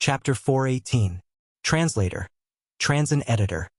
Chapter 418. Translator. Transin editor.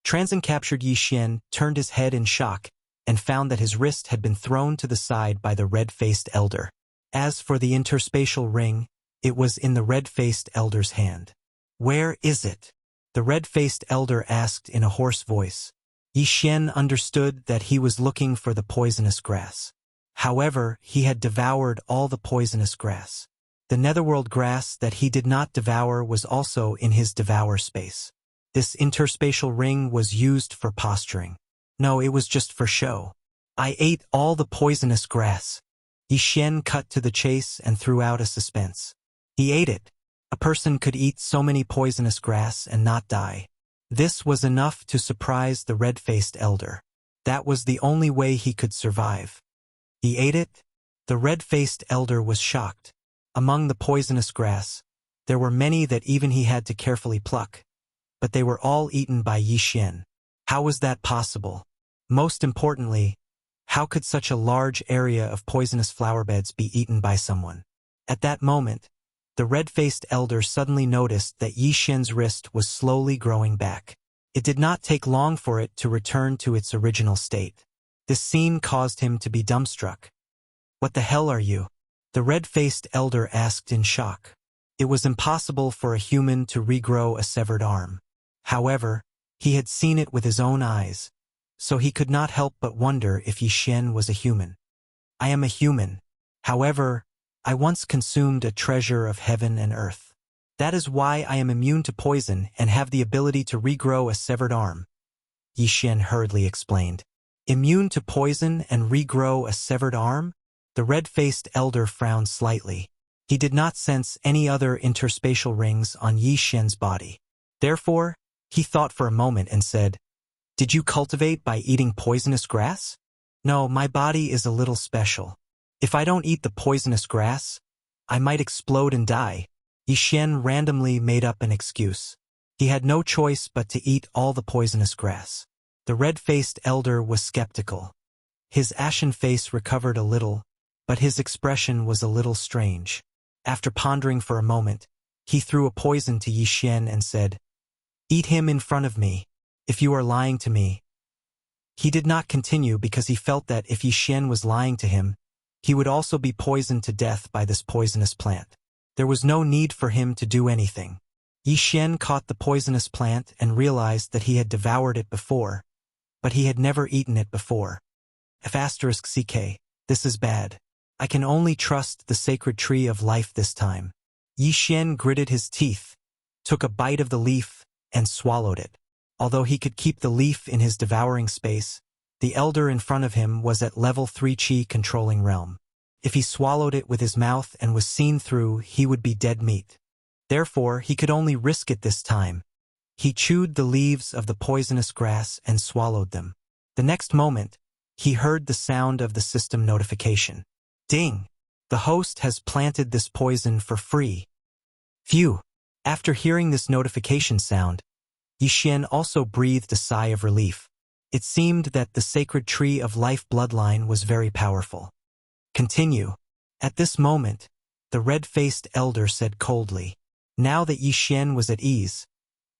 Transin captured Yi Xian, turned his head in shock, and found that his wrist had been thrown to the side by the red-faced elder. As for the interspatial ring, it was in the red-faced elder's hand. "Where is it?" the red-faced elder asked in a hoarse voice. Yi Xian understood that he was looking for the poisonous grass. However, he had devoured all the poisonous grass. The netherworld grass that he did not devour was also in his devour space. This interspatial ring was used for posturing. No, it was just for show. "I ate all the poisonous grass." Yi Xian cut to the chase and threw out a suspense. He ate it. A person could eat so many poisonous grass and not die. This was enough to surprise the red-faced elder. That was the only way he could survive. He ate it? The red-faced elder was shocked. Among the poisonous grass, there were many that even he had to carefully pluck. But they were all eaten by Yi Xian. How was that possible? Most importantly, how could such a large area of poisonous flower beds be eaten by someone? At that moment, the red-faced elder suddenly noticed that Yi Xian's wrist was slowly growing back. It did not take long for it to return to its original state. This scene caused him to be dumbstruck. "What the hell are you?" the red-faced elder asked in shock. It was impossible for a human to regrow a severed arm. However, he had seen it with his own eyes, so he could not help but wonder if Yi Xian was a human. "I am a human. However, I once consumed a treasure of heaven and earth. That is why I am immune to poison and have the ability to regrow a severed arm," Yi Xian hurriedly explained. "Immune to poison and regrow a severed arm?" The red-faced elder frowned slightly. He did not sense any other interspatial rings on Yi Xian's body. Therefore, he thought for a moment and said, "Did you cultivate by eating poisonous grass?" "No, my body is a little special. If I don't eat the poisonous grass, I might explode and die." Yi Xian randomly made up an excuse. He had no choice but to eat all the poisonous grass. The red-faced elder was skeptical. His ashen face recovered a little, but his expression was a little strange. After pondering for a moment, he threw a poison to Yi Xian and said, "Eat him in front of me, if you are lying to me." He did not continue because he felt that if Yi Xian was lying to him, he would also be poisoned to death by this poisonous plant. There was no need for him to do anything. Yi Xian caught the poisonous plant and realized that he had devoured it before, but he had never eaten it before. F***CK, this is bad. I can only trust the sacred tree of life this time. Yi Xian gritted his teeth, took a bite of the leaf, and swallowed it. Although he could keep the leaf in his devouring space, the elder in front of him was at level 3 Qi controlling realm. If he swallowed it with his mouth and was seen through, he would be dead meat. Therefore, he could only risk it this time. He chewed the leaves of the poisonous grass and swallowed them. The next moment, he heard the sound of the system notification. Ding! The host has planted this poison for free. Phew! After hearing this notification sound, Yi Xian also breathed a sigh of relief. It seemed that the sacred tree of life bloodline was very powerful. Continue. At this moment, the red-faced elder said coldly. Now that Yi Xian was at ease,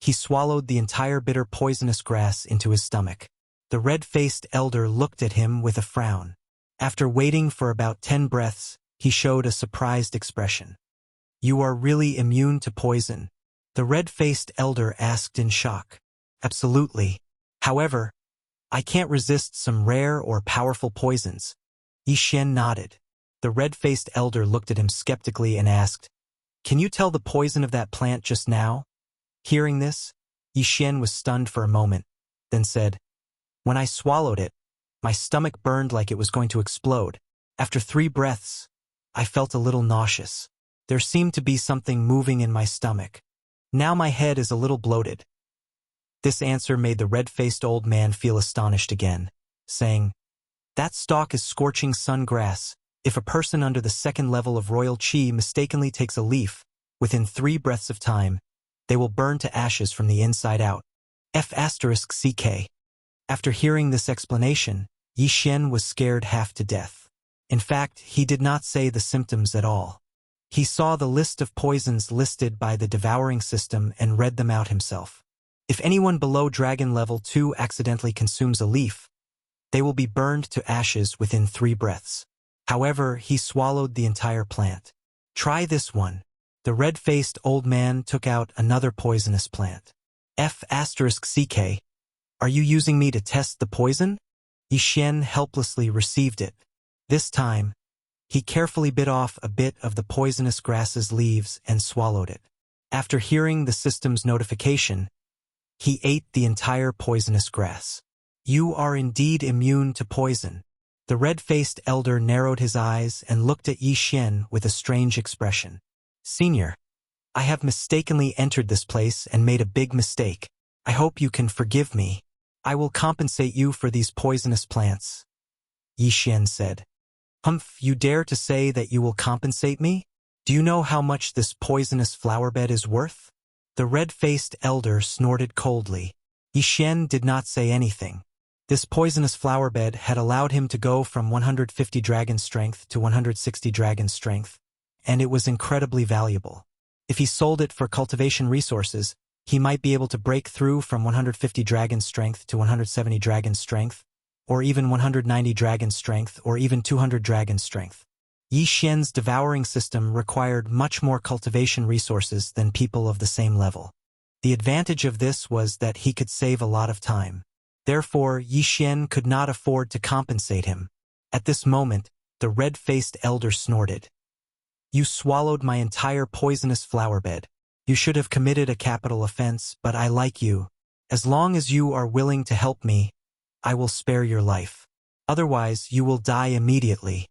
he swallowed the entire bitter poisonous grass into his stomach. The red-faced elder looked at him with a frown. After waiting for about 10 breaths, he showed a surprised expression. "You are really immune to poison?" the red-faced elder asked in shock. "Absolutely. However, I can't resist some rare or powerful poisons." Yi Xian nodded. The red-faced elder looked at him skeptically and asked, "Can you tell the poison of that plant just now?" Hearing this, Yi Xian was stunned for a moment, then said, "When I swallowed it, my stomach burned like it was going to explode. After 3 breaths, I felt a little nauseous. There seemed to be something moving in my stomach. Now my head is a little bloated." This answer made the red-faced old man feel astonished again, saying, "That stalk is scorching sun grass. If a person under the 2nd level of royal Qi mistakenly takes a leaf, within 3 breaths of time, they will burn to ashes from the inside out." F***CK. After hearing this explanation, Yi Xian was scared half to death. In fact, he did not say the symptoms at all. He saw the list of poisons listed by the devouring system and read them out himself. If anyone below Dragon Level 2 accidentally consumes a leaf, they will be burned to ashes within 3 breaths. However, he swallowed the entire plant. Try this one. The red-faced old man took out another poisonous plant. F***CK. Are you using me to test the poison? Yixian helplessly received it. This time, he carefully bit off a bit of the poisonous grass's leaves and swallowed it. After hearing the system's notification, he ate the entire poisonous grass. You are indeed immune to poison. The red-faced elder narrowed his eyes and looked at Yixian with a strange expression. Senior, I have mistakenly entered this place and made a big mistake. I hope you can forgive me. I will compensate you for these poisonous plants, Yixian said. Humph, you dare to say that you will compensate me? Do you know how much this poisonous flowerbed is worth? The red-faced elder snorted coldly. Yixian did not say anything. This poisonous flowerbed had allowed him to go from 150 dragon strength to 160 dragon strength, and it was incredibly valuable. If he sold it for cultivation resources, he might be able to break through from 150 dragon strength to 170 dragon strength, or even 190 dragon strength, or even 200 dragon strength. Yixian's devouring system required much more cultivation resources than people of the same level. The advantage of this was that he could save a lot of time. Therefore, Yixian could not afford to compensate him. At this moment, the red-faced elder snorted. You swallowed my entire poisonous flowerbed. You should have committed a capital offense, but I like you. As long as you are willing to help me, I will spare your life. Otherwise, you will die immediately.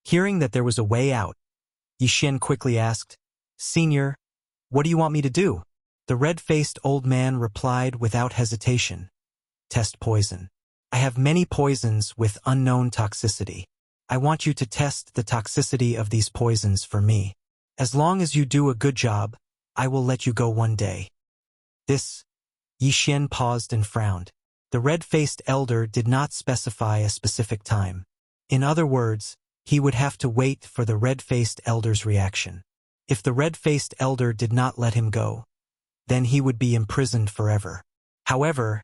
Hearing that there was a way out, Yixian quickly asked, Senior, what do you want me to do? The red-faced old man replied without hesitation. Test poison. I have many poisons with unknown toxicity. I want you to test the toxicity of these poisons for me. As long as you do a good job, I will let you go one day. This, Yixian paused and frowned. The red-faced elder did not specify a specific time. In other words, he would have to wait for the red-faced elder's reaction. If the red-faced elder did not let him go, then he would be imprisoned forever. However,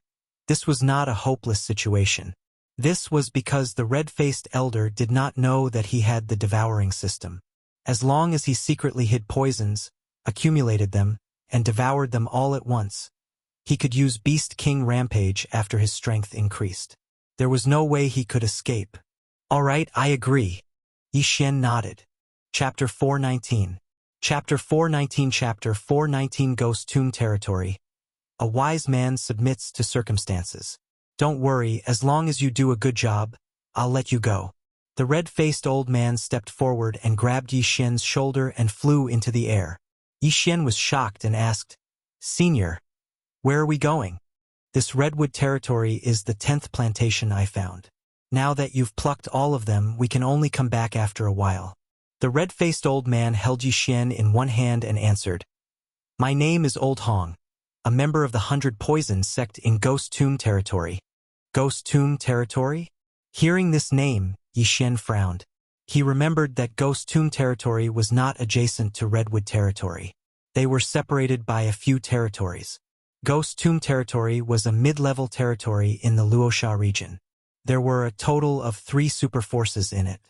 this was not a hopeless situation. This was because the red-faced elder did not know that he had the devouring system. As long as he secretly hid poisons, accumulated them, and devoured them all at once, he could use Beast King Rampage after his strength increased. There was no way he could escape. All right, I agree. Yixian nodded. Chapter 419. Chapter 419 Chapter 419 Ghost Tomb Territory. A wise man submits to circumstances. Don't worry, as long as you do a good job, I'll let you go. The red-faced old man stepped forward and grabbed Yixian's shoulder and flew into the air. Yixian was shocked and asked, Senior, where are we going? This redwood territory is the 10th plantation I found. Now that you've plucked all of them, we can only come back after a while. The red-faced old man held Yixian in one hand and answered, My name is Old Hong, a member of the 100 Poison sect in Ghost Tomb Territory. Ghost Tomb Territory? Hearing this name, Yixian frowned. He remembered that Ghost Tomb Territory was not adjacent to Redwood Territory. They were separated by a few territories. Ghost Tomb Territory was a mid-level territory in the Luosha region. There were a total of 3 super forces in it.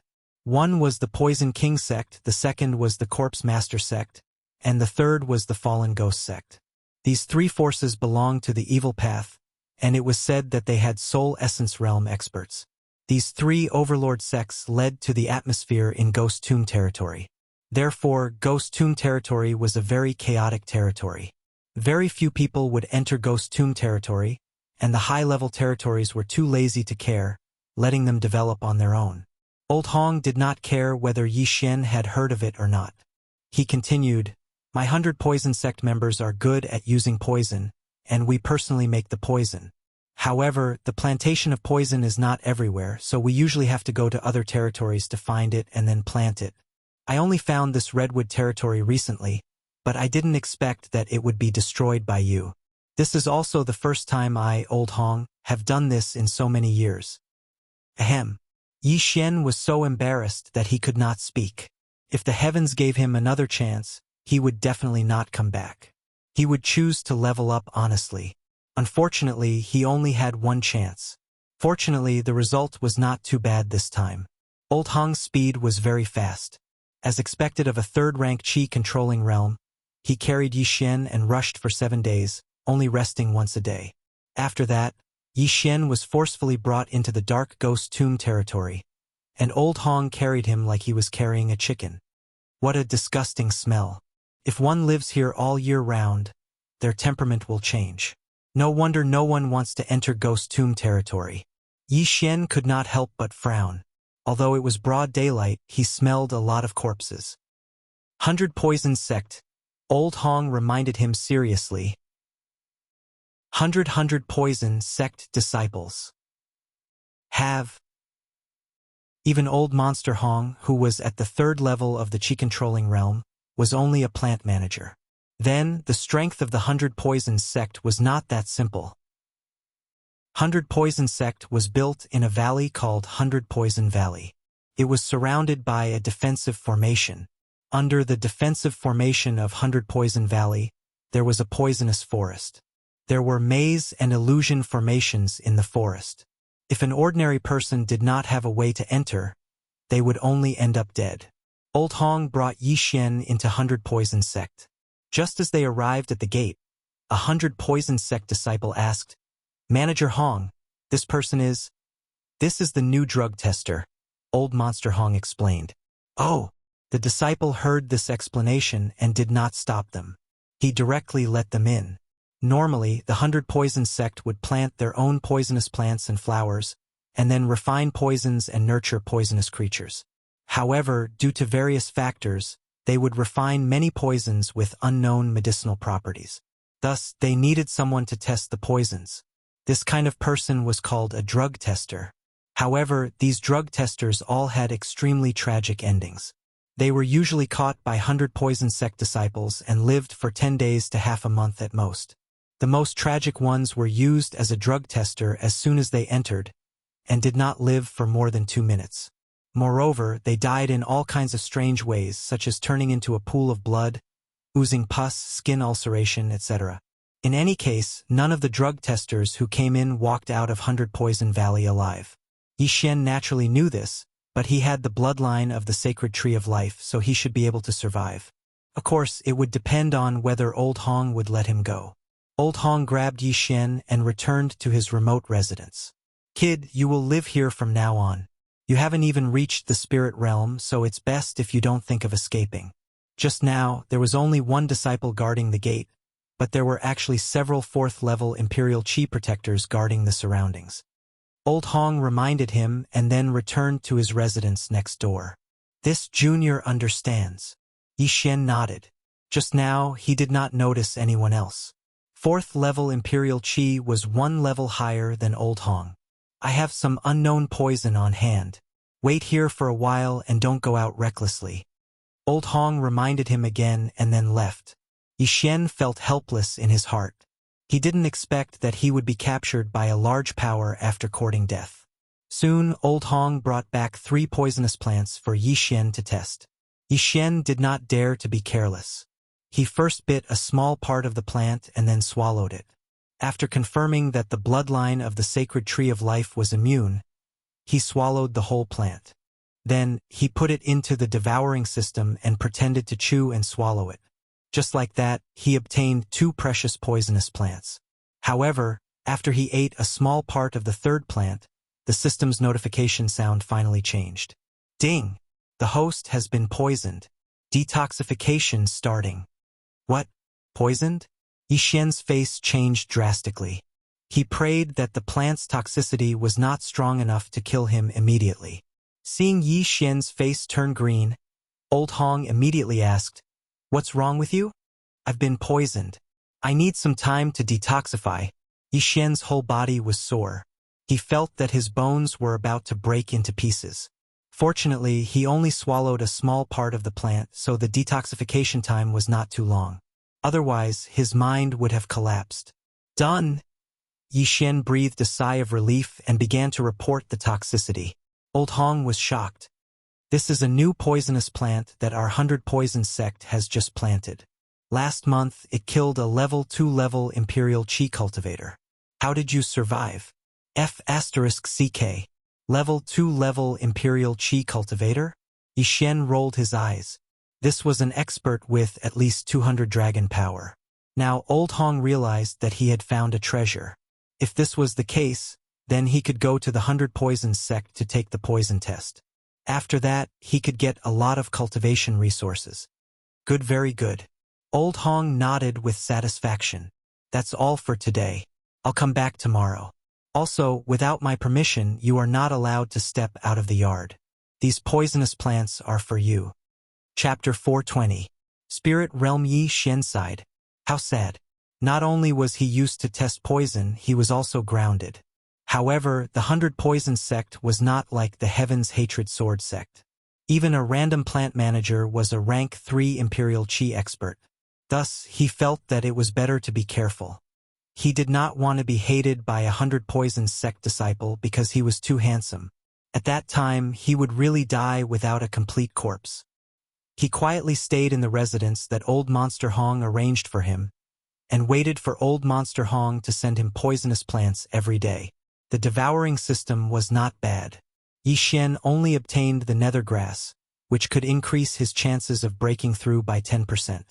One was the Poison King sect, the second was the Corpse Master sect, and the third was the Fallen Ghost sect. These 3 forces belonged to the evil path, and it was said that they had Soul Essence Realm experts. These 3 overlord sects led to the atmosphere in Ghost Tomb Territory. Therefore, Ghost Tomb Territory was a very chaotic territory. Very few people would enter Ghost Tomb Territory, and the high-level territories were too lazy to care, letting them develop on their own. Old Hong did not care whether Yixian had heard of it or not. He continued, My 100 Poison sect members are good at using poison, and we personally make the poison. However, the plantation of poison is not everywhere, so we usually have to go to other territories to find it and then plant it. I only found this redwood territory recently, but I didn't expect that it would be destroyed by you. This is also the first time I, Old Hong, have done this in so many years. Ahem. Yixian was so embarrassed that he could not speak. If the heavens gave him another chance, he would definitely not come back. He would choose to level up honestly. Unfortunately, he only had one chance. Fortunately, the result was not too bad this time. Old Hong's speed was very fast. As expected of a third-rank Qi-controlling realm, he carried Yi Xian and rushed for 7 days, only resting once a day. After that, Yi Xian was forcefully brought into the dark ghost tomb territory, and Old Hong carried him like he was carrying a chicken. What a disgusting smell. If one lives here all year round, their temperament will change. No wonder no one wants to enter ghost tomb territory. Yi Xian could not help but frown. Although it was broad daylight, he smelled a lot of corpses. 100 Poison Sect. Old Hong reminded him seriously. 100 Poison Sect disciples. Have. Even old Monster Hong, who was at the 3rd level of the Qi-controlling realm, was only a plant manager. Then, the strength of the 100 Poison Sect was not that simple. 100 Poison Sect was built in a valley called 100 Poison Valley. It was surrounded by a defensive formation. Under the defensive formation of 100 Poison Valley, there was a poisonous forest. There were maze and illusion formations in the forest. If an ordinary person did not have a way to enter, they would only end up dead. Old Hong brought Yi Xian into 100 Poison Sect. Just as they arrived at the gate, a 100 Poison Sect disciple asked, "Manager Hong, this person is?" "This is the new drug tester," Old Monster Hong explained. "Oh!" The disciple heard this explanation and did not stop them. He directly let them in. Normally, the 100 Poison Sect would plant their own poisonous plants and flowers, and then refine poisons and nurture poisonous creatures. However, due to various factors, they would refine many poisons with unknown medicinal properties. Thus, they needed someone to test the poisons. This kind of person was called a drug tester. However, these drug testers all had extremely tragic endings. They were usually caught by 100 Poison Sect disciples and lived for 10 days to half a month at most. The most tragic ones were used as a drug tester as soon as they entered, and did not live for more than 2 minutes. Moreover, they died in all kinds of strange ways, such as turning into a pool of blood, oozing pus, skin ulceration, etc. In any case, none of the drug testers who came in walked out of 100 Poison Valley alive. Yi Xian naturally knew this, but he had the bloodline of the sacred tree of life, so he should be able to survive. Of course, it would depend on whether Old Hong would let him go. Old Hong grabbed Yi Xian and returned to his remote residence. "Kid, you will live here from now on. You haven't even reached the spirit realm, so it's best if you don't think of escaping." Just now, there was only one disciple guarding the gate, but there were actually several 4th-level Imperial Qi protectors guarding the surroundings. Old Hong reminded him and then returned to his residence next door. "This junior understands." Yi Xian nodded. Just now, he did not notice anyone else. 4th-level Imperial Qi was 1 level higher than Old Hong. "I have some unknown poison on hand. Wait here for a while and don't go out recklessly." Old Hong reminded him again and then left. Yi Xian felt helpless in his heart. He didn't expect that he would be captured by a large power after courting death. Soon, Old Hong brought back 3 poisonous plants for Yi Xian to test. Yi Xian did not dare to be careless. He first bit a small part of the plant and then swallowed it. After confirming that the bloodline of the sacred tree of life was immune, he swallowed the whole plant. Then, he put it into the devouring system and pretended to chew and swallow it. Just like that, he obtained 2 precious poisonous plants. However, after he ate a small part of the 3rd plant, the system's notification sound finally changed. "Ding! The host has been poisoned. Detoxification starting." "What? Poisoned?" Yi Xian's face changed drastically. He prayed that the plant's toxicity was not strong enough to kill him immediately. Seeing Yi Xian's face turn green, Old Hong immediately asked, "What's wrong with you?" "I've been poisoned. I need some time to detoxify." Yi Xian's whole body was sore. He felt that his bones were about to break into pieces. Fortunately, he only swallowed a small part of the plant, so the detoxification time was not too long. Otherwise, his mind would have collapsed. "Done!" Yi Xian breathed a sigh of relief and began to report the toxicity. Old Hong was shocked. This is a new poisonous plant that our 100 Poison sect has just planted. Last month, it killed a level 2 Imperial Qi cultivator. How did you survive? F***CK. Level 2 Imperial Qi cultivator? Yixian rolled his eyes. This was an expert with at least 200 dragon power. Now Old Hong realized that he had found a treasure. If this was the case, then he could go to the 100 Poison sect to take the poison test. After that, he could get a lot of cultivation resources. Good, very good. Old Hong nodded with satisfaction. That's all for today. I'll come back tomorrow. Also, without my permission, you are not allowed to step out of the yard. These poisonous plants are for you. Chapter 420. Spirit Realm. Yi Xian sighed. How sad. Not only was he used to test poison, he was also grounded. However, the 100 Poison sect was not like the Heaven's Hatred Sword sect. Even a random plant manager was a rank 3 Imperial Qi expert. Thus, he felt that it was better to be careful. He did not want to be hated by a 100 Poison sect disciple because he was too handsome. At that time, he would really die without a complete corpse. He quietly stayed in the residence that Old Monster Hong arranged for him, and waited for Old Monster Hong to send him poisonous plants every day. The devouring system was not bad. Yixian only obtained the nether grass, which could increase his chances of breaking through by 10%.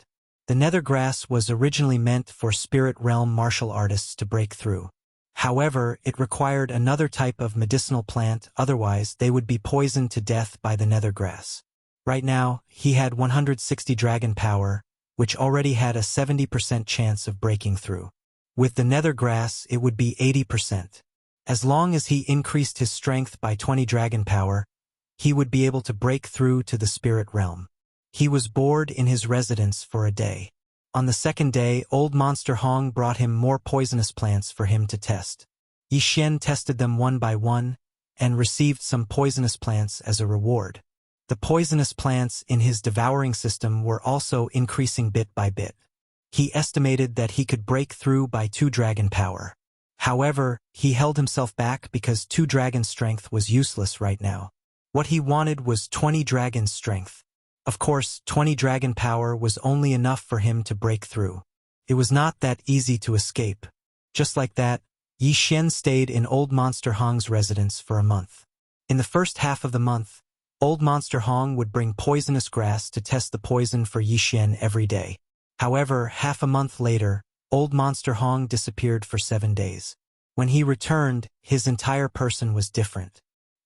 The nether grass was originally meant for spirit realm martial artists to break through. However, it required another type of medicinal plant, otherwise they would be poisoned to death by the nether grass. Right now, he had 160 dragon power, which already had a 70% chance of breaking through. With the nether grass, it would be 80%. As long as he increased his strength by 20 dragon power, he would be able to break through to the spirit realm. He was bored in his residence for a day. On the second day, Old Monster Hong brought him more poisonous plants for him to test. Yixian tested them one by one, and received some poisonous plants as a reward. The poisonous plants in his devouring system were also increasing bit by bit. He estimated that he could break through by 2 dragon power. However, he held himself back because 2 dragon strength was useless right now. What he wanted was 20 dragon strength. Of course, 20 dragon power was only enough for him to break through. It was not that easy to escape. Just like that, Yixian stayed in Old Monster Hong's residence for a month. In the first half of the month, Old Monster Hong would bring poisonous grass to test the poison for Yixian every day. However, half a month later, Old Monster Hong disappeared for 7 days. When he returned, his entire person was different.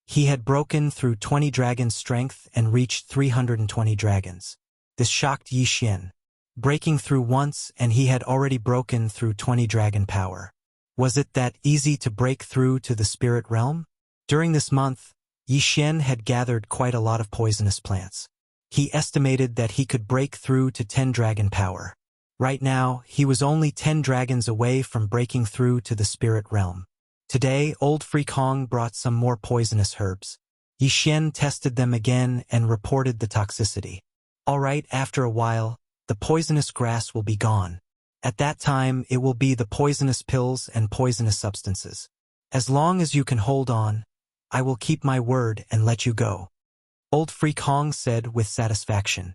He had broken through 20 dragon strength and reached 320 dragons. This shocked Yixian. Breaking through once and he had already broken through 20 dragon power. Was it that easy to break through to the spirit realm? During this month, Yixian had gathered quite a lot of poisonous plants. He estimated that he could break through to 10 dragon power. Right now, he was only 10 dragons away from breaking through to the spirit realm. Today, Old Freak Hong brought some more poisonous herbs. Yixian tested them again and reported the toxicity. Alright, after a while, the poisonous grass will be gone. At that time, it will be the poisonous pills and poisonous substances. As long as you can hold on, I will keep my word and let you go. Old Freak Hong said with satisfaction.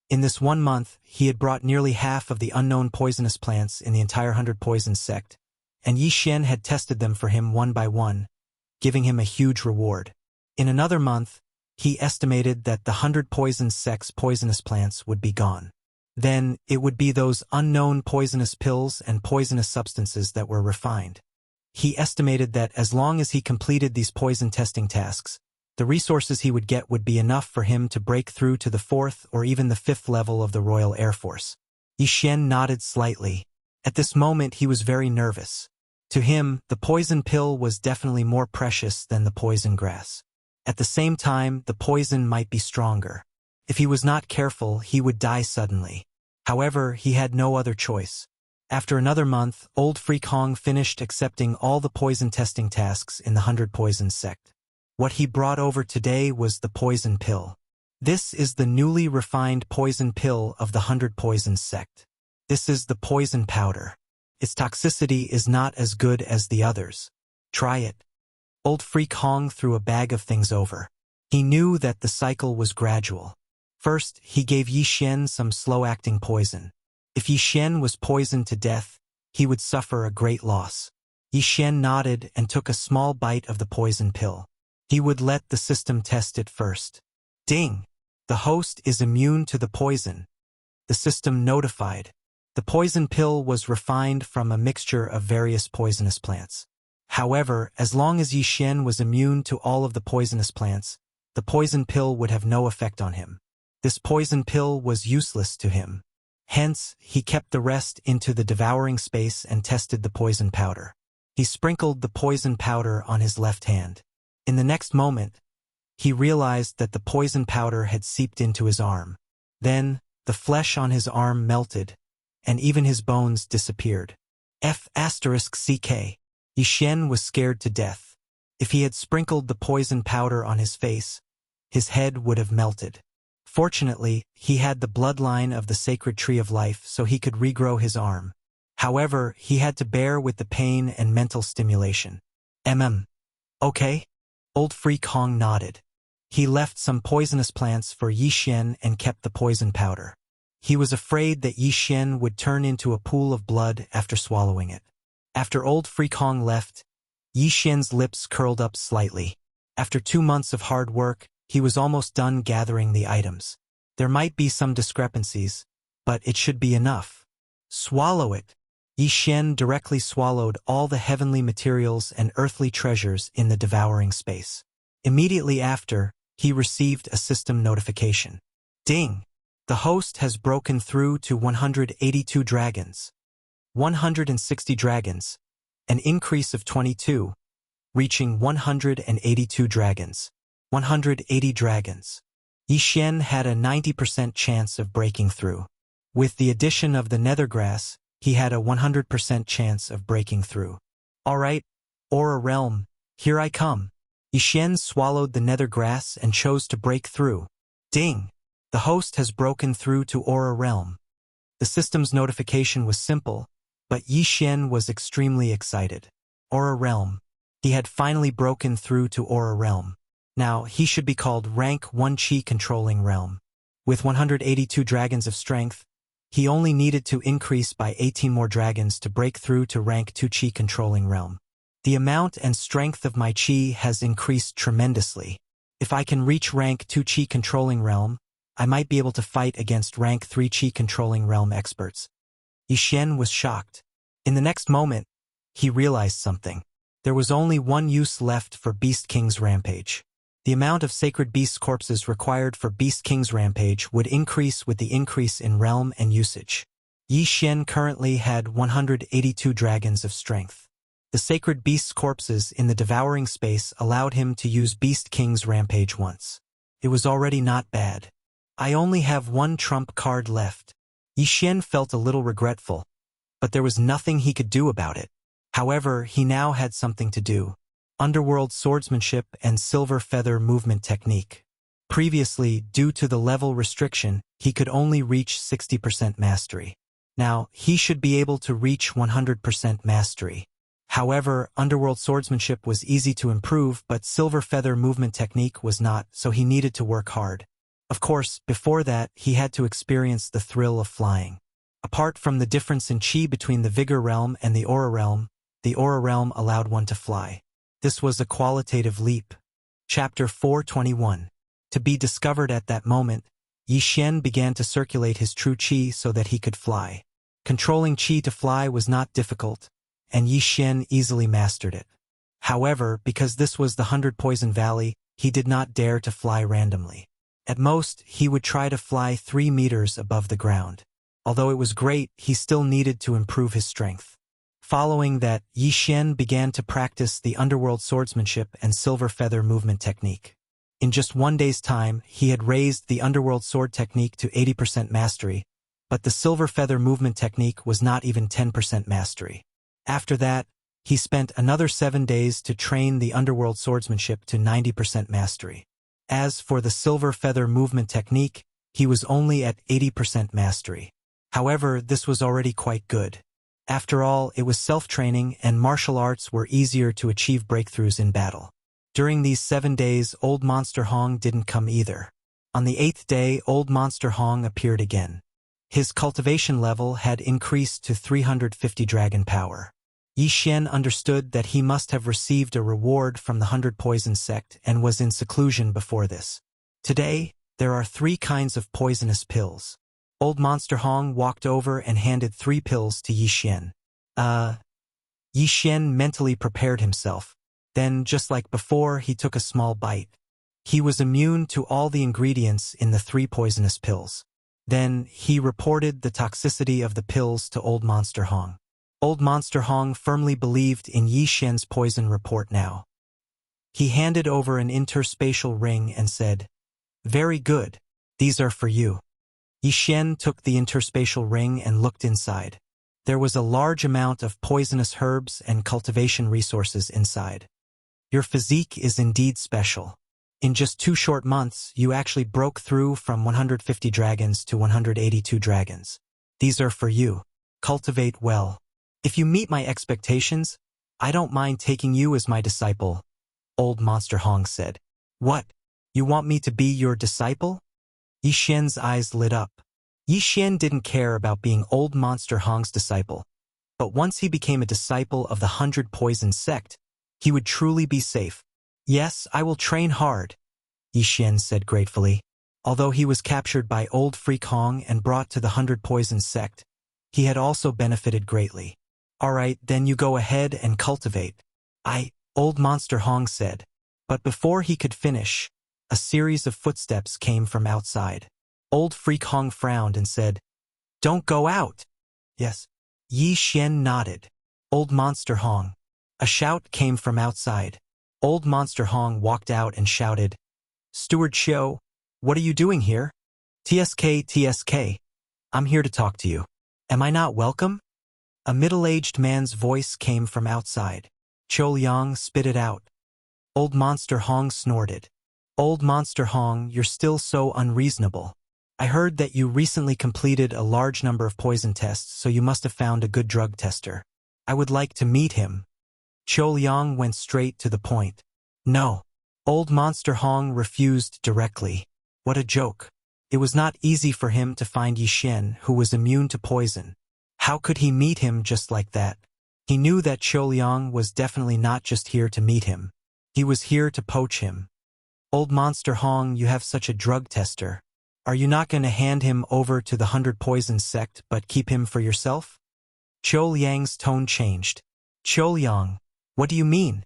In this 1 month, he had brought nearly half of the unknown poisonous plants in the entire 100 Poison sect, and Yixian had tested them for him one by one, giving him a huge reward. In another month, he estimated that the 100 Poison sect's poisonous plants would be gone. Then, it would be those unknown poisonous pills and poisonous substances that were refined. He estimated that as long as he completed these poison testing tasks, the resources he would get would be enough for him to break through to the 4th or even the 5th level of the Royal Air Force. Yixian nodded slightly. At this moment he was very nervous. To him, the poison pill was definitely more precious than the poison grass. At the same time, the poison might be stronger. If he was not careful, he would die suddenly. However, he had no other choice. After another month, Old Freak Hong finished accepting all the poison testing tasks in the 100 Poison sect. What he brought over today was the poison pill. This is the newly refined poison pill of the 100 Poison sect. This is the poison powder. Its toxicity is not as good as the others. Try it. Old Freak Hong threw a bag of things over. He knew that the cycle was gradual. First, he gave Yi Xian some slow-acting poison. If Yi Xian was poisoned to death, he would suffer a great loss. Yi Xian nodded and took a small bite of the poison pill. He would let the system test it first. Ding! The host is immune to the poison. The system notified. The poison pill was refined from a mixture of various poisonous plants. However, as long as Yi Xian was immune to all of the poisonous plants, the poison pill would have no effect on him. This poison pill was useless to him. Hence, he kept the rest into the devouring space and tested the poison powder. He sprinkled the poison powder on his left hand. In the next moment, he realized that the poison powder had seeped into his arm. Then, the flesh on his arm melted, and even his bones disappeared. F***ck. Yi Xian was scared to death. If he had sprinkled the poison powder on his face, his head would have melted. Fortunately, he had the bloodline of the sacred tree of life, so he could regrow his arm. However, he had to bear with the pain and mental stimulation. Okay? Old Freak Hong nodded. He left some poisonous plants for Yi Xian and kept the poison powder. He was afraid that Yi Xian would turn into a pool of blood after swallowing it. After Old Freak Hong left, Yi Xian's lips curled up slightly. After 2 months of hard work, he was almost done gathering the items. There might be some discrepancies, but it should be enough. Swallow it. Yi Xian directly swallowed all the heavenly materials and earthly treasures in the devouring space. Immediately after, he received a system notification. Ding! The host has broken through to 182 dragons. 160 dragons, an increase of 22, reaching 182 dragons. 180 dragons. Yi Xian had a 90% chance of breaking through. With the addition of the nethergrass, he had a 100% chance of breaking through. Alright, Aura Realm, here I come. Yi Xian swallowed the nethergrass and chose to break through. Ding! The host has broken through to Aura Realm. The system's notification was simple, but Yi Xian was extremely excited. Aura Realm. He had finally broken through to Aura Realm. Now, he should be called Rank 1 Chi Controlling Realm. With 182 dragons of strength, he only needed to increase by 18 more dragons to break through to Rank 2 Chi Controlling Realm. The amount and strength of my Chi has increased tremendously. If I can reach Rank 2 Chi Controlling Realm, I might be able to fight against Rank 3 Chi Controlling Realm experts. Yi Xian was shocked. In the next moment, he realized something. There was only one use left for Beast King's Rampage. The amount of Sacred Beast corpses required for Beast King's Rampage would increase with the increase in realm and usage. Yi Xian currently had 182 dragons of strength. The Sacred Beast's corpses in the devouring space allowed him to use Beast King's Rampage once. It was already not bad. I only have one trump card left. Yi Xian felt a little regretful, but there was nothing he could do about it. However, he now had something to do. Underworld Swordsmanship and Silver Feather Movement Technique. Previously, due to the level restriction, he could only reach 60% mastery. Now, he should be able to reach 100% mastery. However, Underworld Swordsmanship was easy to improve, but Silver Feather Movement Technique was not, so he needed to work hard. Of course, before that, he had to experience the thrill of flying. Apart from the difference in Chi between the Vigor Realm and the Aura Realm allowed one to fly. This was a qualitative leap. Chapter 421. To be discovered at that moment, Yi Xian began to circulate his true Chi so that he could fly. Controlling Chi to fly was not difficult, and Yi Xian easily mastered it. However, because this was the 100 Poison Valley, he did not dare to fly randomly. At most, he would try to fly 3 meters above the ground. Although it was great, he still needed to improve his strength. Following that, Yi Xian began to practice the Underworld Swordsmanship and Silver Feather Movement Technique. In just 1 day's time, he had raised the Underworld Sword Technique to 80% mastery, but the Silver Feather Movement Technique was not even 10% mastery. After that, he spent another 7 days to train the Underworld Swordsmanship to 90% mastery. As for the Silver Feather Movement Technique, he was only at 80% mastery. However, this was already quite good. After all, it was self-training and martial arts were easier to achieve breakthroughs in battle. During these 7 days, Old Monster Hong didn't come either. On the 8th day, Old Monster Hong appeared again. His cultivation level had increased to 350 dragon power. Yi Xian understood that he must have received a reward from the 100 Poison sect and was in seclusion before this. Today, there are 3 kinds of poisonous pills. Old Monster Hong walked over and handed 3 pills to Yi Xian. Yi Xian mentally prepared himself. Then, just like before, he took a small bite. He was immune to all the ingredients in the 3 poisonous pills. Then, he reported the toxicity of the pills to Old Monster Hong. Old Monster Hong firmly believed in Yi Xian's poison report now. He handed over an interspatial ring and said, "Very good. These are for you." Yi Xian took the interspatial ring and looked inside. There was a large amount of poisonous herbs and cultivation resources inside. Your physique is indeed special. In just 2 short months, you actually broke through from 150 dragons to 182 dragons. These are for you. Cultivate well. If you meet my expectations, I don't mind taking you as my disciple, Old Monster Hong said. What? You want me to be your disciple? Yi Xian's eyes lit up. Yi Xian didn't care about being Old Monster Hong's disciple, but once he became a disciple of the 100 Poison sect, he would truly be safe. Yes, I will train hard, Yi Xian said gratefully. Although he was captured by Old Freak Hong and brought to the 100 Poison sect, he had also benefited greatly. All right, then you go ahead and cultivate. Old Monster Hong said. But before he could finish, a series of footsteps came from outside. Old Freak Hong frowned and said, "Don't go out." Yes. Yi Xian nodded. Old Monster Hong. A shout came from outside. Old Monster Hong walked out and shouted, "Steward Xiu, what are you doing here?" TSK, I'm here to talk to you. Am I not welcome?" A middle-aged man's voice came from outside. Chou Liang spit it out. Old Monster Hong snorted. "Old Monster Hong, you're still so unreasonable. I heard that you recently completed a large number of poison tests, so you must have found a good drug tester. I would like to meet him." Chou Liang went straight to the point. No. Old Monster Hong refused directly. What a joke. It was not easy for him to find Yi Xian, who was immune to poison. How could he meet him just like that? He knew that Chou Liang was definitely not just here to meet him. He was here to poach him. "Old Monster Hong, you have such a drug tester. Are you not going to hand him over to the 100 Poison sect but keep him for yourself?" Chou Liang's tone changed. "Chou Liang, what do you mean?"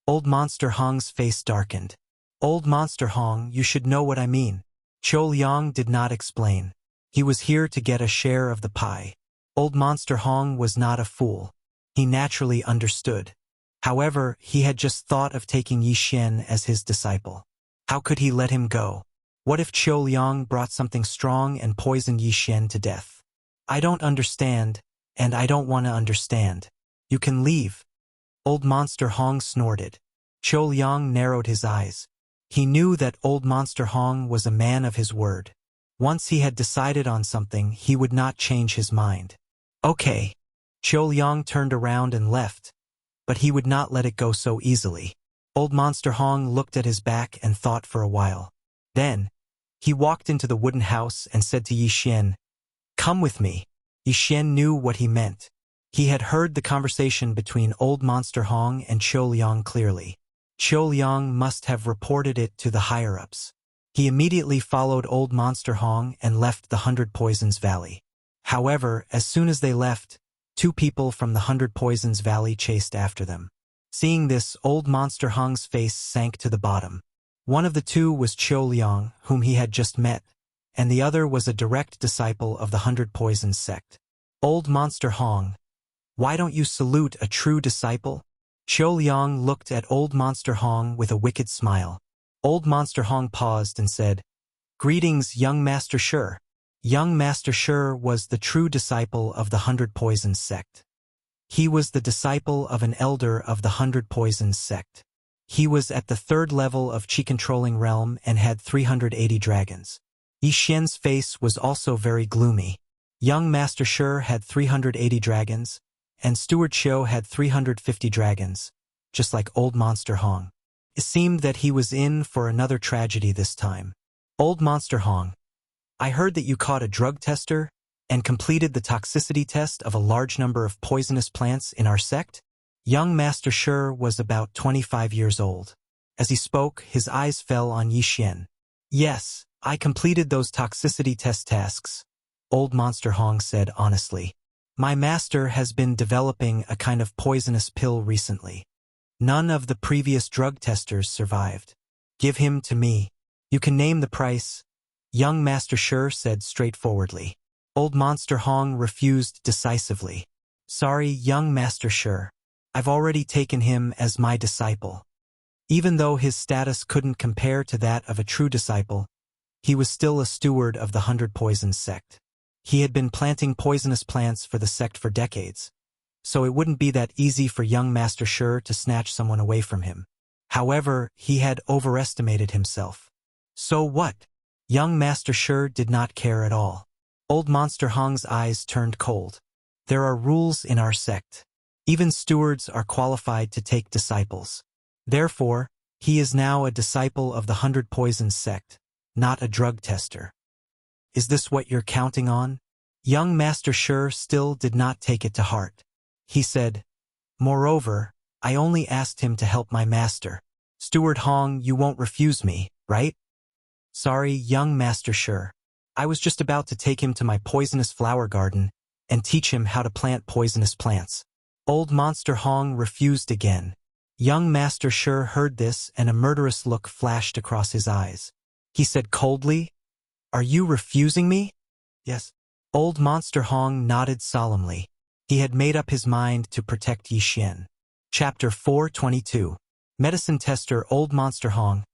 Old Monster Hong's face darkened. "Old Monster Hong, you should know what I mean." Chou Liang did not explain. He was here to get a share of the pie. Old Monster Hong was not a fool. He naturally understood. However, he had just thought of taking Yi Xian as his disciple. How could he let him go? What if Chou Liang brought something strong and poisoned Yi Xian to death? I don't understand, and I don't want to understand. You can leave. Old Monster Hong snorted. Chou Liang narrowed his eyes. He knew that Old Monster Hong was a man of his word. Once he had decided on something, he would not change his mind. Okay. Chou Liang turned around and left, but he would not let it go so easily. Old Monster Hong looked at his back and thought for a while. Then, he walked into the wooden house and said to Yi Xian, "Come with me." Yi Xian knew what he meant. He had heard the conversation between Old Monster Hong and Chou Liang clearly. Chou Liang must have reported it to the higher-ups. He immediately followed Old Monster Hong and left the 100 Poisons Valley. However, as soon as they left, 2 people from the 100 Poisons Valley chased after them. Seeing this, Old Monster Hong's face sank to the bottom. One of the 2 was Chou Liang, whom he had just met, and the other was a direct disciple of the 100 Poisons sect. Old Monster Hong, why don't you salute a true disciple? Chou Liang looked at Old Monster Hong with a wicked smile. Old Monster Hong paused and said, "Greetings, young Master Shi." Young Master Shi was the true disciple of the 100 Poisons sect. He was the disciple of an elder of the 100 Poisons sect. He was at the 3rd level of Qi-controlling realm and had 380 dragons. Yi Xian's face was also very gloomy. Young Master Shi had 380 dragons, and Steward Xiu had 350 dragons, just like Old Monster Hong. It seemed that he was in for another tragedy this time. Old Monster Hong, I heard that you caught a drug tester and completed the toxicity test of a large number of poisonous plants in our sect? Young Master Shi was about 25 years old. As he spoke, his eyes fell on Yixian. Yes, I completed those toxicity test tasks, Old Monster Hong said honestly. My master has been developing a kind of poisonous pill recently. None of the previous drug testers survived. Give him to me. You can name the price, young Master Shi said straightforwardly. Old Monster Hong refused decisively. Sorry, young Master Shi. I've already taken him as my disciple. Even though his status couldn't compare to that of a true disciple, he was still a steward of the 100 Poisons sect. He had been planting poisonous plants for the sect for decades, so it wouldn't be that easy for young Master Shi to snatch someone away from him. However, he had overestimated himself. So what? Young Master Shi did not care at all. Old Monster Hong's eyes turned cold. There are rules in our sect. Even stewards are qualified to take disciples. Therefore, he is now a disciple of the 100 Poisons sect, not a drug tester. Is this what you're counting on? Young Master Shi still did not take it to heart. He said, Moreover, I only asked him to help my master. Steward Hong, you won't refuse me, right? Sorry, young Master Shi. I was just about to take him to my poisonous flower garden and teach him how to plant poisonous plants. Old Monster Hong refused again. Young Master Shi heard this and a murderous look flashed across his eyes. He said coldly, Are you refusing me? Yes. Old Monster Hong nodded solemnly. He had made up his mind to protect Yixian. Chapter 422. Medicine Tester. Old Monster Hong,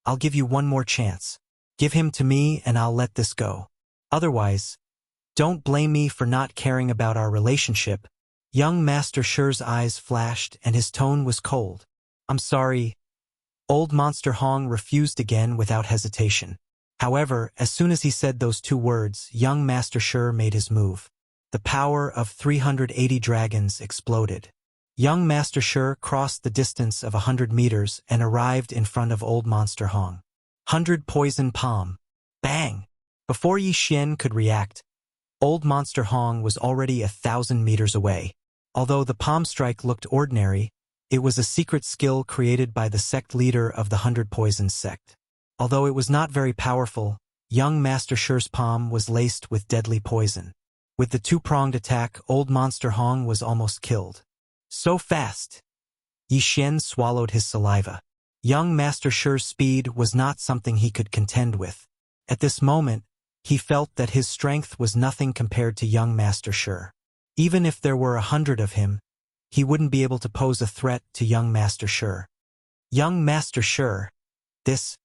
I'll give you one more chance. Give him to me and I'll let this go. Otherwise, don't blame me for not caring about our relationship. Young Master Shi's eyes flashed and his tone was cold. I'm sorry. Old Monster Hong refused again without hesitation. However, as soon as he said those two words, young Master Shi made his move. The power of 380 dragons exploded. Young Master Shi crossed the distance of 100 meters and arrived in front of Old Monster Hong. 100 Poison Palm. Bang! Before Yixian could react, Old Monster Hong was already 1,000 meters away. Although the palm strike looked ordinary, it was a secret skill created by the sect leader of the 100 Poisons sect. Although it was not very powerful, young Master Shi's palm was laced with deadly poison. With the two-pronged attack, Old Monster Hong was almost killed. So fast! Yixian swallowed his saliva. Young Master Shi's speed was not something he could contend with. At this moment, he felt that his strength was nothing compared to young Master Shi. Even if there were 100 of him, he wouldn't be able to pose a threat to young Master Shi. Young Master Shi, this...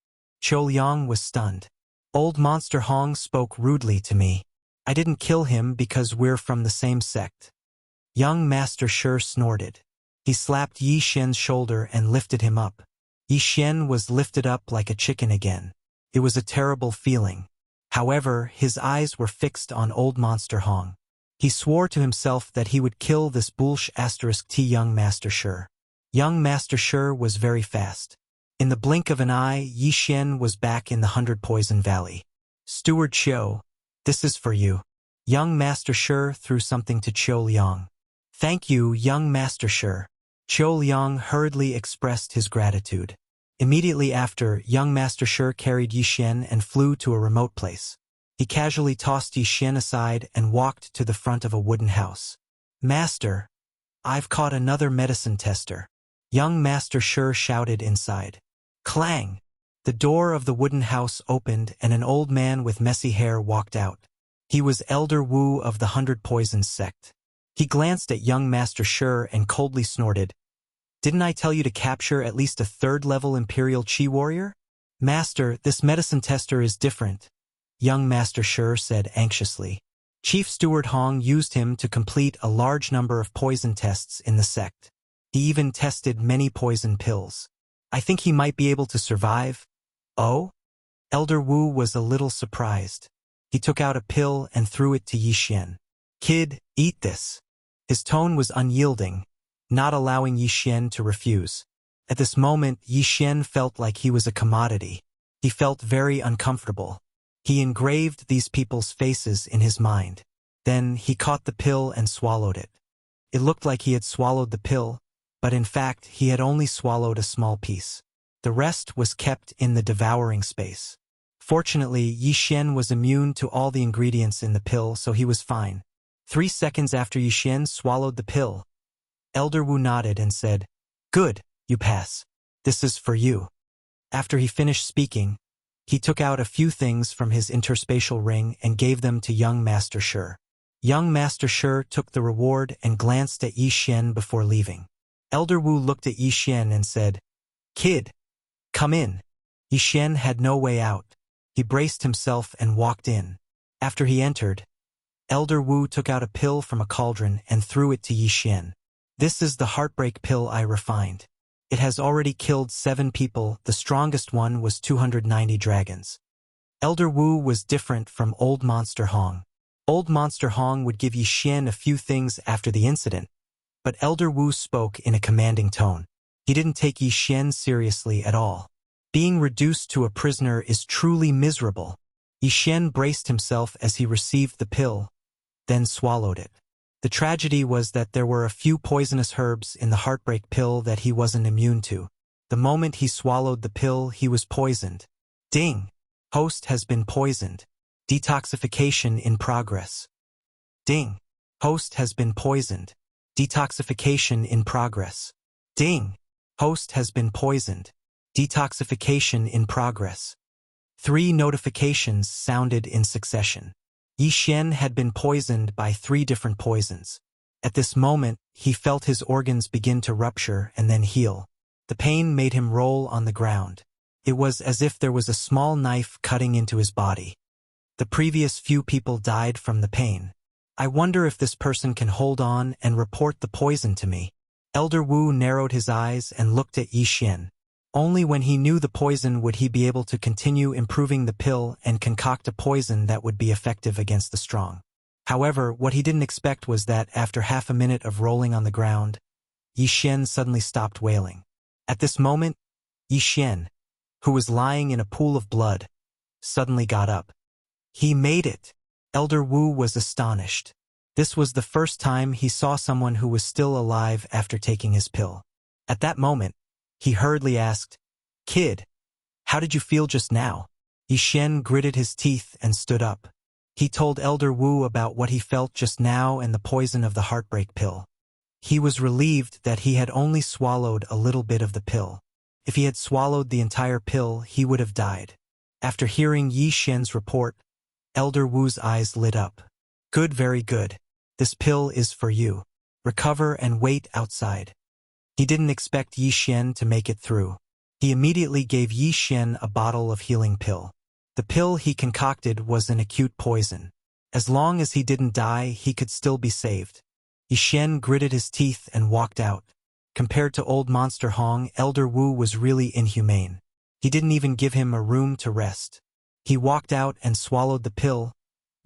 Qiu Liang was stunned. Old Monster Hong spoke rudely to me. I didn't kill him because we're from the same sect. Young Master Shi snorted. He slapped Yixian's shoulder and lifted him up. Yixian was lifted up like a chicken again. It was a terrible feeling. However, his eyes were fixed on Old Monster Hong. He swore to himself that he would kill this *T young Master Shi. Young Master Shi was very fast. In the blink of an eye, Yixian was back in the 100 Poison Valley. Steward Qiu, this is for you. Young Master Shi threw something to Qiu Liang. Thank you, young Master Shi. Qiu Liang hurriedly expressed his gratitude. Immediately after, young Master Shi carried Yixian and flew to a remote place. He casually tossed Yixian aside and walked to the front of a wooden house. Master, I've caught another medicine tester. Young Master Shi shouted inside. Clang! The door of the wooden house opened and an old man with messy hair walked out. He was Elder Wu of the 100 Poisons sect. He glanced at young Master Shi and coldly snorted. Didn't I tell you to capture at least a 3rd-level Imperial Qi warrior? Master, this medicine tester is different, young Master Shi said anxiously. Chief Steward Hong used him to complete a large number of poison tests in the sect. He even tested many poison pills. I think he might be able to survive. Oh? Elder Wu was a little surprised. He took out a pill and threw it to Yixian. Kid, eat this. His tone was unyielding, not allowing Yixian to refuse. At this moment, Yi Xian felt like he was a commodity. He felt very uncomfortable. He engraved these people's faces in his mind. Then he caught the pill and swallowed it. It looked like he had swallowed the pill, but in fact he had only swallowed a small piece. The rest was kept in the devouring space. Fortunately, Yi Xian was immune to all the ingredients in the pill, so he was fine. 3 seconds after Yi Xian swallowed the pill, Elder Wu nodded and said, "Good, you pass. This is for you." After he finished speaking, he took out a few things from his interspatial ring and gave them to young Master Shi. Young Master Shi took the reward and glanced at Yi Xian before leaving. Elder Wu looked at Yi Xian and said, "Kid, come in." Yi Xian had no way out. He braced himself and walked in. After he entered, Elder Wu took out a pill from a cauldron and threw it to Yi Xian. "This is the heartbreak pill I refined. It has already killed 7 people, the strongest one was 290 dragons." Elder Wu was different from Old Monster Hong. Old Monster Hong would give Yi Xian a few things after the incident, but Elder Wu spoke in a commanding tone. He didn't take Yi Xian seriously at all. Being reduced to a prisoner is truly miserable. Yi Xian braced himself as he received the pill, then swallowed it. The tragedy was that there were a few poisonous herbs in the heartbreak pill that he wasn't immune to. The moment he swallowed the pill, he was poisoned. Ding! Host has been poisoned. Detoxification in progress. Ding! Host has been poisoned. Detoxification in progress. Ding! Host has been poisoned. Detoxification in progress. 3 notifications sounded in succession. Yi Xian had been poisoned by 3 different poisons. At this moment, he felt his organs begin to rupture and then heal. The pain made him roll on the ground. It was as if there was a small knife cutting into his body. The previous few people died from the pain. I wonder if this person can hold on and report the poison to me. Elder Wu narrowed his eyes and looked at Yi Xian. Only when he knew the poison would he be able to continue improving the pill and concoct a poison that would be effective against the strong. However, what he didn't expect was that after half a minute of rolling on the ground, Yi Xian suddenly stopped wailing. At this moment, Yi Xian, who was lying in a pool of blood, suddenly got up. He made it! Elder Wu was astonished. This was the first time he saw someone who was still alive after taking his pill. At that moment, he hurriedly asked, "Kid, how did you feel just now?" Yi Xian gritted his teeth and stood up. He told Elder Wu about what he felt just now and the poison of the heartbreak pill. He was relieved that he had only swallowed a little bit of the pill. If he had swallowed the entire pill, he would have died. After hearing Yi Xian's report, Elder Wu's eyes lit up. "Good, very good. This pill is for you. Recover and wait outside." He didn't expect Yi Xian to make it through. He immediately gave Yi Xian a bottle of healing pill. The pill he concocted was an acute poison. As long as he didn't die, he could still be saved. Yi Xian gritted his teeth and walked out. Compared to Old Monster Hong, Elder Wu was really inhumane. He didn't even give him a room to rest. He walked out and swallowed the pill,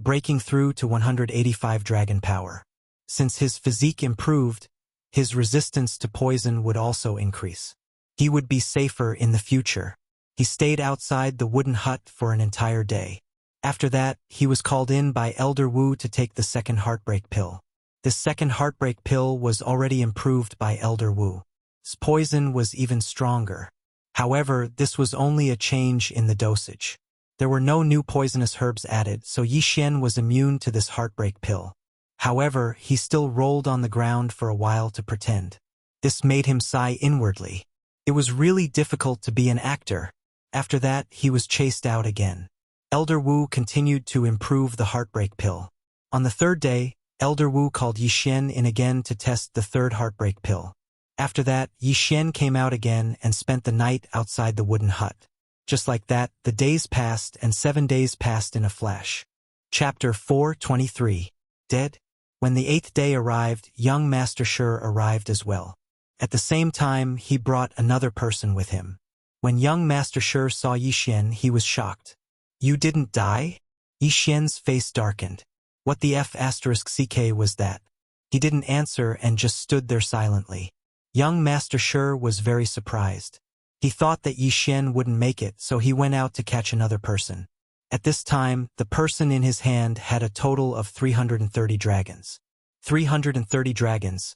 breaking through to 185 dragon power. Since his physique improved, his resistance to poison would also increase. He would be safer in the future. He stayed outside the wooden hut for an entire day. After that, he was called in by Elder Wu to take the second heartbreak pill. This second heartbreak pill was already improved by Elder Wu. His poison was even stronger. However, this was only a change in the dosage. There were no new poisonous herbs added, so Yi Xian was immune to this heartbreak pill. However, he still rolled on the ground for a while to pretend. This made him sigh inwardly. It was really difficult to be an actor. After that, he was chased out again. Elder Wu continued to improve the heartbreak pill. On the 3rd day, Elder Wu called Yi Xian in again to test the 3rd heartbreak pill. After that, Yi Xian came out again and spent the night outside the wooden hut. Just like that, the days passed and 7 days passed in a flash. Chapter 423. Dead? When the 8th day arrived, young Master Shi arrived as well. At the same time, he brought another person with him. When young Master Shi saw Yi Xian, he was shocked. "You didn't die?" Yi Xian's face darkened. What the F*** was that? He didn't answer and just stood there silently. Young Master Shi was very surprised. He thought that Yi Xian wouldn't make it, so he went out to catch another person. At this time, the person in his hand had a total of 330 dragons. 330 dragons,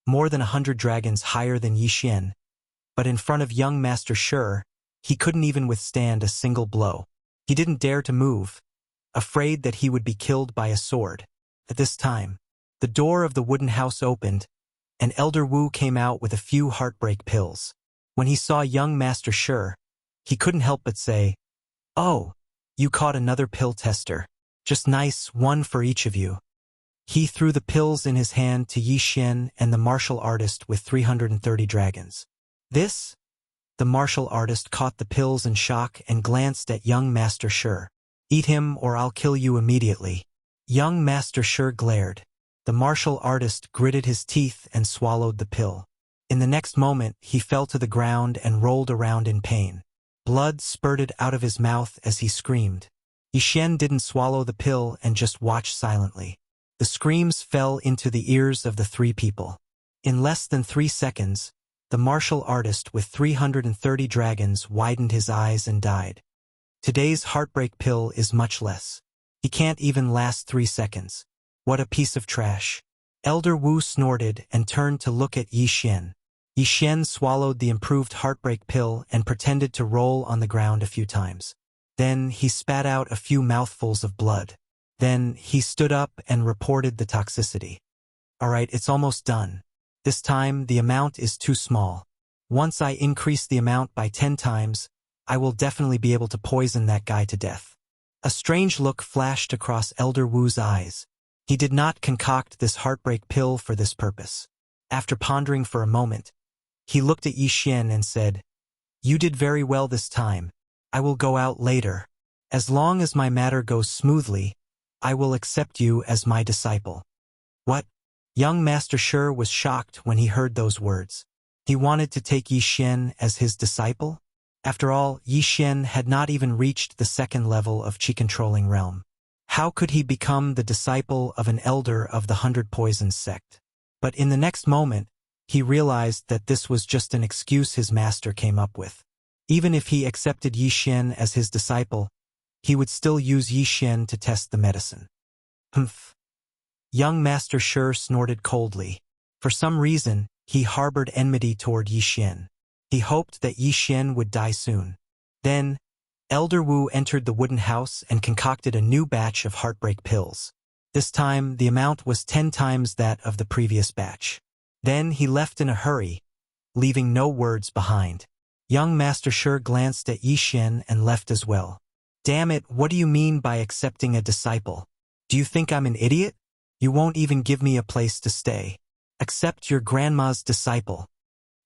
more than 100 dragons higher than Yi Xian, but in front of young Master Shi, he couldn't even withstand a single blow. He didn't dare to move, afraid that he would be killed by a sword. At this time, the door of the wooden house opened, and Elder Wu came out with a few heartbreak pills. When he saw young Master Shi, he couldn't help but say, "Oh, you caught another pill tester. Just nice, one for each of you." He threw the pills in his hand to Yi Xian and the martial artist with 330 dragons. This? The martial artist caught the pills in shock and glanced at young Master Shi. "Eat him or I'll kill you immediately." Young Master Shi glared. The martial artist gritted his teeth and swallowed the pill. In the next moment, he fell to the ground and rolled around in pain. Blood spurted out of his mouth as he screamed. Yi Xian didn't swallow the pill and just watched silently. The screams fell into the ears of the three people. In less than 3 seconds, the martial artist with 330 dragons widened his eyes and died. Today's heartbreak pill is much less. He can't even last 3 seconds. What a piece of trash. Elder Wu snorted and turned to look at Yi Xian. Yi Xian swallowed the improved heartbreak pill and pretended to roll on the ground a few times. Then he spat out a few mouthfuls of blood. Then he stood up and reported the toxicity. "All right, it's almost done. This time the amount is too small. Once I increase the amount by 10 times, I will definitely be able to poison that guy to death." A strange look flashed across Elder Wu's eyes. He did not concoct this heartbreak pill for this purpose. After pondering for a moment, he looked at Yi Xian and said, "You did very well this time. I will go out later. As long as my matter goes smoothly, I will accept you as my disciple." What? Young Master Shi was shocked when he heard those words. He wanted to take Yi Xian as his disciple? After all, Yi Xian had not even reached the second level of Qi-controlling realm. How could he become the disciple of an elder of the 100 Poisons sect? But in the next moment, he realized that this was just an excuse his master came up with. Even if he accepted Yi Xian as his disciple, he would still use Yi Xian to test the medicine. Humph. Young Master Shi snorted coldly. For some reason, he harbored enmity toward Yi Xian. He hoped that Yi Xian would die soon. Then, Elder Wu entered the wooden house and concocted a new batch of heartbreak pills. This time, the amount was 10 times that of the previous batch. Then he left in a hurry, leaving no words behind. Young Master Shi glanced at Yi Xian and left as well. "Damn it, what do you mean by accepting a disciple? Do you think I'm an idiot? You won't even give me a place to stay. Accept your grandma's disciple."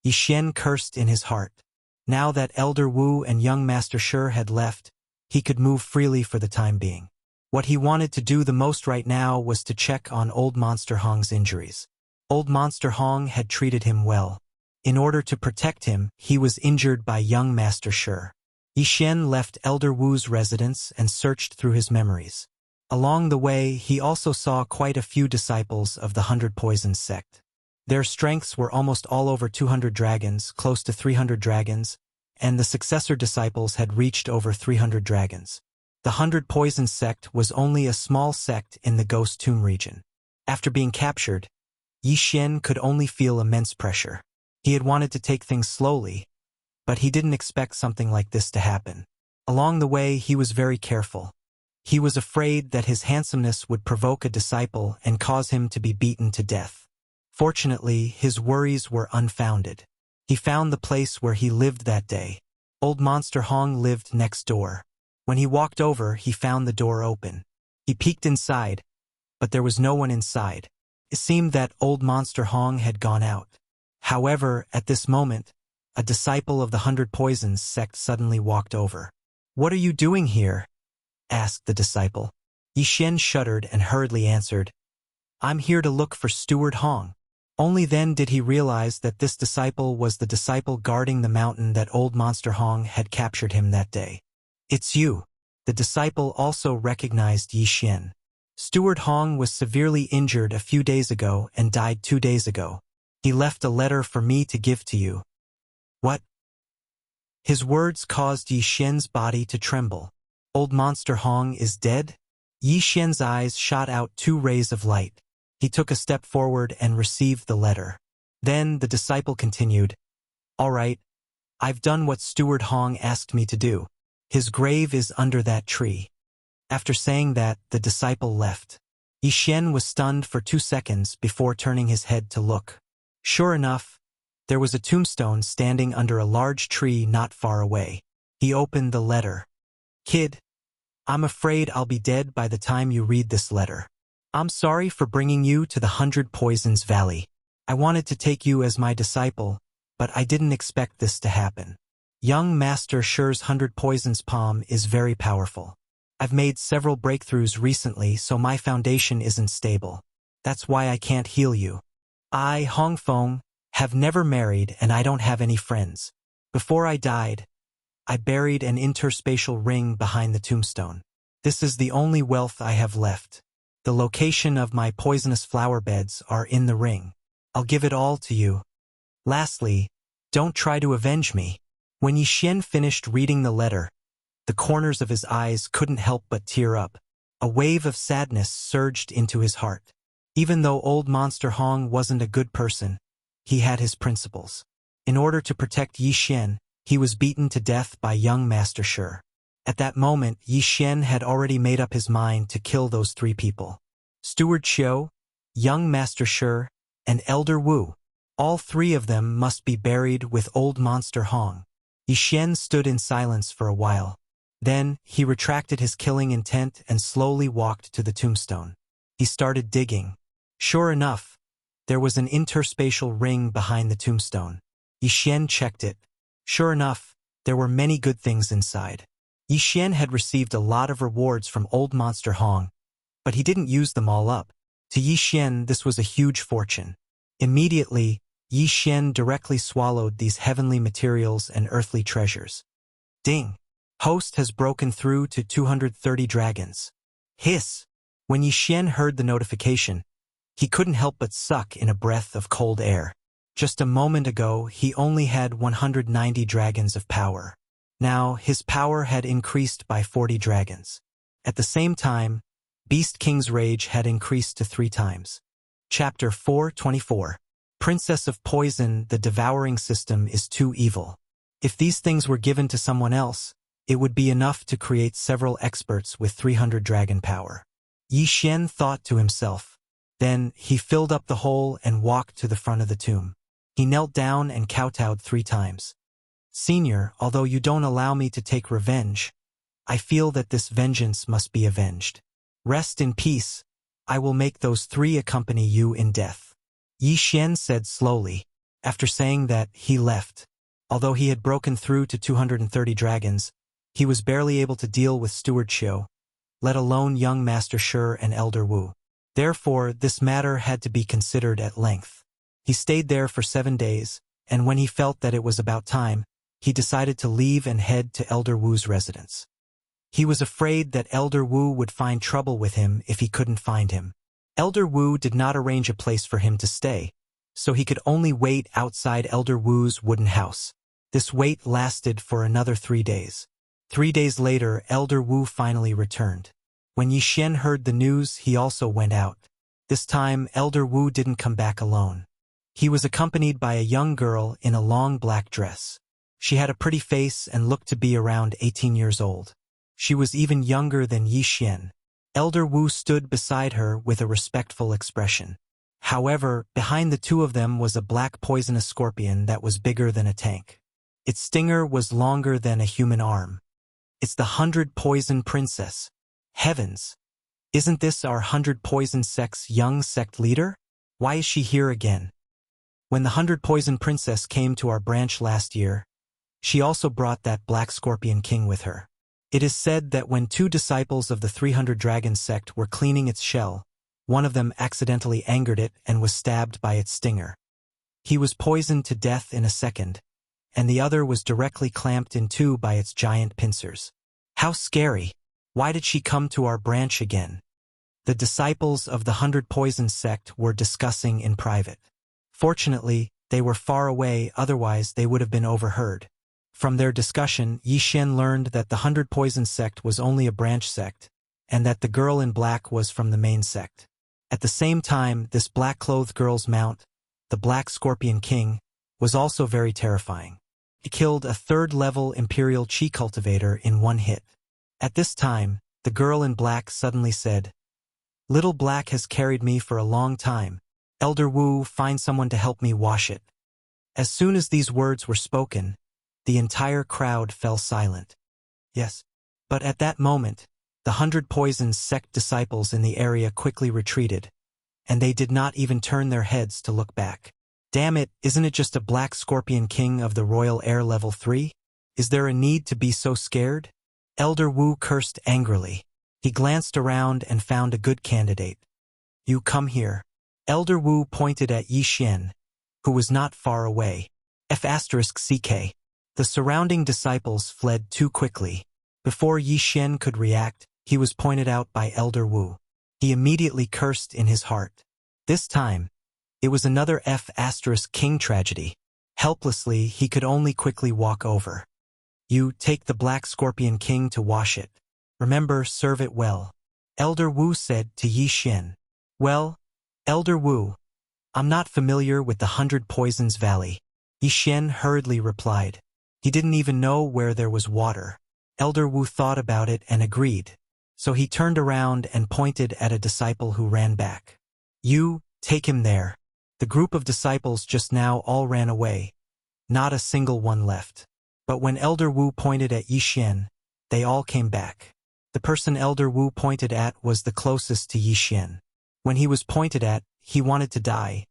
Yi Xian cursed in his heart. Now that Elder Wu and young Master Shi had left, he could move freely for the time being. What he wanted to do the most right now was to check on Old Monster Hong's injuries. Old Monster Hong had treated him well. In order to protect him, he was injured by young Master Shi. Yi Xian left Elder Wu's residence and searched through his memories. Along the way, he also saw quite a few disciples of the 100 Poisons sect. Their strengths were almost all over 200 dragons, close to 300 dragons, and the successor disciples had reached over 300 dragons. The 100 Poisons sect was only a small sect in the Ghost Tomb region. After being captured, Yi Xian could only feel immense pressure. He had wanted to take things slowly, but he didn't expect something like this to happen. Along the way, he was very careful. He was afraid that his handsomeness would provoke a disciple and cause him to be beaten to death. Fortunately, his worries were unfounded. He found the place where he lived that day. Old Monster Hong lived next door. When he walked over, he found the door open. He peeked inside, but there was no one inside. It seemed that Old Monster Hong had gone out. However, at this moment, a disciple of the 100 Poisons sect suddenly walked over. "What are you doing here?" asked the disciple. Yi Xian shuddered and hurriedly answered, "I'm here to look for Steward Hong." Only then did he realize that this disciple was the disciple guarding the mountain that Old Monster Hong had captured him that day. "It's you." The disciple also recognized Yi Xian. Steward Hong was severely injured a few days ago and died 2 days ago. He left a letter for me to give to you. What? His words caused Yi Xian's body to tremble. Old Monster Hong is dead? Yi Xian's eyes shot out 2 rays of light. He took a step forward and received the letter. Then the disciple continued, "All right, I've done what Steward Hong asked me to do. His grave is under that tree." After saying that, the disciple left. Yi Xian was stunned for 2 seconds before turning his head to look. Sure enough, there was a tombstone standing under a large tree not far away. He opened the letter. "Kid, I'm afraid I'll be dead by the time you read this letter. I'm sorry for bringing you to the 100 Poisons Valley. I wanted to take you as my disciple, but I didn't expect this to happen. Young Master Shi's 100 Poisons palm is very powerful. I've made several breakthroughs recently, so my foundation isn't stable. That's why I can't heal you. I, Hong Feng, have never married and I don't have any friends. Before I died, I buried an interspatial ring behind the tombstone. This is the only wealth I have left. The location of my poisonous flower beds are in the ring. I'll give it all to you. Lastly, don't try to avenge me." When Yi Xian finished reading the letter, the corners of his eyes couldn't help but tear up. A wave of sadness surged into his heart. Even though Old Monster Hong wasn't a good person, he had his principles. In order to protect Yi Xian, he was beaten to death by young Master Shi. At that moment, Yi Xian had already made up his mind to kill those 3 people. Steward Xiu, young Master Shi, and Elder Wu. All 3 of them must be buried with Old Monster Hong. Yi Xian stood in silence for a while. Then, he retracted his killing intent and slowly walked to the tombstone. He started digging. Sure enough, there was an interspatial ring behind the tombstone. Yi Xian checked it. Sure enough, there were many good things inside. Yi Xian had received a lot of rewards from Old Monster Hong, but he didn't use them all up. To Yi Xian, this was a huge fortune. Immediately, Yi Xian directly swallowed these heavenly materials and earthly treasures. Ding! Host has broken through to 230 dragons. Hiss! When Yi Xian heard the notification, he couldn't help but suck in a breath of cold air. Just a moment ago, he only had 190 dragons of power. Now, his power had increased by 40 dragons. At the same time, Beast King's rage had increased to 3 times. Chapter 424. Princess of Poison, the devouring system is too evil. If these things were given to someone else, it would be enough to create several experts with 300 dragon power. Yi Xian thought to himself. Then, he filled up the hole and walked to the front of the tomb. He knelt down and kowtowed 3 times. Senior, although you don't allow me to take revenge, I feel that this vengeance must be avenged. Rest in peace. I will make those 3 accompany you in death. Yi Xian said slowly. After saying that, he left. Although he had broken through to 230 dragons, he was barely able to deal with Steward Xiu, let alone young Master Shi and Elder Wu. Therefore, this matter had to be considered at length. He stayed there for 7 days, and when he felt that it was about time, he decided to leave and head to Elder Wu's residence. He was afraid that Elder Wu would find trouble with him if he couldn't find him. Elder Wu did not arrange a place for him to stay, so he could only wait outside Elder Wu's wooden house. This wait lasted for another 3 days. 3 days later, Elder Wu finally returned. When Yi Xian heard the news, he also went out. This time, Elder Wu didn't come back alone. He was accompanied by a young girl in a long black dress. She had a pretty face and looked to be around 18 years old. She was even younger than Yi Xian. Elder Wu stood beside her with a respectful expression. However, behind the 2 of them was a black poisonous scorpion that was bigger than a tank. Its stinger was longer than a human arm. It's the 100 Poison Princess. Heavens! Isn't this our 100 Poison Sect's young sect leader? Why is she here again? When the 100 Poison Princess came to our branch last year, she also brought that Black Scorpion King with her. It is said that when 2 disciples of the 300 Dragon sect were cleaning its shell, one of them accidentally angered it and was stabbed by its stinger. He was poisoned to death in a second, and the other was directly clamped in 2 by its giant pincers. How scary! Why did she come to our branch again? The disciples of the 100 Poison sect were discussing in private. Fortunately, they were far away, otherwise they would have been overheard. From their discussion, Yi Xian learned that the 100 Poisons sect was only a branch sect, and that the girl in black was from the main sect. At the same time, this black-clothed girl's mount, the Black Scorpion King, was also very terrifying. He killed a third-level Imperial Qi cultivator in one hit. At this time, the girl in black suddenly said, "Little Black has carried me for a long time. Elder Wu, find someone to help me wash it." As soon as these words were spoken, the entire crowd fell silent. Yes. But at that moment, the 100 Poisons sect disciples in the area quickly retreated, and they did not even turn their heads to look back. Damn it, isn't it just a Black Scorpion King of the Royal Air Level 3? Is there a need to be so scared? Elder Wu cursed angrily. He glanced around and found a good candidate. "You come here." Elder Wu pointed at Yi Xian, who was not far away. F***CK. The surrounding disciples fled too quickly. Before Yi Xian could react, he was pointed out by Elder Wu. He immediately cursed in his heart. This time, it was another F***King tragedy. Helplessly, he could only quickly walk over. "You take the Black Scorpion King to wash it. Remember, serve it well," Elder Wu said to Yi Xian. "Well, Elder Wu, I'm not familiar with the 100 Poisons Valley," Yi Xian hurriedly replied. He didn't even know where there was water. Elder Wu thought about it and agreed. So he turned around and pointed at a disciple who ran back. "You, take him there." The group of disciples just now all ran away. Not a single one left. But when Elder Wu pointed at Yi Xian, they all came back. The person Elder Wu pointed at was the closest to Yi Xian. When he was pointed at, he wanted to die,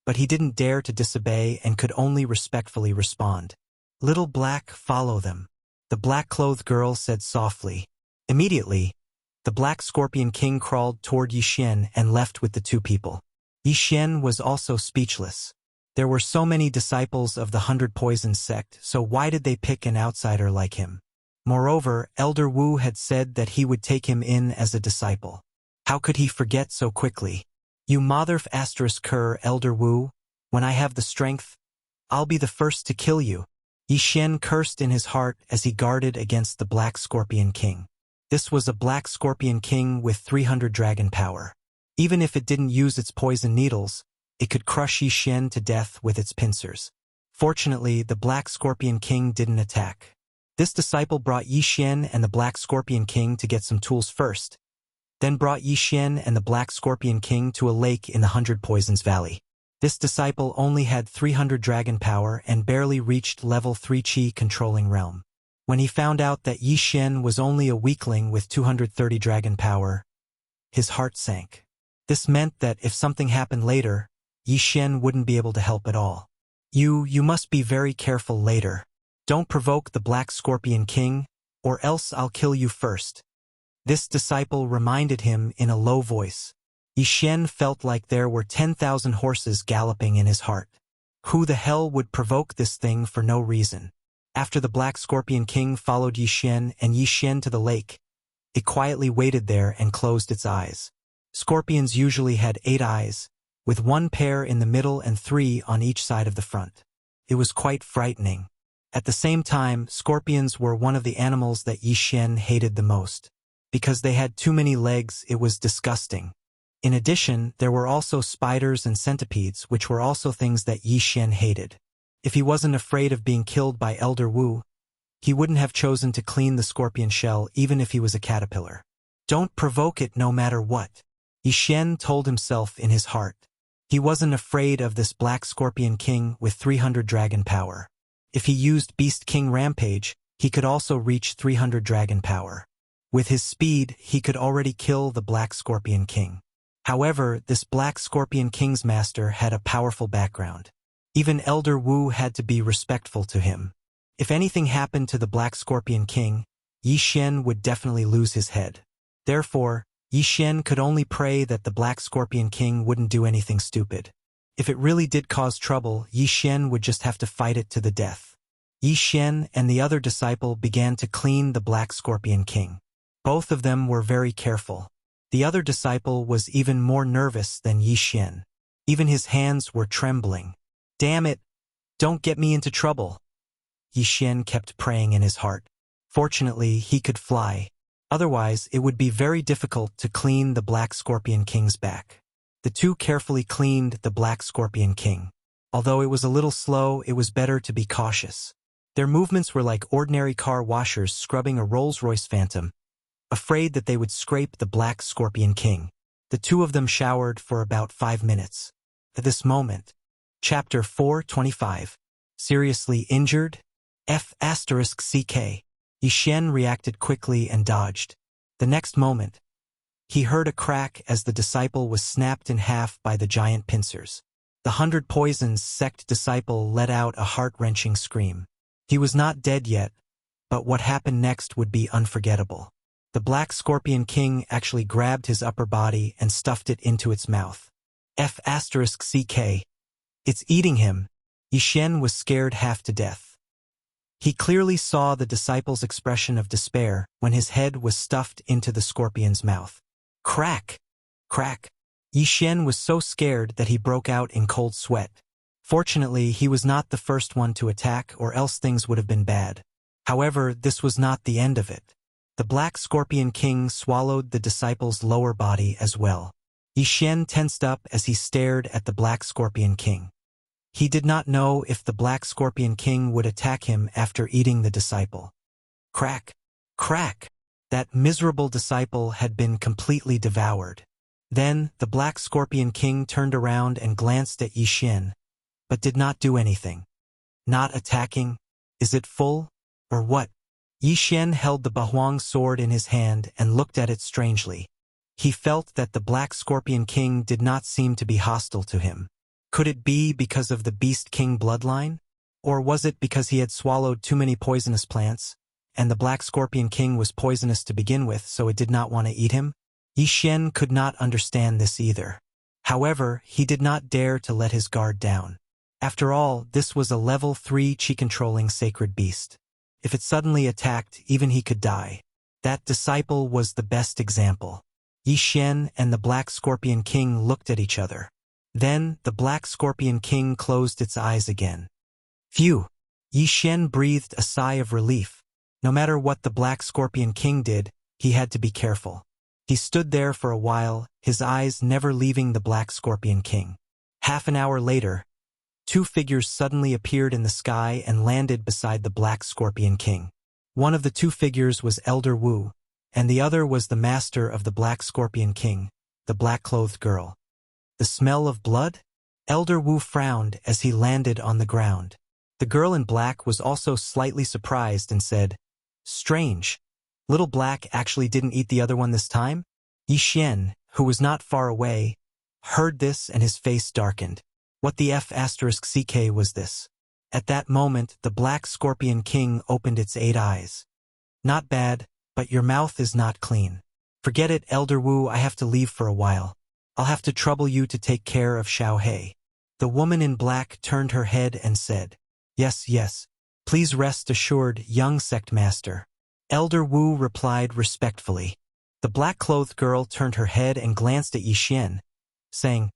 but he didn't dare to disobey and could only respectfully respond. "Little Black, follow them," the black-clothed girl said softly. Immediately, the Black Scorpion King crawled toward Yi Xian and left with the two people. Yi Xian was also speechless. There were so many disciples of the 100 Poisons sect, so why did they pick an outsider like him? Moreover, Elder Wu had said that he would take him in as a disciple. How could he forget so quickly? "You mother****, Elder Wu, when I have the strength, I'll be the first to kill you." Yi Xian cursed in his heart as he guarded against the Black Scorpion King. This was a Black Scorpion King with 300 dragon power. Even if it didn't use its poison needles, it could crush Yi Xian to death with its pincers. Fortunately, the Black Scorpion King didn't attack. This disciple brought Yi Xian and the Black Scorpion King to get some tools first, then brought Yi Xian and the Black Scorpion King to a lake in the 100 Poisons Valley. This disciple only had 300 dragon power and barely reached level 3 Qi controlling realm. When he found out that Yi Xian was only a weakling with 230 dragon power, his heart sank. This meant that if something happened later, Yi Xian wouldn't be able to help at all. You must be very careful later. Don't provoke the Black Scorpion King, or else I'll kill you first." This disciple reminded him in a low voice. Yi Xian felt like there were 10,000 horses galloping in his heart. Who the hell would provoke this thing for no reason? After the Black Scorpion King followed Yi Xian to the lake, it quietly waited there and closed its eyes. Scorpions usually had 8 eyes, with 1 pair in the middle and 3 on each side of the front. It was quite frightening. At the same time, scorpions were one of the animals that Yi Xian hated the most. Because they had too many legs, it was disgusting. In addition, there were also spiders and centipedes, which were also things that Yi Xian hated. If he wasn't afraid of being killed by Elder Wu, he wouldn't have chosen to clean the scorpion shell even if he was a caterpillar. Don't provoke it no matter what, Yi Xian told himself in his heart. He wasn't afraid of this Black Scorpion King with 300 dragon power. If he used Beast King Rampage, he could also reach 300 dragon power. With his speed, he could already kill the Black Scorpion King. However, this Black Scorpion King's master had a powerful background. Even Elder Wu had to be respectful to him. If anything happened to the Black Scorpion King, Yi Xian would definitely lose his head. Therefore, Yi Xian could only pray that the Black Scorpion King wouldn't do anything stupid. If it really did cause trouble, Yi Xian would just have to fight it to the death. Yi Xian and the other disciple began to clean the Black Scorpion King. Both of them were very careful. The other disciple was even more nervous than Yi Xian. Even his hands were trembling. Damn it! Don't get me into trouble. Yixin kept praying in his heart. Fortunately, he could fly. Otherwise, it would be very difficult to clean the Black Scorpion King's back. The two carefully cleaned the Black Scorpion King. Although it was a little slow, it was better to be cautious. Their movements were like ordinary car washers scrubbing a Rolls-Royce Phantom, afraid that they would scrape the Black Scorpion King. The two of them showered for about 5 minutes. At this moment, Chapter 425. Seriously injured? F***CK. Yixin reacted quickly and dodged. The next moment, he heard a crack as the disciple was snapped in half by the giant pincers. The 100 Poisons sect disciple let out a heart-wrenching scream. He was not dead yet, but what happened next would be unforgettable. The Black Scorpion King actually grabbed his upper body and stuffed it into its mouth. F***CK. It's eating him. Yixin was scared half to death. He clearly saw the disciple's expression of despair when his head was stuffed into the scorpion's mouth. Crack! Crack! Yixin was so scared that he broke out in cold sweat. Fortunately, he was not the first one to attack, or else things would have been bad. However, this was not the end of it. The Black Scorpion King swallowed the disciple's lower body as well. Yixin tensed up as he stared at the Black Scorpion King. He did not know if the Black Scorpion King would attack him after eating the disciple. Crack! Crack! That miserable disciple had been completely devoured. Then, the Black Scorpion King turned around and glanced at Yixin, but did not do anything. Not attacking? Is it full? Or what? Yixin held the Bahuang sword in his hand and looked at it strangely. He felt that the Black Scorpion King did not seem to be hostile to him. Could it be because of the Beast King bloodline? Or was it because he had swallowed too many poisonous plants, and the Black Scorpion King was poisonous to begin with, so it did not want to eat him? Yixin could not understand this either. However, he did not dare to let his guard down. After all, this was a level 3 chi-controlling sacred beast. If it suddenly attacked, even he could die. That disciple was the best example. Yixin and the Black Scorpion King looked at each other. Then, the Black Scorpion King closed its eyes again. Phew! Yixin breathed a sigh of relief. No matter what the Black Scorpion King did, he had to be careful. He stood there for a while, his eyes never leaving the Black Scorpion King. Half an hour later, 2 figures suddenly appeared in the sky and landed beside the Black Scorpion King. One of the 2 figures was Elder Wu, and the other was the master of the Black Scorpion King, the black-clothed girl. The smell of blood? Elder Wu frowned as he landed on the ground. The girl in black was also slightly surprised and said, "Strange. Little Black actually didn't eat the other one this time?" Yixin, who was not far away, heard this and his face darkened. What the F***CK was this? At that moment, the Black Scorpion King opened its 8 eyes. Not bad, but your mouth is not clean. Forget it, Elder Wu, I have to leave for a while. I'll have to trouble you to take care of Xiao He. The woman in black turned her head and said, Yes, yes. Please rest assured, young sect master. Elder Wu replied respectfully. The black-clothed girl turned her head and glanced at Yixin, saying,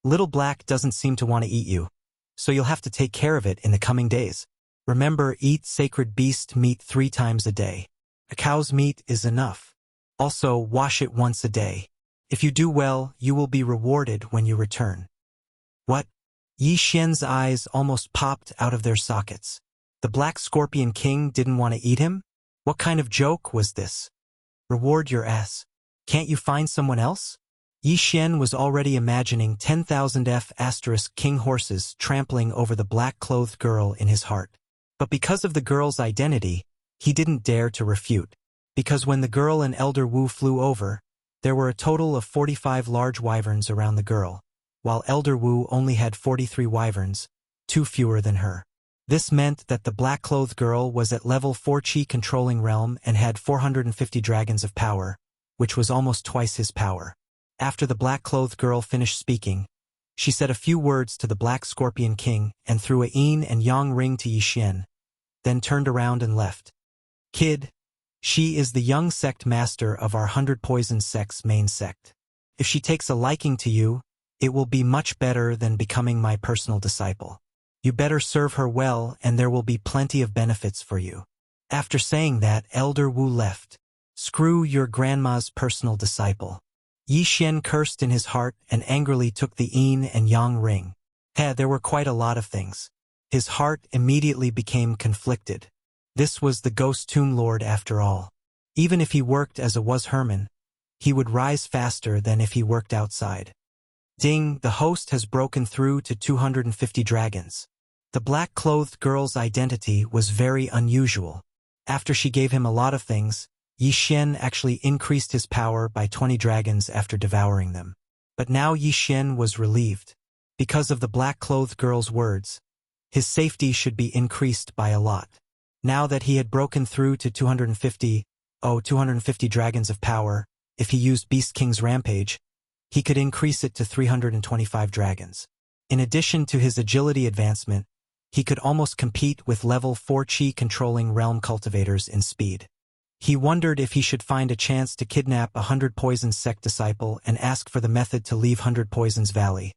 Little Black doesn't seem to want to eat you, so you'll have to take care of it in the coming days. Remember, eat sacred beast meat 3 times a day. A cow's meat is enough. Also, wash it once a day. If you do well, you will be rewarded when you return. What? Yixin's eyes almost popped out of their sockets. The Black Scorpion King didn't want to eat him? What kind of joke was this? Reward your ass. Can't you find someone else? Yixin was already imagining 10,000 F***king horses trampling over the black-clothed girl in his heart. But because of the girl's identity, he didn't dare to refute. Because when the girl and Elder Wu flew over, there were a total of 45 large wyverns around the girl, while Elder Wu only had 43 wyverns, 2 fewer than her. This meant that the black-clothed girl was at level 4 chi-controlling realm and had 450 dragons of power, which was almost twice his power. After the black-clothed girl finished speaking, she said a few words to the Black Scorpion King and threw a yin and yang ring to Yixin, then turned around and left. Kid, she is the young sect master of our 100 Poison sect's main sect. If she takes a liking to you, It will be much better than becoming my personal disciple. You better serve her well and there will be plenty of benefits for you." After saying that, Elder Wu left. "Screw your grandma's personal disciple." Yi Xian cursed in his heart and angrily took the yin and yang ring. There were quite a lot of things. His heart immediately became conflicted. This was the Ghost Tomb Lord after all. Even if he worked as a was Herman, he would rise faster than if he worked outside. Ding, the host has broken through to 250 dragons. The black-clothed girl's identity was very unusual. After she gave him a lot of things, Yi Xian actually increased his power by 20 dragons after devouring them. But now Yi Xian was relieved. Because of the black-clothed girl's words, his safety should be increased by a lot. Now that he had broken through to 250 dragons of power, if he used Beast King's Rampage, he could increase it to 325 dragons. In addition to his agility advancement, he could almost compete with level 4 Qi-controlling realm cultivators in speed. He wondered if he should find a chance to kidnap a 100 Poisons sect disciple and ask for the method to leave 100 Poisons Valley,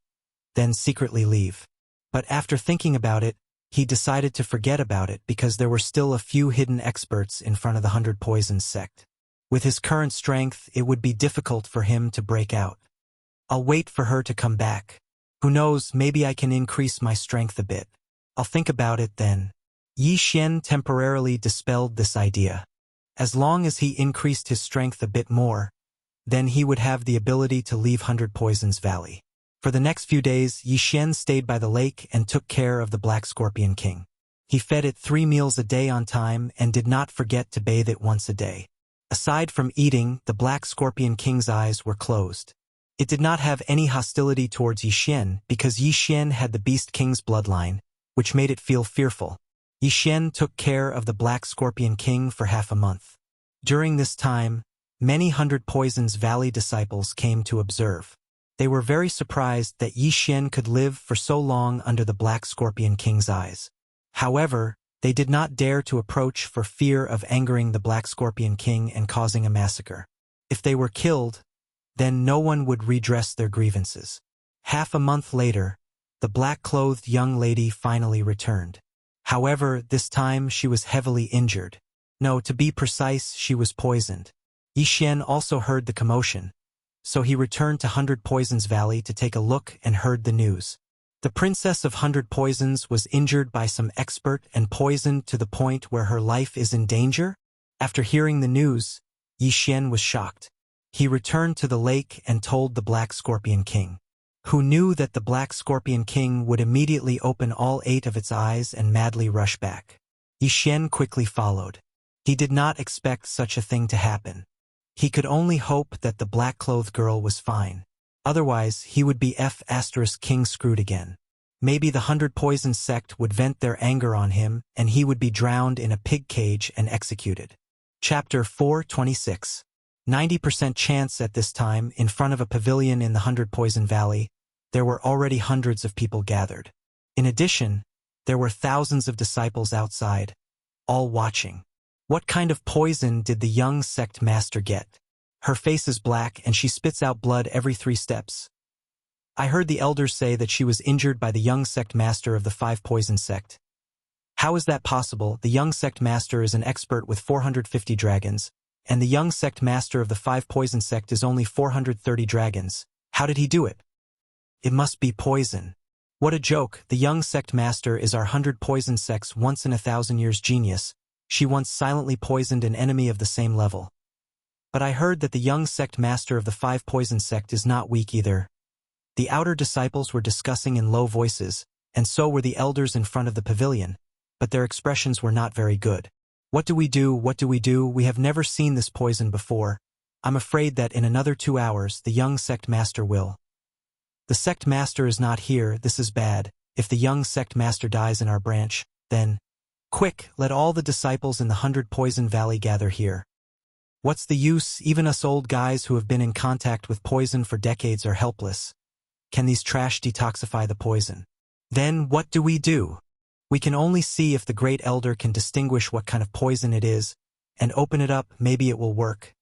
then secretly leave. But after thinking about it, he decided to forget about it because there were still a few hidden experts in front of the 100 Poisons sect. With his current strength, it would be difficult for him to break out. I'll wait for her to come back. Who knows, maybe I can increase my strength a bit. I'll think about it then. Yi Xian temporarily dispelled this idea. As long as he increased his strength a bit more, then he would have the ability to leave 100 Poisons Valley. For the next few days, Yi Xian stayed by the lake and took care of the Black Scorpion King. He fed it 3 meals a day on time and did not forget to bathe it once a day. Aside from eating, the Black Scorpion King's eyes were closed. It did not have any hostility towards Yi Xian because Yi Xian had the Beast King's bloodline, which made it feel fearful. Yi Xian took care of the Black Scorpion King for half a month. During this time, many 100 Poisons Valley disciples came to observe. They were very surprised that Yi Xian could live for so long under the Black Scorpion King's eyes. However, they did not dare to approach for fear of angering the Black Scorpion King and causing a massacre. If they were killed, then no one would redress their grievances. Half a month later, the black-clothed young lady finally returned. However, this time she was heavily injured. No, to be precise, she was poisoned. Yi Xian also heard the commotion, so he returned to 100 Poisons Valley to take a look and heard the news. The Princess of 100 Poisons was injured by some expert and poisoned to the point where her life is in danger? After hearing the news, Yi Xian was shocked. He returned to the lake and told the Black Scorpion King, who knew that the Black Scorpion King would immediately open all 8 of its eyes and madly rush back. Yi Xian quickly followed. He did not expect such a thing to happen. He could only hope that the black-clothed girl was fine. Otherwise, he would be King screwed again. Maybe the 100 Poisons sect would vent their anger on him and he would be drowned in a pig cage and executed. Chapter 426. 90% chance at this time, in front of a pavilion in the 100 Poison Valley, there were already hundreds of people gathered. In addition, there were thousands of disciples outside, all watching. What kind of poison did the young sect master get? Her face is black and she spits out blood every 3 steps. I heard the elders say that she was injured by the young sect master of the 5 Poison sect. How is that possible? The young sect master is an expert with 450 dragons, and the young sect master of the 5 Poison sect is only 430 dragons. How did he do it? It must be poison. What a joke. The young sect master is our 100 Poison sect's once in 1,000 years genius. She once silently poisoned an enemy of the same level. But I heard that the young sect master of the 5 Poison sect is not weak either. The outer disciples were discussing in low voices, and so were the elders in front of the pavilion, but their expressions were not very good. What do we do? What do we do? We have never seen this poison before. I'm afraid that in another 2 hours, the young sect master will. The sect master is not here. This is bad. If the young sect master dies in our branch, then... Quick, let all the disciples in the 100 Poison Valley gather here. What's the use? Even us old guys who have been in contact with poison for decades are helpless. Can these trash detoxify the poison? Then what do we do? We can only see if the great elder can distinguish what kind of poison it is, and open it up, maybe it will work.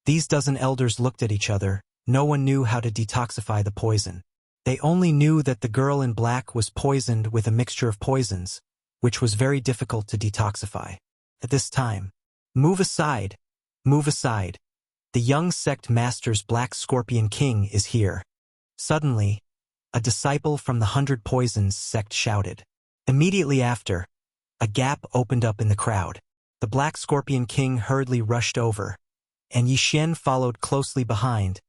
These dozen elders looked at each other. No one knew how to detoxify the poison. They only knew that the girl in black was poisoned with a mixture of poisons, which was very difficult to detoxify. At this time, move aside, move aside. The young sect master's Black Scorpion King is here. Suddenly, a disciple from the 100 Poisons sect shouted. Immediately after, a gap opened up in the crowd. The Black Scorpion King hurriedly rushed over, and Yixian followed closely behind,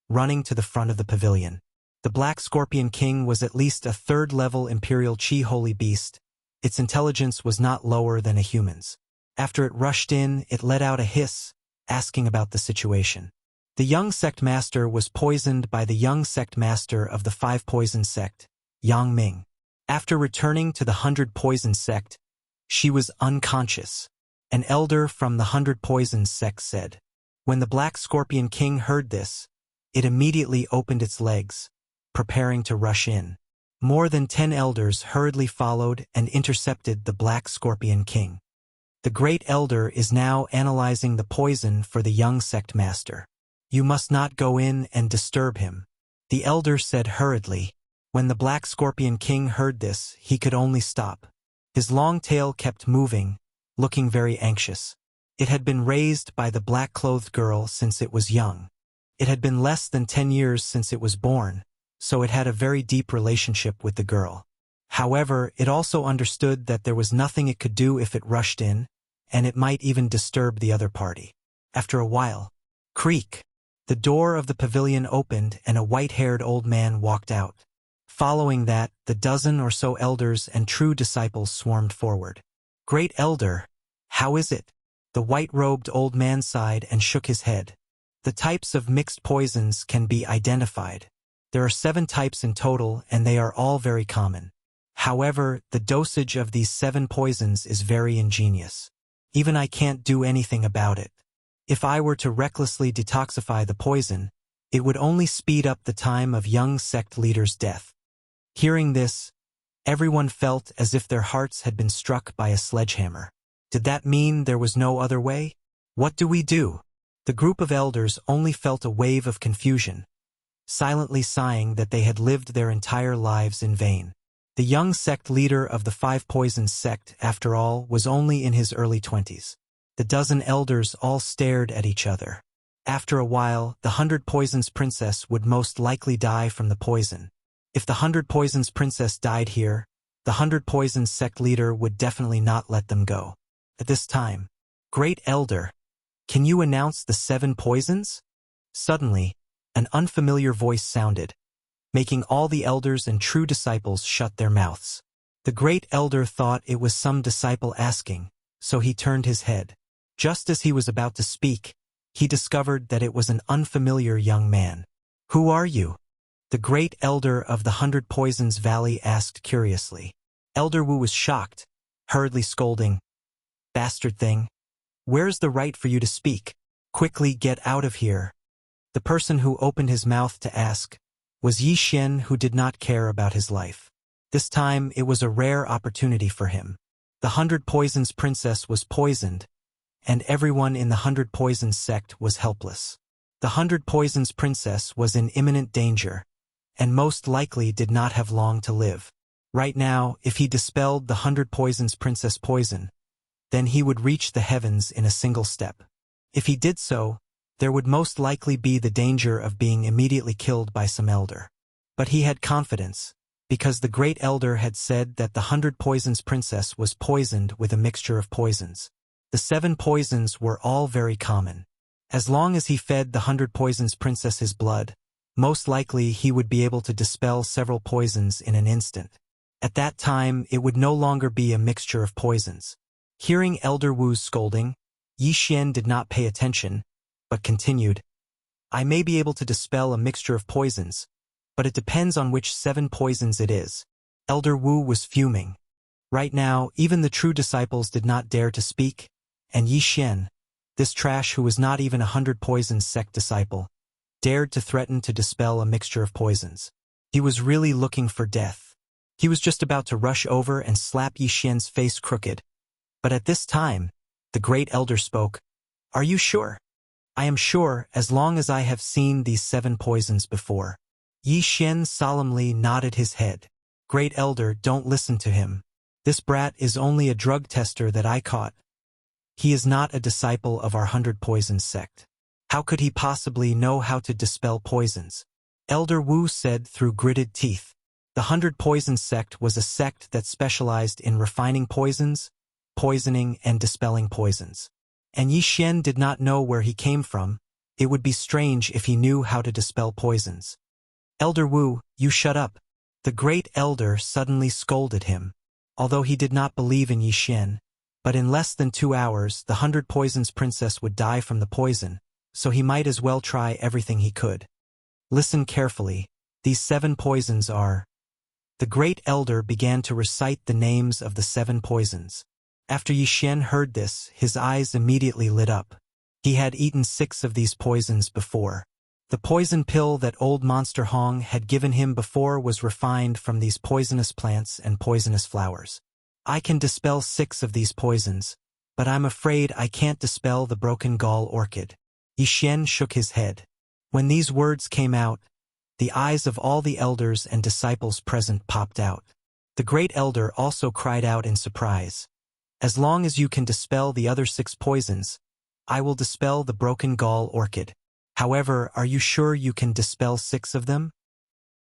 running to the front of the pavilion. The Black Scorpion King was at least a third-level Imperial Qi holy beast. Its intelligence was not lower than a human's. After it rushed in, it let out a hiss, asking about the situation. The young sect master was poisoned by the young sect master of the 5 Poison sect, Yang Ming. After returning to the 100 Poison sect, she was unconscious. An elder from the 100 Poison sect said. When the Black Scorpion King heard this, it immediately opened its legs, preparing to rush in. More than 10 elders hurriedly followed and intercepted the Black Scorpion King. The Great Elder is now analyzing the poison for the young sect master. You must not go in and disturb him, the elder said hurriedly. When the Black Scorpion King heard this, he could only stop. His long tail kept moving, looking very anxious. It had been raised by the black-clothed girl since it was young. It had been less than 10 years since it was born, so it had a very deep relationship with the girl. However, it also understood that there was nothing it could do if it rushed in, and it might even disturb the other party. After a while, creak, the door of the pavilion opened and a white-haired old man walked out. Following that, the dozen or so elders and true disciples swarmed forward. Great Elder, how is it? The white-robed old man sighed and shook his head. The types of mixed poisons can be identified. There are 7 types in total, and they are all very common. However, the dosage of these 7 poisons is very ingenious. Even I can't do anything about it. If I were to recklessly detoxify the poison, it would only speed up the time of young sect leader's death. Hearing this, everyone felt as if their hearts had been struck by a sledgehammer. Did that mean there was no other way? What do we do? The group of elders only felt a wave of confusion, silently sighing that they had lived their entire lives in vain. The young sect leader of the 5 Poisons sect, after all, was only in his early 20s. The dozen elders all stared at each other. After a while, the 100 Poisons princess would most likely die from the poison. If the 100 Poisons princess died here, the 100 Poisons sect leader would definitely not let them go. At this time, Great Elder, can you announce the 7 poisons? Suddenly, an unfamiliar voice sounded, making all the elders and true disciples shut their mouths. The Great Elder thought it was some disciple asking, so he turned his head. Just as he was about to speak, he discovered that it was an unfamiliar young man. Who are you? The Great Elder of the 100 Poisons Valley asked curiously. Elder Wu was shocked, hurriedly scolding, "Bastard thing! Where's the right for you to speak? Quickly get out of here." The person who opened his mouth to ask was Yixian, who did not care about his life. This time it was a rare opportunity for him. The 100 Poisons princess was poisoned, and everyone in the 100 Poisons sect was helpless. The 100 Poisons princess was in imminent danger, and most likely did not have long to live. Right now, if he dispelled the 100 Poisons princess poison, then he would reach the heavens in a single step. If he did so, there would most likely be the danger of being immediately killed by some elder. But he had confidence, because the Great Elder had said that the 100 Poisons princess was poisoned with a mixture of poisons. The 7 poisons were all very common. As long as he fed the 100 Poisons princess his blood, most likely he would be able to dispel several poisons in an instant. At that time, it would no longer be a mixture of poisons. Hearing Elder Wu's scolding, Yixian did not pay attention, but continued, I may be able to dispel a mixture of poisons, but it depends on which 7 poisons it is. Elder Wu was fuming. Right now, even the true disciples did not dare to speak, and Yixian, this trash who was not even a 100 Poisons sect disciple, dared to threaten to dispel a mixture of poisons. He was really looking for death. He was just about to rush over and slap Yixian's face crooked. But at this time, the Great Elder spoke. Are you sure? I am sure, as long as I have seen these 7 poisons before. Yi Xian solemnly nodded his head. Great Elder, don't listen to him. This brat is only a drug tester that I caught. He is not a disciple of our 100 Poisons sect. How could he possibly know how to dispel poisons? Elder Wu said through gritted teeth. The 100 Poisons sect was a sect that specialized in refining poisons, poisoning, and dispelling poisons. And Yi Xian did not know where he came from. It would be strange if he knew how to dispel poisons. Elder Wu, you shut up. The great elder suddenly scolded him. Although he did not believe in Yi Xian, but in less than 2 hours the 100 Poisons princess would die from the poison, so he might as well try everything he could. Listen carefully. These 7 poisons are... The great elder began to recite the names of the 7 poisons. After Yi Xian heard this, his eyes immediately lit up. He had eaten 6 of these poisons before. The poison pill that old Monster Hong had given him before was refined from these poisonous plants and poisonous flowers. I can dispel 6 of these poisons, but I'm afraid I can't dispel the broken gall orchid. Yi Xian shook his head. When these words came out, the eyes of all the elders and disciples present popped out. The great elder also cried out in surprise. As long as you can dispel the other 6 poisons, I will dispel the broken gall orchid. However, are you sure you can dispel 6 of them?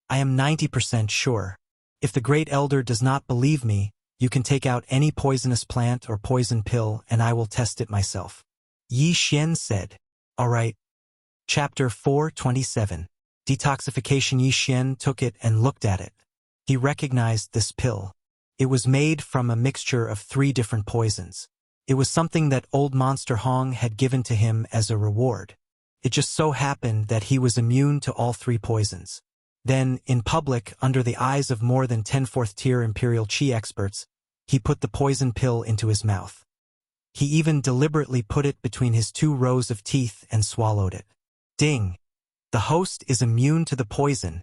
I am 90% sure. If the great elder does not believe me, you can take out any poisonous plant or poison pill and I will test it myself. Yi Xian said. All right. Chapter 427. Detoxification. Yi Xian took it and looked at it. He recognized this pill. It was made from a mixture of 3 different poisons. It was something that old Monster Hong had given to him as a reward. It just so happened that he was immune to all 3 poisons. Then, in public, under the eyes of more than 10 4th-tier Imperial Qi experts, he put the poison pill into his mouth. He even deliberately put it between his 2 rows of teeth and swallowed it. Ding! The host is immune to the poison.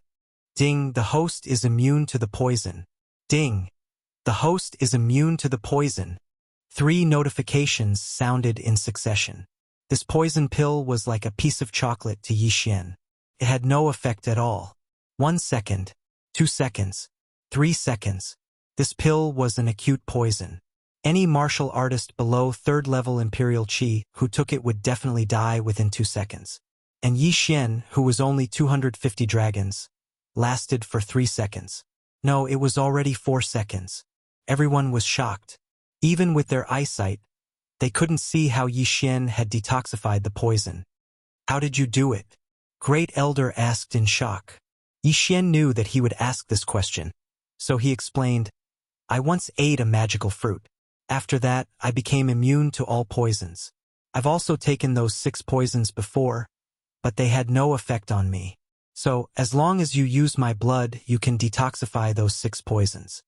Ding! The host is immune to the poison. Ding! The host is immune to the poison. 3 notifications sounded in succession. This poison pill was like a piece of chocolate to Yi Xian. It had no effect at all. 1 second, 2 seconds, 3 seconds. This pill was an acute poison. Any martial artist below 3rd level Imperial Qi who took it would definitely die within 2 seconds. And Yi Xian, who was only 250 dragons, lasted for 3 seconds. No, it was already 4 seconds. Everyone was shocked. Even with their eyesight, they couldn't see how Yi Xian had detoxified the poison. How did you do it? Great Elder asked in shock. Yi Xian knew that he would ask this question, so he explained, I once ate a magical fruit. After that, I became immune to all poisons. I've also taken those 6 poisons before, but they had no effect on me. So, as long as you use my blood, you can detoxify those 6 poisons.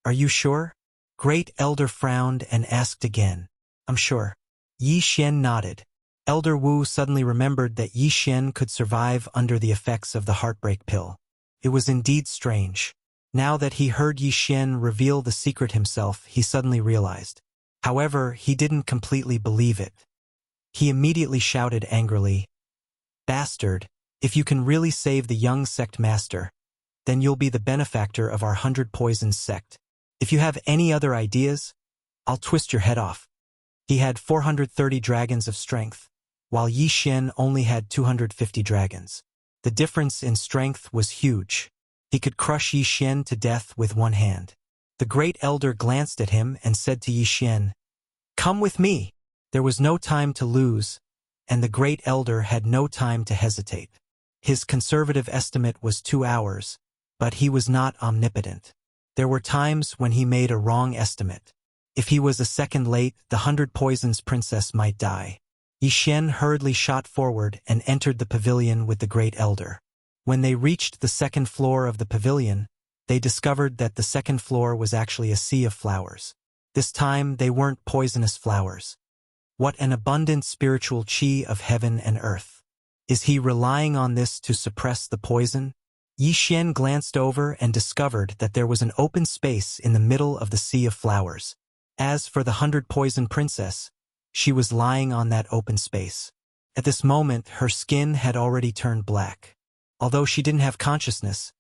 Are you sure? Great Elder frowned and asked again. I'm sure. Yi Xian nodded. Elder Wu suddenly remembered that Yi Xian could survive under the effects of the heartbreak pill. It was indeed strange. Now that he heard Yi Xian reveal the secret himself, he suddenly realized. However, he didn't completely believe it. He immediately shouted angrily, Bastard, if you can really save the young sect master, then you'll be the benefactor of our 100 Poisons sect. If you have any other ideas, I'll twist your head off. He had 430 dragons of strength, while Yi Xian only had 250 dragons. The difference in strength was huge. He could crush Yi Xian to death with 1 hand. The great elder glanced at him and said to Yi Xian, Come with me. There was no time to lose, and the great elder had no time to hesitate. His conservative estimate was 2 hours, but he was not omnipotent. There were times when he made a wrong estimate. If he was a second late, the 100 Poisons princess might die. Yi Xian hurriedly shot forward and entered the pavilion with the great elder. When they reached the 2nd floor of the pavilion, they discovered that the 2nd floor was actually a sea of flowers. This time, they weren't poisonous flowers. What an abundant spiritual qi of heaven and earth. Is he relying on this to suppress the poison? Yi Xian glanced over and discovered that there was an open space in the middle of the sea of flowers. As for the 100 Poison princess, she was lying on that open space. At this moment, her skin had already turned black. Although she didn't have consciousness,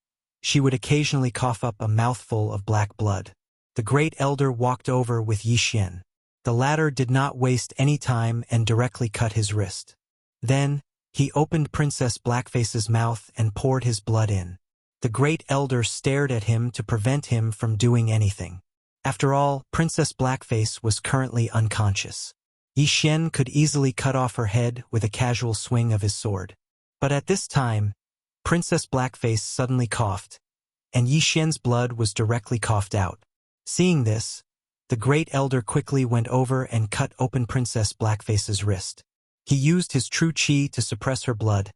she would occasionally cough up a mouthful of black blood. The great elder walked over with Yixin. The latter did not waste any time and directly cut his wrist. Then, he opened Princess Blackface's mouth and poured his blood in. The great elder stared at him to prevent him from doing anything. After all, Princess Blackface was currently unconscious. Yixin could easily cut off her head with a casual swing of his sword. But at this time, Princess Blackface suddenly coughed, and Yixin's blood was directly coughed out. Seeing this, the great elder quickly went over and cut open Princess Blackface's wrist. He used his true qi to suppress her blood,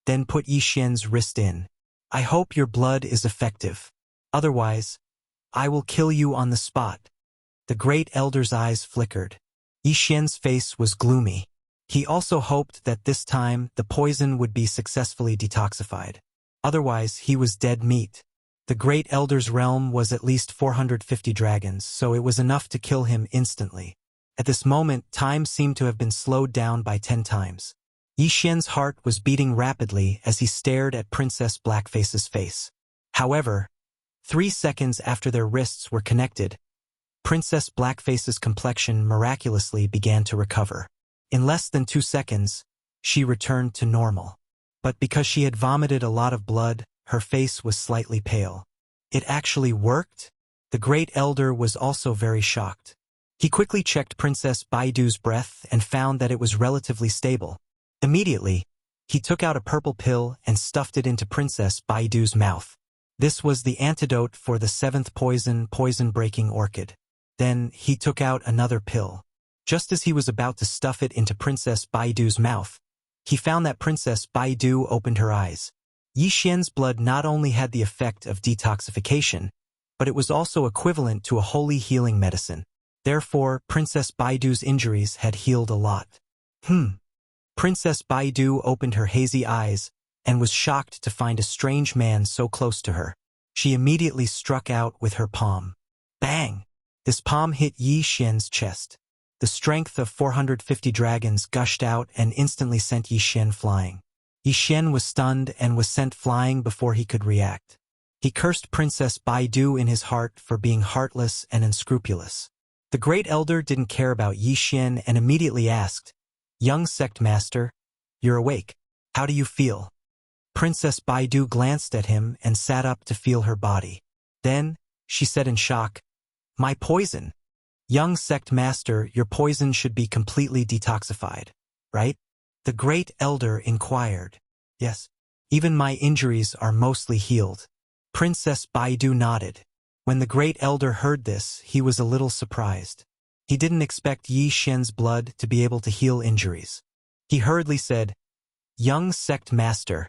then put Yixin's wrist in. I hope your blood is effective. Otherwise, I will kill you on the spot. The great elder's eyes flickered. Yixin's face was gloomy. He also hoped that this time the poison would be successfully detoxified. Otherwise, he was dead meat. The great elder's realm was at least 450 dragons, so it was enough to kill him instantly. At this moment, time seemed to have been slowed down by 10 times. Yixin's heart was beating rapidly as he stared at Princess Blackface's face. However, 3 seconds after their wrists were connected, Princess Blackface's complexion miraculously began to recover. In less than 2 seconds, she returned to normal. But because she had vomited a lot of blood, her face was slightly pale. It actually worked? The great elder was also very shocked. He quickly checked Princess Baidu's breath and found that it was relatively stable. Immediately, he took out a purple pill and stuffed it into Princess Baidu's mouth. This was the antidote for the 7th poison-breaking orchid. Then, he took out another pill. Just as he was about to stuff it into Princess Baidu's mouth, he found that Princess Baidu opened her eyes. Yixin's blood not only had the effect of detoxification, but it was also equivalent to a holy healing medicine. Therefore, Princess Baidu's injuries had healed a lot. Princess Baidu opened her hazy eyes and was shocked to find a strange man so close to her. She immediately struck out with her palm. Bang! This palm hit Yixin's chest. The strength of 450 dragons gushed out and instantly sent Yixin flying. Yixin was stunned and was sent flying before he could react. He cursed Princess Baidu in his heart for being heartless and unscrupulous. The great elder didn't care about Yixin and immediately asked, Young sect master, you're awake. How do you feel? Princess Baidu glanced at him and sat up to feel her body. Then, she said in shock, My poison. Young sect master, your poison should be completely detoxified, right? The great elder inquired. Yes. Even my injuries are mostly healed. Princess Baidu nodded. When the great elder heard this, he was a little surprised. He didn't expect Yixin's blood to be able to heal injuries. He hurriedly said, Young sect master,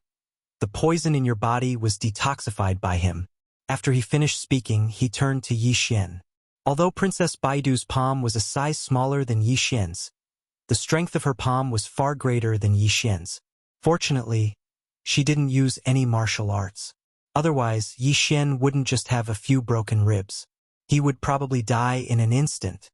the poison in your body was detoxified by him. After he finished speaking, he turned to Yixin. Although Princess Baidu's palm was a size smaller than Yixin's, the strength of her palm was far greater than Yixin's. Fortunately, she didn't use any martial arts. Otherwise, Yixin wouldn't just have a few broken ribs. He would probably die in an instant.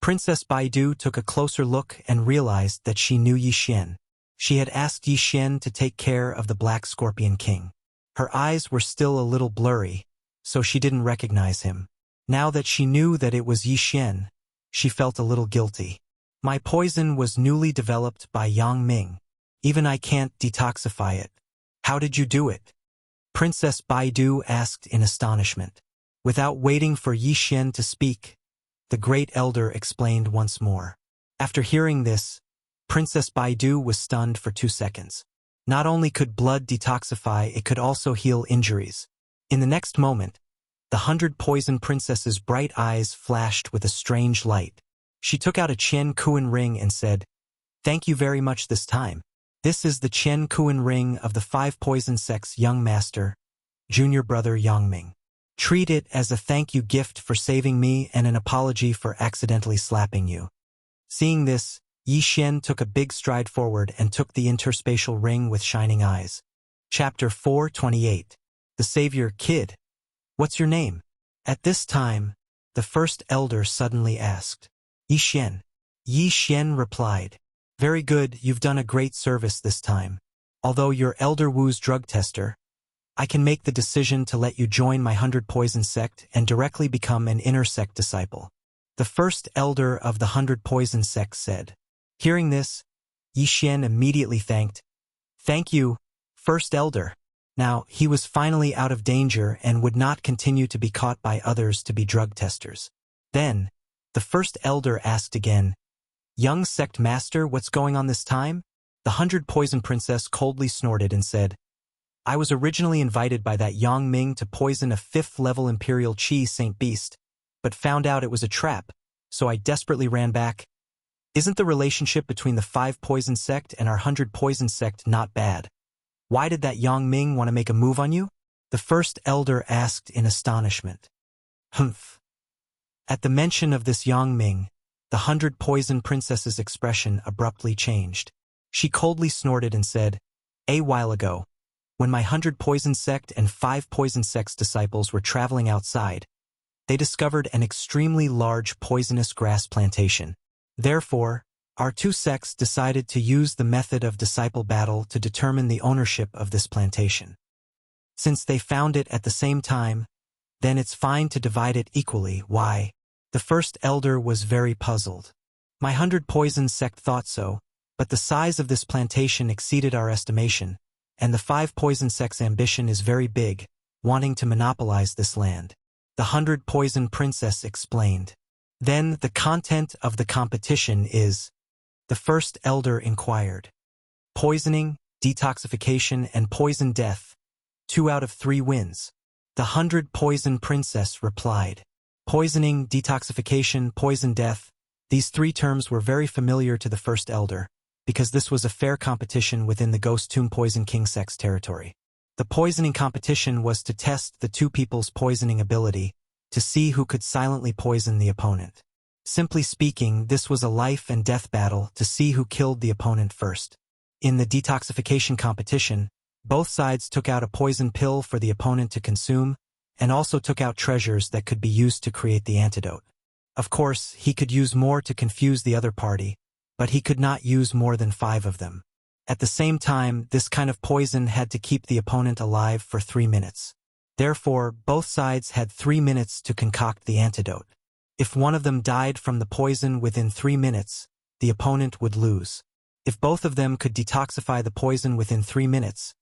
Princess Baidu took a closer look and realized that she knew Yixin. She had asked Yixin to take care of the Black Scorpion King. Her eyes were still a little blurry, so she didn't recognize him. Now that she knew that it was Yixin, she felt a little guilty. My poison was newly developed by Yang Ming. Even I can't detoxify it. How did you do it? Princess Baidu asked in astonishment. Without waiting for Yixin to speak, the great elder explained once more. After hearing this, Princess Baidu was stunned for 2 seconds. Not only could blood detoxify, it could also heal injuries. In the next moment, the 100 Poison Princess's bright eyes flashed with a strange light. She took out a Qian Kuan ring and said, Thank you very much this time. This is the Qian Kuan ring of the 5 Poison Sect's young master, junior brother Yangming. Treat it as a thank you gift for saving me and an apology for accidentally slapping you. Seeing this, Yixin took a big stride forward and took the interspatial ring with shining eyes. Chapter 428. The Savior Kid. What's your name? At this time, the first elder suddenly asked. Yixin. Yixin replied. Very good, you've done a great service this time. Although you're Elder Wu's drug tester, I can make the decision to let you join my 100 Poison sect and directly become an inner sect disciple. The first elder of the 100 Poison sect said. Hearing this, Yi Xian immediately thanked. Thank you, first elder. Now, he was finally out of danger and would not continue to be caught by others to be drug testers. Then, the first elder asked again, Young sect master, what's going on this time? The 100 Poison princess coldly snorted and said, I was originally invited by that Yang Ming to poison a 5th-level Imperial Qi Saint Beast, but found out it was a trap, so I desperately ran back. Isn't the relationship between the 5 Poison sect and our 100 Poison sect not bad? Why did that Yang Ming want to make a move on you? The first elder asked in astonishment. Humph. At the mention of this Yang Ming, the 100 Poison princess's expression abruptly changed. She coldly snorted and said, A while ago, when my 100 Poison sect and 5 Poison sect's disciples were traveling outside, they discovered an extremely large poisonous grass plantation. Therefore, our 2 sects decided to use the method of disciple battle to determine the ownership of this plantation. Since they found it at the same time, then it's fine to divide it equally. Why? The first elder was very puzzled. My 100 Poison sect thought so, but the size of this plantation exceeded our estimation, and the 5 Poison sect's ambition is very big, wanting to monopolize this land. The 100 Poison princess explained. Then the content of the competition is, the first elder inquired. Poisoning, detoxification, and poison death. 2 out of 3 wins. The 100 Poison princess replied. Poisoning, detoxification, poison death. These 3 terms were very familiar to the first elder, because this was a fair competition within the Ghost Tomb Poison King sect's territory. The poisoning competition was to test the 2 people's poisoning ability, to see who could silently poison the opponent. Simply speaking, this was a life and death battle to see who killed the opponent first. In the detoxification competition, both sides took out a poison pill for the opponent to consume, and also took out treasures that could be used to create the antidote. Of course, he could use more to confuse the other party, but he could not use more than 5 of them. At the same time, this kind of poison had to keep the opponent alive for 3 minutes. Therefore, both sides had 3 minutes to concoct the antidote. If one of them died from the poison within 3 minutes, the opponent would lose. If both of them could detoxify the poison within 3 minutes,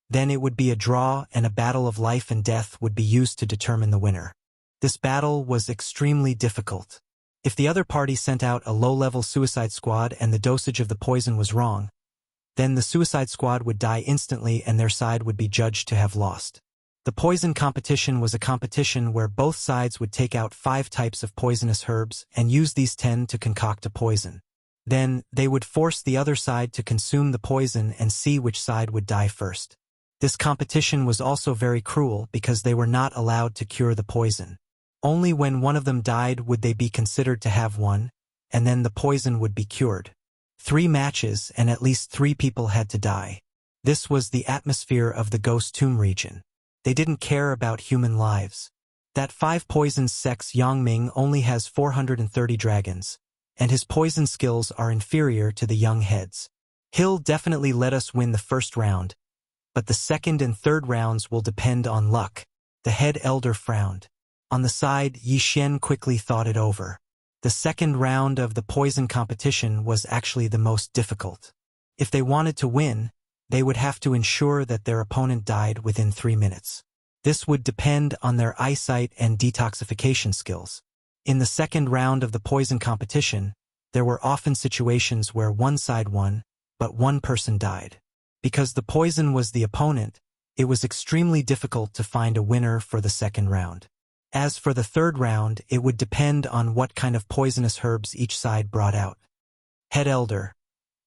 then it would be a draw and a battle of life and death would be used to determine the winner. This battle was extremely difficult. If the other party sent out a low-level suicide squad and the dosage of the poison was wrong, then the suicide squad would die instantly and their side would be judged to have lost. The poison competition was a competition where both sides would take out 5 types of poisonous herbs and use these 10 to concoct a poison. Then, they would force the other side to consume the poison and see which side would die first. This competition was also very cruel because they were not allowed to cure the poison. Only when one of them died would they be considered to have won, and then the poison would be cured. 3 matches and at least 3 people had to die. This was the atmosphere of the Ghost Tomb region. They didn't care about human lives. That 5 Poison sect's Yang Ming only has 430 dragons, and his poison skills are inferior to the young heads. He'll definitely let us win the first round, but the second and third rounds will depend on luck. The head elder frowned. On the side, Yi Xian quickly thought it over. The second round of the poison competition was actually the most difficult. If they wanted to win, they would have to ensure that their opponent died within 3 minutes. This would depend on their eyesight and detoxification skills. In the second round of the poison competition, there were often situations where one side won, but one person died. Because the poison was the opponent, it was extremely difficult to find a winner for the second round. As for the third round, it would depend on what kind of poisonous herbs each side brought out. Head elder,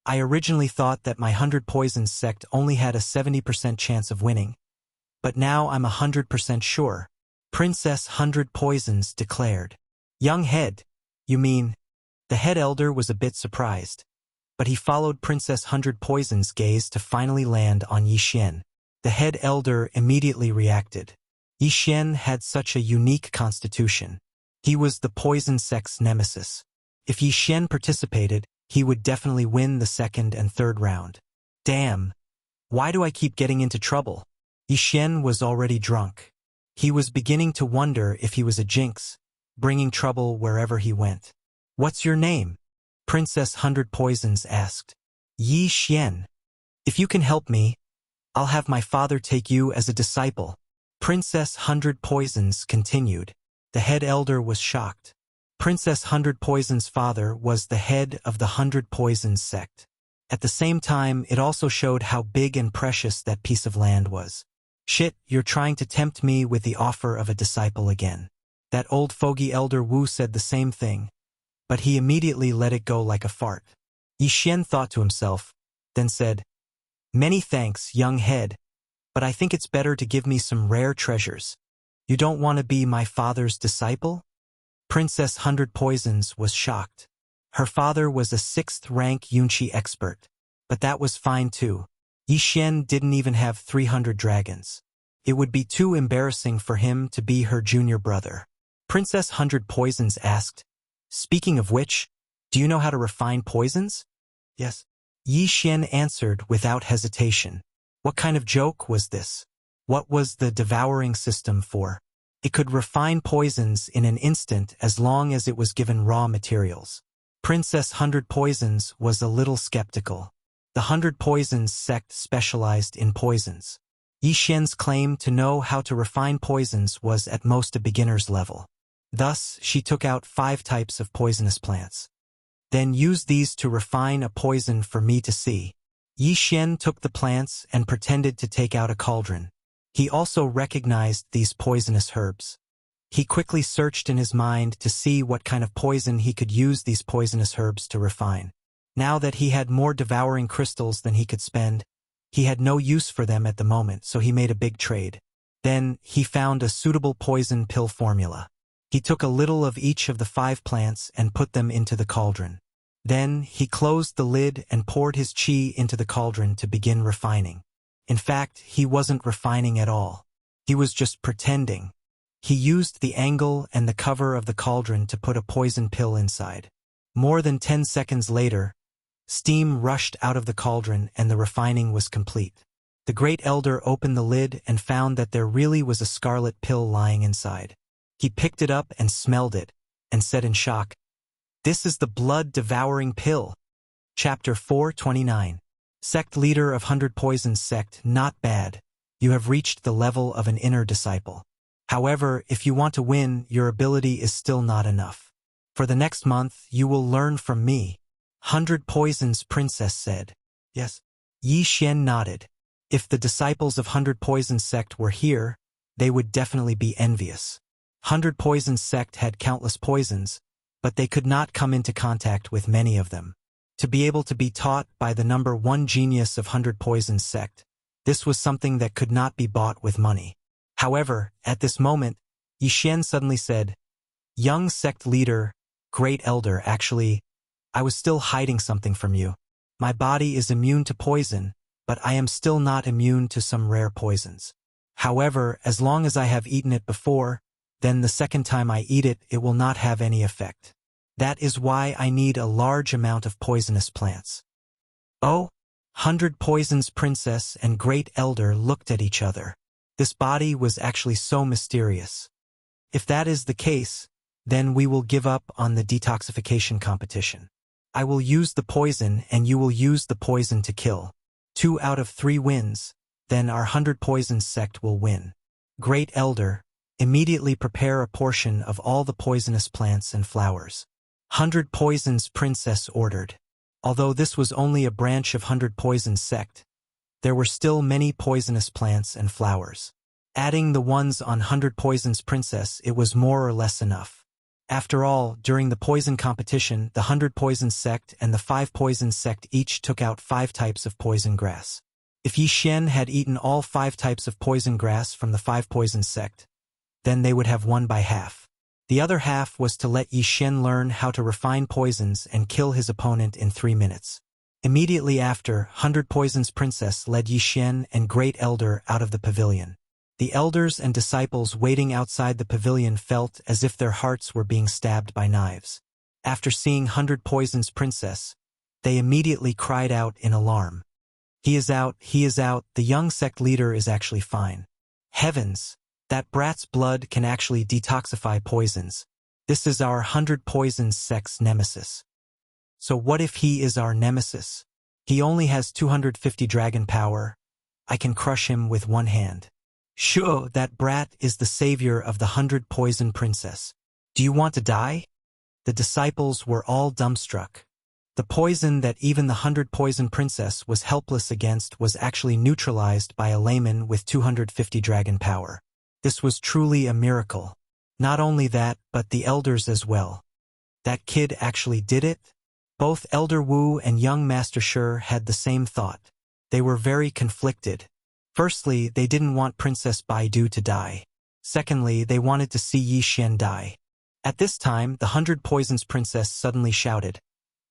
I originally thought that my 100 Poisons sect only had a 70% chance of winning, but now I'm 100% sure, Princess 100 Poisons declared. Young head, you mean? The head elder was a bit surprised, but he followed Princess 100 Poisons' gaze to finally land on Yi Xian. The head elder immediately reacted. Yi Xian had such a unique constitution. He was the Poison sect's nemesis. If Yi Xian participated, he would definitely win the second and third round. Damn. Why do I keep getting into trouble? Yixian was already drunk. He was beginning to wonder if he was a jinx, bringing trouble wherever he went. What's your name? Princess Hundred Poisons asked. Yixian. If you can help me, I'll have my father take you as a disciple. Princess Hundred Poisons continued. The head elder was shocked. Princess Hundred Poisons' father was the head of the Hundred Poisons sect. At the same time, it also showed how big and precious that piece of land was. Shit, you're trying to tempt me with the offer of a disciple again. That old fogey elder Wu said the same thing, but he immediately let it go like a fart. Yixian thought to himself, then said, Many thanks, young head, but I think it's better to give me some rare treasures. You don't want to be my father's disciple? Princess Hundred Poisons was shocked. Her father was a 6th-rank Yunqi expert, but that was fine too. Yixian didn't even have 300 dragons. It would be too embarrassing for him to be her junior brother. Princess Hundred Poisons asked, Speaking of which, do you know how to refine poisons? Yes. Yixian answered without hesitation. What kind of joke was this? What was the devouring system for? It could refine poisons in an instant as long as it was given raw materials. Princess Hundred Poisons was a little skeptical. The Hundred Poisons sect specialized in poisons. Yixian's claim to know how to refine poisons was at most a beginner's level. Thus, she took out 5 types of poisonous plants. Then use these to refine a poison for me to see. Yixian took the plants and pretended to take out a cauldron. He also recognized these poisonous herbs. He quickly searched in his mind to see what kind of poison he could use these poisonous herbs to refine. Now that he had more devouring crystals than he could spend, he had no use for them at the moment, so he made a big trade. Then, he found a suitable poison pill formula. He took a little of each of the 5 plants and put them into the cauldron. Then, he closed the lid and poured his qi into the cauldron to begin refining. In fact, he wasn't refining at all. He was just pretending. He used the angle and the cover of the cauldron to put a poison pill inside. More than 10 seconds later, steam rushed out of the cauldron and the refining was complete. The great elder opened the lid and found that there really was a scarlet pill lying inside. He picked it up and smelled it, and said in shock, This is the blood-devouring pill. Chapter 429. Sect leader of Hundred Poisons sect, not bad. You have reached the level of an inner disciple. However, if you want to win, your ability is still not enough. For the next month, you will learn from me. Hundred Poisons Princess said. Yes. Yixian nodded. If the disciples of Hundred Poisons sect were here, they would definitely be envious. Hundred Poisons sect had countless poisons, but they could not come into contact with many of them. To be able to be taught by the number 1 genius of Hundred Poisons sect, this was something that could not be bought with money. However, at this moment, Yixian suddenly said, Young sect leader, great elder, actually, I was still hiding something from you. My body is immune to poison, but I am still not immune to some rare poisons. However, as long as I have eaten it before, then the second time I eat it, it will not have any effect. That is why I need a large amount of poisonous plants. Oh, Hundred Poisons Princess and Great Elder looked at each other. This body was actually so mysterious. If that is the case, then we will give up on the detoxification competition. I will use the poison and you will use the poison to kill. 2 out of 3 wins, then our Hundred Poisons sect will win. Great Elder, immediately prepare a portion of all the poisonous plants and flowers. Hundred Poisons Princess ordered. Although this was only a branch of Hundred Poisons sect, there were still many poisonous plants and flowers. Adding the ones on Hundred Poisons Princess, it was more or less enough. After all, during the poison competition, the Hundred Poisons sect and the 5 Poisons sect each took out 5 types of poison grass. If Yixian had eaten all 5 types of poison grass from the 5 Poisons sect, then they would have won by half. The other half was to let Yixian learn how to refine poisons and kill his opponent in 3 minutes. Immediately after, Hundred Poisons Princess led Yixian and Great Elder out of the pavilion. The elders and disciples waiting outside the pavilion felt as if their hearts were being stabbed by knives. After seeing Hundred Poisons Princess, they immediately cried out in alarm. He is out, the young sect leader is actually fine. Heavens, that brat's blood can actually detoxify poisons. This is our 100 Poisons sect's nemesis. So what if he is our nemesis? He only has 250 dragon power. I can crush him with one hand. Sure, that brat is the savior of the 100 Poison Princess. Do you want to die? The disciples were all dumbstruck. The poison that even the 100 Poison Princess was helpless against was actually neutralized by a layman with 250 dragon power. This was truly a miracle. Not only that, but the elders as well. That kid actually did it? Both Elder Wu and young Master Shi had the same thought. They were very conflicted. Firstly, they didn't want Princess Baidu to die. Secondly, they wanted to see Yi Xian die. At this time, the 100 Poisons Princess suddenly shouted,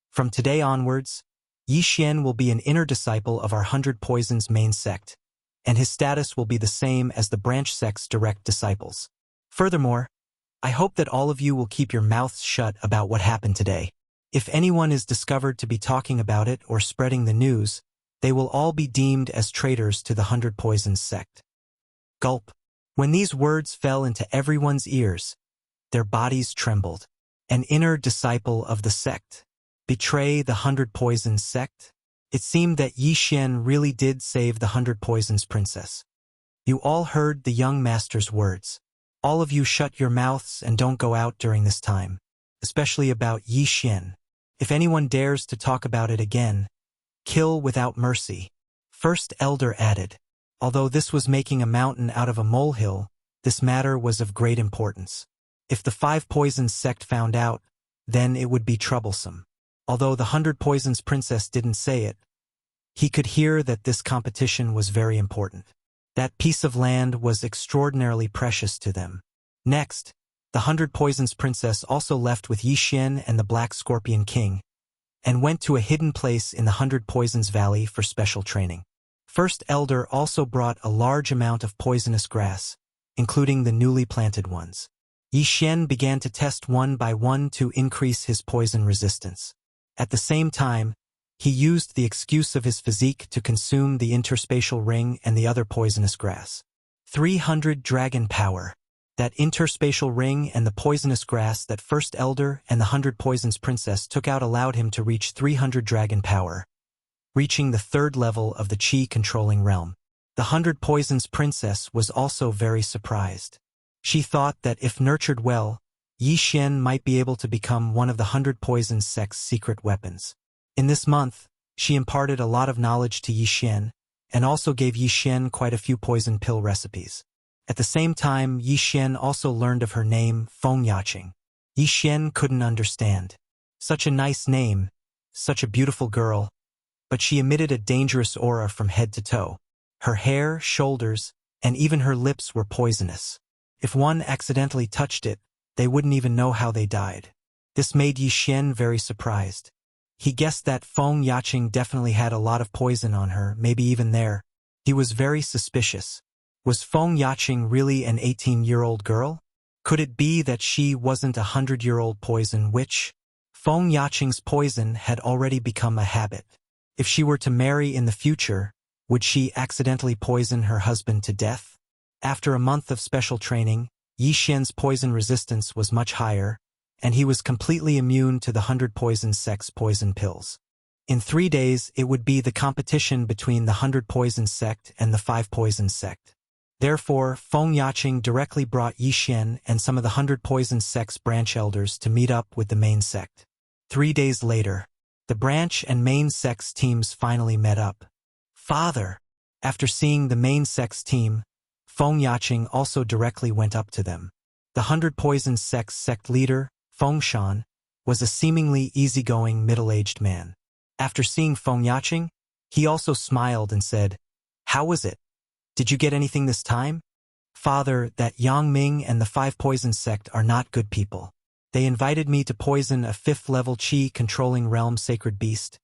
"From today onwards, Yi Xian will be an inner disciple of our 100 Poisons main sect, and his status will be the same as the branch sect's direct disciples. Furthermore, I hope that all of you will keep your mouths shut about what happened today. If anyone is discovered to be talking about it or spreading the news, they will all be deemed as traitors to the 100 Poisons sect." Gulp. When these words fell into everyone's ears, their bodies trembled. An inner disciple of the sect. Betray the 100 Poisons sect? It seemed that Yi Xian really did save the 100 Poisons Princess. You all heard the young master's words. All of you shut your mouths and don't go out during this time, especially about Yi Xian. If anyone dares to talk about it again, kill without mercy. First Elder added. Although this was making a mountain out of a molehill, this matter was of great importance. If the 5 Poisons sect found out, then it would be troublesome. Although the 100 Poisons Princess didn't say it, he could hear that this competition was very important. That piece of land was extraordinarily precious to them. Next, the 100 Poisons Princess also left with Yi Xian and the Black Scorpion King, and went to a hidden place in the 100 Poisons Valley for special training. First Elder also brought a large amount of poisonous grass, including the newly planted ones. Yi Xian began to test one by one to increase his poison resistance. At the same time, he used the excuse of his physique to consume the interspatial ring and the other poisonous grass. 300 dragon power. That interspatial ring and the poisonous grass that First Elder and the 100 Poisons Princess took out allowed him to reach 300 dragon power, reaching the 3rd level of the Qi-controlling realm. The 100 Poisons Princess was also very surprised. She thought that if nurtured well, Yi Xian might be able to become one of the 100 Poisons sect's secret weapons. In this month, she imparted a lot of knowledge to Yi Xian, and also gave Yi Xian quite a few poison pill recipes. At the same time, Yi Xian also learned of her name, Feng Yaqing. Yi Xian couldn't understand. Such a nice name, such a beautiful girl, but she emitted a dangerous aura from head to toe. Her hair, shoulders, and even her lips were poisonous. If one accidentally touched it, they wouldn't even know how they died. This made Yi Xian very surprised. He guessed that Feng Yaqing definitely had a lot of poison on her, maybe even there. He was very suspicious. Was Feng Yaqing really an 18-year-old girl? Could it be that she wasn't a 100-year-old poison witch? Feng Yaqing's poison had already become a habit. If she were to marry in the future, would she accidentally poison her husband to death? After a month of special training, Yi Xian's poison resistance was much higher, and he was completely immune to the 100 Poisons sect's poison pills. In 3 days, it would be the competition between the 100 Poisons sect and the 5 Poisons sect. Therefore, Feng Yaqing directly brought Yi Xian and some of the 100 Poisons sect's branch elders to meet up with the main sect. 3 days later, the branch and main sect's teams finally met up. Father! After seeing the main sect's team, Feng Yaqing also directly went up to them. The 100 Poisons sect's sect leader, Feng Shan, was a seemingly easygoing middle-aged man. After seeing Feng Yaqing, he also smiled and said, "How was it? Did you get anything this time?" "Father, that Yang Ming and the 5 Poisons sect are not good people. They invited me to poison a 5th-level Qi-controlling realm sacred beast,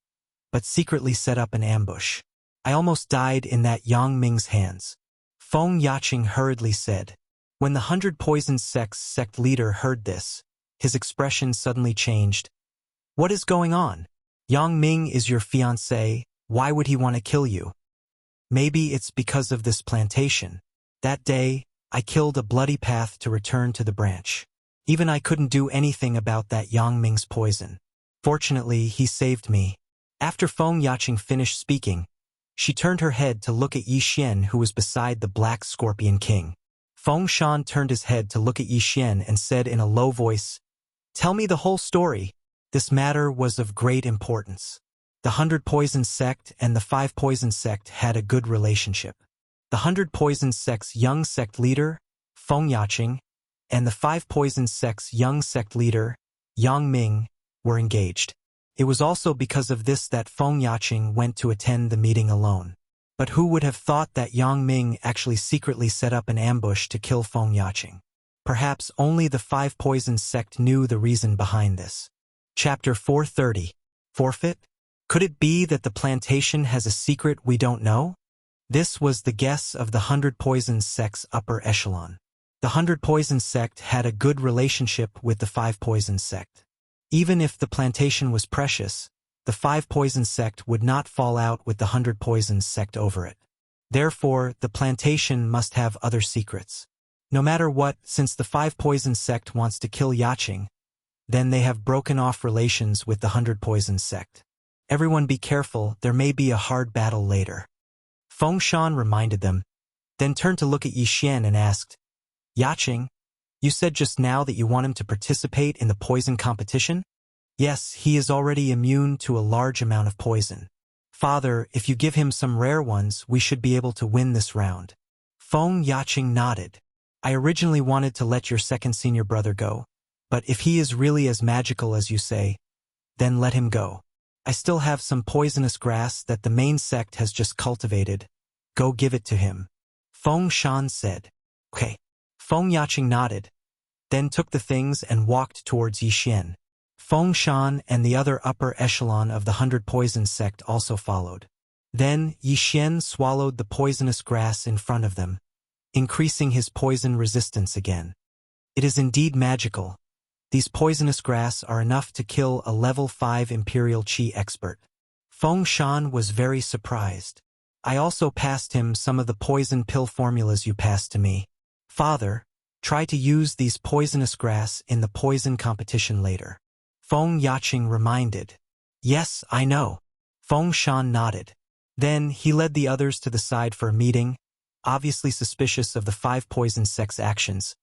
but secretly set up an ambush. I almost died in that Yang Ming's hands." Feng Yaqing hurriedly said. When the 100 Poisons sect's sect leader heard this, his expression suddenly changed. "What is going on? Yang Ming is your fiancé, why would he want to kill you?" Maybe it's because of this plantation. That day, I killed a bloody path to return to the branch. Even I couldn't do anything about that Yang Ming's poison. Fortunately, he saved me. After Feng Yaqing finished speaking, she turned her head to look at Yi Xian, who was beside the Black Scorpion King. Feng Shan turned his head to look at Yi Xian and said in a low voice, "Tell me the whole story." This matter was of great importance. The 100 Poison Sect and the 5 Poison Sect had a good relationship. The 100 Poison Sect's young sect leader, Feng Yaqing, and the 5 Poison Sect's young sect leader, Yang Ming, were engaged. It was also because of this that Feng Yaqing went to attend the meeting alone. But who would have thought that Yang Ming actually secretly set up an ambush to kill Feng Yaqing? Perhaps only the 5 Poison Sect knew the reason behind this. Chapter 430. Forfeit? Could it be that the plantation has a secret we don't know? This was the guess of the 100 Poison Sect's upper echelon. The 100 Poison Sect had a good relationship with the 5 Poison Sect. Even if the plantation was precious, the 5 Poison Sect would not fall out with the 100 Poison Sect over it. Therefore, the plantation must have other secrets. No matter what, since the 5 Poison Sect wants to kill Yaqing, then they have broken off relations with the 100 Poison Sect. Everyone be careful, there may be a hard battle later. Feng Shan reminded them, then turned to look at Yi Xian and asked, "Yaqing, you said just now that you want him to participate in the poison competition?" "Yes, he is already immune to a large amount of poison. Father, if you give him some rare ones, we should be able to win this round." Feng Yaqing nodded. "I originally wanted to let your second senior brother go, but if he is really as magical as you say, then let him go. I still have some poisonous grass that the main sect has just cultivated. Go give it to him." Feng Shan said. "Okay." Feng Yaqing nodded, then took the things and walked towards Yi Xian. Feng Shan and the other upper echelon of the 100 Poison Sect also followed. Then Yi Xian swallowed the poisonous grass in front of them, increasing his poison resistance again. It is indeed magical. These poisonous grass are enough to kill a level 5 Imperial Qi expert. Feng Shan was very surprised. "I also passed him some of the poison pill formulas you passed to me. Father, try to use these poisonous grass in the poison competition later." Feng Yaqing reminded. "Yes, I know." Feng Shan nodded. Then he led the others to the side for a meeting, obviously suspicious of the 5 Poison Sect's actions.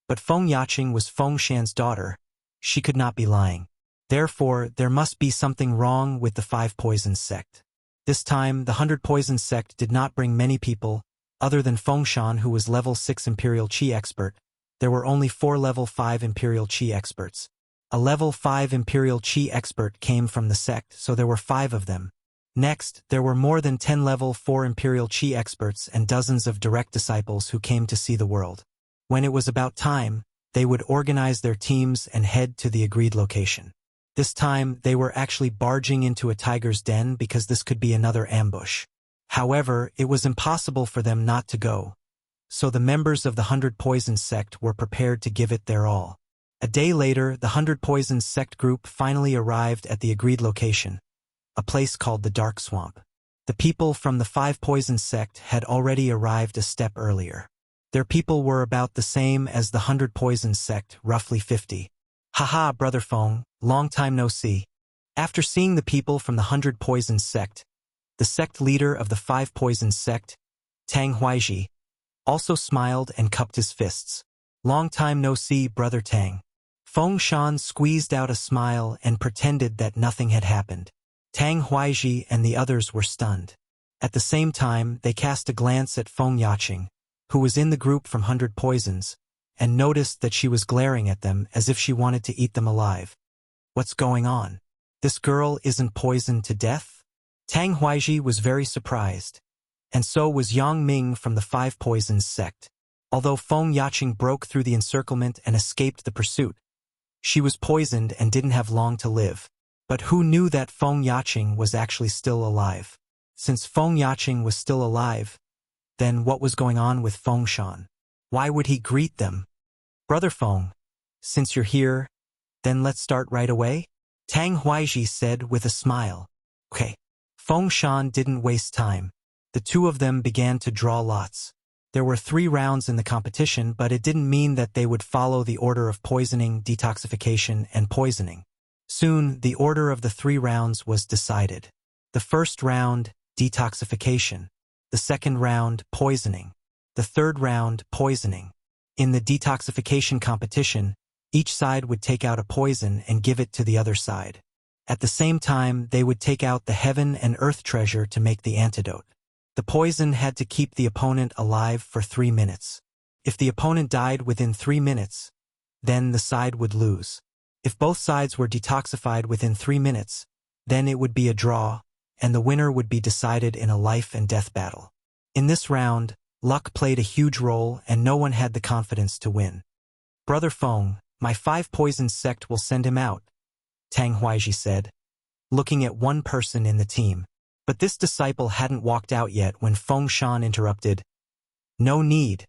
But Feng Yaqing was Feng Shan's daughter. She could not be lying. Therefore, there must be something wrong with the 5 Poison Sect. This time, the 100 Poison Sect did not bring many people, other than Feng Shan, who was level 6 Imperial Qi expert. There were only 4 level 5 Imperial Qi experts. A level 5 Imperial Qi expert came from the sect, so there were 5 of them. Next, there were more than 10 level 4 Imperial Qi experts and dozens of direct disciples who came to see the world. When it was about time, they would organize their teams and head to the agreed location. This time, they were actually barging into a tiger's den because this could be another ambush. However, it was impossible for them not to go, so the members of the 100 Poison Sect were prepared to give it their all. A day later, the 100 Poison Sect group finally arrived at the agreed location, a place called the Dark Swamp. The people from the 5 Poison Sect had already arrived a step earlier. Their people were about the same as the 100 Poison Sect, roughly 50. "Haha, Brother Feng, long time no see." After seeing the people from the 100 Poison Sect, the sect leader of the 5 Poison Sect, Tang Huaiji, also smiled and cupped his fists. "Long time no see, Brother Tang." Feng Shan squeezed out a smile and pretended that nothing had happened. Tang Huaiji and the others were stunned. At the same time, they cast a glance at Feng Yaqing, who was in the group from 100 Poisons, and noticed that she was glaring at them as if she wanted to eat them alive. "What's going on? This girl isn't poisoned to death?" Tang Huaiji was very surprised, and so was Yang Ming from the 5 Poisons Sect. Although Feng Yaqing broke through the encirclement and escaped the pursuit, she was poisoned and didn't have long to live. But who knew that Feng Yaqing was actually still alive? Since Feng Yaqing was still alive, then what was going on with Feng Shan? Why would he greet them? "Brother Feng, since you're here, then let's start right away?" Tang Huaiji said with a smile. "Okay." Feng Shan didn't waste time. The two of them began to draw lots. There were 3 rounds in the competition, but it didn't mean that they would follow the order of poisoning, detoxification, and poisoning. Soon, the order of the 3 rounds was decided. The first round, detoxification. The second round, poisoning. The third round, poisoning. In the detoxification competition, each side would take out a poison and give it to the other side. At the same time, they would take out the heaven and earth treasure to make the antidote. The poison had to keep the opponent alive for 3 minutes. If the opponent died within 3 minutes, then the side would lose. If both sides were detoxified within 3 minutes, then it would be a draw, and the winner would be decided in a life and death battle. In this round, luck played a huge role and no one had the confidence to win. "Brother Feng, my 5 poisons sect will send him out," Tang Huaiji said, looking at one person in the team. But this disciple hadn't walked out yet when Feng Shan interrupted. "No need.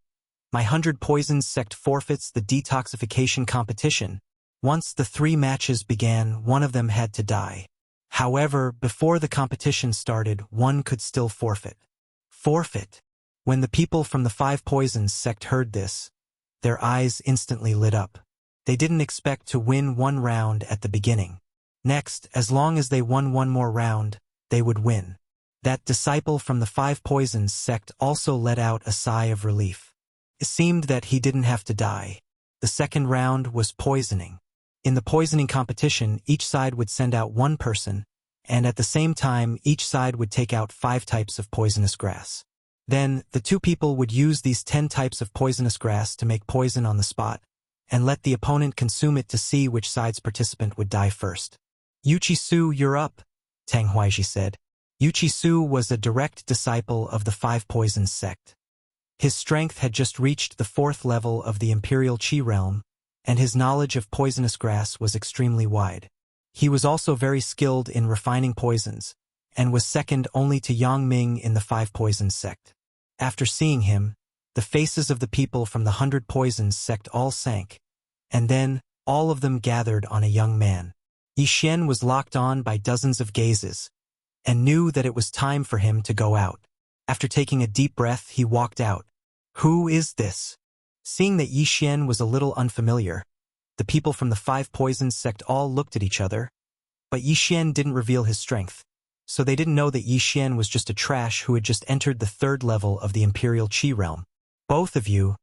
My 100 poisons sect forfeits the detoxification competition. Once the 3 matches began, one of them had to die. However, before the competition started, one could still forfeit." Forfeit. When the people from the 5 poisons sect heard this, their eyes instantly lit up. They didn't expect to win 1 round at the beginning. Next, as long as they won 1 more round, they would win. That disciple from the 5 poisons sect also let out a sigh of relief. It seemed that he didn't have to die. The second round was poisoning. In the poisoning competition, each side would send out 1 person, and at the same time, each side would take out 5 types of poisonous grass. Then, the 2 people would use these 10 types of poisonous grass to make poison on the spot, and let the opponent consume it to see which side's participant would die first. "Yuchi Su, you're up," Tang Huaiji said. Yuchi Su was a direct disciple of the 5 poisons sect. His strength had just reached the 4th level of the Imperial Qi realm, and his knowledge of poisonous grass was extremely wide. He was also very skilled in refining poisons, and was second only to Yang Ming in the 5 poisons sect. After seeing him, the faces of the people from the 100 poisons sect all sank, and then all of them gathered on a young man. Yi Xian was locked on by dozens of gazes, and knew that it was time for him to go out. After taking a deep breath, he walked out. "Who is this?" Seeing that Yi Xian was a little unfamiliar, the people from the 5 poisons sect all looked at each other, but Yi Xian didn't reveal his strength, so they didn't know that Yi Xian was just a trash who had just entered the 3rd level of the Imperial Qi realm. "Both of you,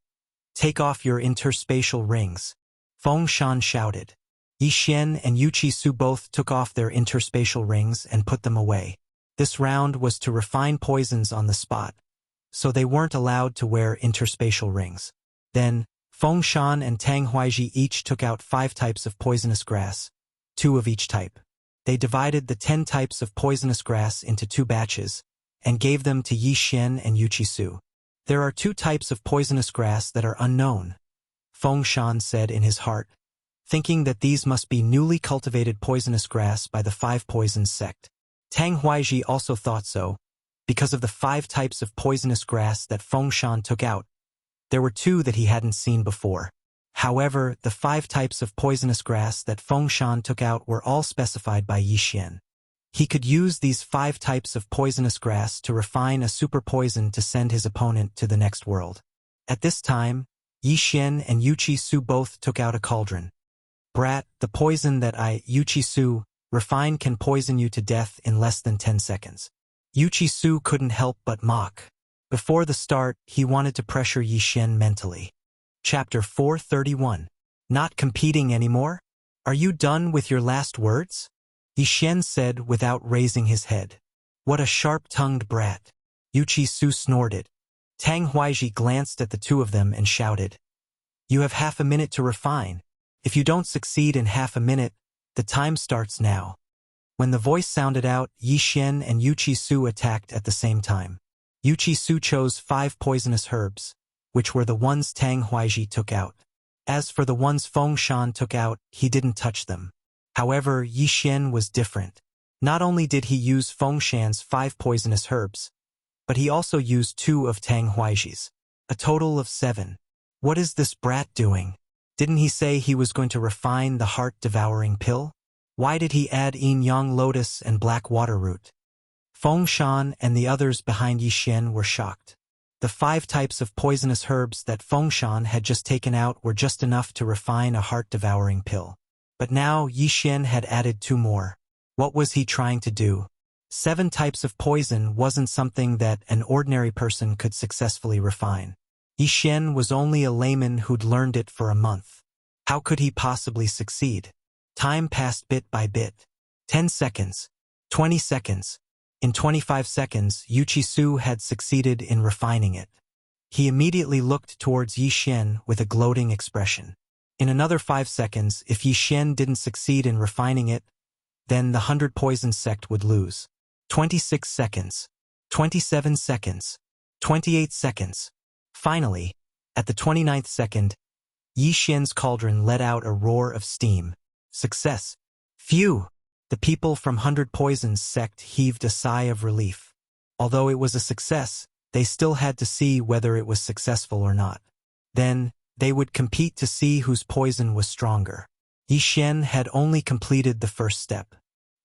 take off your interspatial rings," Feng Shan shouted. Yi Xian and Yuchi Su both took off their interspatial rings and put them away. This round was to refine poisons on the spot, so they weren't allowed to wear interspatial rings. Then, Feng Shan and Tang Huaiji each took out 5 types of poisonous grass, 2 of each type. They divided the 10 types of poisonous grass into 2 batches, and gave them to Yi Xian and Yuchi Su. "There are 2 types of poisonous grass that are unknown," Feng Shan said in his heart, thinking that these must be newly cultivated poisonous grass by the 5 poisons sect. Tang Huaiji also thought so, because of the 5 types of poisonous grass that Feng Shan took out. There were 2 that he hadn't seen before. However, the 5 types of poisonous grass that Feng Shan took out were all specified by Yi Xian. He could use these 5 types of poisonous grass to refine a super poison to send his opponent to the next world. At this time, Yi Xian and Yuchi Su both took out a cauldron. "Brat, the poison that Yuchi Su, refine can poison you to death in less than 10 seconds. Yuchi Su couldn't help but mock. Before the start, he wanted to pressure Yi Xian mentally. Chapter 431. Not competing anymore? Are you done with your last words? Yi Xian said without raising his head. What a sharp-tongued brat. Yuchi Su snorted. Tang Huaiji glanced at the 2 of them and shouted. You have half a minute to refine. If you don't succeed in half a minute, the time starts now. When the voice sounded out, Yi Xian and Yuchi Su attacked at the same time. Yuchi Su chose 5 poisonous herbs, which were the ones Tang Huaiji took out. As for the ones Feng Shan took out, he didn't touch them. However, Yi Xian was different. Not only did he use Feng Shan's 5 poisonous herbs, but he also used 2 of Tang Huaiji's. A total of 7. What is this brat doing? Didn't he say he was going to refine the heart-devouring pill? Why did he add yin yang lotus and black water root? Feng Shan and the others behind Yixian were shocked. The 5 types of poisonous herbs that Feng Shan had just taken out were just enough to refine a heart-devouring pill. But now Yixian had added 2 more. What was he trying to do? 7 types of poison wasn't something that an ordinary person could successfully refine. Yixian was only a layman who'd learned it for a month. How could he possibly succeed? Time passed bit by bit. 10 seconds. 20 seconds. In 25 seconds, Wuxia had succeeded in refining it. He immediately looked towards Yixian with a gloating expression. In another 5 seconds, if Yixian didn't succeed in refining it, then the 100 Poison sect would lose. 26 seconds. 27 seconds. 28 seconds. Finally, at the 29th second, Yixian's cauldron let out a roar of steam. Success. Phew! The people from 100 Poisons sect heaved a sigh of relief. Although it was a success, they still had to see whether it was successful or not. Then, they would compete to see whose poison was stronger. Yixian had only completed the first step.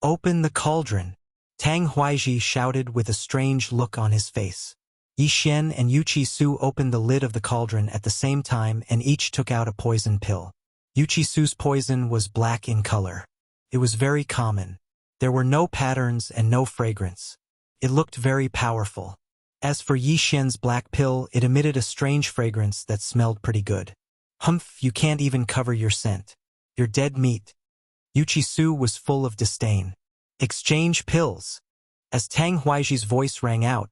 Open the cauldron! Tang Huaiji shouted with a strange look on his face. Yixian and Wuxia opened the lid of the cauldron at the same time and each took out a poison pill. Wuxia's poison was black in color. It was very common. There were no patterns and no fragrance. It looked very powerful. As for Yixian's black pill, it emitted a strange fragrance that smelled pretty good. Humph, you can't even cover your scent. You're dead meat. Wuxia was full of disdain. Exchange pills. As Tang Huaiji's voice rang out,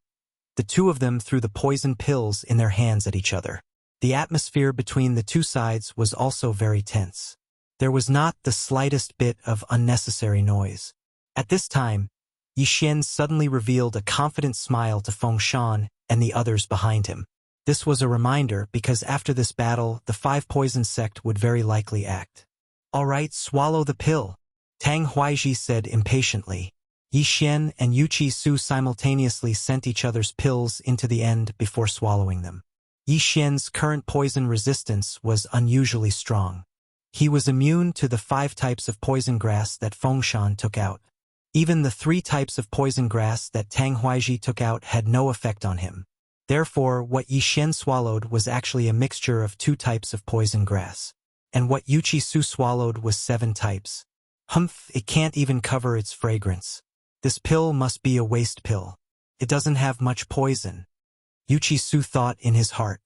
the 2 of them threw the poison pills in their hands at each other. The atmosphere between the 2 sides was also very tense. There was not the slightest bit of unnecessary noise. At this time, Yixian suddenly revealed a confident smile to Feng Shan and the others behind him. This was a reminder because after this battle, the 5 Poison sect would very likely act. All right, swallow the pill, Tang Huaiji said impatiently. Yixian and Wuxia simultaneously sent each other's pills into the end before swallowing them. Yixian's current poison resistance was unusually strong. He was immune to the 5 types of poison grass that Feng Shan took out. Even the 3 types of poison grass that Tang Huaiji took out had no effect on him. Therefore, what Yixian swallowed was actually a mixture of 2 types of poison grass. And what Wuxia swallowed was 7 types. Humph, it can't even cover its fragrance. This pill must be a waste pill. It doesn't have much poison. Wuxia thought in his heart.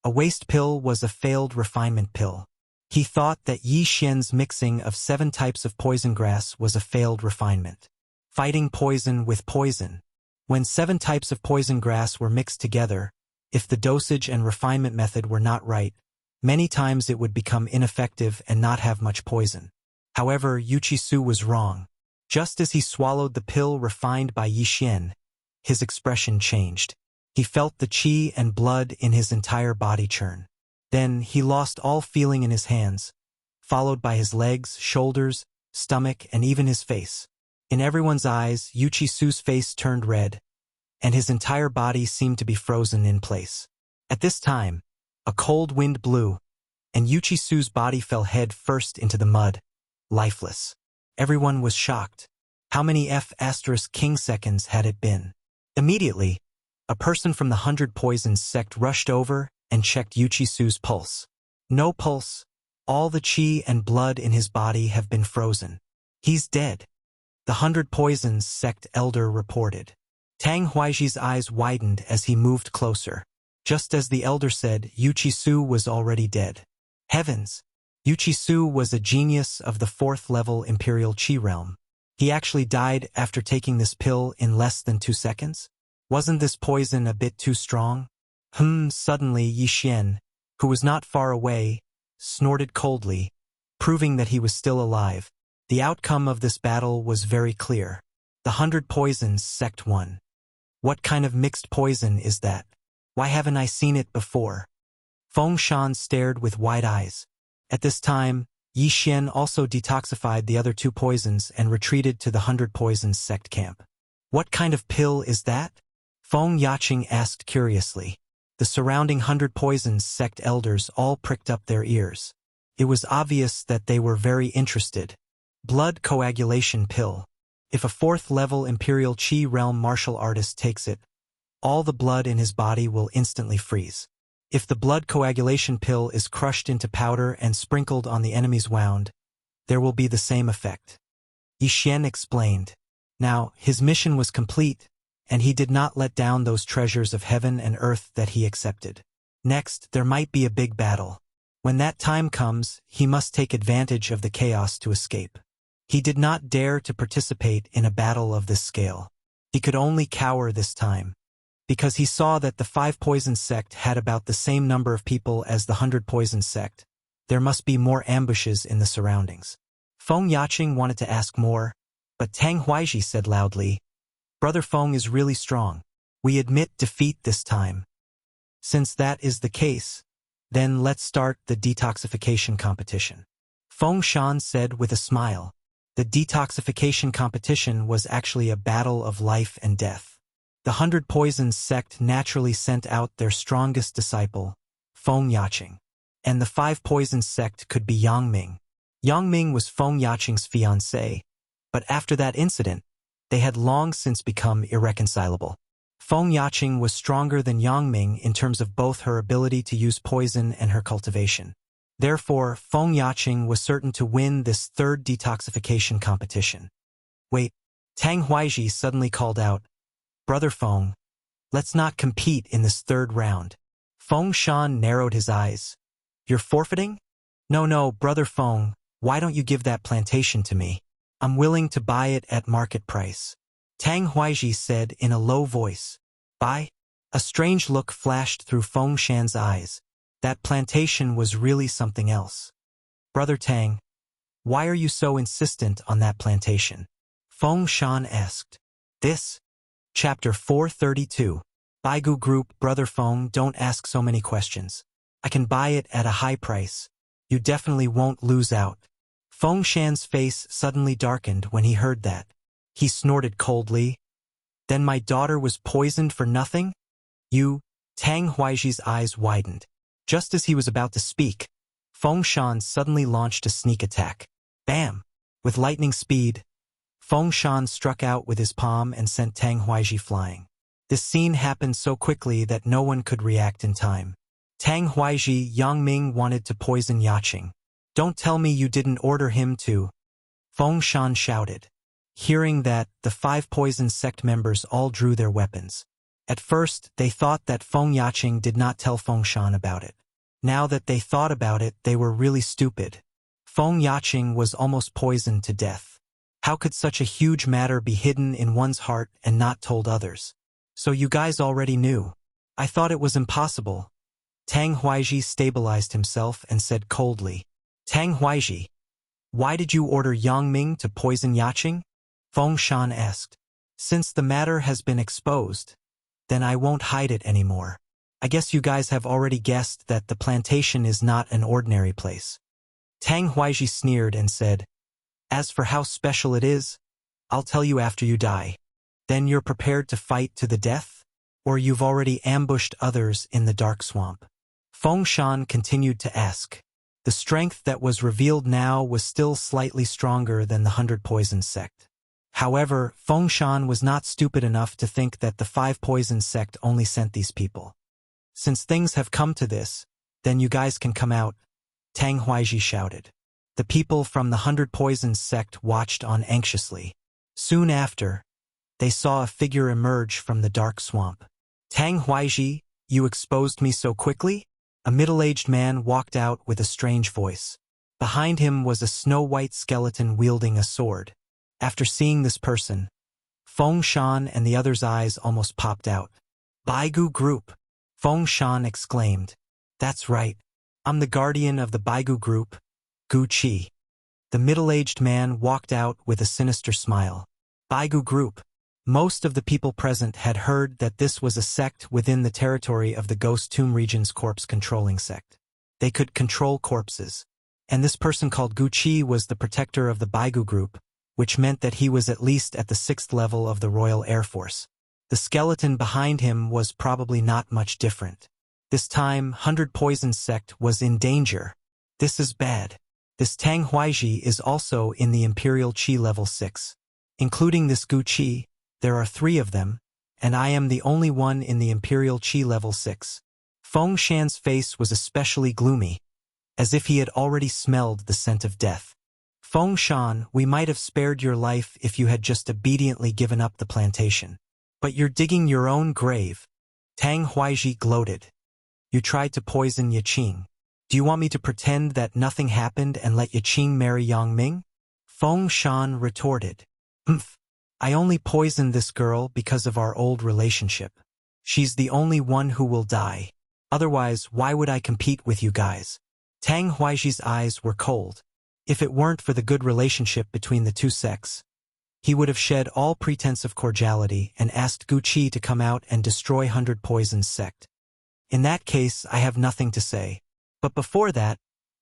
A waste pill was a failed refinement pill. He thought that Yixian's mixing of 7 types of poison grass was a failed refinement. Fighting poison with poison. When 7 types of poison grass were mixed together, if the dosage and refinement method were not right, many times it would become ineffective and not have much poison. However, Wuxia was wrong. Just as he swallowed the pill refined by Yixian, his expression changed. He felt the qi and blood in his entire body churn. Then he lost all feeling in his hands, followed by his legs, shoulders, stomach, and even his face. In everyone's eyes, Wuxia's face turned red, and his entire body seemed to be frozen in place. At this time, a cold wind blew, and Wuxia's body fell head first into the mud, lifeless. Everyone was shocked. How many king seconds had it been? Immediately, a person from the 100 Poisons sect rushed over and checked Wuxia's pulse. No pulse. All the qi and blood in his body have been frozen. He's dead. The 100 Poisons sect elder reported. Tang Huaiji's eyes widened as he moved closer. Just as the elder said, Wuxia was already dead. Heavens! Wuxia was a genius of the 4th level Imperial Qi realm. He actually died after taking this pill in less than 2 seconds? Wasn't this poison a bit too strong? Suddenly Yixian, who was not far away, snorted coldly, proving that he was still alive. The outcome of this battle was very clear. The 100 Poisons sect won. What kind of mixed poison is that? Why haven't I seen it before? Feng Shan stared with wide eyes. At this time, Yixian also detoxified the other 2 poisons and retreated to the 100 Poisons sect camp. What kind of pill is that? Feng Yaqing asked curiously. The surrounding 100 Poisons sect elders all pricked up their ears. It was obvious that they were very interested. Blood coagulation pill. If a 4th-level Imperial Qi Realm martial artist takes it, all the blood in his body will instantly freeze. If the blood coagulation pill is crushed into powder and sprinkled on the enemy's wound, there will be the same effect. Yi Xian explained. Now, his mission was complete, and he did not let down those treasures of heaven and earth that he accepted. Next, there might be a big battle. When that time comes, he must take advantage of the chaos to escape. He did not dare to participate in a battle of this scale. He could only cower this time, because he saw that the 5 Poison Sect had about the same number of people as the 100 Poison Sect. There must be more ambushes in the surroundings. Feng Yaqing wanted to ask more, but Tang Huaiji said loudly, "Brother Feng is really strong. We admit defeat this time. Since that is the case, then let's start the detoxification competition." Feng Shan said with a smile. The detoxification competition was actually a battle of life and death. The 100 Poisons Sect naturally sent out their strongest disciple, Feng Yaqing. And the 5 Poisons Sect could be Yang Ming. Yang Ming was Feng Yaqing's fiancée, but after that incident, they had long since become irreconcilable. Feng Yaqing was stronger than Yang Ming in terms of both her ability to use poison and her cultivation. Therefore, Feng Yaqing was certain to win this 3rd detoxification competition. Wait, Tang Huaiji suddenly called out, "Brother Feng, let's not compete in this 3rd round." Feng Shan narrowed his eyes. "You're forfeiting?" No, Brother Feng, why don't you give that plantation to me? I'm willing to buy it at market price." Tang Huaiji said in a low voice. "Buy?" A strange look flashed through Feng Shan's eyes. That plantation was really something else. "Brother Tang, why are you so insistent on that plantation?" Feng Shan asked. This? Chapter 432. Baigu Group. Brother Feng, don't ask so many questions. I can buy it at a high price. You definitely won't lose out. Feng Shan's face suddenly darkened when he heard that. He snorted coldly. "Then my daughter was poisoned for nothing?" Tang Huaiji's eyes widened. Just as he was about to speak, Feng Shan suddenly launched a sneak attack. Bam! With lightning speed, Feng Shan struck out with his palm and sent Tang Huaiji flying. This scene happened so quickly that no one could react in time. Tang Huaiji, Yang Ming wanted to poison Yaqing. "Don't tell me you didn't order him to," Feng Shan shouted. Hearing that, the 5 Poison Sect members all drew their weapons. At first, they thought that Feng Yaqing did not tell Feng Shan about it. Now that they thought about it, they were really stupid. Feng Yaqing was almost poisoned to death. How could such a huge matter be hidden in one's heart and not told others? "So you guys already knew. I thought it was impossible." Tang Huaiji stabilized himself and said coldly. "Tang Huaiji, why did you order Yang Ming to poison Yaqing?" Feng Shan asked. "Since the matter has been exposed, then I won't hide it anymore. I guess you guys have already guessed that the plantation is not an ordinary place." Tang Huaiji sneered and said, "As for how special it is, I'll tell you after you die. Then you're prepared to fight to the death? Or you've already ambushed others in the dark swamp?" Feng Shan continued to ask. The strength that was revealed now was still slightly stronger than the 100 Poison Sect. However, Feng Shan was not stupid enough to think that the 5 Poison Sect only sent these people. "Since things have come to this, then you guys can come out," Tang Huaiji shouted. The people from the 100 Poison Sect watched on anxiously. Soon after, they saw a figure emerge from the dark swamp. "Tang Huaiji, you exposed me so quickly?" A middle-aged man walked out with a strange voice. Behind him was a snow-white skeleton wielding a sword. After seeing this person, Feng Shan and the others' eyes almost popped out. "Baigu Group!" Feng Shan exclaimed. "That's right. I'm the guardian of the Baigu Group, Gu Qi." The middle-aged man walked out with a sinister smile. Baigu Group. Most of the people present had heard that this was a sect within the territory of the Ghost Tomb region's corpse-controlling sect. They could control corpses. And this person called Gu Qi was the protector of the Baigu Group, which meant that he was at least at the 6th level of the Royal Air Force. The skeleton behind him was probably not much different. This time, 100 Poison Sect was in danger. This is bad. This Tang Huaiji is also in the Imperial Qi level 6. Including this Gu Qi, there are 3 of them, and I am the only one in the Imperial Qi level 6. Feng Shan's face was especially gloomy, as if he had already smelled the scent of death. Feng Shan, we might have spared your life if you had just obediently given up the plantation. But you're digging your own grave. Tang Huaiji gloated. You tried to poison Yiqing. Do you want me to pretend that nothing happened and let Yiqing marry Yang Ming? Feng Shan retorted. I only poisoned this girl because of our old relationship. She's the only one who will die. Otherwise, why would I compete with you guys? Tang Huaiji's eyes were cold. If it weren't for the good relationship between the 2 sects, he would have shed all pretense of cordiality and asked Gu Qi to come out and destroy 100 Poison's sect. In that case, I have nothing to say. But before that,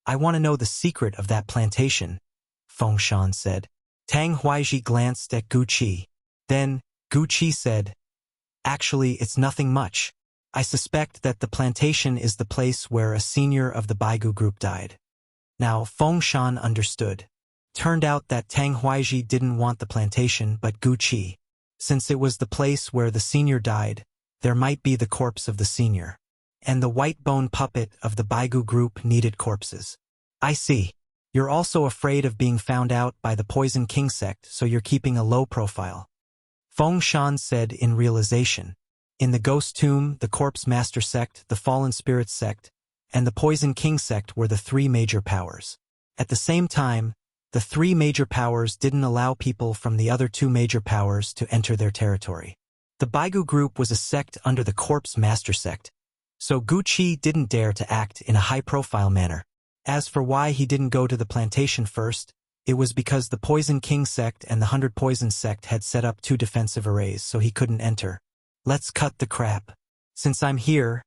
I want to know the secret of that plantation, Feng Shan said. Tang Huaiji glanced at Gu Qi. Then, Gu Qi said, Actually, it's nothing much. I suspect that the plantation is the place where a senior of the Baigu group died. Now, Feng Shan understood. Turned out that Tang Huaiji didn't want the plantation but Gu Qi. Since it was the place where the senior died, there might be the corpse of the senior. And the white bone puppet of the Baigu group needed corpses. I see. You're also afraid of being found out by the Poison King sect, so you're keeping a low profile. Feng Shan said in realization. In the Ghost Tomb, the Corpse Master sect, the Fallen Spirits sect, and the Poison King sect were the 3 major powers. At the same time, the 3 major powers didn't allow people from the other 2 major powers to enter their territory. The Baigu group was a sect under the Corpse Master sect, so Gu Qi didn't dare to act in a high-profile manner. As for why he didn't go to the plantation first, it was because the Poison King sect and the 100 Poison sect had set up 2 defensive arrays, so he couldn't enter. Let's cut the crap. Since I'm here,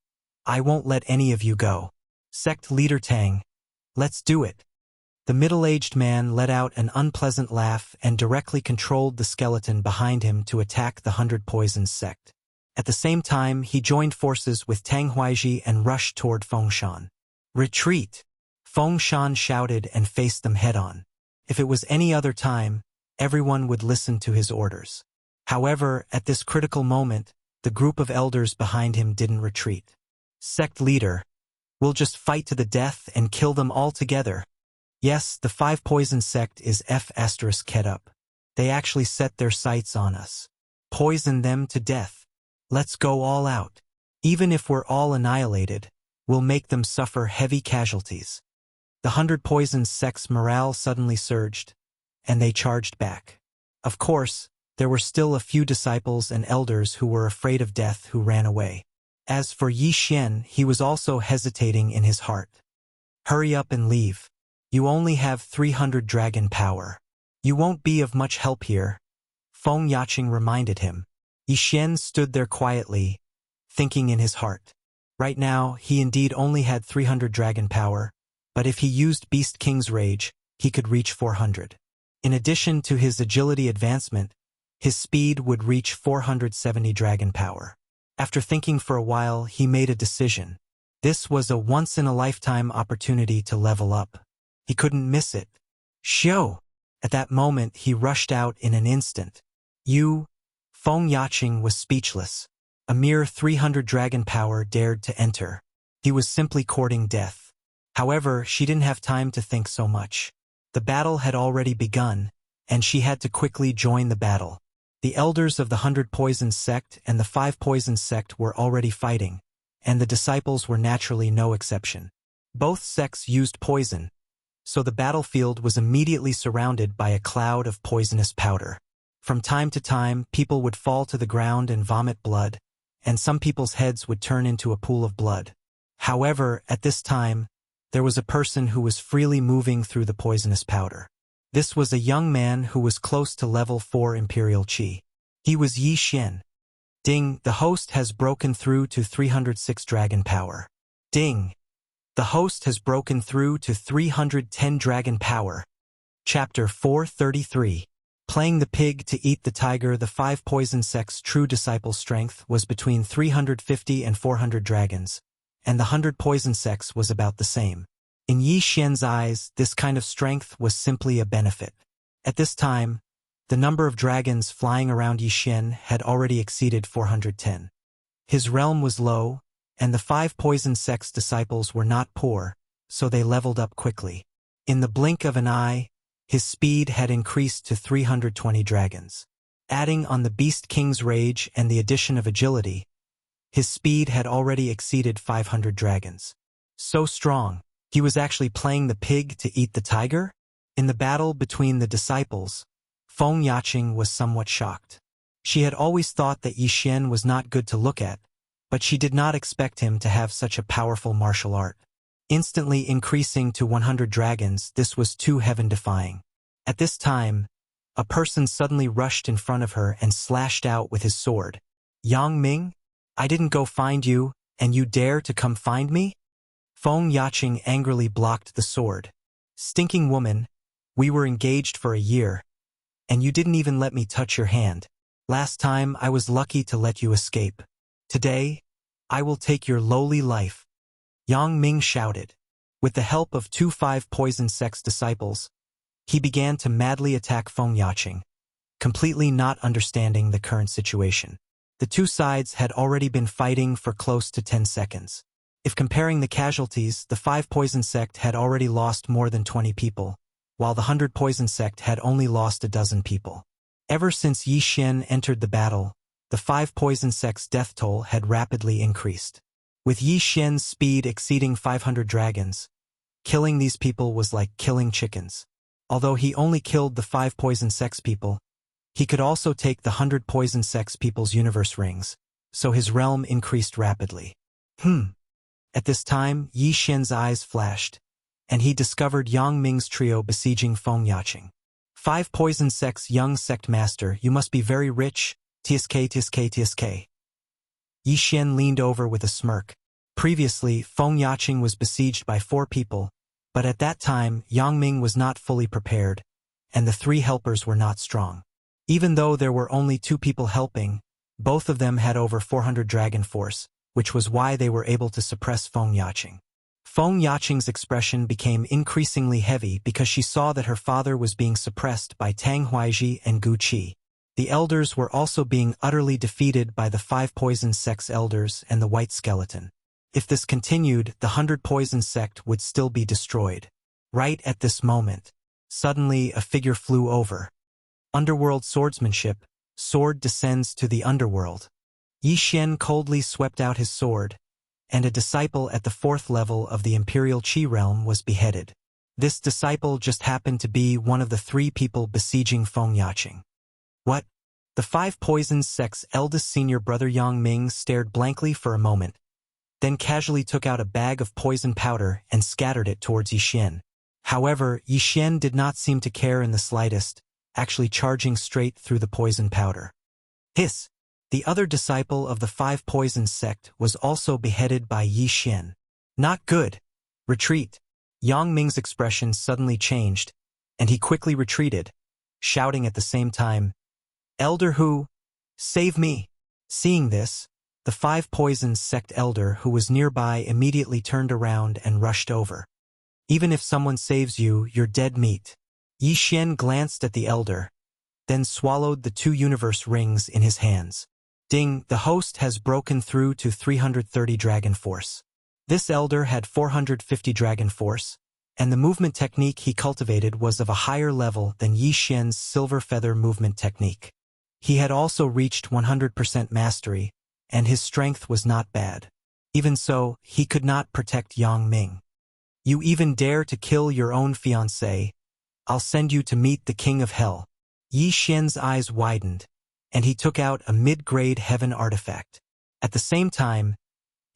I won't let any of you go. Sect leader Tang. Let's do it. The middle-aged man let out an unpleasant laugh and directly controlled the skeleton behind him to attack the 100 Poisons sect. At the same time, he joined forces with Tang Huaiji and rushed toward Feng Shan. Retreat! Feng Shan shouted and faced them head-on. If it was any other time, everyone would listen to his orders. However, at this critical moment, the group of elders behind him didn't retreat. Sect leader, we'll just fight to the death and kill them all together. Yes, the 5 Poison sect is F***ed up. They actually set their sights on us. Poison them to death. Let's go all out. Even if we're all annihilated, we'll make them suffer heavy casualties. The 100 Poison sect's morale suddenly surged, and they charged back. Of course, there were still a few disciples and elders who were afraid of death who ran away. As for Yi Xian, he was also hesitating in his heart. Hurry up and leave. You only have 300 dragon power. You won't be of much help here, Feng Yaqing reminded him. Yi Xian stood there quietly, thinking in his heart. Right now, he indeed only had 300 dragon power, but if he used Beast King's Rage, he could reach 400. In addition to his agility advancement, his speed would reach 470 dragon power. After thinking for a while, he made a decision. This was a once-in-a-lifetime opportunity to level up. He couldn't miss it. Xiao! At that moment, he rushed out in an instant. Feng Yaqing was speechless. A mere 300 dragon power dared to enter. He was simply courting death. However, she didn't have time to think so much. The battle had already begun, and she had to quickly join the battle. The elders of the 100 Poisons sect and the 5 Poisons sect were already fighting, and the disciples were naturally no exception. Both sects used poison, so the battlefield was immediately surrounded by a cloud of poisonous powder. From time to time, people would fall to the ground and vomit blood, and some people's heads would turn into a pool of blood. However, at this time, there was a person who was freely moving through the poisonous powder. This was a young man who was close to level 4 Imperial Qi. He was Yi Xian. Ding, the host has broken through to 306 dragon power. Ding! The host has broken through to 310 dragon power. Chapter 433. Playing the pig to eat the tiger. The 5 Poison sect's true disciple strength was between 350 and 400 dragons, and the 100 Poison sects was about the same. In Yi Xian's eyes, this kind of strength was simply a benefit. At this time, The number of dragons flying around Yixin had already exceeded 410. His realm was low, and the 5 poison sect's disciples were not poor, so they leveled up quickly. In the blink of an eye, his speed had increased to 320 dragons. Adding on the Beast King's rage and the addition of agility, his speed had already exceeded 500 dragons. So strong, he was actually playing the pig to eat the tiger? In the battle between the disciples, Feng Yaqing was somewhat shocked. She had always thought that Yixin was not good to look at, but she did not expect him to have such a powerful martial art. Instantly increasing to 100 dragons, this was too heaven-defying. At this time, a person suddenly rushed in front of her and slashed out with his sword. "Yang Ming? I didn't go find you, and you dare to come find me?" Feng Yaqing angrily blocked the sword. "Stinking woman, we were engaged for a year, and you didn't even let me touch your hand. Last time I was lucky to let you escape. Today, I will take your lowly life." Yang Ming shouted. With the help of 2 5 poison sect's disciples, he began to madly attack Feng Yaqing, completely not understanding the current situation. The two sides had already been fighting for close to 10 seconds. If comparing the casualties, the 5 poison sect had already lost more than 20 people, while the 100 poison sect had only lost a dozen people. Ever since Yixin entered the battle, the 5 poison sect's death toll had rapidly increased. With Yixin's speed exceeding 500 dragons, killing these people was like killing chickens. Although he only killed the 5 poison sect's people, he could also take the 100 poison sect's people's universe rings, so his realm increased rapidly. At this time, Yixin's eyes flashed, and he discovered Yang Ming's trio besieging Feng Yaqing. 5 poison sect's young sect master, you must be very rich, tsk. Yixin leaned over with a smirk. Previously, Feng Yaqing was besieged by 4 people, but at that time, Yang Ming was not fully prepared, and the 3 helpers were not strong. Even though there were only 2 people helping, both of them had over 400 dragon force, which was why they were able to suppress Feng Yaqing. Feng Yaqing's expression became increasingly heavy because she saw that her father was being suppressed by Tang Huaiji and Gu Qi. The elders were also being utterly defeated by the 5 poison sect's elders and the white skeleton. If this continued, the 100 poison sect would still be destroyed. Right at this moment, suddenly a figure flew over. Underworld swordsmanship, sword descends to the underworld. Yixin coldly swept out his sword, and a disciple at the 4th level of the Imperial Qi realm was beheaded. This disciple just happened to be one of the 3 people besieging Feng Yaqing. What? The 5 poison sect's eldest senior brother Yang Ming stared blankly for a moment, then casually took out a bag of poison powder and scattered it towards Yixin. However, Yixin did not seem to care in the slightest, actually charging straight through the poison powder. Hiss! The other disciple of the 5 poison sect was also beheaded by Yixin. Not good. Retreat. Yang Ming's expression suddenly changed, and he quickly retreated, shouting at the same time, "Elder Hu, save me!" Seeing this, the 5 poison sect elder who was nearby immediately turned around and rushed over. "Even if someone saves you, you're dead meat." Yixin glanced at the elder, then swallowed the 2 universe rings in his hands. Ding, the host has broken through to 330 dragon force. This elder had 450 dragon force, and the movement technique he cultivated was of a higher level than Yixin's silver feather movement technique. He had also reached 100% mastery, and his strength was not bad. Even so, he could not protect Yang Ming. "You even dare to kill your own fiancé? I'll send you to meet the king of hell." Yixin's eyes widened, and he took out a mid-grade heaven artifact. At the same time,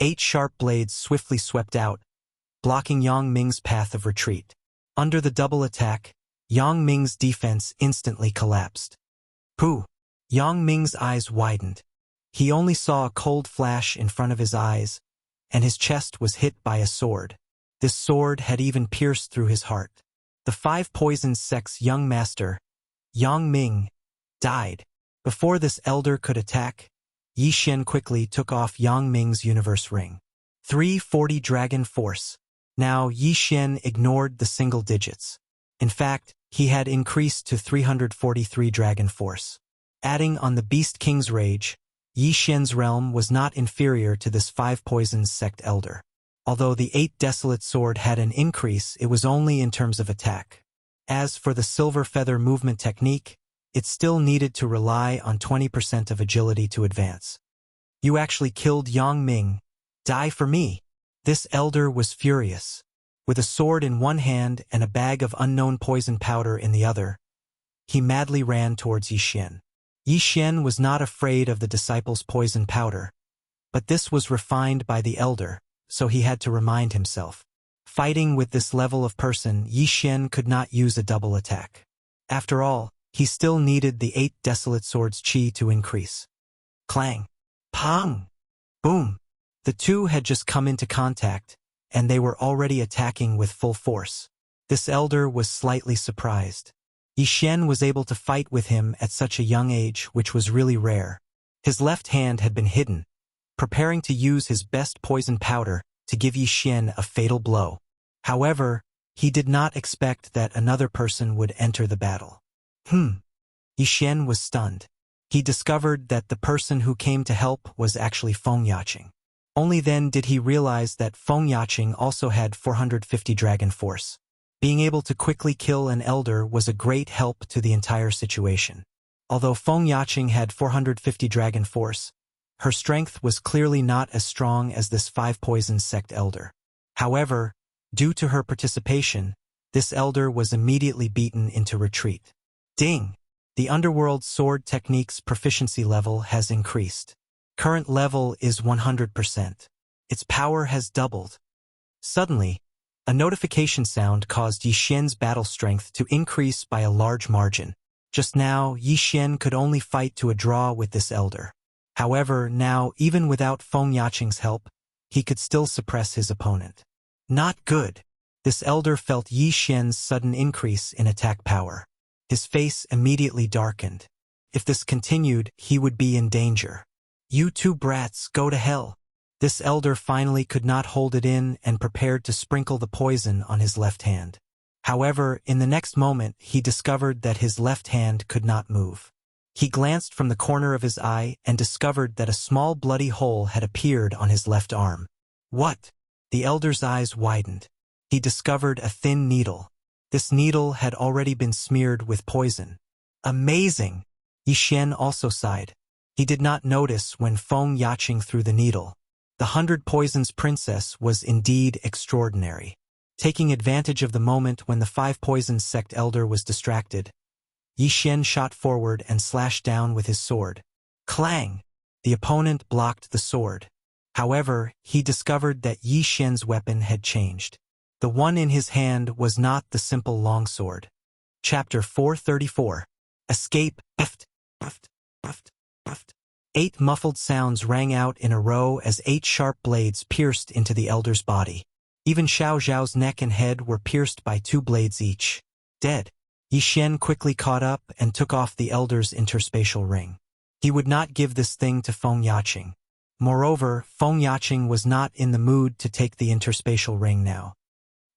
8 sharp blades swiftly swept out, blocking Yang Ming's path of retreat. Under the double attack, Yang Ming's defense instantly collapsed. Pooh! Yang Ming's eyes widened. He only saw a cold flash in front of his eyes, and his chest was hit by a sword. This sword had even pierced through his heart. The 5 poison sect's young master, Yang Ming, died. Before this elder could attack, Yixin quickly took off Yang Ming's universe ring. 340 dragon force. Now Yixin ignored the single digits. In fact, he had increased to 343 dragon force. Adding on the Beast King's rage, Yi Xian's realm was not inferior to this 5 poisons sect elder. Although the 8 desolate sword had an increase, it was only in terms of attack. As for the silver feather movement technique, it still needed to rely on 20% of agility to advance. You actually killed Yang Ming. Die for me. This elder was furious. With a sword in one hand and a bag of unknown poison powder in the other, he madly ran towards Yi Xian. Yi Xian was not afraid of the disciples' poison powder, but this was refined by the elder, so he had to remind himself. Fighting with this level of person, Yi Xian could not use a double attack. After all, he still needed the 8 desolate swords' chi to increase. Clang! Pong! Boom! The two had just come into contact, and they were already attacking with full force. This elder was slightly surprised. Yi Xian was able to fight with him at such a young age, which was really rare. His left hand had been hidden, preparing to use his best poison powder to give Yi Xian a fatal blow. However, he did not expect that another person would enter the battle. Yi Xian was stunned. He discovered that the person who came to help was actually Feng Yaqing. Only then did he realize that Feng Yaqing also had 450 dragon force. Being able to quickly kill an elder was a great help to the entire situation. Although Feng Yaqing had 450 dragon force, her strength was clearly not as strong as this 5 poison sect elder. However, due to her participation, this elder was immediately beaten into retreat. Ding! The underworld sword technique's proficiency level has increased. Current level is 100%. Its power has doubled. Suddenly, a notification sound caused Yi Xian's battle strength to increase by a large margin. Just now, Yi Xian could only fight to a draw with this elder. However, now, even without Feng Yaqing's help, he could still suppress his opponent. Not good. This elder felt Yi Xian's sudden increase in attack power. His face immediately darkened. If this continued, he would be in danger. You two brats, go to hell. This elder finally could not hold it in and prepared to sprinkle the poison on his left hand. However, in the next moment, he discovered that his left hand could not move. He glanced from the corner of his eye and discovered that a small bloody hole had appeared on his left arm. What? The elder's eyes widened. He discovered a thin needle. This needle had already been smeared with poison. Amazing! Yi Xian also sighed. He did not notice when Feng Yaqing threw the needle. The 100 Poisons Princess was indeed extraordinary. Taking advantage of the moment when the 5 Poisons sect elder was distracted, Yi Xian shot forward and slashed down with his sword. Clang! The opponent blocked the sword. However, he discovered that Yi Xian's weapon had changed. The one in his hand was not the simple longsword. Chapter 434. Escape. 8 muffled sounds rang out in a row as 8 sharp blades pierced into the elder's body. Even Xiao Zhao's neck and head were pierced by 2 blades each. Dead. Yi Xian quickly caught up and took off the elder's interspatial ring. He would not give this thing to Feng Yaqing. Moreover, Feng Yaqing was not in the mood to take the interspatial ring now.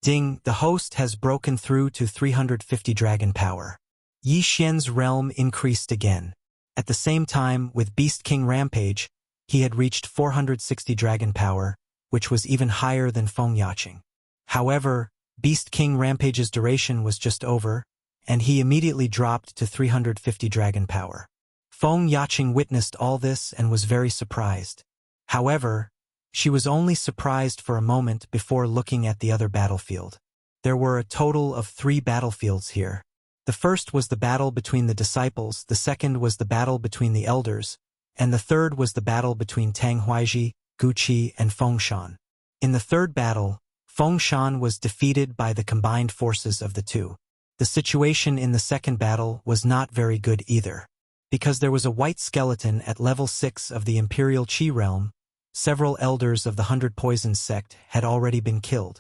Ding, the host has broken through to 350 dragon power. Yi Xian's realm increased again. At the same time, with Beast King Rampage, he had reached 460 dragon power, which was even higher than Feng Yaqing. However, Beast King Rampage's duration was just over, and he immediately dropped to 350 dragon power. Feng Yaqing witnessed all this and was very surprised. However, she was only surprised for a moment before looking at the other battlefield. There were a total of 3 battlefields here. The first was the battle between the disciples, the second was the battle between the elders, and the third was the battle between Tang Huaiji, Gu Qi, and Feng Shan. In the third battle, Feng Shan was defeated by the combined forces of the two. The situation in the second battle was not very good either. Because there was a white skeleton at level 6 of the Imperial Qi realm, several elders of the 100 Poisons sect had already been killed.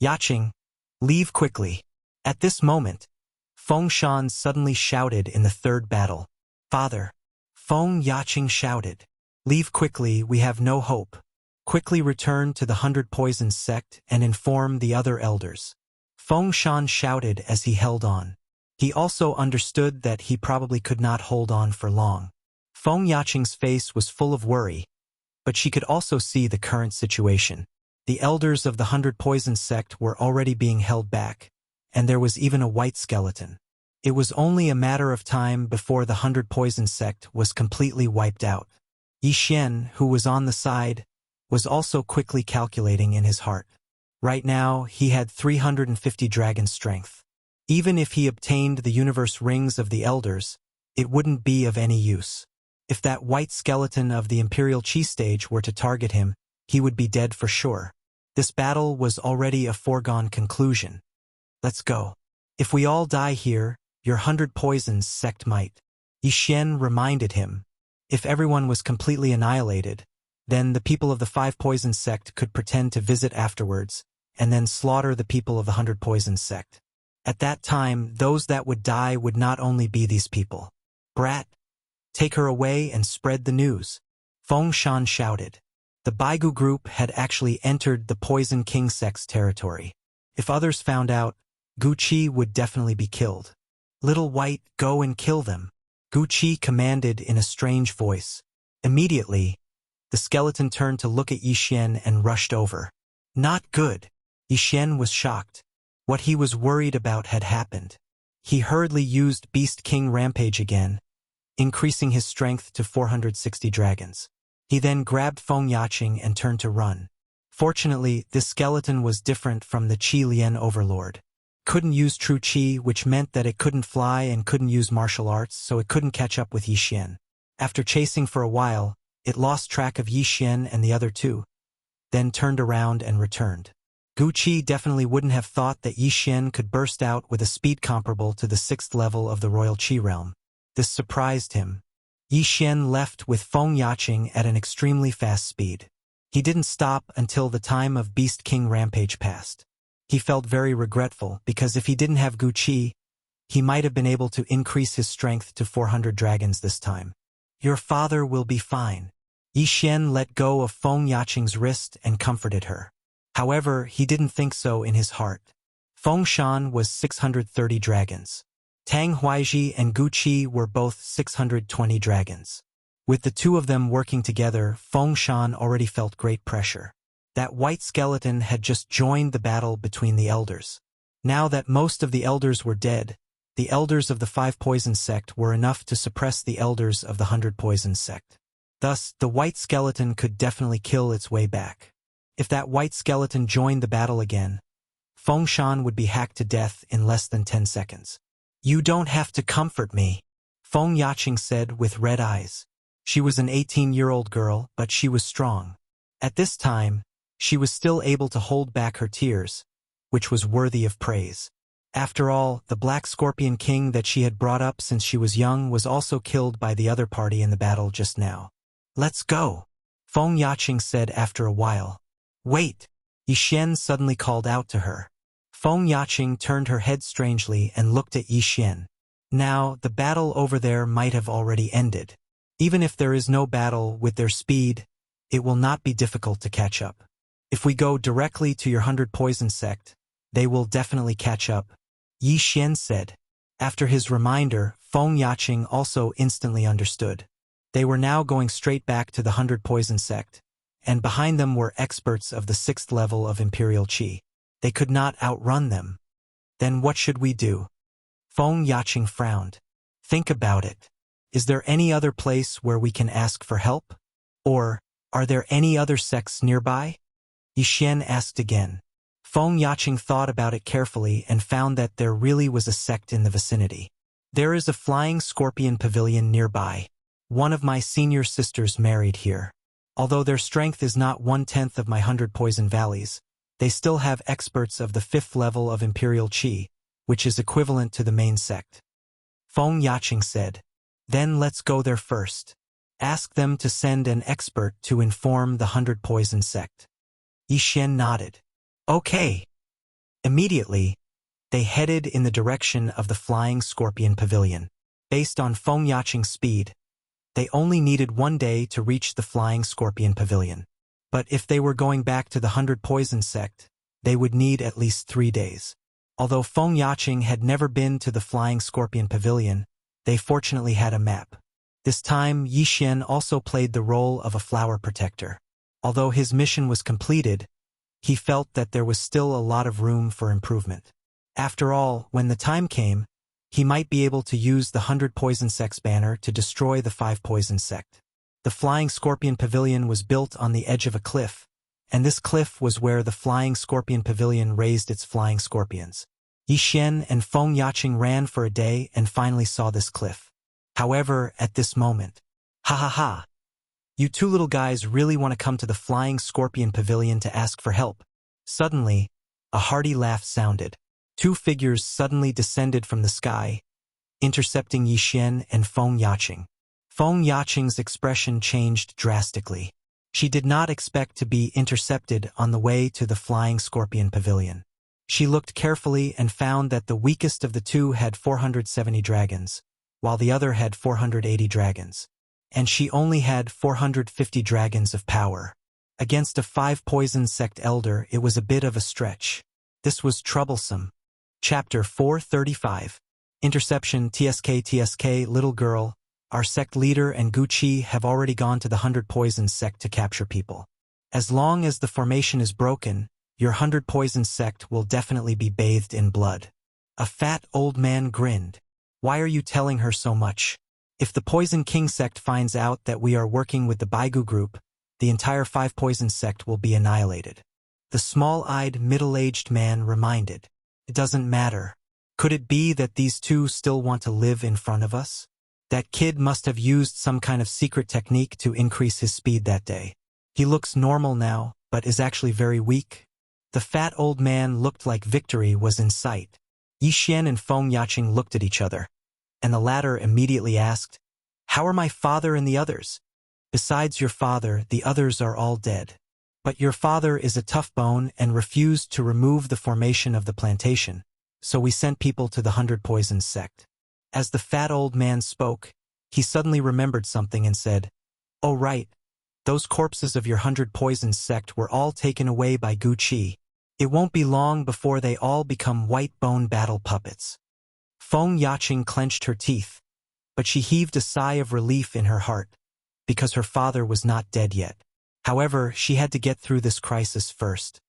Yaqing, leave quickly. At this moment, Feng Shan suddenly shouted in the third battle. Father! Feng Yaqing shouted. Leave quickly, we have no hope. Quickly return to the 100 Poisons sect and inform the other elders. Feng Shan shouted as he held on. He also understood that he probably could not hold on for long. Feng Yaqing's face was full of worry, but she could also see the current situation. The elders of the 100 Poison sect were already being held back, and there was even a white skeleton. It was only a matter of time before the 100 Poison sect was completely wiped out. Yi Xian, who was on the side, was also quickly calculating in his heart. Right now, he had 350 dragon strength. Even if he obtained the universe rings of the elders, it wouldn't be of any use. If that white skeleton of the Imperial Chi stage were to target him, he would be dead for sure. This battle was already a foregone conclusion. Let's go. If we all die here, your 100 Poisons sect might. Yi Xian reminded him. If everyone was completely annihilated, then the people of the 5 Poison sect could pretend to visit afterwards, and then slaughter the people of the 100 Poison sect. At that time, those that would die would not only be these people. Brat, take her away and spread the news. Feng Shan shouted. The Baigu group had actually entered the Poison King sect's territory. If others found out, Gu Qi would definitely be killed. Little White, go and kill them. Gu Qi commanded in a strange voice. Immediately, the skeleton turned to look at Yi Xian and rushed over. Not good. Yi Xian was shocked. What he was worried about had happened. He hurriedly used Beast King Rampage again, increasing his strength to 460 dragons. He then grabbed Feng Yaqing and turned to run. Fortunately, this skeleton was different from the Qi Lian Overlord. Couldn't use true Qi, which meant that it couldn't fly and couldn't use martial arts, so it couldn't catch up with Yi Xian. After chasing for a while, it lost track of Yi Xian and the other two, then turned around and returned. Gu Qi definitely wouldn't have thought that Yi Xian could burst out with a speed comparable to the 6th level of the Royal Qi realm. This surprised him. Yi Xian left with Feng Yaqing at an extremely fast speed. He didn't stop until the time of Beast King Rampage passed. He felt very regretful because if he didn't have Gu Qi, he might have been able to increase his strength to 400 dragons this time. Your father will be fine. Yi Xian let go of Feng Yaqing's wrist and comforted her. However, he didn't think so in his heart. Feng Shan was 630 dragons. Tang Huaiji and Gu Qi were both 620 dragons. With the two of them working together, Feng Shan already felt great pressure. That white skeleton had just joined the battle between the elders. Now that most of the elders were dead, the elders of the 5 Poison sect were enough to suppress the elders of the 100 Poison sect. Thus, the white skeleton could definitely kill its way back. If that white skeleton joined the battle again, Feng Shan would be hacked to death in less than 10 seconds. You don't have to comfort me, Feng Yaqing said with red eyes. She was an 18-year-old girl, but she was strong. At this time, she was still able to hold back her tears, which was worthy of praise. After all, the Black Scorpion King that she had brought up since she was young was also killed by the other party in the battle just now. Let's go, Feng Yaqing said after a while. Wait, Yi Xian suddenly called out to her. Feng Yaqing turned her head strangely and looked at Yi Xian. Now, the battle over there might have already ended. Even if there is no battle with their speed, it will not be difficult to catch up. If we go directly to your 100 Poison sect, they will definitely catch up, Yi Xian said. After his reminder, Feng Yaqing also instantly understood. They were now going straight back to the 100 Poison sect, and behind them were experts of the 6th level of Imperial Qi. They could not outrun them. Then what should we do? Feng Yaqing frowned. Think about it. Is there any other place where we can ask for help? Or, are there any other sects nearby? Yi Xian asked again. Feng Yaqing thought about it carefully and found that there really was a sect in the vicinity. There is a flying scorpion pavilion nearby. One of my senior sisters married here. Although their strength is not 1/10 of my 100 Poison Valleys, they still have experts of the 5th level of Imperial Qi, which is equivalent to the main sect. Feng Yaqing said. Then let's go there first. Ask them to send an expert to inform the 100 Poison sect. Yi Xian nodded. Okay. Immediately, they headed in the direction of the Flying Scorpion Pavilion. Based on Feng Yaqing's speed, they only needed 1 day to reach the Flying Scorpion Pavilion. But if they were going back to the 100 Poison sect, they would need at least 3 days. Although Feng Yaqing had never been to the Flying Scorpion Pavilion, they fortunately had a map. This time, Yi Xian also played the role of a flower protector. Although his mission was completed, he felt that there was still a lot of room for improvement. After all, when the time came, he might be able to use the 100 Poison Sects banner to destroy the 5 Poison Sect. The Flying Scorpion Pavilion was built on the edge of a cliff, and this cliff was where the Flying Scorpion Pavilion raised its flying scorpions. Yi Xian and Feng Yaqing ran for a day and finally saw this cliff. However, at this moment, ha ha ha! You two little guys really want to come to the Flying Scorpion Pavilion to ask for help. Suddenly, a hearty laugh sounded. 2 figures suddenly descended from the sky, intercepting Yi Xian and Feng Yaqing. Feng Yaqing's expression changed drastically. She did not expect to be intercepted on the way to the Flying Scorpion Pavilion. She looked carefully and found that the weakest of the two had 470 dragons, while the other had 480 dragons. And she only had 450 dragons of power. Against a 5 Poison Sect elder, it was a bit of a stretch. This was troublesome. Chapter 435. Interception. TSK Little girl, our sect leader and Guqi have already gone to the 100 Poison Sect to capture people. As long as the formation is broken, your 100 Poison Sect will definitely be bathed in blood. A fat old man grinned. Why are you telling her so much? If the Poison King Sect finds out that we are working with the Baigu group, the entire 5 Poison Sect will be annihilated. The small-eyed, middle-aged man reminded. It doesn't matter. Could it be that these two still want to live in front of us? That kid must have used some kind of secret technique to increase his speed that day. He looks normal now, but is actually very weak. The fat old man looked like victory was in sight. Yi Xian and Feng Yaqing looked at each other, and the latter immediately asked, "How are my father and the others?" "Besides your father, the others are all dead. But your father is a tough bone and refused to remove the formation of the plantation, so we sent people to the 100 Poison Sect." As the fat old man spoke, he suddenly remembered something and said, "Oh right, those corpses of your 100 Poison Sect were all taken away by Guqi. It won't be long before they all become white bone battle puppets." Feng Yaqing clenched her teeth, but she heaved a sigh of relief in her heart, because her father was not dead yet. However, she had to get through this crisis first.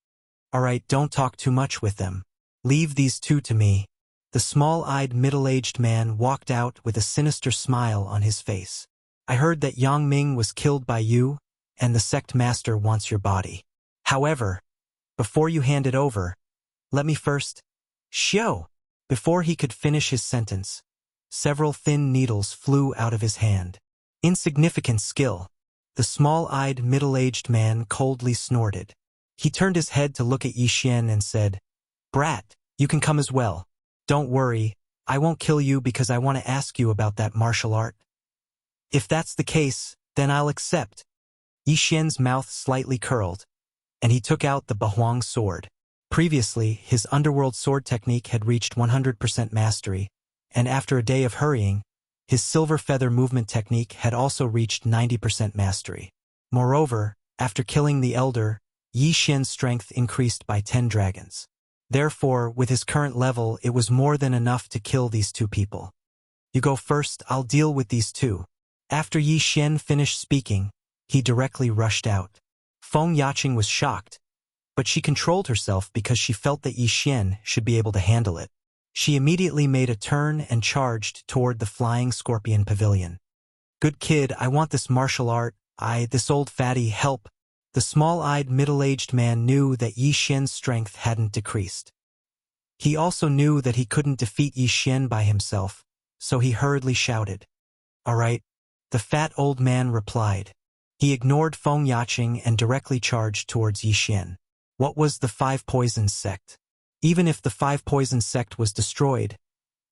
"All right, don't talk too much with them. Leave these two to me." The small-eyed middle-aged man walked out with a sinister smile on his face. "I heard that Yang Ming was killed by you, and the sect master wants your body. However, before you hand it over, let me first show." Before he could finish his sentence, several thin needles flew out of his hand. Insignificant skill. The small-eyed middle-aged man coldly snorted. He turned his head to look at Yi Xian and said, "Brat, you can come as well. Don't worry, I won't kill you because I want to ask you about that martial art." "If that's the case, then I'll accept." Yi Xian's mouth slightly curled, and he took out the Bahuang sword. Previously, his underworld sword technique had reached 100% mastery, and after a day of hurrying, his silver feather movement technique had also reached 90% mastery. Moreover, after killing the elder, Yi Xian's strength increased by 10 dragons. Therefore, with his current level, it was more than enough to kill these two people. "You go first, I'll deal with these two." After Yi Xian finished speaking, he directly rushed out. Feng Yaqing was shocked, but she controlled herself because she felt that Yi Xian should be able to handle it. She immediately made a turn and charged toward the Flying Scorpion Pavilion. "Good kid, I want this martial art. This old fatty, help." The small-eyed middle-aged man knew that Yi Xian's strength hadn't decreased. He also knew that he couldn't defeat Yi Xian by himself, so he hurriedly shouted, "All right," the fat old man replied. He ignored Feng Yaqing and directly charged towards Yi Xian. What was the 5 Poison Sect? Even if the 5 Poison Sect was destroyed,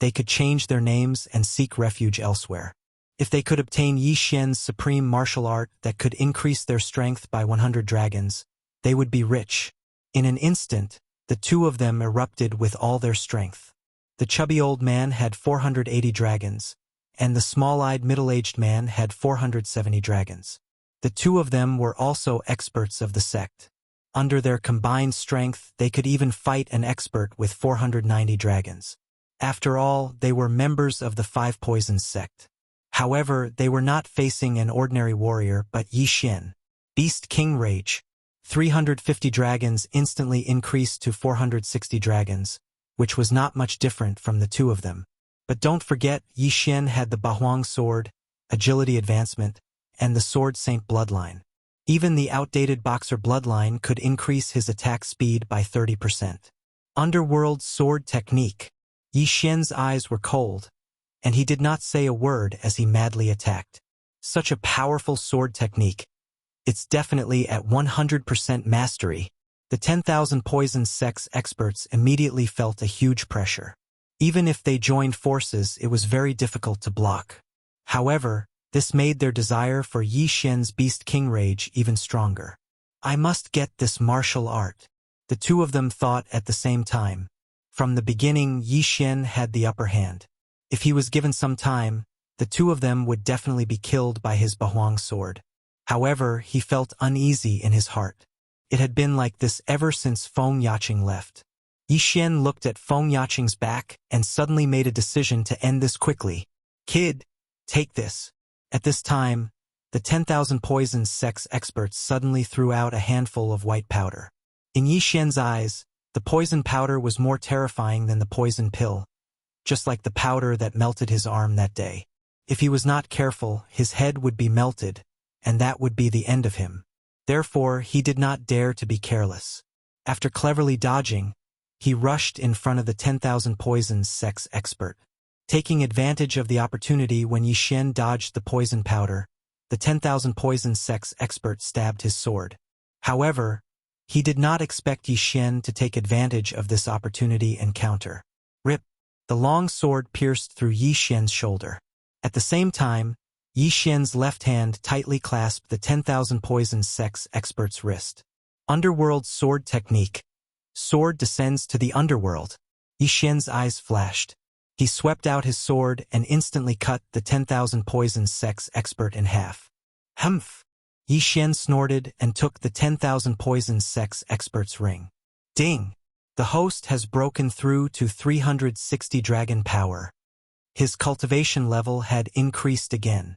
they could change their names and seek refuge elsewhere. If they could obtain Yi Xian's supreme martial art that could increase their strength by 100 dragons, they would be rich. In an instant, the two of them erupted with all their strength. The chubby old man had 480 dragons, and the small-eyed middle-aged man had 470 dragons. The two of them were also experts of the sect. Under their combined strength, they could even fight an expert with 490 dragons. After all, they were members of the Five Poisons sect. However, they were not facing an ordinary warrior but Yi Xian. Beast King Rage. 350 dragons instantly increased to 460 dragons, which was not much different from the two of them. But don't forget, Yi Xian had the Bahuang sword, agility advancement, and the Sword Saint bloodline. Even the outdated boxer bloodline could increase his attack speed by 30%. Underworld sword technique. Yi Xian's eyes were cold, and he did not say a word as he madly attacked. Such a powerful sword technique. It's definitely at 100% mastery. The 10,000 Poison Sects experts immediately felt a huge pressure. Even if they joined forces, it was very difficult to block. However, this made their desire for Yi Xian's Beast King Rage even stronger. I must get this martial art. The two of them thought at the same time. From the beginning, Yi Xian had the upper hand. If he was given some time, the two of them would definitely be killed by his Bahuang sword. However, he felt uneasy in his heart. It had been like this ever since Feng Yaqing left. Yi Xian looked at Feng Yaqing's back and suddenly made a decision to end this quickly. Kid, take this. At this time, the 10,000 Poison Sects experts suddenly threw out a handful of white powder. In Yi Xian's eyes, the poison powder was more terrifying than the poison pill, just like the powder that melted his arm that day. If he was not careful, his head would be melted, and that would be the end of him. Therefore, he did not dare to be careless. After cleverly dodging, he rushed in front of the 10,000 Poison Sects expert. Taking advantage of the opportunity when Yi Xian dodged the poison powder, the 10,000 Poison Sects expert stabbed his sword. However, he did not expect Yi Xian to take advantage of this opportunity and counter. Rip! The long sword pierced through Yi Xian's shoulder. At the same time, Yi Xian's left hand tightly clasped the 10,000 Poison Sects expert's wrist. Underworld sword technique. Sword descends to the underworld. Yi Xian's eyes flashed. He swept out his sword and instantly cut the 10,000 Poison Sects expert in half. Humph! Yi Xian snorted and took the 10,000 Poison Sects expert's ring. Ding! The host has broken through to 360 dragon power. His cultivation level had increased again.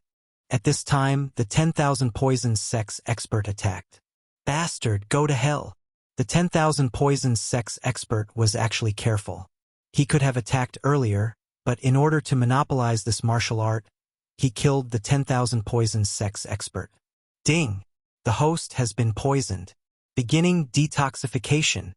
At this time, the 10,000 Poison Sects expert attacked. Bastard, go to hell! The 10,000 Poison Sects expert was actually careful. He could have attacked earlier, but in order to monopolize this martial art, he killed the 10,000 Poison Sects expert. Ding! The host has been poisoned. Beginning detoxification.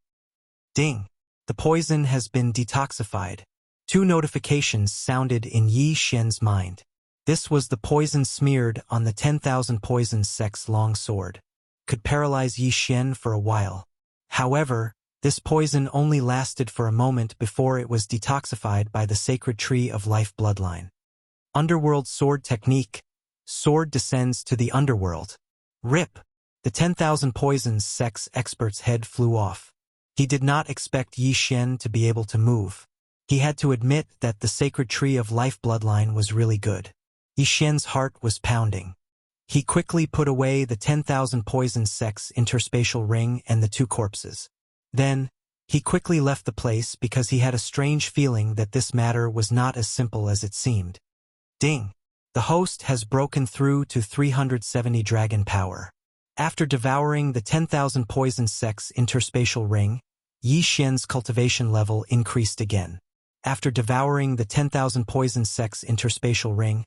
Ding! The poison has been detoxified. 2 notifications sounded in Yi Xian's mind. This was the poison smeared on the 10,000 Poison Sects long sword. Could paralyze Yi Xian for a while. However, this poison only lasted for a moment before it was detoxified by the Sacred Tree of Life bloodline. Underworld sword technique. Sword descends to the underworld. Rip! The 10,000 Poison Sects expert's head flew off. He did not expect Yi Xian to be able to move. He had to admit that the Sacred Tree of Life bloodline was really good. Yi Xian's heart was pounding. He quickly put away the 10,000 Poison Sects interspatial ring and the 2 corpses. Then, he quickly left the place because he had a strange feeling that this matter was not as simple as it seemed. Ding! The host has broken through to 370 dragon power. After devouring the 10,000 Poison Sects interspatial ring, Yi Xian's cultivation level increased again. After devouring the 10,000 Poison Sects interspatial ring,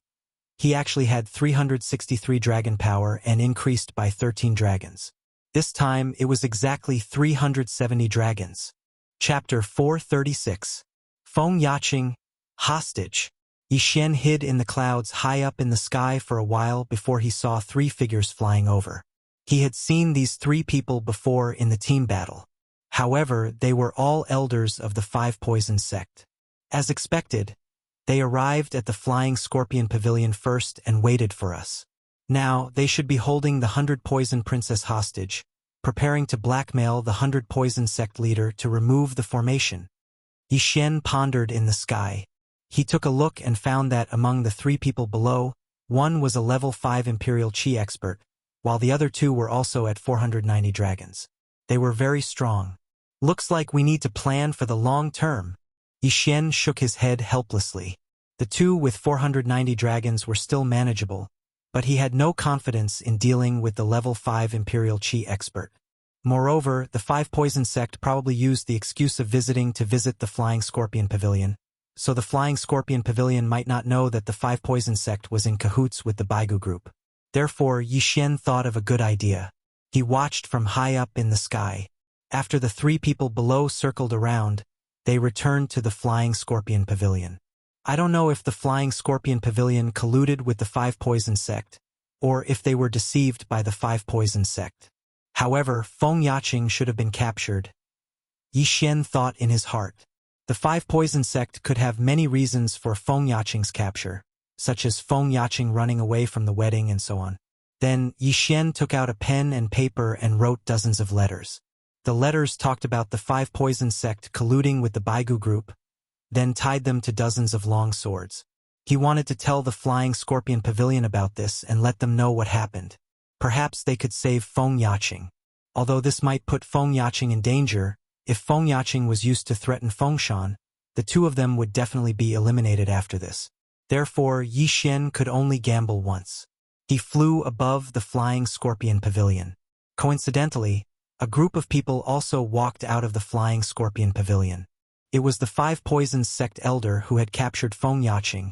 he actually had 363 dragon power and increased by 13 dragons. This time, it was exactly 370 dragons. Chapter 436. Feng Yaqing, Hostage. Yi Xian hid in the clouds high up in the sky for a while before he saw 3 figures flying over. He had seen these 3 people before in the team battle. However, they were all elders of the 5 Poison Sect. As expected, they arrived at the Flying Scorpion Pavilion first and waited for us. Now, they should be holding the 100 Poison Princess hostage, preparing to blackmail the 100 Poison Sect leader to remove the formation. Yi Xian pondered in the sky. He took a look and found that among the 3 people below, one was a level 5 Imperial Qi expert, while the other 2 were also at 490 dragons. They were very strong. Looks like we need to plan for the long term. Yixian shook his head helplessly. The two with 490 dragons were still manageable, but he had no confidence in dealing with the level 5 Imperial Qi expert. Moreover, the 5 Poison sect probably used the excuse of visiting to visit the Flying Scorpion Pavilion, so the Flying Scorpion Pavilion might not know that the 5 Poison sect was in cahoots with the Baigu group. Therefore, Yixian thought of a good idea. He watched from high up in the sky. After the 3 people below circled around, they returned to the Flying Scorpion Pavilion. I don't know if the Flying Scorpion Pavilion colluded with the 5 Poison sect, or if they were deceived by the 5 Poison sect. However, Feng Yaqing should have been captured. Yixian thought in his heart. The 5 Poison sect could have many reasons for Feng Yaqing's capture, such as Feng Yaqing running away from the wedding and so on. Then, Yixian took out a pen and paper and wrote dozens of letters. The letters talked about the 5 Poison sect colluding with the Baigu group, then tied them to dozens of long swords. He wanted to tell the Flying Scorpion Pavilion about this and let them know what happened. Perhaps they could save Feng Yaqing. Although this might put Feng Yaqing in danger, if Feng Yaqing was used to threaten Fengshan, the two of them would definitely be eliminated after this. Therefore, Yixian could only gamble once. He flew above the Flying Scorpion Pavilion. Coincidentally, a group of people also walked out of the Flying Scorpion Pavilion. It was the 5 Poison sect elder who had captured Feng Yaqing,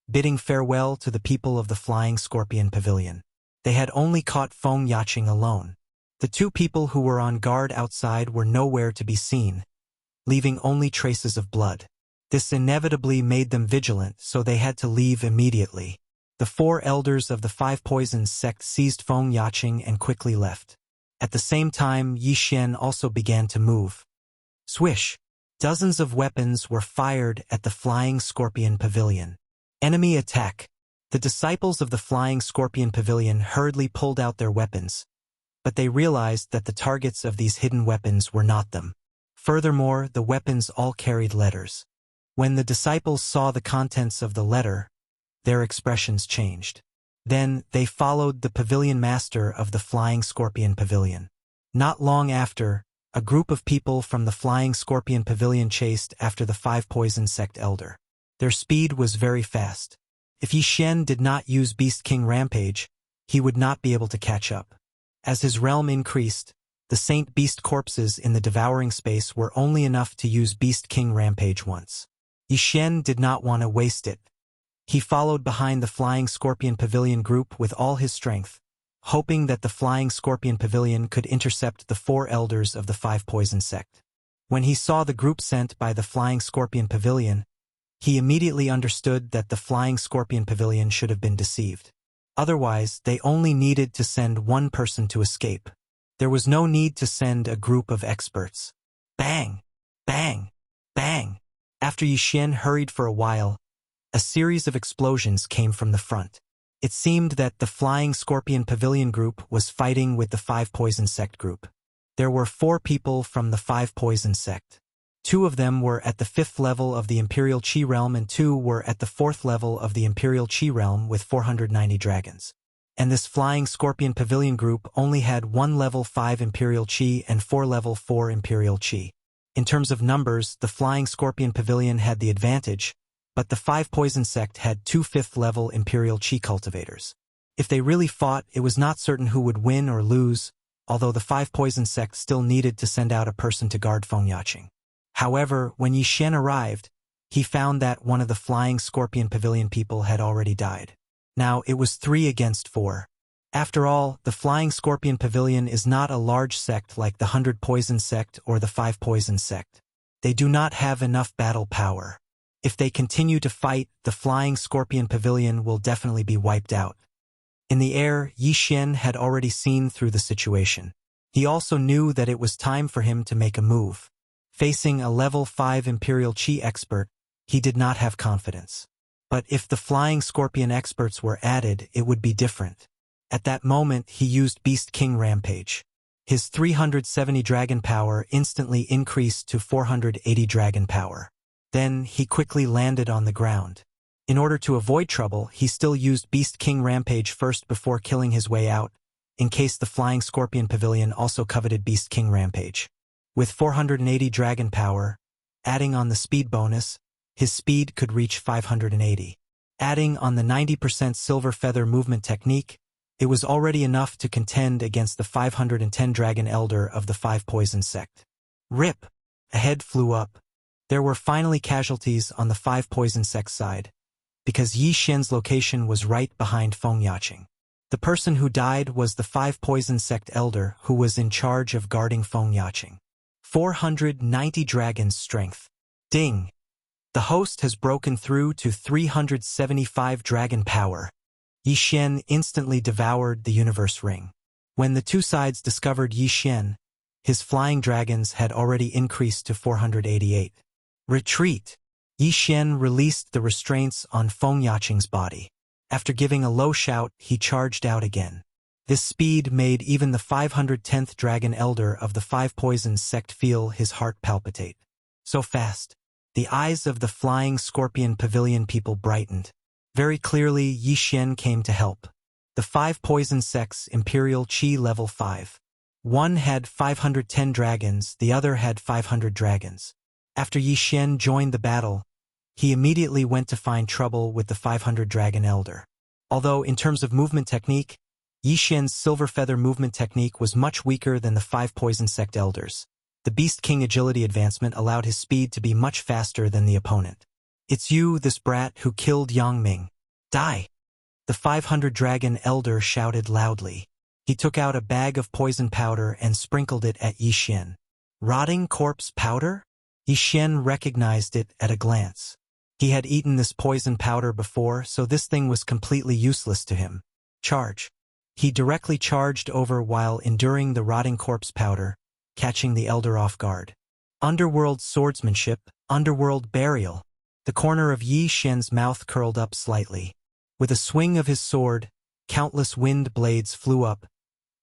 bidding farewell to the people of the Flying Scorpion Pavilion. They had only caught Feng Yaqing alone. The 2 people who were on guard outside were nowhere to be seen, leaving only traces of blood. This inevitably made them vigilant, so they had to leave immediately. The 4 elders of the 5 Poison sect seized Feng Yaqing and quickly left. At the same time, Yixian also began to move. Swish! Dozens of weapons were fired at the Flying Scorpion Pavilion. Enemy attack! The disciples of the Flying Scorpion Pavilion hurriedly pulled out their weapons, but they realized that the targets of these hidden weapons were not them. Furthermore, the weapons all carried letters. When the disciples saw the contents of the letter, their expressions changed. Then, they followed the pavilion master of the Flying Scorpion Pavilion. Not long after, a group of people from the Flying Scorpion Pavilion chased after the 5 Poison sect elder. Their speed was very fast. If Yixian did not use Beast King Rampage, he would not be able to catch up. As his realm increased, the Saint Beast corpses in the devouring space were only enough to use Beast King Rampage once. Yixian did not want to waste it. He followed behind the Flying Scorpion Pavilion group with all his strength, hoping that the Flying Scorpion Pavilion could intercept the 4 elders of the 5 Poison sect. When he saw the group sent by the Flying Scorpion Pavilion, he immediately understood that the Flying Scorpion Pavilion should have been deceived. Otherwise, they only needed to send one person to escape. There was no need to send a group of experts. Bang! Bang! Bang! After Yixian hurried for a while, a series of explosions came from the front. It seemed that the Flying Scorpion Pavilion group was fighting with the 5 Poison sect group. There were 4 people from the 5 Poison sect. 2 of them were at the 5th level of the Imperial Qi realm and 2 were at the 4th level of the Imperial Qi realm with 490 dragons. And this Flying Scorpion Pavilion group only had 1 level 5 Imperial Qi and 4 level 4 Imperial Qi. In terms of numbers, the Flying Scorpion Pavilion had the advantage, but the 5 Poison sect had 2 5th level Imperial Qi cultivators. If they really fought, it was not certain who would win or lose, although the 5 Poison sect still needed to send out a person to guard Feng Yaqing. However, when Yixian arrived, he found that one of the Flying Scorpion Pavilion people had already died. Now it was 3 against 4. After all, the Flying Scorpion Pavilion is not a large sect like the 100 Poison sect or the 5 Poison sect. They do not have enough battle power. If they continue to fight, the Flying Scorpion Pavilion will definitely be wiped out. In the air, Yixian had already seen through the situation. He also knew that it was time for him to make a move. Facing a level 5 Imperial Qi expert, he did not have confidence. But if the Flying Scorpion experts were added, it would be different. At that moment, he used Beast King Rampage. His 370 dragon power instantly increased to 480 dragon power. Then, he quickly landed on the ground. In order to avoid trouble, he still used Beast King Rampage first before killing his way out, in case the Flying Scorpion Pavilion also coveted Beast King Rampage. With 480 dragon power, adding on the speed bonus, his speed could reach 580. Adding on the 90% silver feather movement technique, it was already enough to contend against the 510 Dragon Elder of the Five Poison Sect. Rip! A head flew up. There were finally casualties on the Five Poison Sect side, because Yi Xian's location was right behind Feng Yaqing. The person who died was the Five Poison Sect Elder who was in charge of guarding Feng Yaqing. 490 Dragon's Strength. Ding! The host has broken through to 375 Dragon Power. Yi Xian instantly devoured the Universe Ring. When the two sides discovered Yi Xian, his flying dragons had already increased to 488. Retreat! Yi Xian released the restraints on Feng Yaqing's body. After giving a low shout, he charged out again. This speed made even the 510th Dragon Elder of the Five Poisons Sect feel his heart palpitate. So fast. The eyes of the Flying Scorpion Pavilion people brightened. Very clearly, Yi Xian came to help. The Five Poison Sects Imperial Qi Level 5. One had 510 dragons, the other had 500 dragons. After Yi Xian joined the battle, he immediately went to find trouble with the 500 Dragon Elder. Although in terms of movement technique, Yi Xian's Silver Feather movement technique was much weaker than the Five Poison Sect Elders. The Beast King agility advancement allowed his speed to be much faster than the opponent. It's you, this brat, who killed Yang Ming. Die! The 500 Dragon Elder shouted loudly. He took out a bag of poison powder and sprinkled it at Yi Xian. Rotting corpse powder? Yi Xian recognized it at a glance. He had eaten this poison powder before, so this thing was completely useless to him. Charge. He directly charged over while enduring the rotting corpse powder, catching the elder off guard. Underworld swordsmanship, underworld burial. The corner of Yi Xian's mouth curled up slightly. With a swing of his sword, countless wind blades flew up,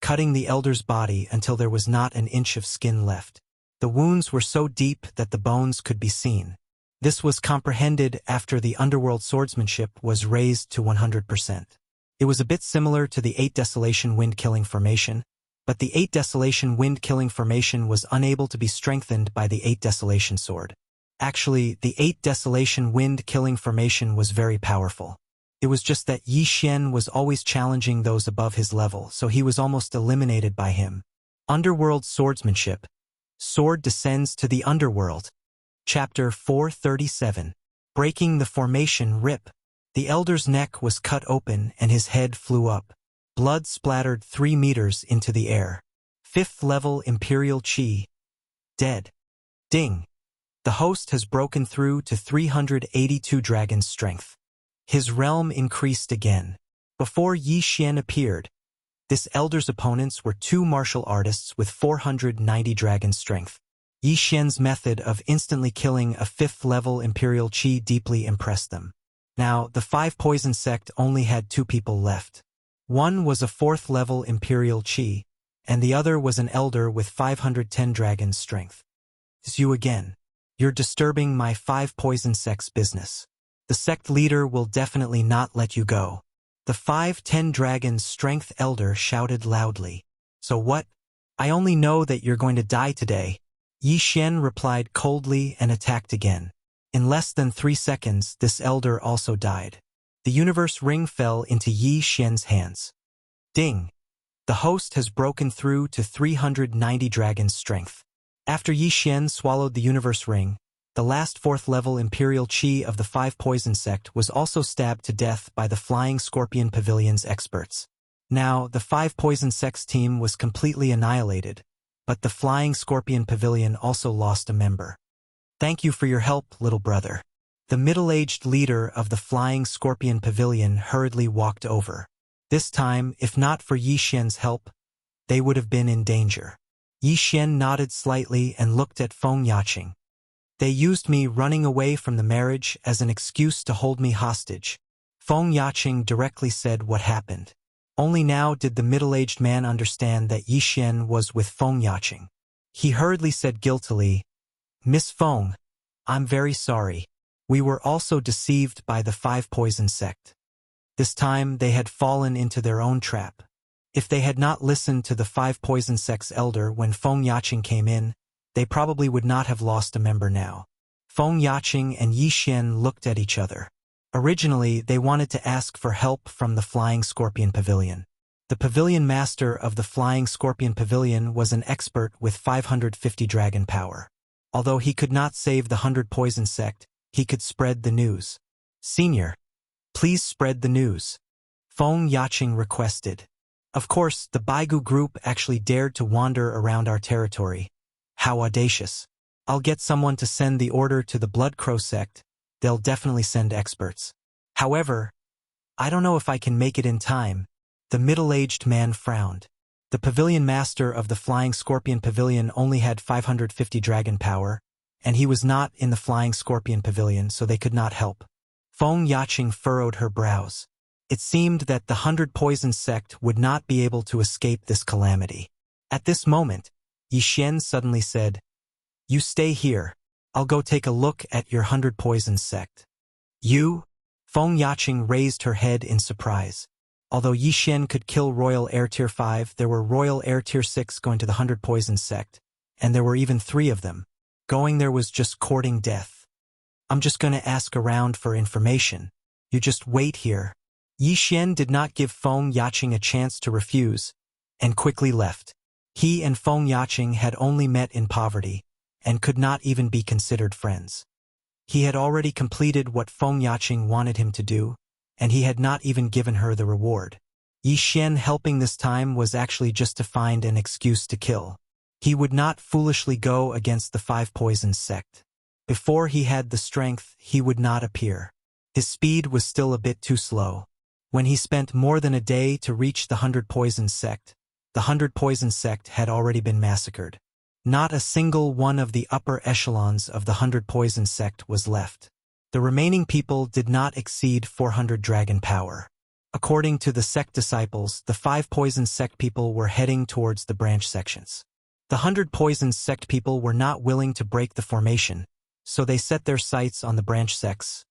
cutting the elder's body until there was not an inch of skin left. The wounds were so deep that the bones could be seen. This was comprehended after the underworld swordsmanship was raised to 100%. It was a bit similar to the 8 Desolation Wind-Killing Formation, but the 8 Desolation Wind-Killing Formation was unable to be strengthened by the 8 Desolation Sword. Actually, the 8 Desolation Wind-Killing Formation was very powerful. It was just that Yi Xian was always challenging those above his level, so he was almost eliminated by him. Underworld Swordsmanship. Sword descends to the underworld. Chapter 437. Breaking the Formation Rip. The elder's neck was cut open and his head flew up. Blood splattered 3 meters into the air. 5th level Imperial Qi. Dead. Ding. The host has broken through to 382 Dragon's Strength. His realm increased again. Before Yi Xian appeared, this elder's opponents were 2 martial artists with 490 Dragon's Strength. Yi Xian's method of instantly killing a 5th level Imperial Qi deeply impressed them. Now, the Five Poison Sect only had 2 people left. One was a 4th level Imperial Qi, and the other was an elder with 510 Dragon's Strength. It's you again. You're disturbing my Five Poison Sect's business. The sect leader will definitely not let you go. The 510 Dragon's Strength Elder shouted loudly. So what? I only know that you're going to die today. Yi Xian replied coldly and attacked again. In less than 3 seconds, this elder also died. The universe ring fell into Yi Xian's hands. Ding! The host has broken through to 390 Dragon's Strength. After Yi Xian swallowed the universe ring, the last 4th level Imperial Qi of the Five Poison Sect was also stabbed to death by the Flying Scorpion Pavilion's experts. Now, the Five Poison Sect's team was completely annihilated, but the Flying Scorpion Pavilion also lost a member. Thank you for your help, little brother. The middle-aged leader of the Flying Scorpion Pavilion hurriedly walked over. This time, if not for Yi Xian's help, they would have been in danger. Yi Xian nodded slightly and looked at Feng Yaqing. They used me running away from the marriage as an excuse to hold me hostage. Feng Yaqing directly said what happened. Only now did the middle-aged man understand that Yi Xian was with Feng Yaqing. He hurriedly said guiltily, Miss Feng, I'm very sorry. We were also deceived by the Five Poison Sect. This time they had fallen into their own trap. If they had not listened to the 5 poison sect's elder when Feng Yaqing came in, they probably would not have lost a member now. Feng Yaqing and Yi Xian looked at each other. Originally, they wanted to ask for help from the Flying Scorpion Pavilion. The pavilion master of the Flying Scorpion Pavilion was an expert with 550 dragon power. Although he could not save the 100 poison sect, he could spread the news. "Senior, please spread the news," Feng Yaqing requested. "Of course, the Baigu group actually dared to wander around our territory. How audacious. I'll get someone to send the order to the Blood Crow sect. They'll definitely send experts. However, I don't know if I can make it in time." The middle-aged man frowned. The pavilion master of the Flying Scorpion Pavilion only had 550 dragon power, and he was not in the Flying Scorpion Pavilion, so they could not help. Feng Yaqing furrowed her brows. It seemed that the 100 poison sect would not be able to escape this calamity. At this moment, Yi Xian suddenly said, "You stay here. I'll go take a look at your 100 poison sect." "You?" Feng Yaqing raised her head in surprise. Although Yi Xian could kill Royal Air Tier 5, there were Royal Air Tier 6 going to the 100 poison sect, and there were even 3 of them. Going there was just courting death. "I'm just going to ask around for information. You just wait here." Yi Xian did not give Feng Yaqing a chance to refuse, and quickly left. He and Feng Yaqing had only met in poverty, and could not even be considered friends. He had already completed what Feng Yaqing wanted him to do, and he had not even given her the reward. Yi Xian helping this time was actually just to find an excuse to kill. He would not foolishly go against the 5 poison sect. Before he had the strength, he would not appear. His speed was still a bit too slow. When he spent more than a day to reach the 100 poison sect, the 100 poison sect had already been massacred. Not a single one of the upper echelons of the 100 poison sect was left. The remaining people did not exceed 400 dragon power. According to the sect disciples, the 5 poison sect people were heading towards the branch sections. The 100 poison sect people were not willing to break the formation, so they set their sights on the branch sects.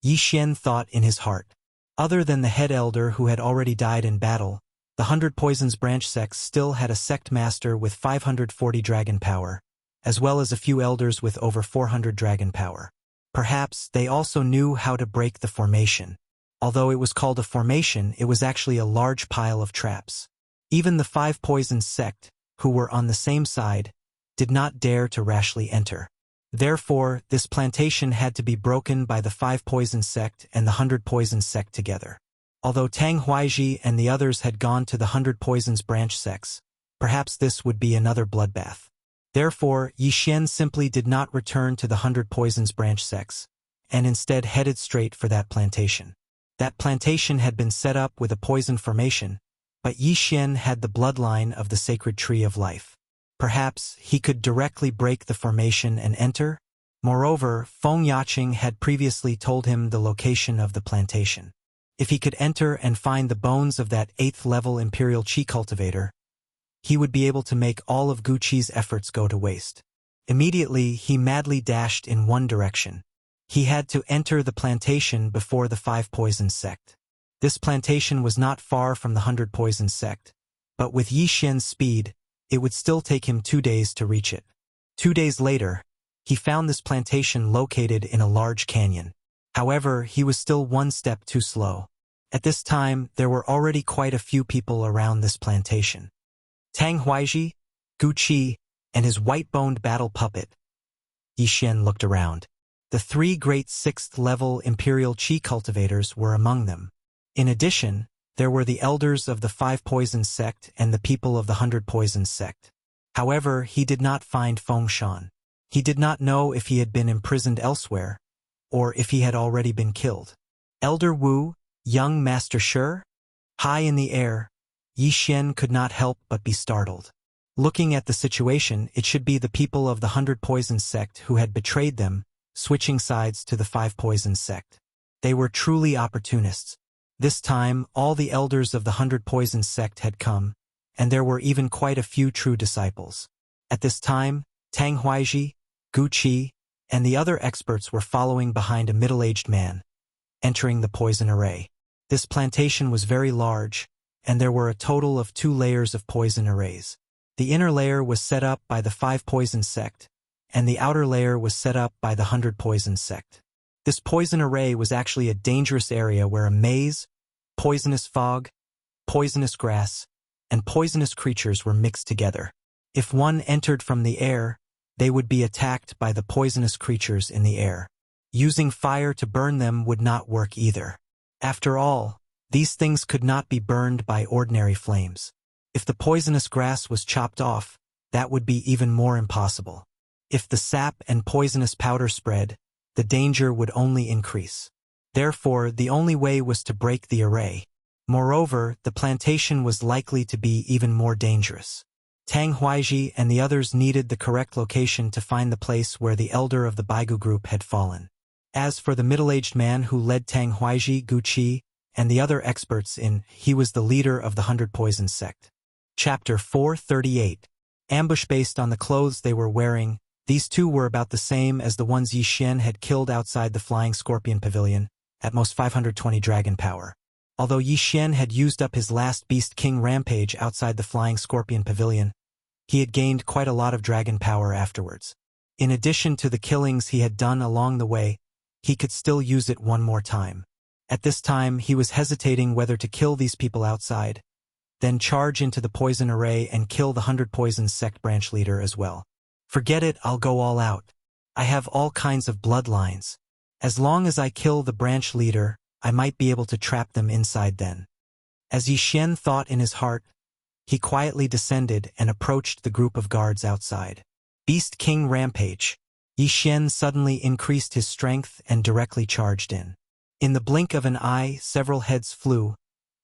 Yi Xian thought in his heart. Other than the head elder who had already died in battle, the 100 poisons branch sects still had a sect master with 540 dragon power, as well as a few elders with over 400 dragon power. Perhaps they also knew how to break the formation. Although it was called a formation, it was actually a large pile of traps. Even the 5 poison sect, who were on the same side, did not dare to rashly enter. Therefore, this plantation had to be broken by the 5 poison sect and the 100 poison sect together. Although Tang Huaiji and the others had gone to the 100 poisons branch sects, perhaps this would be another bloodbath. Therefore, Yi Xian simply did not return to the 100 poisons branch sects, and instead headed straight for that plantation. That plantation had been set up with a poison formation, but Yi Xian had the bloodline of the sacred tree of life. Perhaps he could directly break the formation and enter? Moreover, Feng Yaqing had previously told him the location of the plantation. If he could enter and find the bones of that 8th-level Imperial Qi cultivator, he would be able to make all of Gu Qi's efforts go to waste. Immediately, he madly dashed in one direction. He had to enter the plantation before the 5 poison sect. This plantation was not far from the 100 poison sect, but with Yi Xian's speed, it would still take him 2 days to reach it. 2 days later, he found this plantation located in a large canyon. However, he was still one step too slow. At this time, there were already quite a few people around this plantation. Tang Huaiji, Gu Qi, and his white-boned battle puppet. Yi Xian looked around. The 3 great 6th-level Imperial Qi cultivators were among them. In addition, there were the elders of the 5 poison sect and the people of the 100 poison sect. However, he did not find Feng Shan. He did not know if he had been imprisoned elsewhere, or if he had already been killed. Elder Wu, young Master Shi? High in the air, Yi Xian could not help but be startled. Looking at the situation, it should be the people of the 100 poison sect who had betrayed them, switching sides to the 5 poison sect. They were truly opportunists. This time, all the elders of the 100 poison sect had come, and there were even quite a few true disciples. At this time, Tang Huaiji, Gu Qi, and the other experts were following behind a middle-aged man, entering the poison array. This plantation was very large, and there were a total of 2 layers of poison arrays. The inner layer was set up by the 5 poison sect, and the outer layer was set up by the 100 poison sect. This poison array was actually a dangerous area where a maze, poisonous fog, poisonous grass, and poisonous creatures were mixed together. If one entered from the air, they would be attacked by the poisonous creatures in the air. Using fire to burn them would not work either. After all, these things could not be burned by ordinary flames. If the poisonous grass was chopped off, that would be even more impossible. If the sap and poisonous powder spread, the danger would only increase. Therefore, the only way was to break the array. Moreover, the plantation was likely to be even more dangerous. Tang Huaiji and the others needed the correct location to find the place where the elder of the Baigu group had fallen. As for the middle-aged man who led Tang Huaiji, Gu Qi, and the other experts he was the leader of the 100 Poison sect. Chapter 438. Ambush. Based on the clothes they were wearing, these two were about the same as the ones Yi Xian had killed outside the Flying Scorpion Pavilion, at most 520 dragon power. Although Yi Xian had used up his last Beast King rampage outside the Flying Scorpion Pavilion, he had gained quite a lot of dragon power afterwards. In addition to the killings he had done along the way, he could still use it one more time. At this time, he was hesitating whether to kill these people outside, then charge into the poison array and kill the 100 Poison sect branch leader as well. Forget it, I'll go all out. I have all kinds of bloodlines. As long as I kill the branch leader, I might be able to trap them inside then. As Yi Xian thought in his heart, he quietly descended and approached the group of guards outside. Beast King Rampage. Yi Xian suddenly increased his strength and directly charged in. In the blink of an eye, several heads flew,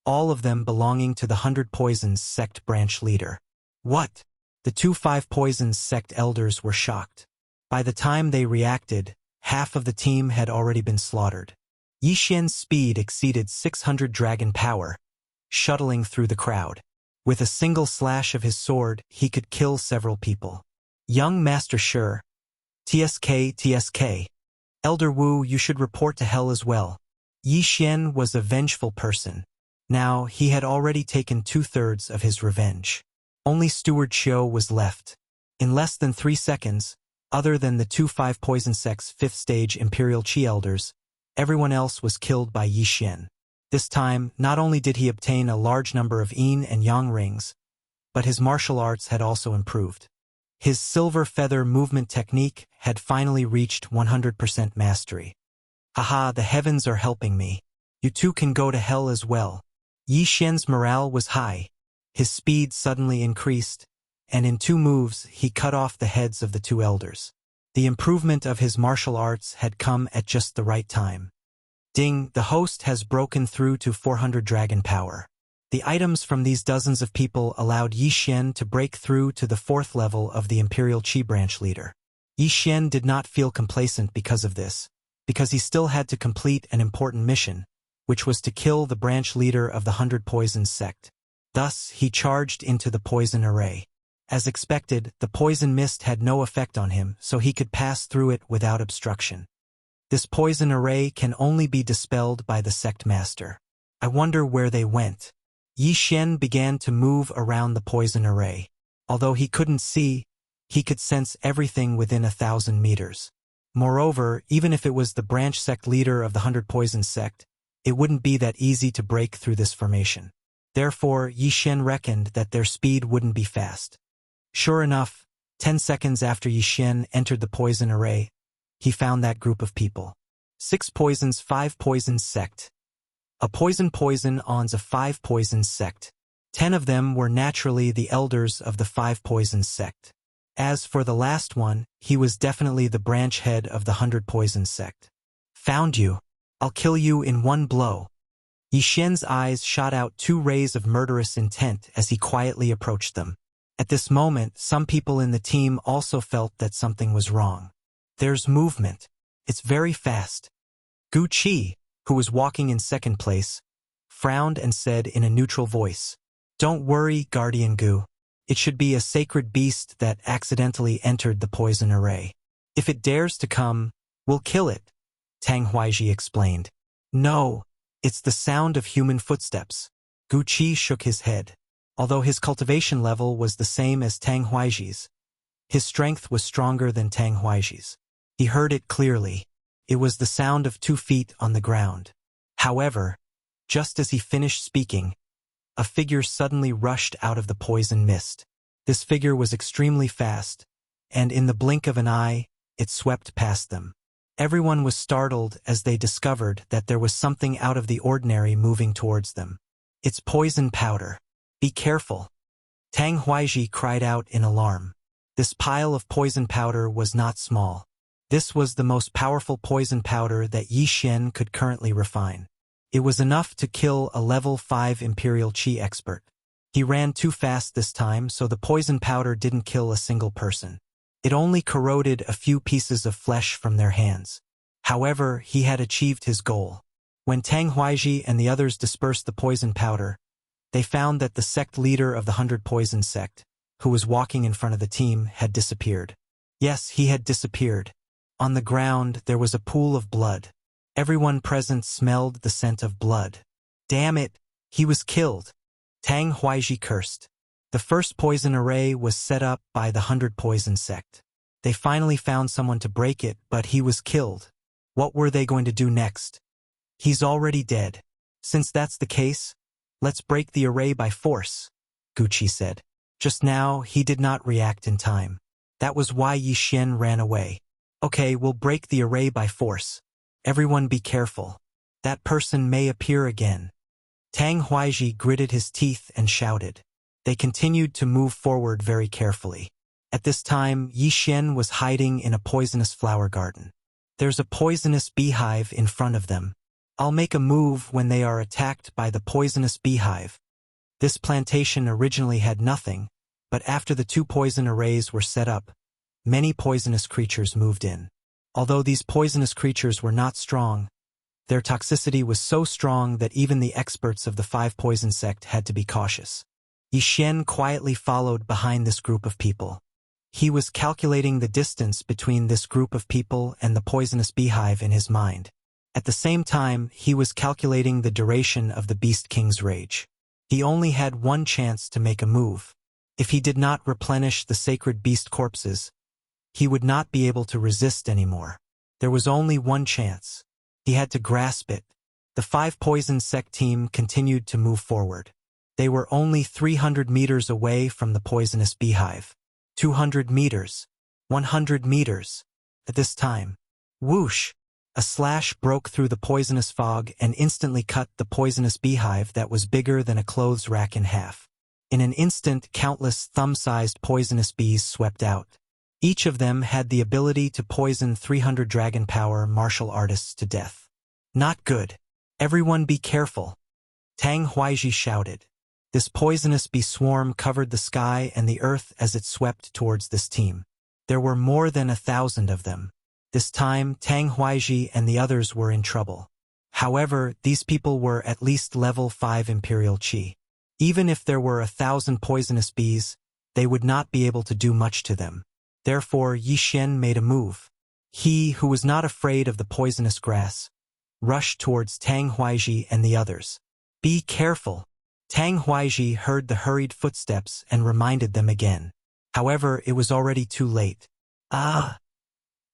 all of them belonging to the 100 Poisons sect branch leader. What? The 5 Poisons sect elders were shocked. By the time they reacted, half of the team had already been slaughtered. Yi Xian's speed exceeded 600 dragon power, shuttling through the crowd. With a single slash of his sword, he could kill several people. Young Master Shi. TSK. Elder Wu, you should report to hell as well. Yi Xian was a vengeful person. Now, he had already taken 2/3 of his revenge. Only Steward Xiu was left. In less than 3 seconds, other than the 5 Poison sect's 5th stage Imperial Qi elders, everyone else was killed by Yi Xian. This time, not only did he obtain a large number of yin and yang rings, but his martial arts had also improved. His silver feather movement technique had finally reached 100% mastery. Haha, the heavens are helping me. You two can go to hell as well. Yi Xian's morale was high. His speed suddenly increased, and in 2 moves he cut off the heads of the 2 elders. The improvement of his martial arts had come at just the right time. Ding, the host has broken through to 400 dragon power. The items from these dozens of people allowed Yi Xian to break through to the 4th level of the Imperial Qi branch leader. Yi Xian did not feel complacent because of this, because he still had to complete an important mission, which was to kill the branch leader of the 100 Poison sect. Thus, he charged into the poison array. As expected, the poison mist had no effect on him, so he could pass through it without obstruction. This poison array can only be dispelled by the sect master. I wonder where they went. Yi Xian began to move around the poison array. Although he couldn't see, he could sense everything within 1,000 meters. Moreover, even if it was the branch sect leader of the 100 Poison sect, it wouldn't be that easy to break through this formation. Therefore, Yi Xian reckoned that their speed wouldn't be fast. Sure enough, 10 seconds after Yi Xian entered the poison array, he found that group of people. 6 poisons, 5 poisons sect. A poison owns a 5 poisons sect. 10 of them were naturally the elders of the 5 poisons sect. As for the last one, he was definitely the branch head of the 100 poisons sect. Found you. I'll kill you in one blow. Yi Xian's eyes shot out 2 rays of murderous intent as he quietly approached them. At this moment, some people in the team also felt that something was wrong. There's movement. It's very fast. Gu Qi, who was walking in 2nd place, frowned and said in a neutral voice, "Don't worry, Guardian Gu. It should be a sacred beast that accidentally entered the poison array. If it dares to come, we'll kill it," Tang Huaiji explained. "No, it's the sound of human footsteps." Guqi shook his head. Although his cultivation level was the same as Tang Huaiji's, his strength was stronger than Tang Huaiji's. He heard it clearly. It was the sound of 2 feet on the ground. However, just as he finished speaking, a figure suddenly rushed out of the poison mist. This figure was extremely fast, and in the blink of an eye, it swept past them. Everyone was startled as they discovered that there was something out of the ordinary moving towards them. It's poison powder. Be careful. Tang Huaiji cried out in alarm. This pile of poison powder was not small. This was the most powerful poison powder that Yi Xian could currently refine. It was enough to kill a level 5 Imperial Qi expert. He ran too fast this time, so the poison powder didn't kill a single person. It only corroded a few pieces of flesh from their hands. However, he had achieved his goal. When Tang Huaiji and the others dispersed the poison powder, they found that the sect leader of the 100 Poison sect, who was walking in front of the team, had disappeared. Yes, he had disappeared. On the ground, there was a pool of blood. Everyone present smelled the scent of blood. Damn it, he was killed. Tang Huaiji cursed. The first poison array was set up by the 100 Poison sect. They finally found someone to break it, but he was killed. What were they going to do next? He's already dead. Since that's the case, let's break the array by force, Guqi said. Just now, he did not react in time. That was why Yi Xian ran away. Okay, we'll break the array by force. Everyone be careful. That person may appear again. Tang Huaiji gritted his teeth and shouted. They continued to move forward very carefully. At this time, Yi Xian was hiding in a poisonous flower garden. There's a poisonous beehive in front of them. I'll make a move when they are attacked by the poisonous beehive. This plantation originally had nothing, but after the 2 poison arrays were set up, many poisonous creatures moved in. Although these poisonous creatures were not strong, their toxicity was so strong that even the experts of the 5 Poison sect had to be cautious. Yi Xian quietly followed behind this group of people. He was calculating the distance between this group of people and the poisonous beehive in his mind. At the same time, he was calculating the duration of the Beast King's rage. He only had one chance to make a move. If he did not replenish the sacred beast corpses, he would not be able to resist anymore. There was only one chance. He had to grasp it. The 5 Poison sect team continued to move forward. They were only 300 meters away from the poisonous beehive. 200 meters. 100 meters. At this time, whoosh! A slash broke through the poisonous fog and instantly cut the poisonous beehive that was bigger than a clothes rack in half. In an instant, countless thumb-sized poisonous bees swept out. Each of them had the ability to poison 300 dragon power martial artists to death. Not good. Everyone be careful. Tang Huaiji shouted. This poisonous bee swarm covered the sky and the earth as it swept towards this team. There were more than 1,000 of them. This time, Tang Huaiji and the others were in trouble. However, these people were at least level 5 Imperial Qi. Even if there were 1,000 poisonous bees, they would not be able to do much to them. Therefore, Yi Xian made a move. He, who was not afraid of the poisonous grass, rushed towards Tang Huaiji and the others. Be careful. Tang Huaiji heard the hurried footsteps and reminded them again. However, it was already too late. Ah!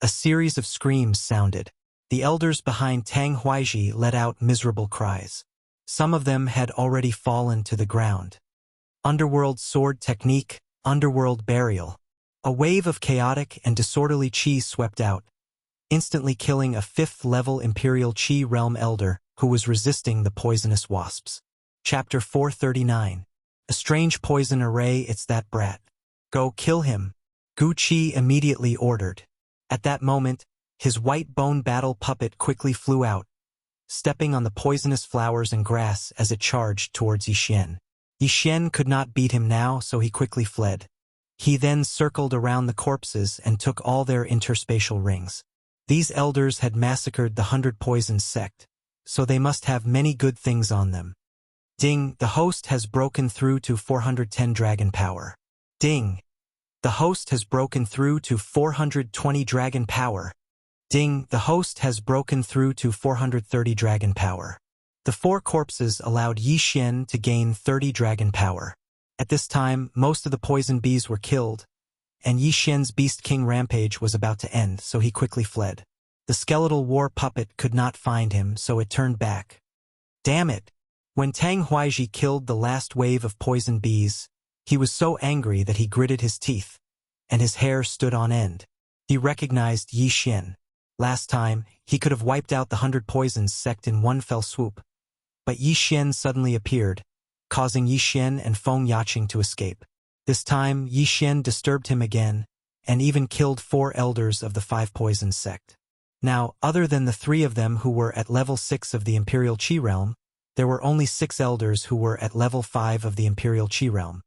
A series of screams sounded. The elders behind Tang Huaiji let out miserable cries. Some of them had already fallen to the ground. Underworld sword technique, underworld burial. A wave of chaotic and disorderly qi swept out, instantly killing a 5th-level Imperial Qi Realm Elder who was resisting the poisonous wasps. Chapter 439. A strange poison array, it's that brat. Go kill him. Guqi immediately ordered. At that moment, his white bone battle puppet quickly flew out, stepping on the poisonous flowers and grass as it charged towards Yi Xian. Yi Xian could not beat him now, so he quickly fled. He then circled around the corpses and took all their interspatial rings. These elders had massacred the 100 Poison sect, so they must have many good things on them. Ding, the host has broken through to 410 dragon power. Ding. The host has broken through to 420 dragon power. Ding, the host has broken through to 430 dragon power. The 4 corpses allowed Yi Xian to gain 30 dragon power. At this time, most of the poison bees were killed, and Yi Xian's Beast King rampage was about to end, so he quickly fled. The skeletal war puppet could not find him, so it turned back. Damn it! When Tang Huaiji killed the last wave of poison bees, he was so angry that he gritted his teeth, and his hair stood on end. He recognized Yi Xian. Last time, he could have wiped out the 100 poisons sect in one fell swoop, but Yi Xian suddenly appeared, causing Yi Xian and Feng Yaqing to escape. This time, Yi Xian disturbed him again, and even killed 4 elders of the 5 poison sect. Now, other than the 3 of them who were at level 6 of the Imperial Qi realm, there were only 6 elders who were at level 5 of the Imperial Qi realm.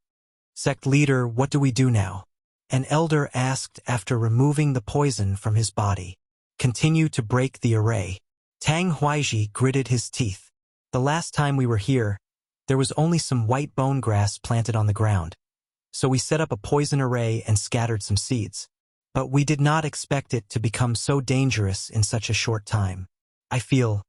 Sect leader, what do we do now? An elder asked after removing the poison from his body. Continue to break the array. Tang Huaiji gritted his teeth. The last time we were here, there was only some white bone grass planted on the ground. So we set up a poison array and scattered some seeds. But we did not expect it to become so dangerous in such a short time. I feel.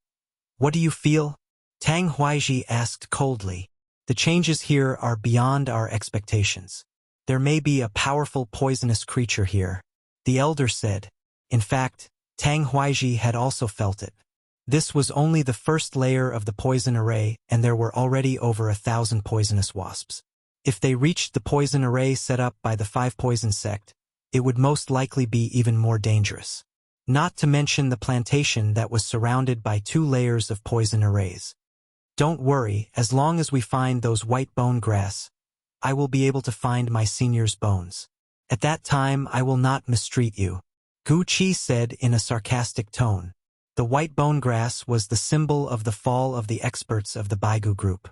What do you feel? Tang Huaiji asked coldly. The changes here are beyond our expectations. There may be a powerful poisonous creature here, the elder said. In fact, Tang Huaiji had also felt it. This was only the first layer of the poison array, and there were already over 1,000 poisonous wasps. If they reached the poison array set up by the 5 poison sect, it would most likely be even more dangerous. Not to mention the plantation that was surrounded by 2 layers of poison arrays. Don't worry, as long as we find those white bone grass, I will be able to find my senior's bones. At that time I will not mistreat you, Gu Qi said in a sarcastic tone. The white bone grass was the symbol of the fall of the experts of the Baigu group.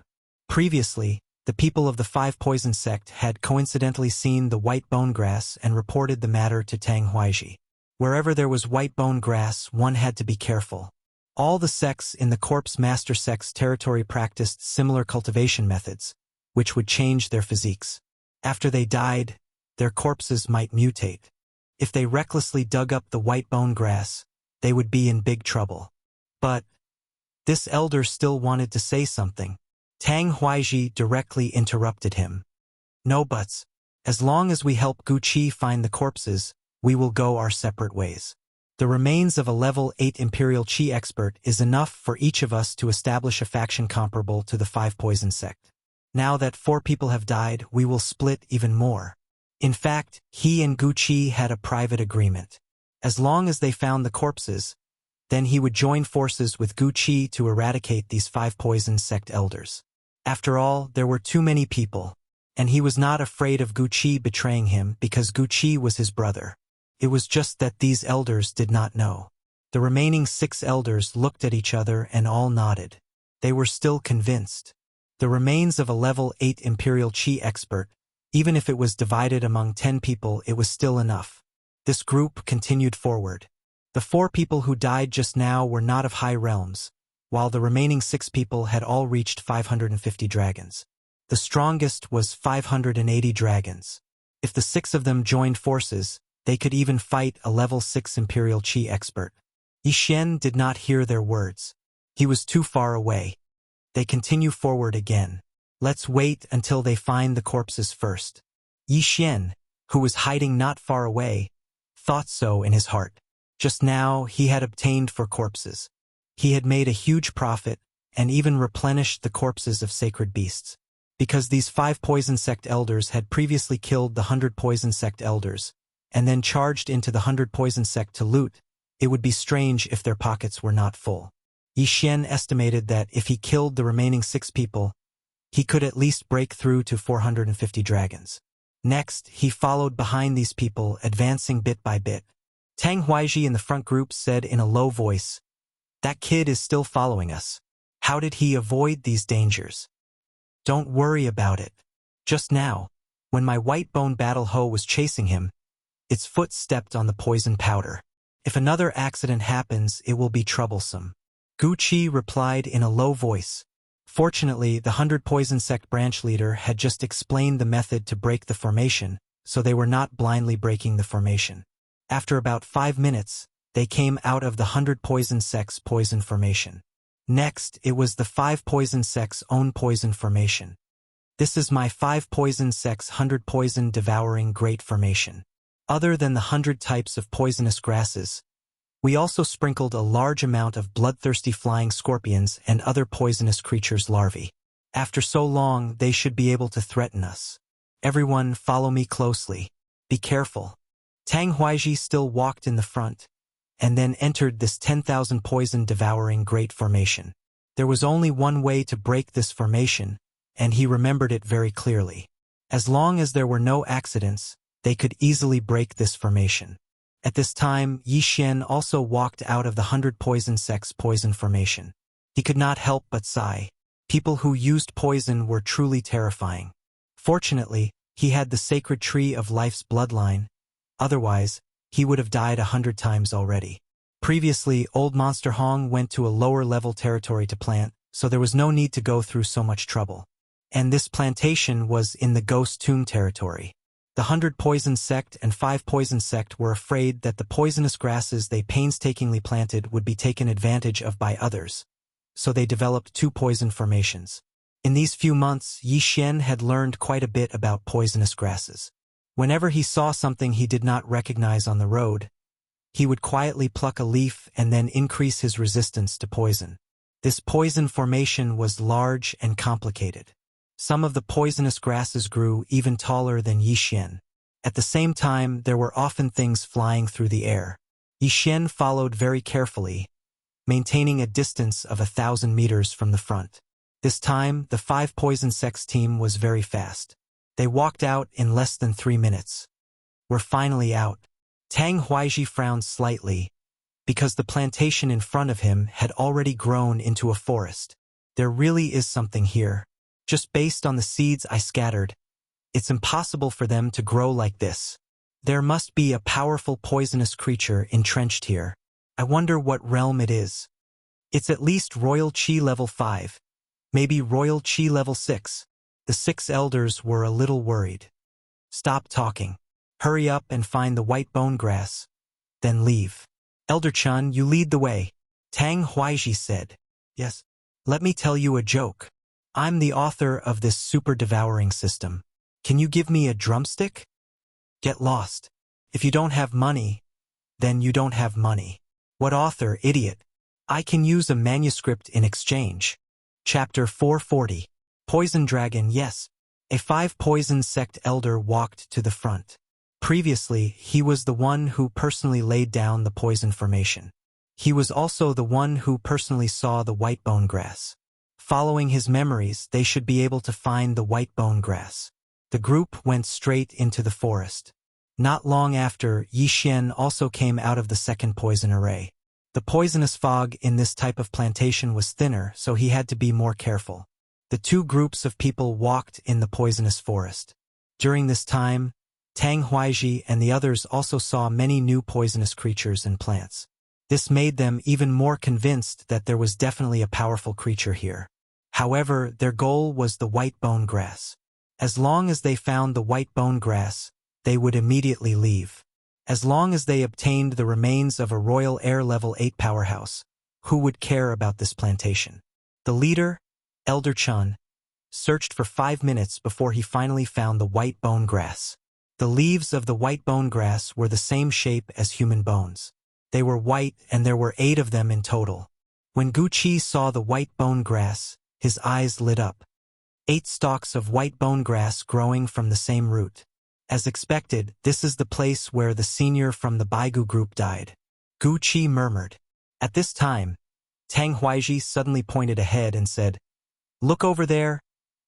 Previously, the people of the 5 poison sect had coincidentally seen the white bone grass and reported the matter to Tang Huaiji. Wherever there was white bone grass, one had to be careful. All the sects in the Corpse Master Sect's territory practiced similar cultivation methods, which would change their physiques. After they died, their corpses might mutate. If they recklessly dug up the white bone grass, they would be in big trouble. But this elder still wanted to say something. Tang Huaiji directly interrupted him. No buts. As long as we help Gu Qi find the corpses, we will go our separate ways. The remains of a level 8 Imperial Qi expert is enough for each of us to establish a faction comparable to the 5 poison sect. Now that 4 people have died, we will split even more. In fact, he and Gu Qi had a private agreement. As long as they found the corpses, then he would join forces with Gu Qi to eradicate these 5 poison sect elders. After all, there were too many people, and he was not afraid of Gu Qi betraying him because Gu Qi was his brother. It was just that these elders did not know. The remaining 6 elders looked at each other and all nodded. They were still convinced. The remains of a level 8 Imperial Qi expert, even if it was divided among 10 people, it was still enough. This group continued forward. The 4 people who died just now were not of high realms, while the remaining 6 people had all reached 550 dragons. The strongest was 580 dragons. If the 6 of them joined forces, they could even fight a level 6 Imperial Qi expert. Yi Xian did not hear their words. He was too far away. They continue forward again. Let's wait until they find the corpses first. Yi Xian, who was hiding not far away, thought so in his heart. Just now he had obtained 4 corpses. He had made a huge profit and even replenished the corpses of sacred beasts. Because these 5 poison sect elders had previously killed the 100 poison sect elders, and then charged into the 100 poison sect to loot, it would be strange if their pockets were not full. Yi Xian estimated that if he killed the remaining 6 people, he could at least break through to 450 dragons. Next, he followed behind these people, advancing bit by bit. Tang Huaiji in the front group said in a low voice, "That kid is still following us. How did he avoid these dangers?" "Don't worry about it. Just now, when my white bone battle hoe was chasing him, its foot stepped on the poison powder. If another accident happens, it will be troublesome." Gu Qi replied in a low voice. Fortunately, the 100 poison sect branch leader had just explained the method to break the formation, so they were not blindly breaking the formation. After about 5 minutes, they came out of the 100 poison sect's poison formation. Next, it was the 5 poison sects' own poison formation. This is my 5 poison sects' 100 poison devouring great formation. Other than the 100 types of poisonous grasses, we also sprinkled a large amount of bloodthirsty flying scorpions and other poisonous creatures' larvae. After so long, they should be able to threaten us. Everyone, follow me closely. Be careful. Tang Huaiji still walked in the front, and then entered this 10,000 poison devouring great formation. There was only one way to break this formation, and he remembered it very clearly. As long as there were no accidents, they could easily break this formation. At this time, Yi Xian also walked out of the 100 poison sects' poison formation. He could not help but sigh. People who used poison were truly terrifying. Fortunately, he had the sacred tree of life's bloodline. Otherwise, he would have died 100 times already. Previously, Old Monster Hong went to a lower-level territory to plant, so there was no need to go through so much trouble. And this plantation was in the Ghost Tomb territory. The 100 poison sect and 5 poison sect were afraid that the poisonous grasses they painstakingly planted would be taken advantage of by others, so they developed 2 poison formations. In these few months, Yi Xian had learned quite a bit about poisonous grasses. Whenever he saw something he did not recognize on the road, he would quietly pluck a leaf and then increase his resistance to poison. This poison formation was large and complicated. Some of the poisonous grasses grew even taller than Yi Xian. At the same time, there were often things flying through the air. Yi Xian followed very carefully, maintaining a distance of 1,000 meters from the front. This time, the 5 poison sects team was very fast. They walked out in less than 3 minutes. We're finally out. Tang Huaiji frowned slightly, because the plantation in front of him had already grown into a forest. There really is something here. Just based on the seeds I scattered, it's impossible for them to grow like this. There must be a powerful poisonous creature entrenched here. I wonder what realm it is. It's at least Royal Qi level 5, maybe Royal Qi level 6. The 6 elders were a little worried. Stop talking. Hurry up and find the white bone grass, then leave. Elder Chun, you lead the way. Tang Huaiji said. Yes. Let me tell you a joke. I'm the author of this super devouring system. Can you give me a drumstick? Get lost. If you don't have money, then you don't have money. What author, idiot? I can use a manuscript in exchange. Chapter 440. Poison Dragon. Yes. A 5 poison sect elder walked to the front. Previously, he was the one who personally laid down the poison formation. He was also the one who personally saw the white bone grass. Following his memories, they should be able to find the white bone grass. The group went straight into the forest. Not long after, Yi Xian also came out of the second poison array. The poisonous fog in this type of plantation was thinner, so he had to be more careful. The 2 groups of people walked in the poisonous forest. During this time, Tang Huaiji and the others also saw many new poisonous creatures and plants. This made them even more convinced that there was definitely a powerful creature here. However, their goal was the white bone grass. As long as they found the white bone grass, they would immediately leave. As long as they obtained the remains of a royal air level 8 powerhouse, who would care about this plantation? The leader, Elder Chun, searched for 5 minutes before he finally found the white bone grass. The leaves of the white bone grass were the same shape as human bones. They were white and there were 8 of them in total. When Gu Qi saw the white bone grass, his eyes lit up. 8 stalks of white bone grass growing from the same root. As expected, this is the place where the senior from the Baigu group died. Gu Qi murmured. At this time, Tang Huaiji suddenly pointed ahead and said, "Look over there.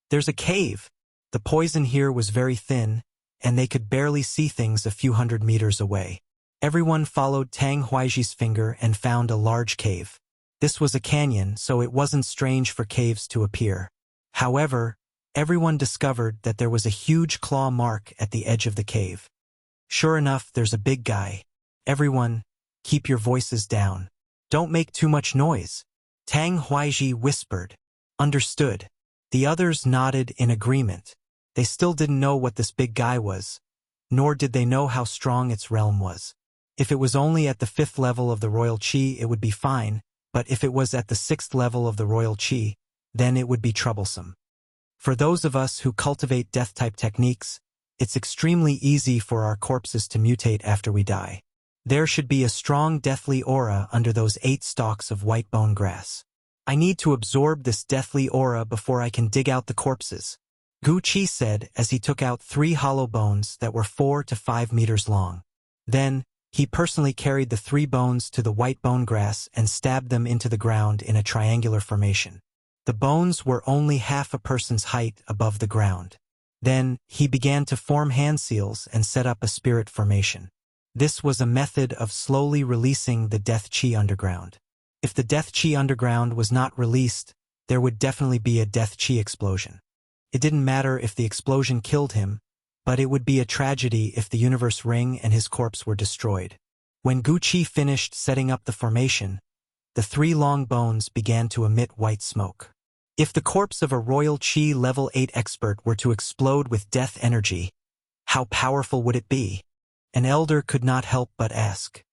There's a cave." The poison here was very thin, and they could barely see things a few hundred meters away. Everyone followed Tang Huaiji's finger and found a large cave. This was a canyon, so it wasn't strange for caves to appear. However, everyone discovered that there was a huge claw mark at the edge of the cave. Sure enough, there's a big guy. Everyone, keep your voices down. Don't make too much noise. Tang Huaiji whispered. Understood. The others nodded in agreement. They still didn't know what this big guy was, nor did they know how strong its realm was. If it was only at the 5th level of the Royal Qi, it would be fine, but if it was at the 6th level of the royal qi, then it would be troublesome. For those of us who cultivate death-type techniques, it's extremely easy for our corpses to mutate after we die. There should be a strong deathly aura under those 8 stalks of white bone grass. I need to absorb this deathly aura before I can dig out the corpses, Gu Qi said as he took out 3 hollow bones that were 4 to 5 meters long. Then, he personally carried the 3 bones to the white bone grass and stabbed them into the ground in a triangular formation. The bones were only half a person's height above the ground. Then, he began to form hand seals and set up a spirit formation. This was a method of slowly releasing the death qi underground. If the death qi underground was not released, there would definitely be a death qi explosion. It didn't matter if the explosion killed him, but it would be a tragedy if the universe ring and his corpse were destroyed. When Gu Qi finished setting up the formation, the 3 long bones began to emit white smoke. If the corpse of a royal qi level 8 expert were to explode with death energy, how powerful would it be? An elder could not help but ask.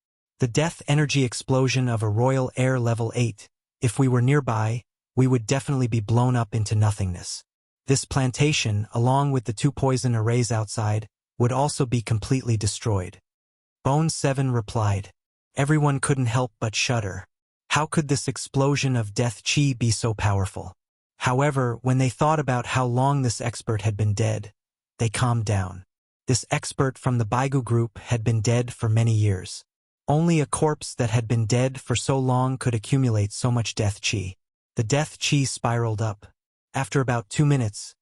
The death energy explosion of a royal heir level 8, if we were nearby, we would definitely be blown up into nothingness. This plantation, along with the 2 poison arrays outside, would also be completely destroyed. Bone 7 replied. Everyone couldn't help but shudder. How could this explosion of death qi be so powerful? However, when they thought about how long this expert had been dead, they calmed down. This expert from the Baigu group had been dead for many years. Only a corpse that had been dead for so long could accumulate so much death qi. The death qi spiraled up. After about 2 minutes,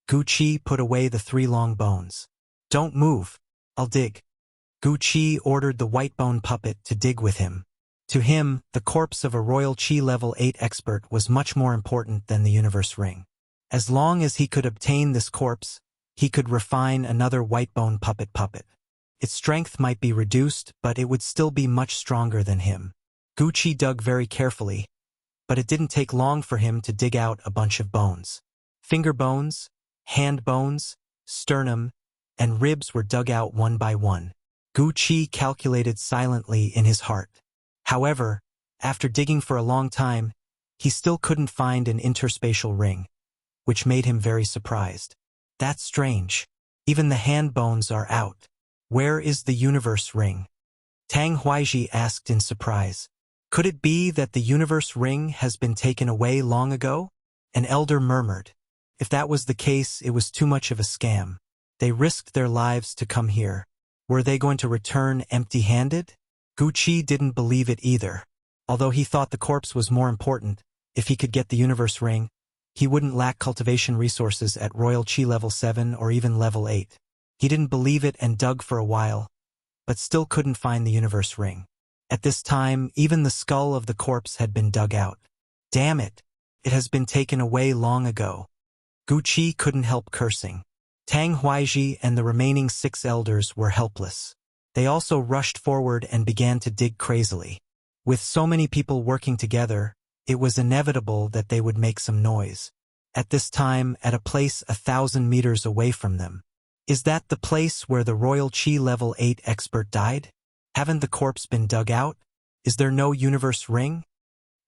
Gu Qi put away the 3 long bones. Don't move, I'll dig. Gu Qi ordered the white bone puppet to dig with him. To him, the corpse of a royal qi level 8 expert was much more important than the universe ring. As long as he could obtain this corpse, he could refine another white bone puppet. Its strength might be reduced, but it would still be much stronger than him. Gu Qi dug very carefully, but it didn't take long for him to dig out a bunch of bones. Finger bones, hand bones, sternum, and ribs were dug out one by one. Gu Qi calculated silently in his heart. However, after digging for a long time, he still couldn't find an interspatial ring, which made him very surprised. That's strange. Even the hand bones are out. Where is the universe ring? Tang Huaiji asked in surprise. Could it be that the universe ring has been taken away long ago? An elder murmured. If that was the case, it was too much of a scam. They risked their lives to come here. Were they going to return empty-handed? Gu Qi didn't believe it either. Although he thought the corpse was more important, if he could get the universe ring, he wouldn't lack cultivation resources at royal qi level 7 or even level 8. He didn't believe it and dug for a while, but still couldn't find the universe ring. At this time, even the skull of the corpse had been dug out. Damn it! It has been taken away long ago. Gu Qi couldn't help cursing. Tang Huaiji and the remaining 6 elders were helpless. They also rushed forward and began to dig crazily. With so many people working together, it was inevitable that they would make some noise. At this time, at a place 1,000 meters away from them. Is that the place where the royal qi level 8 expert died? Haven't the corpse been dug out? Is there no universe ring?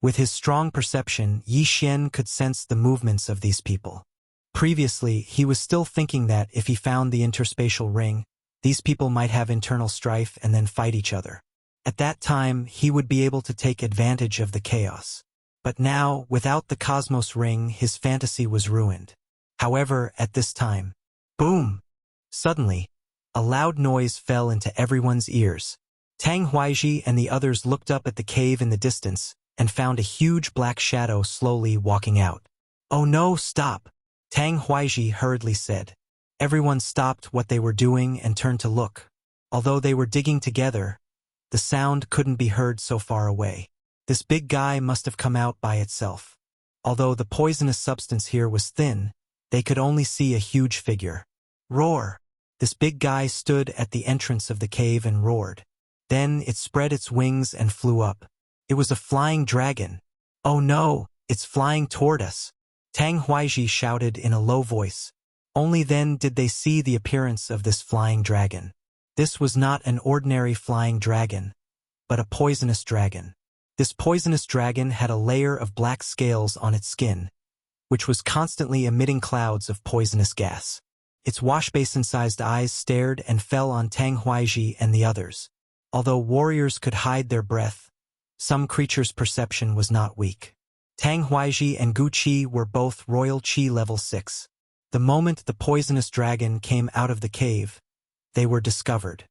With his strong perception, Yi Xian could sense the movements of these people. Previously, he was still thinking that if he found the interspatial ring, these people might have internal strife and then fight each other. At that time, he would be able to take advantage of the chaos. But now, without the cosmos ring, his fantasy was ruined. However, at this time, boom! Suddenly, a loud noise fell into everyone's ears. Tang Huaiji and the others looked up at the cave in the distance and found a huge black shadow slowly walking out. Oh no, stop! Tang Huaiji hurriedly said. Everyone stopped what they were doing and turned to look. Although they were digging together, the sound couldn't be heard so far away. This big guy must have come out by itself. Although the poisonous substance here was thin, they could only see a huge figure. Roar! This big guy stood at the entrance of the cave and roared. Then it spread its wings and flew up. It was a flying dragon. Oh no, it's flying toward us. Tang Huaiji shouted in a low voice. Only then did they see the appearance of this flying dragon. This was not an ordinary flying dragon, but a poisonous dragon. This poisonous dragon had a layer of black scales on its skin, which was constantly emitting clouds of poisonous gas. Its washbasin-sized eyes stared and fell on Tang Huaiji and the others. Although warriors could hide their breath, some creatures' perception was not weak. Tang Huaiji and Gu Qi were both royal qi level 6. The moment the poisonous dragon came out of the cave, they were discovered.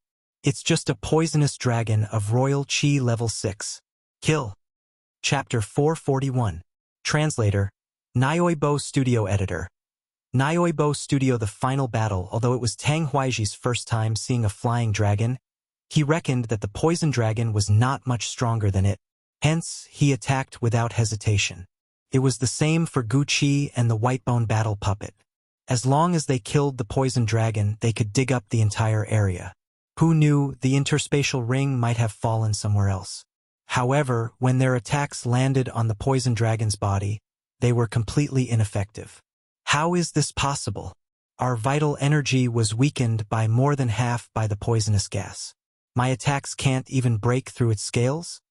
It's just a poisonous dragon of royal qi level 6. Kill. Chapter 441. Translator, Nyoibo Studio Editor. Nyoibo Studio. The final battle. Although it was Tang Huaiji's first time seeing a flying dragon, he reckoned that the poison dragon was not much stronger than it. Hence, he attacked without hesitation. It was the same for Gu Qi and the Whitebone battle puppet. As long as they killed the poison dragon, they could dig up the entire area. Who knew the interspatial ring might have fallen somewhere else? However, when their attacks landed on the poison dragon's body, they were completely ineffective. How is this possible? Our vital energy was weakened by more than half by the poisonous gas. My attacks can't even break through its scales?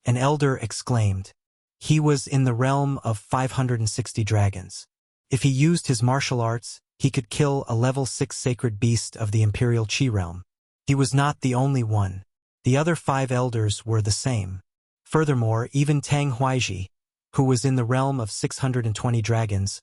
An elder exclaimed. He was in the realm of 560 dragons. If he used his martial arts, he could kill a level 6 sacred beast of the Imperial Qi realm. He was not the only one. The other 5 elders were the same. Furthermore, even Tang Huaiji, who was in the realm of 620 dragons,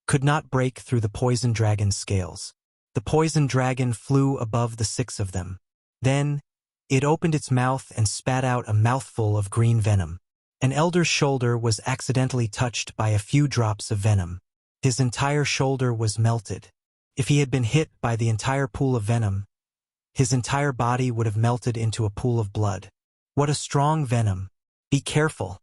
could not break through the poison dragon's scales. The poison dragon flew above the 6 of them. Then, it opened its mouth and spat out a mouthful of green venom. An elder's shoulder was accidentally touched by a few drops of venom. His entire shoulder was melted. If he had been hit by the entire pool of venom, his entire body would have melted into a pool of blood. What a strong venom! Be careful!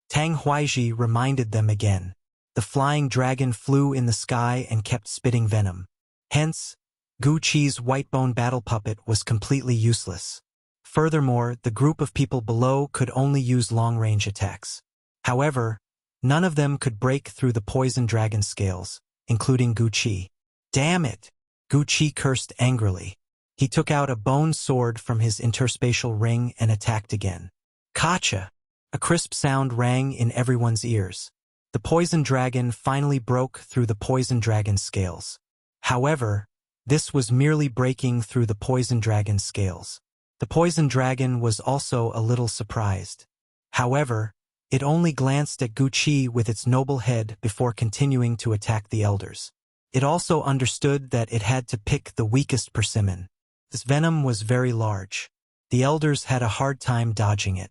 Tang Huaiji reminded them again. The flying dragon flew in the sky and kept spitting venom. Hence, Gu Qi's Whitebone battle puppet was completely useless. Furthermore, the group of people below could only use long-range attacks. However, none of them could break through the poison dragon's scales, including Gu Qi. Damn it! Gu Qi cursed angrily. He took out a bone sword from his interspatial ring and attacked again. Kacha! A crisp sound rang in everyone's ears. The poison dragon finally broke through the poison dragon's scales. However, this was merely breaking through the poison dragon's scales. The poison dragon was also a little surprised. However, it only glanced at Gu Qi with its noble head before continuing to attack the elders. It also understood that it had to pick the weakest persimmon. This venom was very large. The elders had a hard time dodging it.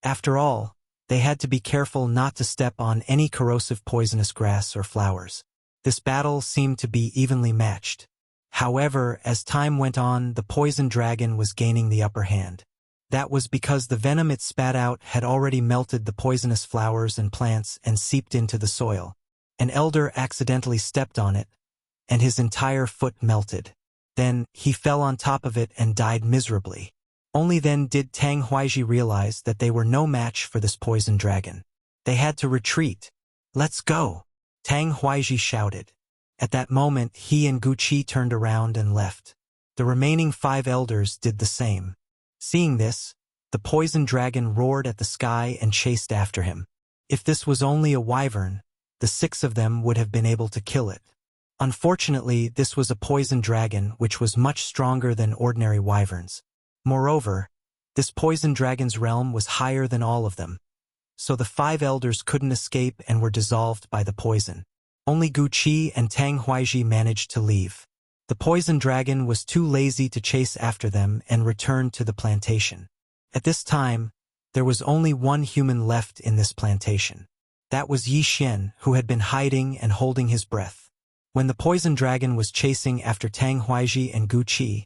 After all, they had to be careful not to step on any corrosive poisonous grass or flowers. This battle seemed to be evenly matched. However, as time went on, the poison dragon was gaining the upper hand. That was because the venom it spat out had already melted the poisonous flowers and plants and seeped into the soil. An elder accidentally stepped on it, and his entire foot melted. Then, he fell on top of it and died miserably. Only then did Tang Huaiji realize that they were no match for this poison dragon. They had to retreat. Let's go! Tang Huaiji shouted. At that moment, he and Gu Qi turned around and left. The remaining 5 elders did the same. Seeing this, the poison dragon roared at the sky and chased after him. If this was only a wyvern, the 6 of them would have been able to kill it. Unfortunately, this was a poison dragon which was much stronger than ordinary wyverns. Moreover, this poison dragon's realm was higher than all of them, so the 5 elders couldn't escape and were dissolved by the poison. Only Gu Qi and Tang Huaiji managed to leave. The poison dragon was too lazy to chase after them and returned to the plantation. At this time, there was only one human left in this plantation. That was Yi Xian, who had been hiding and holding his breath. When the poison dragon was chasing after Tang Huaiji and Gu Qi,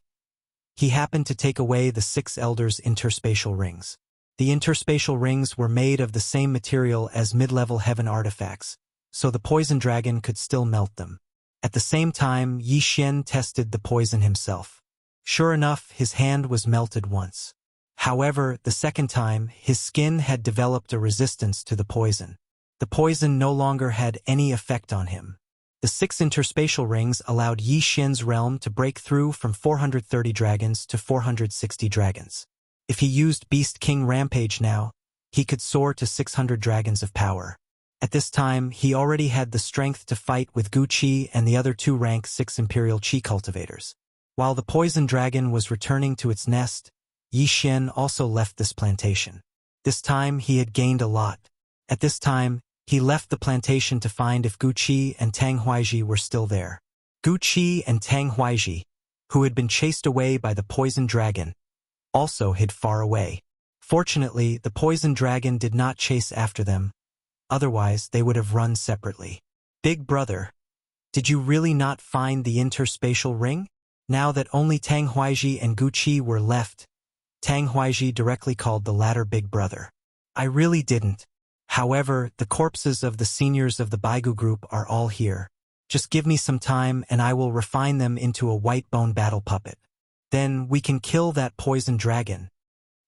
he happened to take away the 6 elders' interspatial rings. The interspatial rings were made of the same material as mid-level heaven artifacts, so the poison dragon could still melt them. At the same time, Yi Xian tested the poison himself. Sure enough, his hand was melted once. However, the second time, his skin had developed a resistance to the poison. The poison no longer had any effect on him. The 6 interspatial rings allowed Yi Xian's realm to break through from 430 dragons to 460 dragons. If he used Beast King Rampage now, he could soar to 600 dragons of power. At this time, he already had the strength to fight with Gu Qi and the other two rank 6 Imperial Qi cultivators. While the poison dragon was returning to its nest, Yi Xian also left this plantation. This time, he had gained a lot. At this time, he left the plantation to find if Gu Qi and Tang Huaiji were still there. Gu Qi and Tang Huaiji, who had been chased away by the poison dragon, also hid far away. Fortunately, the poison dragon did not chase after them, otherwise they would have run separately. Big brother, did you really not find the interspatial ring? Now that only Tang Huaiji and Gu Qi were left, Tang Huaiji directly called the latter big brother. I really didn't. However, the corpses of the seniors of the Baigu group are all here. Just give me some time and I will refine them into a white bone battle puppet. Then we can kill that poison dragon.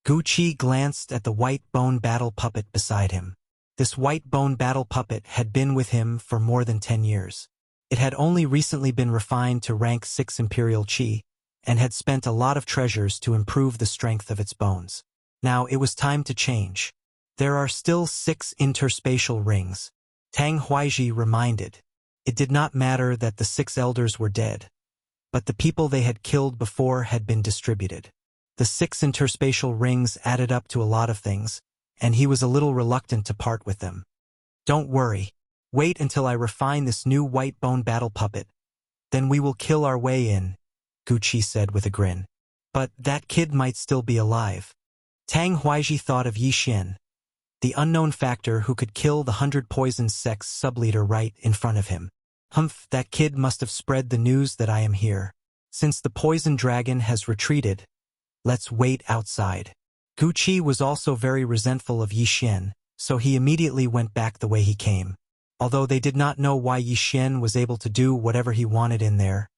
Gu Qi glanced at the white bone battle puppet beside him. This white bone battle puppet had been with him for more than 10 years. It had only recently been refined to rank 6 Imperial Qi, and had spent a lot of treasures to improve the strength of its bones. Now it was time to change. There are still 6 interspatial rings. Tang Huaiji reminded. It did not matter that the 6 elders were dead, but the people they had killed before had been distributed. The 6 interspatial rings added up to a lot of things, and he was a little reluctant to part with them. Don't worry. Wait until I refine this new white bone battle puppet. Then we will kill our way in, Gu Qi said with a grin. But that kid might still be alive. Tang Huaiji thought of Yi Xian, the unknown factor who could kill the 100 Poison Sect's sub-leader right in front of him. Humph, that kid must have spread the news that I am here. Since the poison dragon has retreated, let's wait outside. Gu Qi was also very resentful of Yi Xian, so he immediately went back the way he came. Although they did not know why Yi Xian was able to do whatever he wanted in there,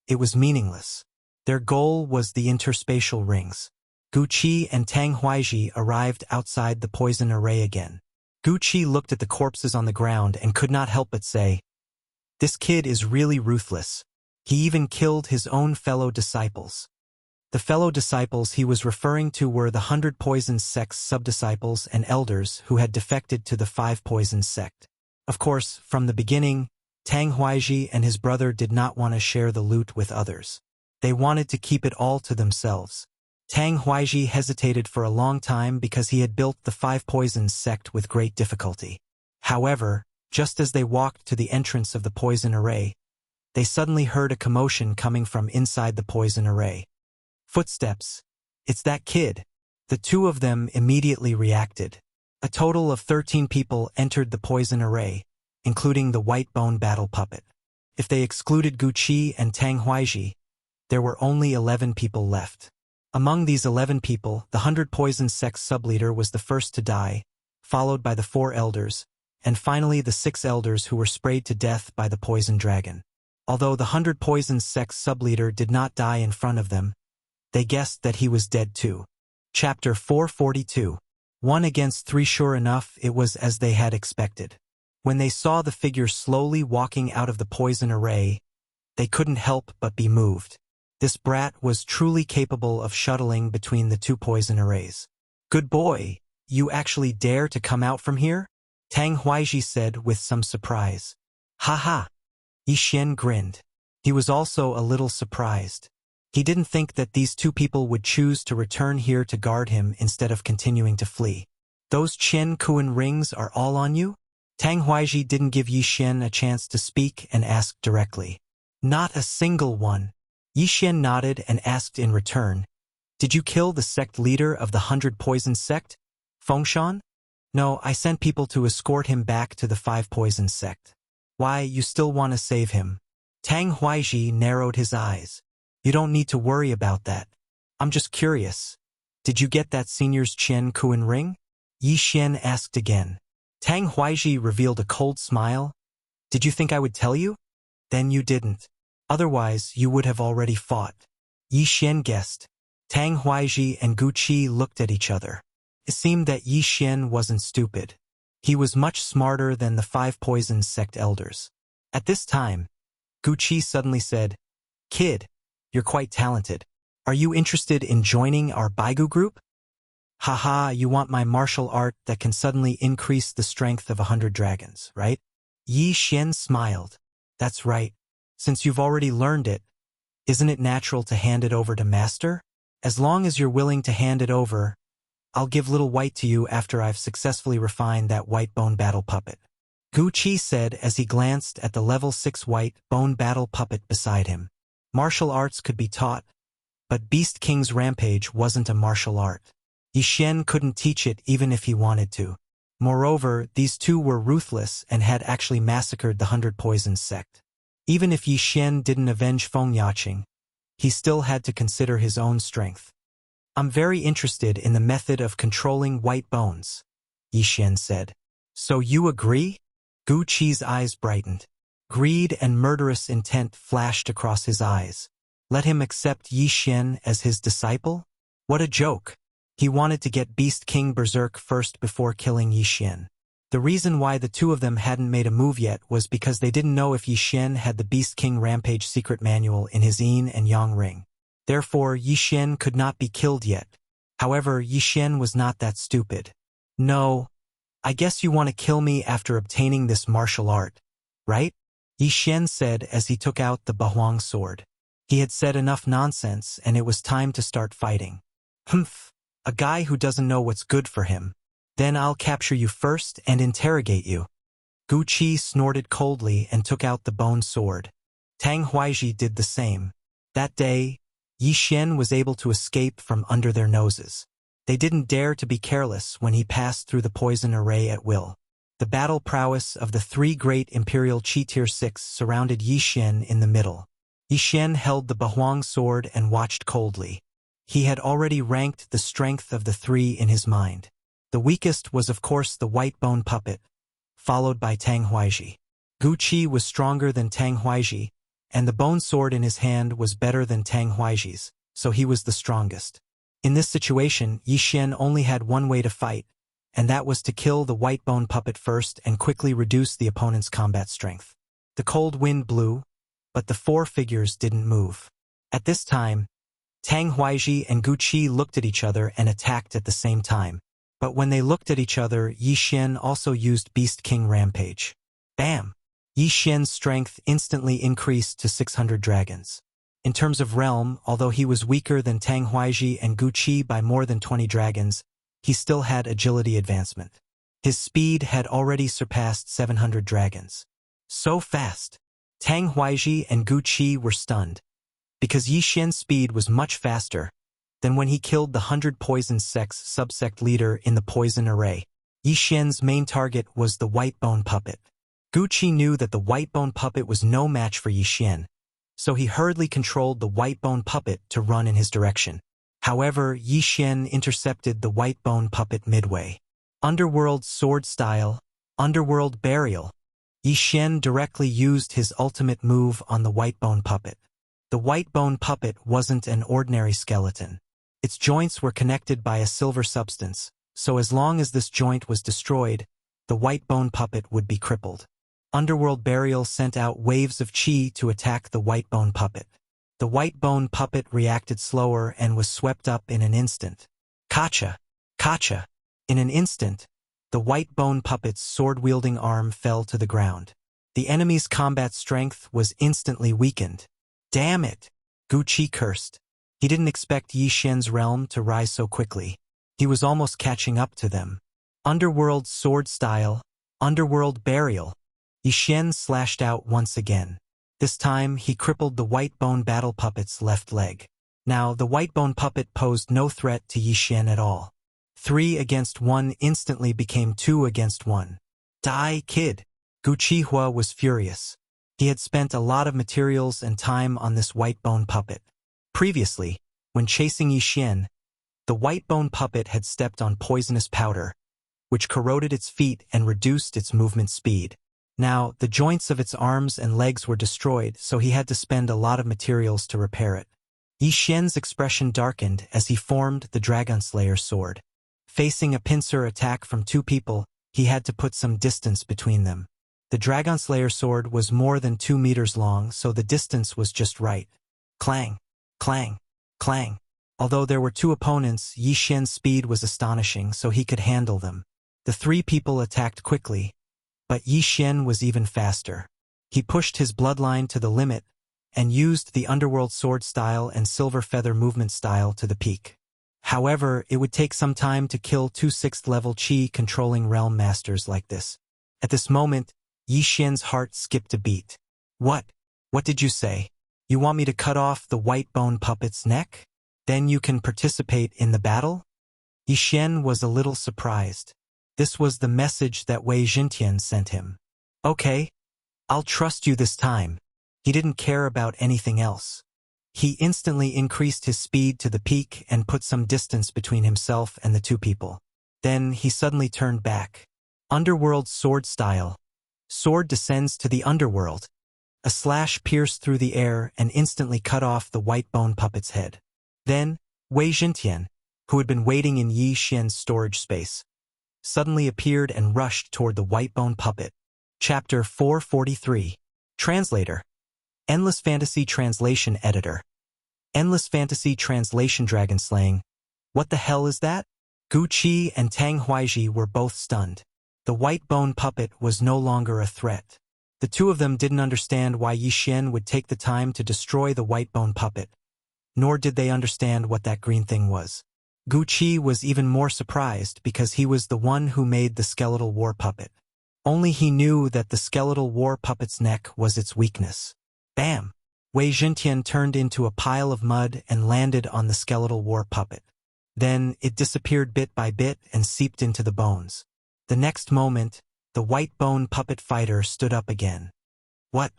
it was meaningless. Their goal was the interspatial rings. Gu Qi and Tang Huaiji arrived outside the poison array again. Gu Qi looked at the corpses on the ground and could not help but say, "This kid is really ruthless. He even killed his own fellow disciples." The fellow disciples he was referring to were the 100 Poison Sect's sub-disciples and elders who had defected to the 5 Poison Sect. Of course, from the beginning, Tang Huaiji and his brother did not want to share the loot with others. They wanted to keep it all to themselves. Tang Huaiji hesitated for a long time because he had built the 5 Poison Sect with great difficulty. However, just as they walked to the entrance of the poison array, they suddenly heard a commotion coming from inside the poison array. Footsteps. It's that kid. The two of them immediately reacted. A total of 13 people entered the poison array, including the white bone battle puppet. If they excluded Gu Qi and Tang Huaiji, there were only 11 people left. Among these 11 people, the 100 Poison Sect's sub-leader was the first to die, followed by the 4 elders, and finally the 6 elders who were sprayed to death by the poison dragon. Although the 100 Poison Sect's sub-leader did not die in front of them, they guessed that he was dead too. Chapter 442. 1 against 3. Sure enough, it was as they had expected. When they saw the figure slowly walking out of the poison array, they couldn't help but be moved. This brat was truly capable of shuttling between the 2 poison arrays. Good boy, you actually dare to come out from here? Tang Huaiji said with some surprise. Ha ha! Yi Xian grinned. He was also a little surprised. He didn't think that these 2 people would choose to return here to guard him instead of continuing to flee. Those Qian Kuan rings are all on you? Tang Huaiji didn't give Yi Xian a chance to speak and asked directly. Not a single one. Yi Xian nodded and asked in return, "Did you kill the sect leader of the 100 Poison Sect, Fengshan?" "No, I sent people to escort him back to the 5 Poison Sect." "Why, you still want to save him?" Tang Huaiji narrowed his eyes. "You don't need to worry about that. I'm just curious. Did you get that senior's Qian Kuan ring?" Yi Xian asked again. Tang Huaiji revealed a cold smile. "Did you think I would tell you? Then you didn't. Otherwise, you would have already fought." Yi Xian guessed. Tang Huaiji and Gu Qi looked at each other. It seemed that Yi Xian wasn't stupid. He was much smarter than the 5 Poison Sect elders. At this time, Gu Qi suddenly said, "Kid, you're quite talented. Are you interested in joining our Baigu group?" Haha, you want my martial art that can suddenly increase the strength of 100 dragons, right? Yi Xian smiled. That's right. Since you've already learned it, isn't it natural to hand it over to Master? As long as you're willing to hand it over, I'll give Little White to you after I've successfully refined that white bone battle puppet. Gu Qi said as he glanced at the level 6 white bone battle puppet beside him. Martial arts could be taught, but Beast King's rampage wasn't a martial art. Yi Xian couldn't teach it even if he wanted to. Moreover, these two were ruthless and had actually massacred the 100 Poisons sect. Even if Yi Xian didn't avenge Feng Yaqing, he still had to consider his own strength. I'm very interested in the method of controlling white bones, Yi Xian said. So you agree? Gu Qi's eyes brightened. Greed and murderous intent flashed across his eyes. Let him accept Yi Xian as his disciple? What a joke! He wanted to get Beast King berserk first before killing Yi Xian. The reason why the two of them hadn't made a move yet was because they didn't know if Yi Xian had the Beast King Rampage secret manual in his Yin and Yang ring. Therefore, Yi Xian could not be killed yet. However, Yi Xian was not that stupid. No, I guess you want to kill me after obtaining this martial art, right? Yi Xian said as he took out the Bahuang sword. He had said enough nonsense and it was time to start fighting. Humph, a guy who doesn't know what's good for him. Then I'll capture you first and interrogate you. Gu Qi snorted coldly and took out the bone sword. Tang Huaiji did the same. That day, Yi Xian was able to escape from under their noses. They didn't dare to be careless when he passed through the poison array at will. The battle prowess of the three great Imperial Qi Tier 6 surrounded Yi Xian in the middle. Yi Xian held the Bahuang sword and watched coldly. He had already ranked the strength of the three in his mind. The weakest was of course the white bone puppet, followed by Tang Huaiji. Gu Qi was stronger than Tang Huaiji, and the bone sword in his hand was better than Tang Huaiji's, so he was the strongest. In this situation, Yi Xian only had one way to fight, and that was to kill the white bone puppet first and quickly reduce the opponent's combat strength. The cold wind blew, but the four figures didn't move. At this time, Tang Huaiji and Gu Qi looked at each other and attacked at the same time. But when they looked at each other, Yi Xian also used Beast King Rampage. Bam! Yi Xian's strength instantly increased to 600 dragons. In terms of realm, although he was weaker than Tang Huaiji and Gu Qi by more than 20 dragons, he still had agility advancement. His speed had already surpassed 700 dragons. So fast! Tang Huaiji and Gu Qi were stunned. Because Yi Xian's speed was much faster than when he killed the 100 Poison Sect's subsect leader in the poison array. Yi Xian's main target was the white bone puppet. Gu Qi knew that the white bone puppet was no match for Yi Xian, so he hurriedly controlled the white bone puppet to run in his direction. However, Yi Xian intercepted the white bone puppet midway. Underworld sword style, underworld burial. Yi Xian directly used his ultimate move on the white bone puppet. The white bone puppet wasn't an ordinary skeleton. Its joints were connected by a silver substance, so as long as this joint was destroyed, the white bone puppet would be crippled. Underworld Burial sent out waves of qi to attack the white bone puppet. The white bone puppet reacted slower and was swept up in an instant. Kacha! Kacha! In an instant, the white bone puppet's sword-wielding arm fell to the ground. The enemy's combat strength was instantly weakened. Damn it! Gu Qi cursed. He didn't expect Yi Xian's realm to rise so quickly. He was almost catching up to them. Underworld sword style, underworld burial. Yi Xian slashed out once again. This time, he crippled the white bone battle puppet's left leg. Now, the white bone puppet posed no threat to Yi Xian at all. 3 against 1 instantly became 2 against 1. Die, kid! Gu Qihua was furious. He had spent a lot of materials and time on this white bone puppet. Previously, when chasing Yi Xian, the white bone puppet had stepped on poisonous powder, which corroded its feet and reduced its movement speed. Now, the joints of its arms and legs were destroyed, so he had to spend a lot of materials to repair it. Yi Xian's expression darkened as he formed the Dragon Slayer sword. Facing a pincer attack from 2 people, he had to put some distance between them. The Dragon Slayer sword was more than 2 meters long, so the distance was just right. Clang! Clang! Clang! Although there were two opponents, Yi Xian's speed was astonishing, so he could handle them. The three people attacked quickly, but Yi Xian was even faster. He pushed his bloodline to the limit and used the underworld sword style and silver feather movement style to the peak. However, it would take some time to kill two 6th level Qi-controlling realm masters like this. At this moment, Yi Xian's heart skipped a beat. What? What did you say? You want me to cut off the white bone puppet's neck? Then you can participate in the battle? Yi Xian was a little surprised. This was the message that Wei Jintian sent him. Okay, I'll trust you this time. He didn't care about anything else. He instantly increased his speed to the peak and put some distance between himself and the two people. Then he suddenly turned back. Underworld sword style. Sword descends to the underworld. A slash pierced through the air and instantly cut off the white bone puppet's head. Then, Wei Jintian, who had been waiting in Yi Xian's storage space, suddenly appeared and rushed toward the white bone puppet. Chapter 443. Translator. Endless Fantasy Translation Editor. Endless Fantasy Translation Dragon Slaying. What the hell is that? Gu Qi and Tang Huaiji were both stunned. The white bone puppet was no longer a threat. The two of them didn't understand why Yi Xian would take the time to destroy the white bone puppet, nor did they understand what that green thing was. Gu Qi was even more surprised because he was the one who made the skeletal war puppet. Only he knew that the skeletal war puppet's neck was its weakness. Bam! Wei Jintian turned into a pile of mud and landed on the skeletal war puppet. Then it disappeared bit by bit and seeped into the bones. The next moment, the white bone puppet fighter stood up again. What?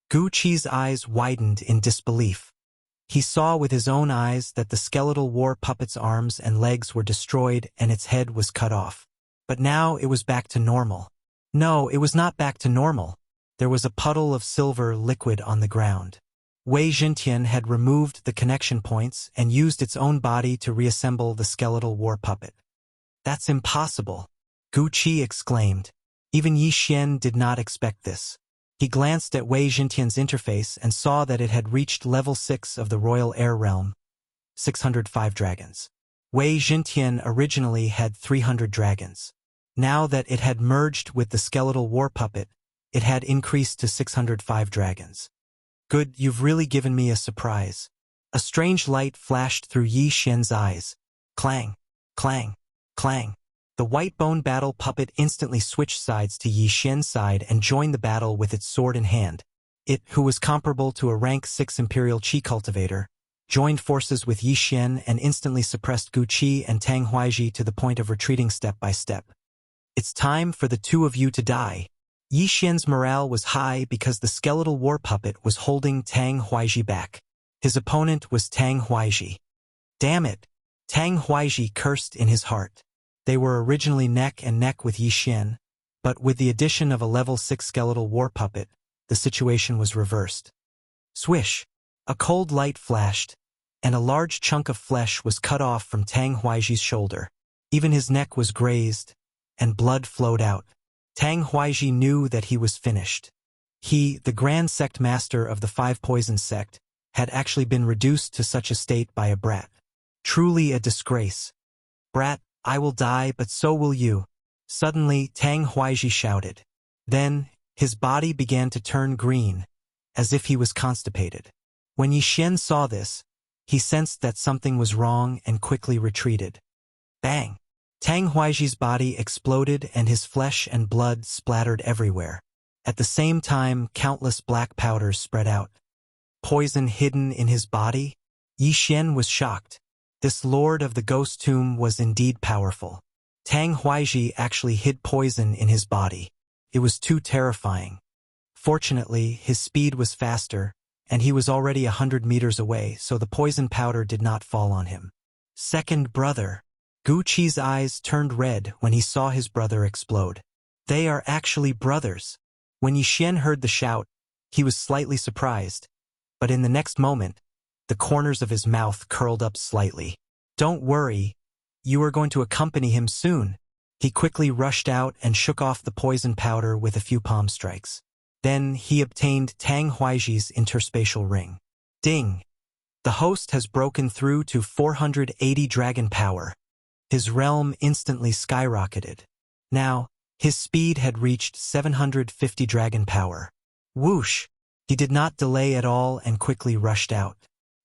Gu Qi's eyes widened in disbelief. He saw with his own eyes that the skeletal war puppet's arms and legs were destroyed and its head was cut off. But now it was back to normal. No, it was not back to normal. There was a puddle of silver liquid on the ground. Wei Jintian had removed the connection points and used its own body to reassemble the skeletal war puppet. That's impossible, Gu Qi exclaimed. Even Yi Xian did not expect this. He glanced at Wei Jintian's interface and saw that it had reached level 6 of the Royal Air Realm, 605 dragons. Wei Jintian originally had 300 dragons. Now that it had merged with the skeletal war puppet, it had increased to 605 dragons. Good, you've really given me a surprise. A strange light flashed through Yi Xian's eyes. Clang, clang, clang. The white bone battle puppet instantly switched sides to Yi Xian's side and joined the battle with its sword in hand. It, who was comparable to a rank 6 Imperial Qi cultivator, joined forces with Yi Xian and instantly suppressed Gu Qi and Tang Huaiji to the point of retreating step by step. It's time for the two of you to die. Yi Xian's morale was high because the skeletal war puppet was holding Tang Huaiji back. His opponent was Tang Huaiji. Damn it! Tang Huaiji cursed in his heart. They were originally neck and neck with Yi Xian, but with the addition of a level 6 skeletal war puppet, the situation was reversed. Swish! A cold light flashed, and a large chunk of flesh was cut off from Tang Huaiji's shoulder. Even his neck was grazed, and blood flowed out. Tang Huaiji knew that he was finished. He, the Grand Sect Master of the 5 Poison Sect, had actually been reduced to such a state by a brat. Truly a disgrace. Brat, I will die, but so will you. Suddenly, Tang Huaiji shouted. Then, his body began to turn green, as if he was constipated. When Yi Xian saw this, he sensed that something was wrong and quickly retreated. Bang! Tang Huaiji's body exploded and his flesh and blood splattered everywhere. At the same time, countless black powders spread out. Poison hidden in his body? Yi Xian was shocked. This lord of the ghost tomb was indeed powerful. Tang Huaiji actually hid poison in his body. It was too terrifying. Fortunately, his speed was faster, and he was already 100 meters away, so the poison powder did not fall on him. Second brother. Gu Qi's eyes turned red when he saw his brother explode. They are actually brothers. When Yi Xian heard the shout, he was slightly surprised, but in the next moment, the corners of his mouth curled up slightly. Don't worry, you are going to accompany him soon. He quickly rushed out and shook off the poison powder with a few palm strikes. Then he obtained Tang Huaiji's interspatial ring. Ding! The host has broken through to 480 dragon power. His realm instantly skyrocketed. Now, his speed had reached 750 dragon power. Whoosh! He did not delay at all and quickly rushed out.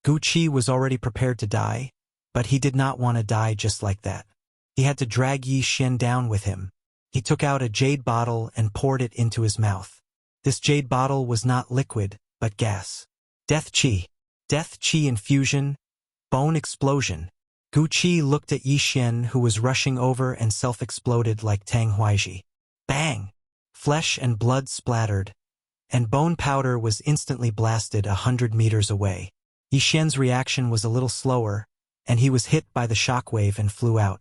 Wuxia was already prepared to die, but he did not want to die just like that. He had to drag Yi Xian down with him. He took out a jade bottle and poured it into his mouth. This jade bottle was not liquid, but gas. Death Qi infusion, bone explosion. Wuxia looked at Yi Xian, who was rushing over and self-exploded like Tang Huaiji. Bang! Flesh and blood splattered, and bone powder was instantly blasted 100 meters away. Yi Xian's reaction was a little slower, and he was hit by the shockwave and flew out.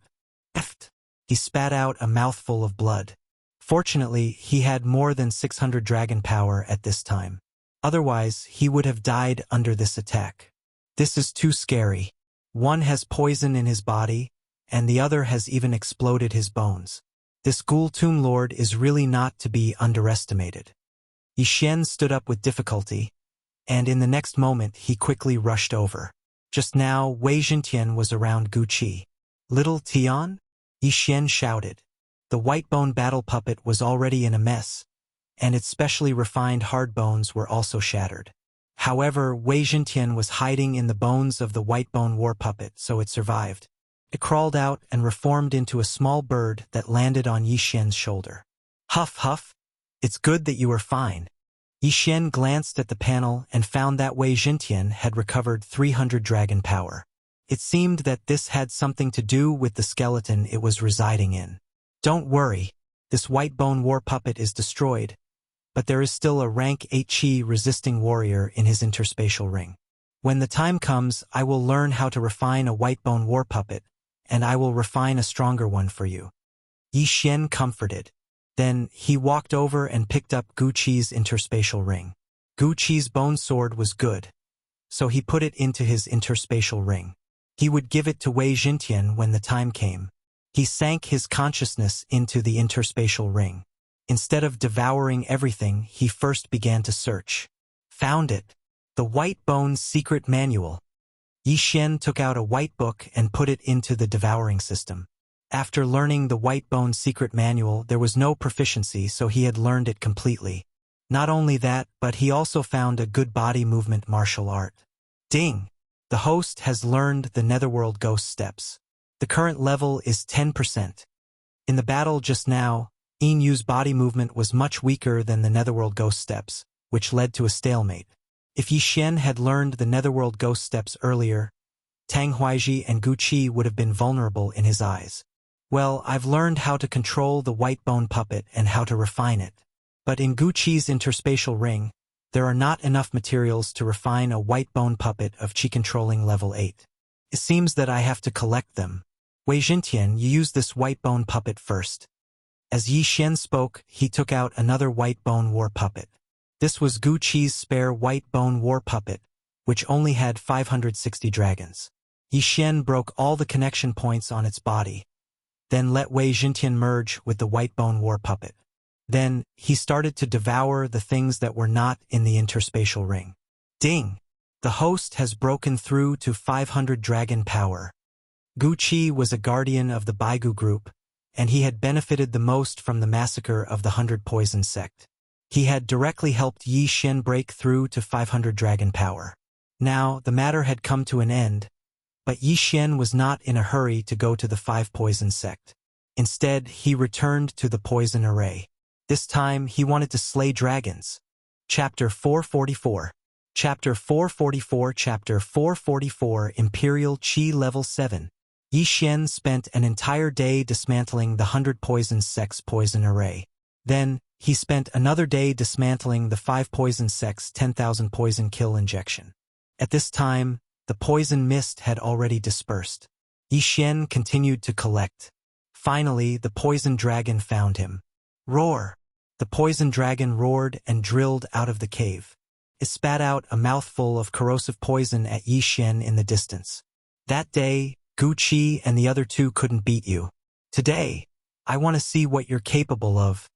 Eft! He spat out a mouthful of blood. Fortunately, he had more than 600 dragon power at this time. Otherwise, he would have died under this attack. This is too scary. One has poison in his body, and the other has even exploded his bones. This Ghoul Tomb Lord is really not to be underestimated. Yi Xian stood up with difficulty, and in the next moment he quickly rushed over. Just now, Wei Zhentian was around Wuxia. Little Tian? Yi Xian shouted. The white bone battle puppet was already in a mess, and its specially refined hard bones were also shattered. However, Wei Zhentian was hiding in the bones of the white bone war puppet, so it survived. It crawled out and reformed into a small bird that landed on Yi Xian's shoulder. Huff, huff. It's good that you are fine. Yi Xian glanced at the panel and found that Wei Zhentian had recovered 300 dragon power. It seemed that this had something to do with the skeleton it was residing in. Don't worry, this white bone war puppet is destroyed, but there is still a rank 8 Qi resisting warrior in his interspatial ring. When the time comes, I will learn how to refine a white bone war puppet, and I will refine a stronger one for you. Yi Xian comforted. Then he walked over and picked up Wuxia's interspatial ring. Wuxia's bone sword was good, so he put it into his interspatial ring. He would give it to Wei Zhentian when the time came. He sank his consciousness into the interspatial ring. Instead of devouring everything, he first began to search. Found it. The White Bone's secret manual. Yi Xian took out a white book and put it into the devouring system. After learning the White Bone's secret manual, there was no proficiency, so he had learned it completely. Not only that, but he also found a good body movement martial art. Ding! The host has learned the Netherworld Ghost Steps. The current level is 10%. In the battle just now, Yin Yu's body movement was much weaker than the Netherworld Ghost Steps, which led to a stalemate. If Yi Xian had learned the Netherworld Ghost Steps earlier, Tang Huaiji and Wuxia would have been vulnerable in his eyes. Well, I've learned how to control the white bone puppet and how to refine it. But in Wuxia's interspatial ring, there are not enough materials to refine a white bone puppet of Qi controlling level 8. It seems that I have to collect them. Wei Zhentian, you use this white bone puppet first. As Yi Xian spoke, he took out another white bone war puppet. This was Wuxia's spare white bone war puppet, which only had 560 dragons. Yi Xian broke all the connection points on its body, then let Wei Zhentian merge with the white bone war puppet. Then, he started to devour the things that were not in the interspatial ring. Ding! The host has broken through to 500 dragon power. Wuxia was a guardian of the Baigu group, and he had benefited the most from the massacre of the 100 Poison sect. He had directly helped Yi Xian break through to 500 dragon power. Now, the matter had come to an end, but Yi Xian was not in a hurry to go to the 5 Poison sect. Instead, he returned to the Poison Array. This time, he wanted to slay dragons. Chapter 444. Chapter 444 Chapter 444 Imperial Qi Level 7. Yi Xian spent an entire day dismantling the 100 Poison sect's poison array. Then, he spent another day dismantling the 5 Poison sect's 10,000 poison kill injection. At this time, the poison mist had already dispersed. Yi Xian continued to collect. Finally, the poison dragon found him. Roar! The poison dragon roared and drilled out of the cave. It spat out a mouthful of corrosive poison at Yi Xian in the distance. That day, Wuxia and the other two couldn't beat you. Today, I want to see what you're capable of.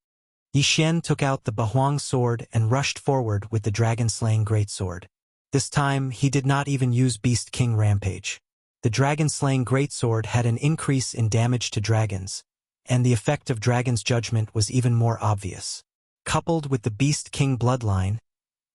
Yi Xian took out the Bahuang sword and rushed forward with the dragon-slaying greatsword. This time, he did not even use Beast King Rampage. The dragon-slaying greatsword had an increase in damage to dragons, and the effect of Dragon's Judgment was even more obvious. Coupled with the Beast King bloodline,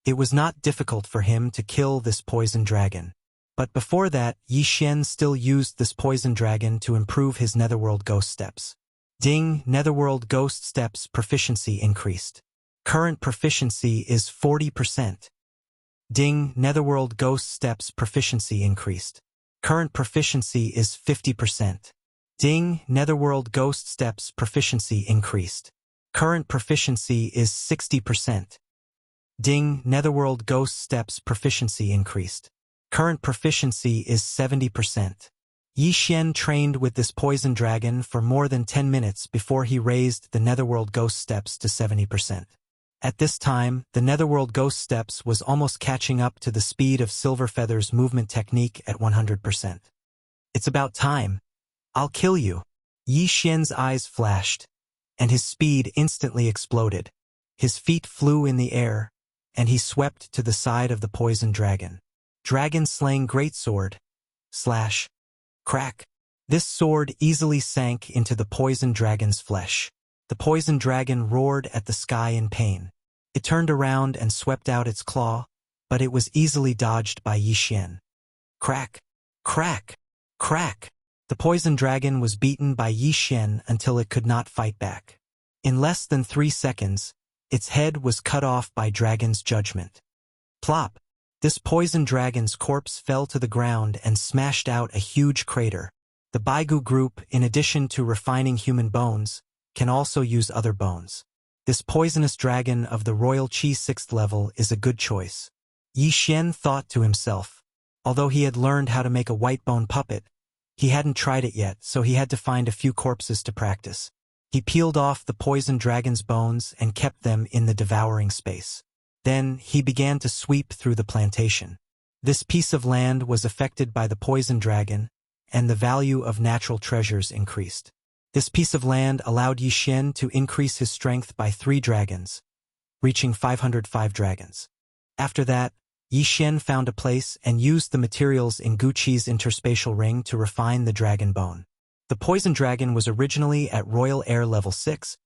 it was not difficult for him to kill this poison dragon. But before that, Yi Xian still used this poison dragon to improve his Netherworld Ghost Steps. Ding, Netherworld Ghost Steps proficiency increased. Current proficiency is 40%. Ding, Netherworld Ghost Steps proficiency increased. Current proficiency is 50%. Ding, Netherworld Ghost Steps proficiency increased. Current proficiency is 60%. Ding, Netherworld Ghost Steps proficiency increased. Current proficiency is 70%. Yi Xian trained with this poison dragon for more than 10 minutes before he raised the Netherworld Ghost Steps to 70%. At this time, the Netherworld Ghost Steps was almost catching up to the speed of Silverfeather's movement technique at 100%. It's about time. I'll kill you. Yi Xian's eyes flashed, and his speed instantly exploded. His feet flew in the air, and he swept to the side of the poison dragon. Dragon-slaying greatsword. Slash. Crack. This sword easily sank into the poison dragon's flesh. The poison dragon roared at the sky in pain. It turned around and swept out its claw, but it was easily dodged by Yi Xian. Crack. Crack. Crack. The poison dragon was beaten by Yi Xian until it could not fight back. In less than 3 seconds, its head was cut off by Dragon's Judgment. Plop. This poison dragon's corpse fell to the ground and smashed out a huge crater. The Baigu group, in addition to refining human bones, can also use other bones. This poisonous dragon of the Royal Qi 6th level is a good choice. Yi Xian thought to himself. Although he had learned how to make a white bone puppet, he hadn't tried it yet, so he had to find a few corpses to practice. He peeled off the poison dragon's bones and kept them in the devouring space. Then he began to sweep through the plantation. This piece of land was affected by the poison dragon, and the value of natural treasures increased. This piece of land allowed Yi Xian to increase his strength by 3 dragons, reaching 505 dragons. After that, Yi Xian found a place and used the materials in Guqi's interspatial ring to refine the dragon bone. The poison dragon was originally at Royal Air level 6,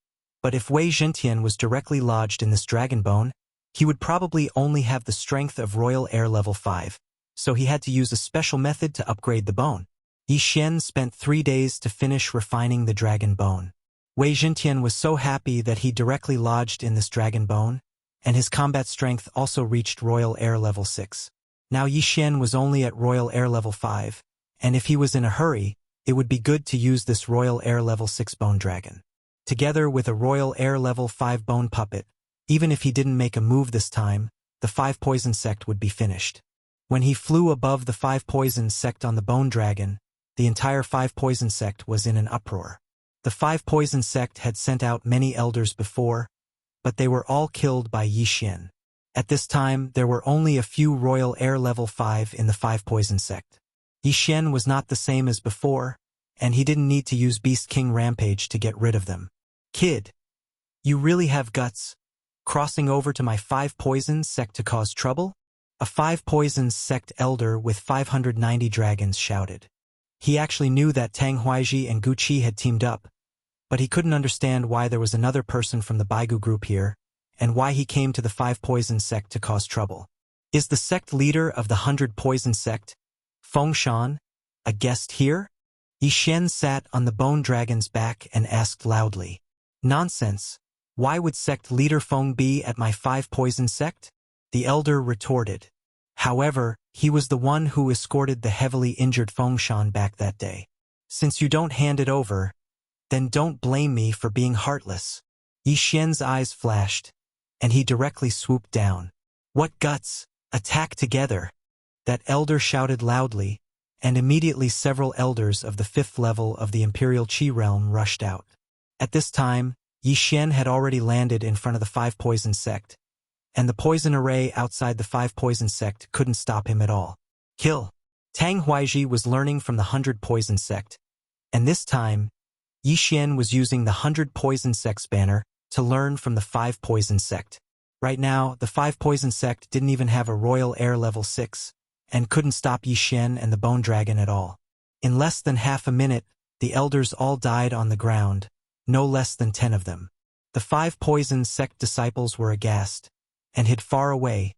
but if Wei Zhentian was directly lodged in this dragon bone, he would probably only have the strength of Royal Air level 5, so he had to use a special method to upgrade the bone. Yi Xian spent 3 days to finish refining the dragon bone. Wei Zhentian was so happy that he directly lodged in this dragon bone, and his combat strength also reached Royal Air level 6. Now Yi Xian was only at Royal Air level 5, and if he was in a hurry, it would be good to use this Royal Air level 6 bone dragon. Together with a Royal Air level 5 bone puppet, even if he didn't make a move this time, the 5 poison sect would be finished. When he flew above the 5 poison sect on the bone dragon, the entire 5 poison sect was in an uproar. The 5 poison sect had sent out many elders before, but they were all killed by Yi Xian. At this time, there were only a few Royal Air level 5 in the 5 poison sect. Yi Xian was not the same as before, and he didn't need to use Beast King Rampage to get rid of them. Kid, you really have guts? Crossing over to my 5 poison sect to cause trouble? A 5 poison sect elder with 590 dragons shouted. He actually knew that Tang Huaiji and Guqi had teamed up, but he couldn't understand why there was another person from the Baigu group here, and why he came to the 5 poison sect to cause trouble. Is the sect leader of the 100 poison sect, Feng Shan, a guest here? Yi Xian sat on the bone dragon's back and asked loudly. Nonsense. Why would sect leader Feng be at my 5 poison sect? The elder retorted. However, he was the one who escorted the heavily injured Feng Shan back that day. Since you don't hand it over, then don't blame me for being heartless. Yi Xian's eyes flashed, and he directly swooped down. What guts! Attack together! That elder shouted loudly, and immediately several elders of the 5th level of the Imperial Qi realm rushed out. At this time, Yi Xian had already landed in front of the 5 poison sect, and the poison array outside the 5 poison sect couldn't stop him at all. Kill! Tang Huaiji was learning from the 100 poison sect, and this time, Yi Xian was using the 100 poison sect's banner to learn from the 5 poison sect. Right now, the Five Poison sect didn't even have a royal heir level 6, and couldn't stop Yi Xian and the Bone Dragon at all. In less than half a minute, the elders all died on the ground, no less than 10 of them. The Five Poison sect disciples were aghast, and hid far away,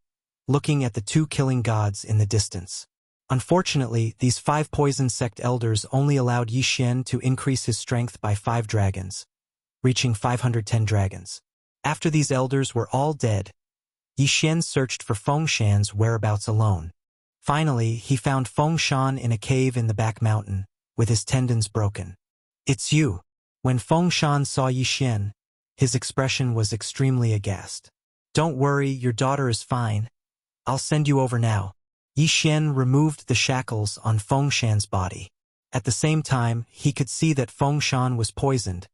looking at the two killing gods in the distance. Unfortunately, these Five Poison sect elders only allowed Yi Xian to increase his strength by 5 dragons, reaching 510 dragons. After these elders were all dead, Yi Xian searched for Fengshan's whereabouts alone. Finally, he found Fengshan in a cave in the back mountain, with his tendons broken. "It's you." When Fengshan saw Yi Xian, his expression was extremely aghast. "Don't worry, your daughter is fine. I'll send you over now." Yi Xian removed the shackles on Fengshan's body. At the same time, he could see that Fengshan was poisoned,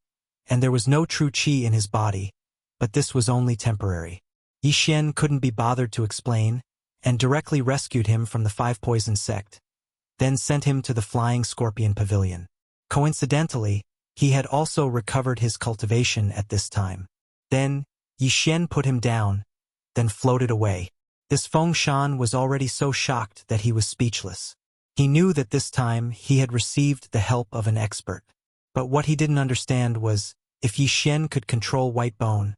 and there was no true qi in his body, but this was only temporary. Yi Xian couldn't be bothered to explain, and directly rescued him from the Five Poison sect, then sent him to the Flying Scorpion Pavilion. Coincidentally, he had also recovered his cultivation at this time. Then, Yi Xian put him down, then floated away. This Fengshan was already so shocked that he was speechless. He knew that this time he had received the help of an expert. But what he didn't understand was, if Yi Xian could control White Bone,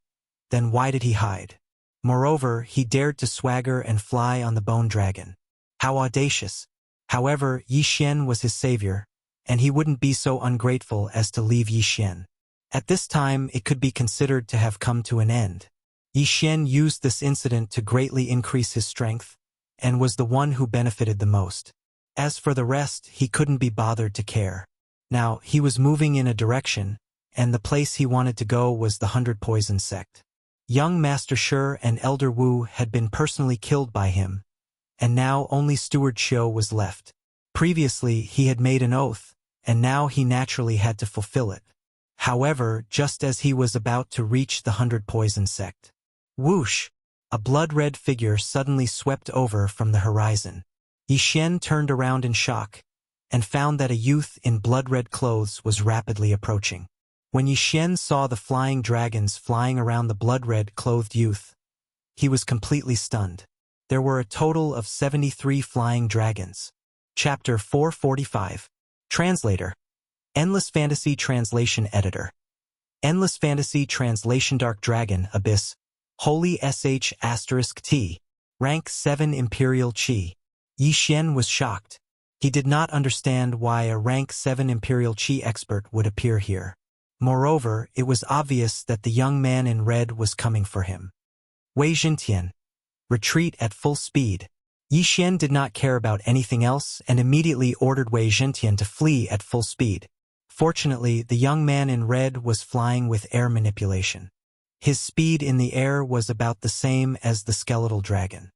then why did he hide? Moreover, he dared to swagger and fly on the Bone Dragon. How audacious! However, Yi Xian was his savior, and he wouldn't be so ungrateful as to leave Yi Xian. At this time, it could be considered to have come to an end. Yi Xian used this incident to greatly increase his strength, and was the one who benefited the most. As for the rest, he couldn't be bothered to care. Now, he was moving in a direction, and the place he wanted to go was the 100 Poison sect. Young Master Shi and Elder Wu had been personally killed by him, and now only Steward Xiu was left. Previously, he had made an oath, and now he naturally had to fulfill it. However, just as he was about to reach the 100 Poison sect, whoosh! A blood-red figure suddenly swept over from the horizon. Yi Xian turned around in shock, and found that a youth in blood-red clothes was rapidly approaching. When Yi Xian saw the flying dragons flying around the blood-red clothed youth, he was completely stunned. There were a total of 73 flying dragons. Chapter 445. Translator. Endless Fantasy Translation Editor. Endless Fantasy Translation. Dark Dragon Abyss. Holy **T. Rank 7 Imperial Qi. Yi Xian was shocked. He did not understand why a rank 7 Imperial Qi expert would appear here. Moreover, it was obvious that the young man in red was coming for him. Wei Jintian. Retreat at full speed. Yi Xian did not care about anything else and immediately ordered Wei Jintian to flee at full speed. Fortunately, the young man in red was flying with air manipulation. His speed in the air was about the same as the skeletal dragon.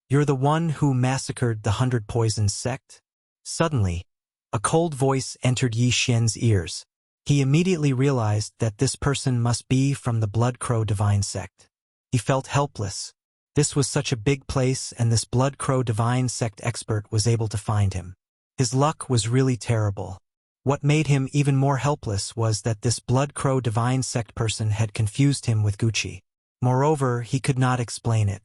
"You're the one who massacred the 100 Poison sect?" Suddenly, a cold voice entered Yi Xian's ears. He immediately realized that this person must be from the Blood Crow Divine sect. He felt helpless. This was such a big place, and this Blood Crow Divine sect expert was able to find him. His luck was really terrible. What made him even more helpless was that this Blood Crow Divine sect person had confused him with Gucci. Moreover, he could not explain it.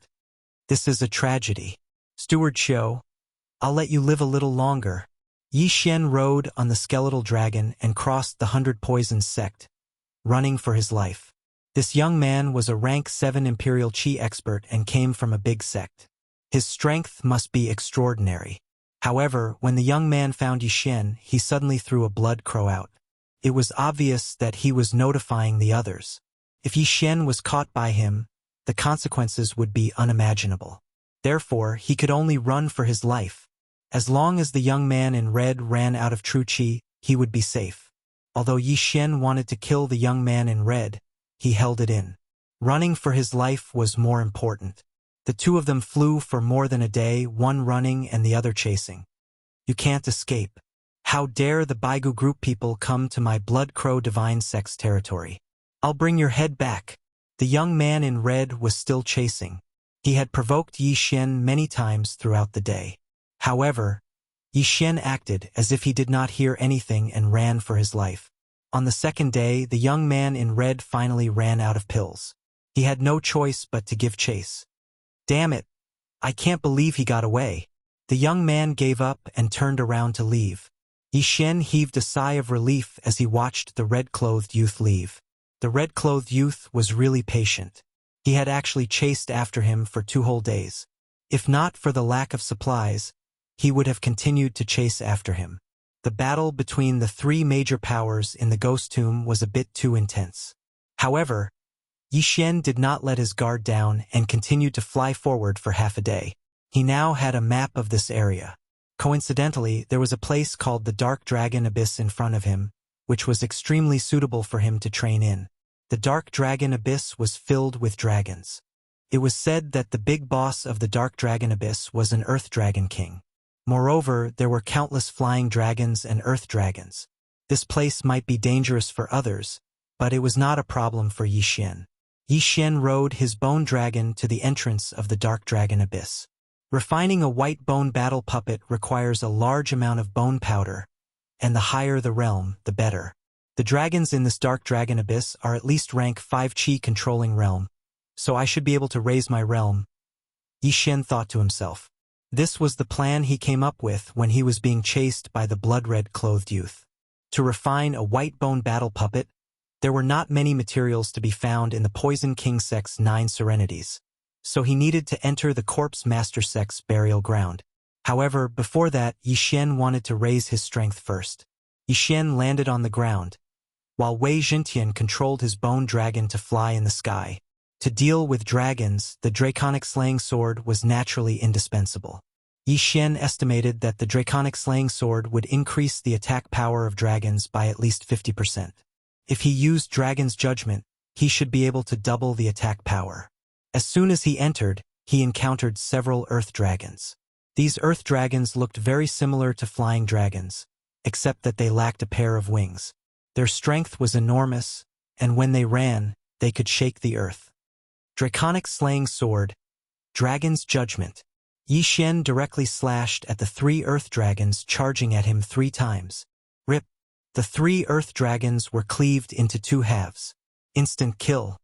"This is a tragedy. Steward Xiu, I'll let you live a little longer." Yi Xian rode on the skeletal dragon and crossed the 100 Poison sect, running for his life. This young man was a rank 7 Imperial Qi expert and came from a big sect. His strength must be extraordinary. However, when the young man found Yi Xian, he suddenly threw a blood crow out. It was obvious that he was notifying the others. If Yi Xian was caught by him, the consequences would be unimaginable. Therefore, he could only run for his life. As long as the young man in red ran out of true qi, he would be safe. Although Yi Xian wanted to kill the young man in red, he held it in. Running for his life was more important. The two of them flew for more than a day, one running and the other chasing. "You can't escape. How dare the Baigu group people come to my Blood Crow Divine Sect's territory? I'll bring your head back." The young man in red was still chasing. He had provoked Yi Xian many times throughout the day. However, Yi Xian acted as if he did not hear anything and ran for his life. On the second day, the young man in red finally ran out of pills. He had no choice but to give chase. Damn it! I can't believe he got away. The young man gave up and turned around to leave. Yi Xian heaved a sigh of relief as he watched the red-clothed youth leave. The red-clothed youth was really patient. He had actually chased after him for 2 whole days. If not for the lack of supplies, he would have continued to chase after him. The battle between the 3 major powers in the ghost tomb was a bit too intense. However, Yi Xian did not let his guard down and continued to fly forward for half a day. He now had a map of this area. Coincidentally, there was a place called the Dark Dragon Abyss in front of him, which was extremely suitable for him to train in. The Dark Dragon Abyss was filled with dragons. It was said that the big boss of the Dark Dragon Abyss was an Earth Dragon King. Moreover, there were countless flying dragons and earth dragons. This place might be dangerous for others, but it was not a problem for Yi Xian. Yi Xian rode his bone dragon to the entrance of the Dark Dragon Abyss. Refining a white bone battle puppet requires a large amount of bone powder, and the higher the realm, the better. The dragons in this Dark Dragon Abyss are at least rank 5 Qi controlling realm, so I should be able to raise my realm, Yi Xian thought to himself. This was the plan he came up with when he was being chased by the blood-red clothed youth. To refine a white bone battle puppet, there were not many materials to be found in the Poison King Sect's 9 serenities, so he needed to enter the Corpse Master Sect's burial ground. However, before that, Yi Xian wanted to raise his strength first. Yi Xian landed on the ground, while Wei Jintian controlled his bone dragon to fly in the sky. To deal with dragons, the Draconic Slaying Sword was naturally indispensable. Yi Xian estimated that the Draconic Slaying Sword would increase the attack power of dragons by at least 50%. If he used Dragon's Judgment, he should be able to double the attack power. As soon as he entered, he encountered several earth dragons. These earth dragons looked very similar to flying dragons, except that they lacked a pair of wings. Their strength was enormous, and when they ran, they could shake the earth. Draconic Slaying Sword, Dragon's Judgment. Yi Xian directly slashed at the 3 earth dragons, charging at him 3 times. Rip! The 3 earth dragons were cleaved into 2 halves. Instant kill.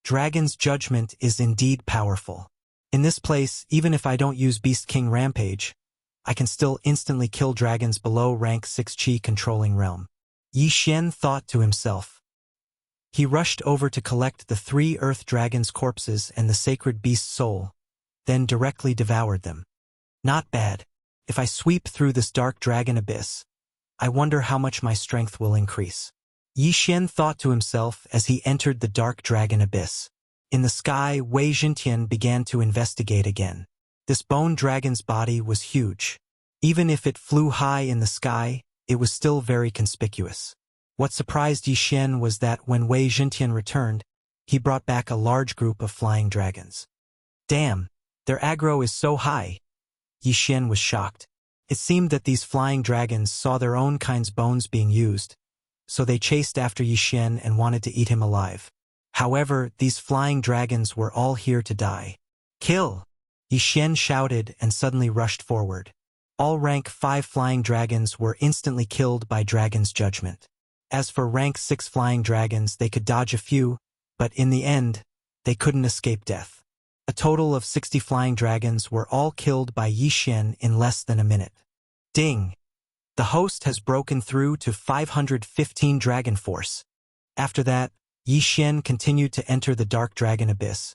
Dragon's Judgment is indeed powerful. In this place, even if I don't use Beast King Rampage, I can still instantly kill dragons below rank 6 Qi controlling realm. Yi Xian thought to himself. He rushed over to collect the 3 earth dragons' corpses and the sacred beast's soul, then directly devoured them. Not bad. If I sweep through this Dark Dragon Abyss, I wonder how much my strength will increase. Yi Xian thought to himself as he entered the Dark Dragon Abyss. In the sky, Wei Jintian began to investigate again. This bone dragon's body was huge. Even if it flew high in the sky, it was still very conspicuous. What surprised Yi Xian was that when Wei Jintian returned, he brought back a large group of flying dragons. Damn, their aggro is so high. Yi Xian was shocked. It seemed that these flying dragons saw their own kind's bones being used, so they chased after Yi Xian and wanted to eat him alive. However, these flying dragons were all here to die. Kill! Yi Xian shouted and suddenly rushed forward. All rank 5 flying dragons were instantly killed by Dragon's Judgment. As for rank 6 flying dragons, they could dodge a few, but in the end, they couldn't escape death. A total of 60 flying dragons were all killed by Yi Xian in less than a minute. Ding! The host has broken through to 515 Dragon Force. After that, Yi Xian continued to enter the Dark Dragon Abyss,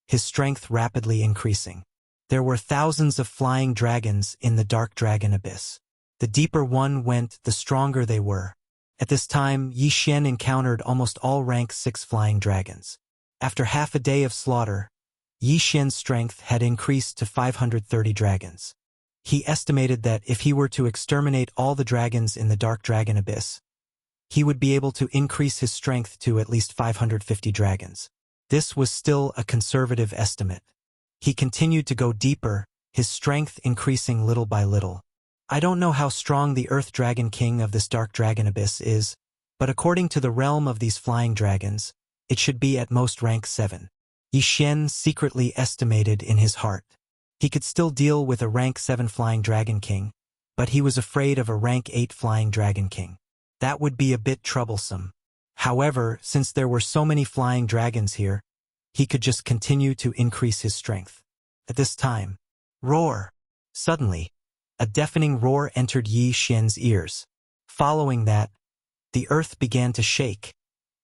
his strength rapidly increasing. There were thousands of flying dragons in the Dark Dragon Abyss. The deeper one went, the stronger they were. At this time, Yi Xian encountered almost all rank 6 flying dragons. After half a day of slaughter, Yi Xian's strength had increased to 530 dragons. He estimated that if he were to exterminate all the dragons in the Dark Dragon Abyss, he would be able to increase his strength to at least 550 dragons. This was still a conservative estimate. He continued to go deeper, his strength increasing little by little. I don't know how strong the Earth Dragon King of this Dark Dragon Abyss is, but according to the realm of these flying dragons, it should be at most rank 7. Yi Xian secretly estimated in his heart. He could still deal with a rank 7 flying dragon king, but he was afraid of a rank 8 flying dragon king. That would be a bit troublesome. However, since there were so many flying dragons here, he could just continue to increase his strength. At this time, roar! Suddenly, a deafening roar entered Yi Xian's ears. Following that, the earth began to shake,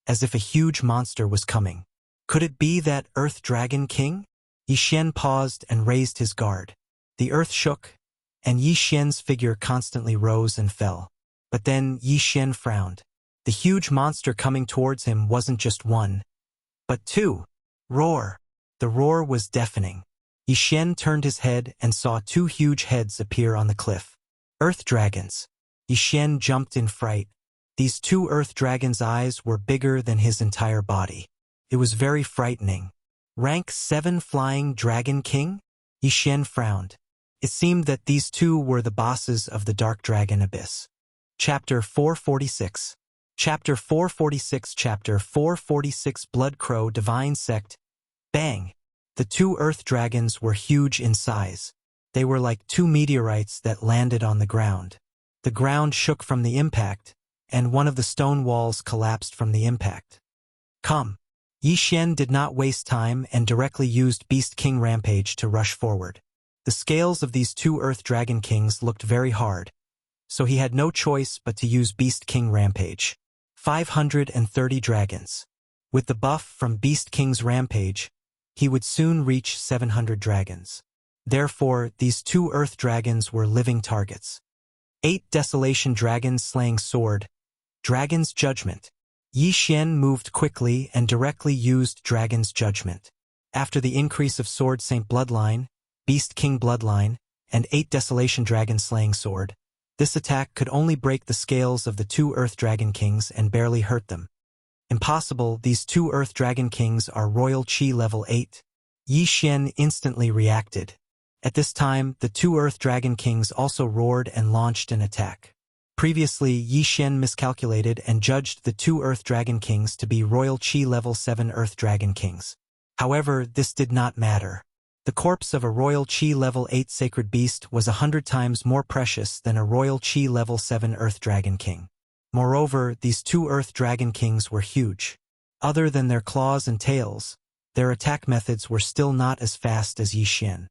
as if a huge monster was coming. Could it be that Earth Dragon King? Yi Xian paused and raised his guard. The earth shook, and Yi Xian's figure constantly rose and fell. But then Yi Xian frowned. The huge monster coming towards him wasn't just one, but two. Roar! The roar was deafening. Yi Xian turned his head and saw two huge heads appear on the cliff. Earth dragons. Yi Xian jumped in fright. These two earth dragons' eyes were bigger than his entire body. It was very frightening. Rank 7 Flying Dragon King? Yi Xian frowned. It seemed that these two were the bosses of the Dark Dragon Abyss. Chapter 446. Chapter 446. Chapter 446. Blood Crow Divine Sect. Bang! The two earth dragons were huge in size. They were like two meteorites that landed on the ground. The ground shook from the impact, and one of the stone walls collapsed from the impact. Come! Yi Xian did not waste time and directly used Beast King Rampage to rush forward. The scales of these two Earth Dragon Kings looked very hard, so he had no choice but to use Beast King Rampage. 530 dragons. With the buff from Beast King's Rampage, he would soon reach 700 dragons. Therefore, these two Earth Dragons were living targets. 8 Desolation Dragons Slaying Sword. Dragon's Judgment. Yi Xian moved quickly and directly used Dragon's Judgment. After the increase of Sword Saint Bloodline, Beast King Bloodline, and 8 Desolation Dragon Slaying Sword, this attack could only break the scales of the two Earth Dragon Kings and barely hurt them. Impossible, these two Earth Dragon Kings are Royal Chi level 8. Yi Xian instantly reacted. At this time, the two Earth Dragon Kings also roared and launched an attack. Previously, Yi Xian miscalculated and judged the two Earth Dragon Kings to be Royal Chi level 7 Earth Dragon Kings. However, this did not matter. The corpse of a Royal Chi level 8 Sacred Beast was 100 times more precious than a Royal Chi level 7 Earth Dragon King. Moreover, these two Earth Dragon Kings were huge. Other than their claws and tails, their attack methods were still not as fast as Yi Xian.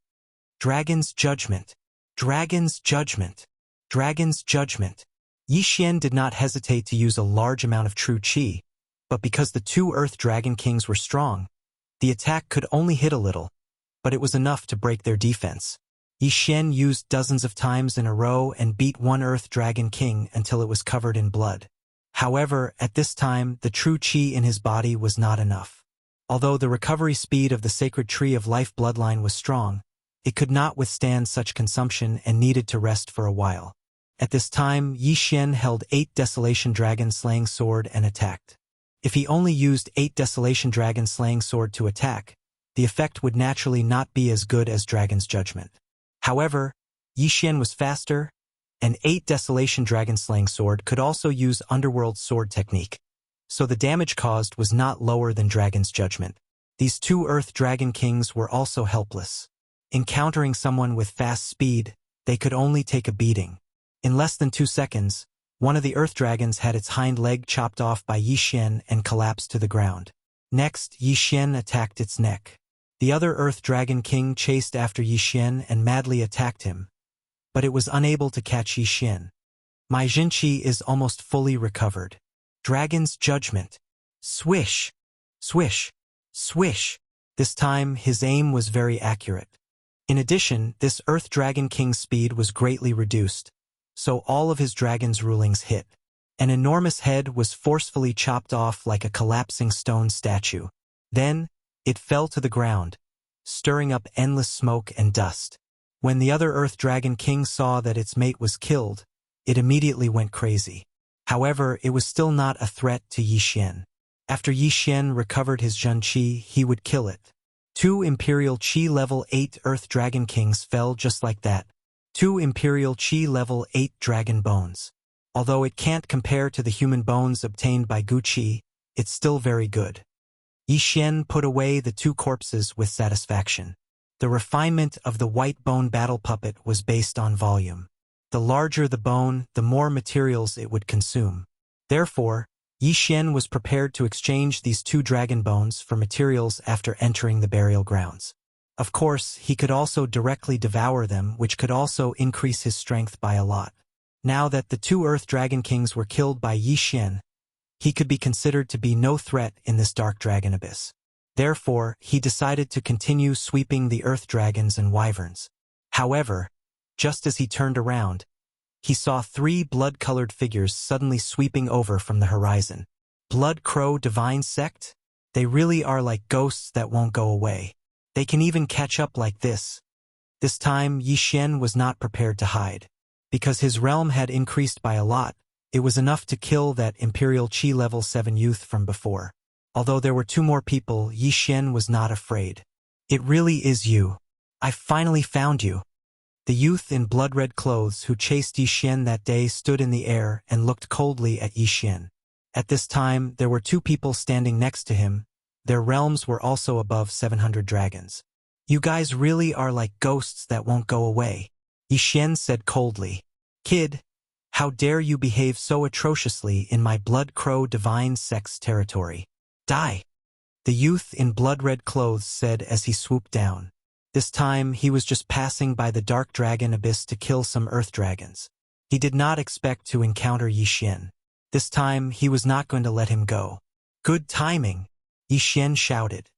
Dragon's Judgment. Dragon's Judgment. Dragon's Judgment. Yi Xian did not hesitate to use a large amount of true Qi, but because the two Earth Dragon Kings were strong, the attack could only hit a little, but it was enough to break their defense. Yi Xian used dozens of times in a row and beat one Earth Dragon King until it was covered in blood. However, at this time, the true Qi in his body was not enough. Although the recovery speed of the Sacred Tree of Life bloodline was strong, it could not withstand such consumption and needed to rest for a while. At this time, Yi Xian held 8 Desolation Dragon Slaying Sword and attacked. If he only used 8 Desolation Dragon Slaying Sword to attack, the effect would naturally not be as good as Dragon's Judgment. However, Yi Xian was faster, and 8 Desolation Dragon Slaying Sword could also use Underworld Sword technique, so the damage caused was not lower than Dragon's Judgment. These two Earth Dragon Kings were also helpless. Encountering someone with fast speed, they could only take a beating. In less than 2 seconds, one of the Earth Dragons had its hind leg chopped off by Yi Xian and collapsed to the ground. Next, Yi Xian attacked its neck. The other Earth Dragon King chased after Yi Xian and madly attacked him, but it was unable to catch Yi Xian. My Jinqi is almost fully recovered. Dragon's Judgment. Swish! Swish! Swish! This time, his aim was very accurate. In addition, this Earth Dragon King's speed was greatly reduced, so all of his dragon's rulings hit. An enormous head was forcefully chopped off like a collapsing stone statue. Then, it fell to the ground, stirring up endless smoke and dust. When the other Earth Dragon King saw that its mate was killed, it immediately went crazy. However, it was still not a threat to Yi Xian. After Yi Xian recovered his Jinqi, he would kill it. 2 Imperial Qi level 8 Earth Dragon Kings fell just like that. 2 Imperial Qi level 8 Dragon Bones. Although it can't compare to the human bones obtained by Gu Qi, it's still very good. Yi Xian put away the 2 corpses with satisfaction. The refinement of the white bone battle puppet was based on volume. The larger the bone, the more materials it would consume. Therefore, Yi Xian was prepared to exchange these 2 dragon bones for materials after entering the burial grounds. Of course, he could also directly devour them, which could also increase his strength by a lot. Now that the 2 Earth Dragon Kings were killed by Yi Xian, he could be considered to be no threat in this dark dragon abyss. Therefore, he decided to continue sweeping the Earth Dragons and Wyverns. However, just as he turned around, he saw 3 blood-colored figures suddenly sweeping over from the horizon. Blood Crow Divine Sect? They really are like ghosts that won't go away. They can even catch up like this. This time, Yi Xian was not prepared to hide. Because his realm had increased by a lot, it was enough to kill that Imperial Qi level 7 youth from before. Although there were 2 more people, Yi Xian was not afraid. It really is you. I finally found you. The youth in blood-red clothes who chased Yi Xian that day stood in the air and looked coldly at Yi Xian. At this time, there were 2 people standing next to him. Their realms were also above 700 dragons. You guys really are like ghosts that won't go away, Yi Xian said coldly. Kid, how dare you behave so atrociously in my Blood Crow Divine Sect's territory? Die! The youth in blood-red clothes said as he swooped down. This time, he was just passing by the Dark Dragon Abyss to kill some Earth Dragons. He did not expect to encounter Yi Xian. This time, he was not going to let him go. Good timing, Yi Xian shouted.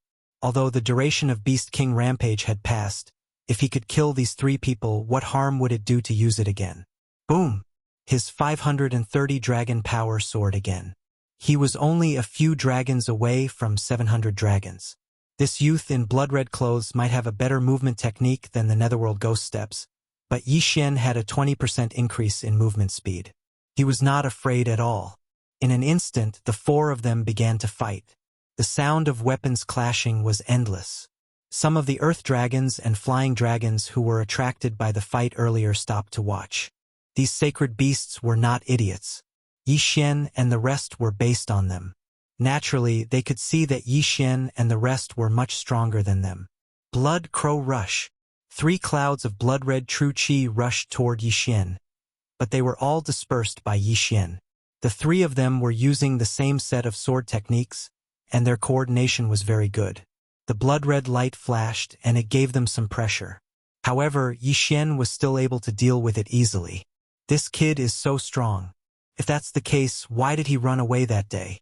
Although the duration of Beast King Rampage had passed, if he could kill these 3 people, what harm would it do to use it again? Boom! His 530 dragon power soared again. He was only a few dragons away from 700 dragons. This youth in blood-red clothes might have a better movement technique than the Netherworld Ghost Steps, but Yi Xian had a 20% increase in movement speed. He was not afraid at all. In an instant, the 4 of them began to fight. The sound of weapons clashing was endless. Some of the Earth Dragons and Flying Dragons who were attracted by the fight earlier stopped to watch. These sacred beasts were not idiots. Yi Xian and the rest were based on them. Naturally, they could see that Yi Xian and the rest were much stronger than them. Blood Crow Rush. 3 clouds of blood-red true qi rushed toward Yi Xian, but they were all dispersed by Yi Xian. The 3 of them were using the same set of sword techniques, and their coordination was very good. The blood-red light flashed, and it gave them some pressure. However, Yi Xian was still able to deal with it easily. This kid is so strong. If that's the case, why did he run away that day?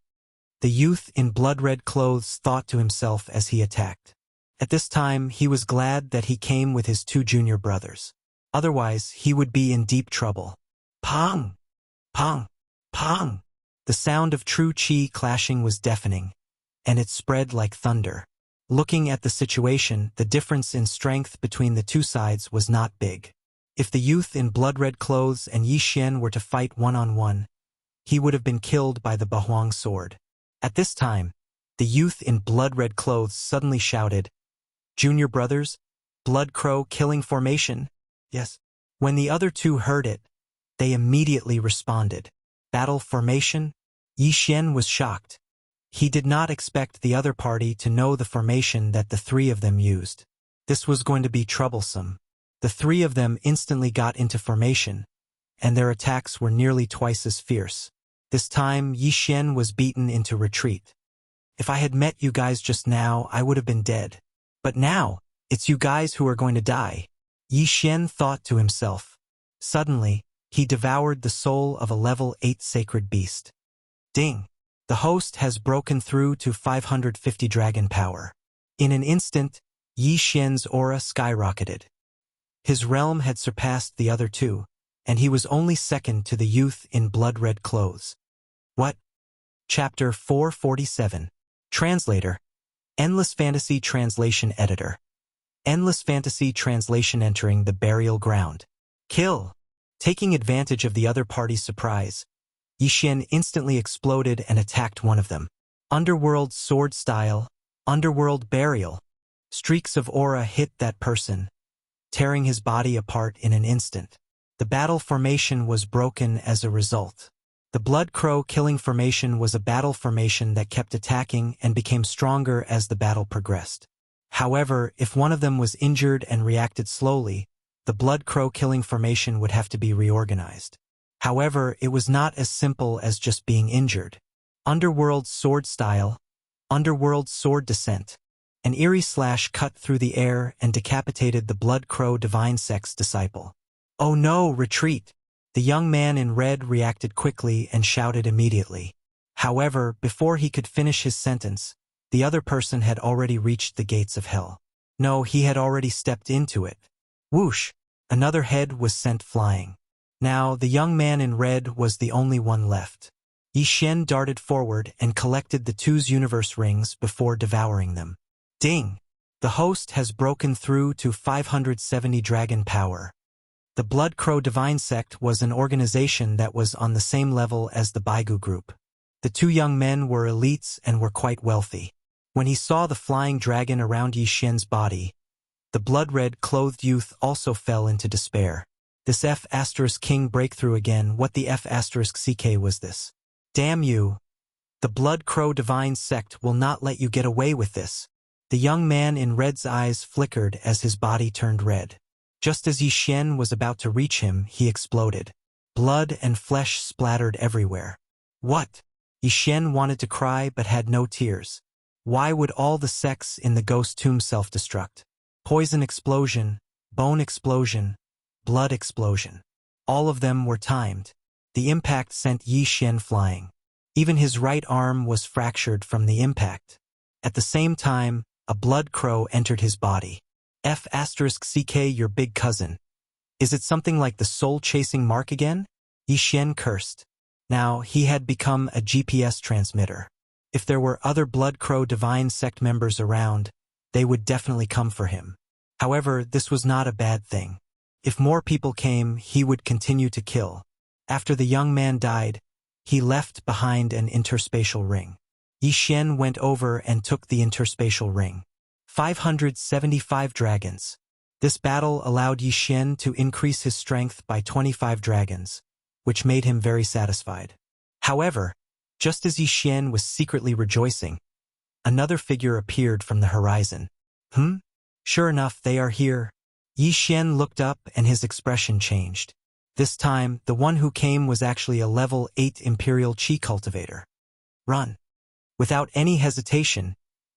The youth in blood-red clothes thought to himself as he attacked. At this time, he was glad that he came with his 2 junior brothers. Otherwise, he would be in deep trouble. Pong! Pong! Pong! The sound of true qi clashing was deafening, and it spread like thunder. Looking at the situation, the difference in strength between the 2 sides was not big. If the youth in blood-red clothes and Yi Xian were to fight one-on-one, he would have been killed by the Bahuang sword. At this time, the youth in blood-red clothes suddenly shouted, "Junior brothers, Blood Crow killing formation?" Yes. When the other 2 heard it, they immediately responded. Battle formation? Yi Xian was shocked. He did not expect the other party to know the formation that the 3 of them used. This was going to be troublesome. The 3 of them instantly got into formation, and their attacks were nearly twice as fierce. This time, Yi Xian was beaten into retreat. If I had met you guys just now, I would have been dead. But now, it's you guys who are going to die, Yi Xian thought to himself. Suddenly, he devoured the soul of a level 8 sacred beast. Ding! The host has broken through to 550 dragon power. In an instant, Yi Xian's aura skyrocketed. His realm had surpassed the other 2, and he was only second to the youth in blood-red clothes. What? Chapter 447. Translator. Endless Fantasy Translation Editor. Endless Fantasy Translation entering the burial ground. Kill! Taking advantage of the other party's surprise, Yi Xian instantly exploded and attacked one of them. Underworld sword style, underworld burial. Streaks of aura hit that person, tearing his body apart in an instant. The battle formation was broken as a result. The Blood Crow killing formation was a battle formation that kept attacking and became stronger as the battle progressed. However, if one of them was injured and reacted slowly, the Blood Crow killing formation would have to be reorganized. However, it was not as simple as just being injured. Underworld sword style, underworld sword descent. An eerie slash cut through the air and decapitated the Blood Crow Divine Sect's disciple. Oh no, retreat! The young man in red reacted quickly and shouted immediately. However, before he could finish his sentence, the other person had already reached the gates of hell. No, he had already stepped into it. Whoosh! Another head was sent flying. Now, the young man in red was the only one left. Yi Xian darted forward and collected the two's universe rings before devouring them. Ding! The host has broken through to 570 dragon power. The Blood Crow Divine Sect was an organization that was on the same level as the Baigu group. The two young men were elites and were quite wealthy. When he saw the flying dragon around Yi Xian's body, the blood-red clothed youth also fell into despair. This F*King breakthrough again, what the F*CK was this? Damn you! The Blood Crow Divine Sect will not let you get away with this. The young man in red's eyes flickered as his body turned red. Just as Yi Xian was about to reach him, he exploded. Blood and flesh splattered everywhere. What? Yi Xian wanted to cry but had no tears. Why would all the sects in the ghost tomb self-destruct? Poison explosion, bone explosion, blood explosion. All of them were timed. The impact sent Yi Xian flying. Even his right arm was fractured from the impact. At the same time, a blood crow entered his body. F*CK, your big cousin. Is it something like the soul-chasing mark again? Yi Xian cursed. Now, he had become a GPS transmitter. If there were other Blood Crow Divine Sect members around, they would definitely come for him. However, this was not a bad thing. If more people came, he would continue to kill. After the young man died, he left behind an interspatial ring. Yi Xian went over and took the interspatial ring. 575 dragons. This battle allowed Yi Xian to increase his strength by 25 dragons, which made him very satisfied. However, just as Yi Xian was secretly rejoicing, another figure appeared from the horizon. Sure enough, they are here. Yi Xian looked up and his expression changed. This time, the one who came was actually a level 8 Imperial Qi cultivator. Run! Without any hesitation,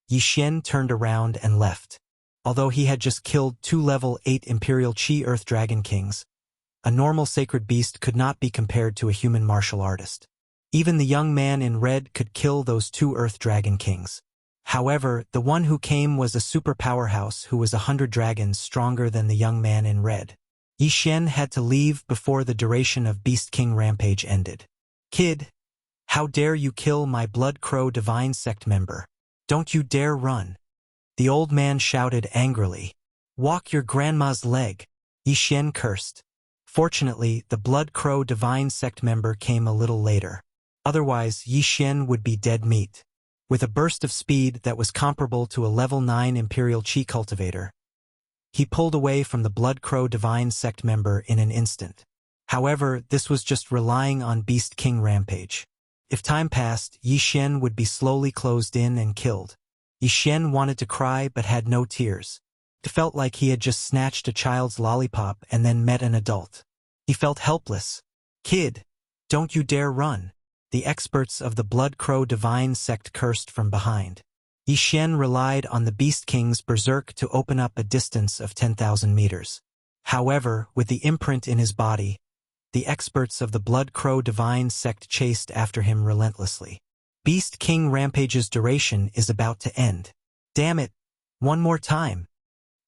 Yi Xian turned around and left. Although he had just killed 2 level 8 Imperial Qi Earth Dragon Kings, a normal sacred beast could not be compared to a human martial artist. Even the young man in red could kill those 2 Earth Dragon Kings. However, the one who came was a super powerhouse who was 100 dragons stronger than the young man in red. Yi Xian had to leave before the duration of Beast King Rampage ended. Kid, how dare you kill my Blood Crow Divine Sect member? Don't you dare run. The old man shouted angrily. Walk your grandma's leg. Yi Xian cursed. Fortunately, the Blood Crow Divine Sect member came a little later. Otherwise, Yi Xian would be dead meat. With a burst of speed that was comparable to a level 9 Imperial Qi cultivator, he pulled away from the Blood Crow Divine Sect member in an instant. However, this was just relying on Beast King Rampage. If time passed, Yi Xian would be slowly closed in and killed. Yi Xian wanted to cry but had no tears. It felt like he had just snatched a child's lollipop and then met an adult. He felt helpless. Kid, don't you dare run. The experts of the Blood Crow Divine Sect cursed from behind. Yi Xian relied on the Beast King's berserk to open up a distance of 10,000 meters. However, with the imprint in his body, the experts of the Blood Crow Divine Sect chased after him relentlessly. Beast King Rampage's duration is about to end. Damn it! One more time!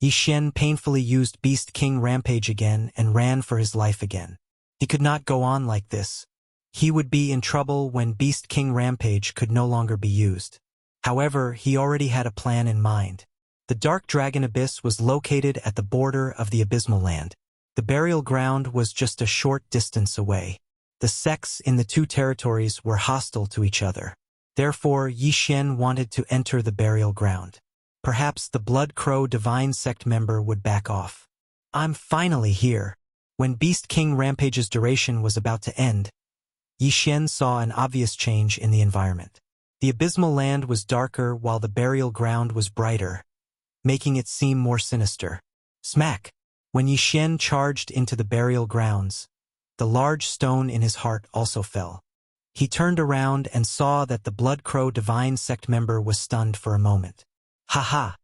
Yi Xian painfully used Beast King Rampage again and ran for his life again. He could not go on like this. He would be in trouble when Beast King Rampage could no longer be used. However, he already had a plan in mind. The Dark Dragon Abyss was located at the border of the Abysmal Land. The burial ground was just a short distance away. The sects in the two territories were hostile to each other. Therefore, Yi Xian wanted to enter the burial ground. Perhaps the Blood Crow Divine Sect member would back off. I'm finally here. When Beast King Rampage's duration was about to end, Yi Xian saw an obvious change in the environment. The Abysmal Land was darker while the burial ground was brighter, making it seem more sinister. Smack! When Yi Xian charged into the burial grounds, the large stone in his heart also fell. He turned around and saw that the Blood Crow Divine Sect member was stunned for a moment. "Ha ha!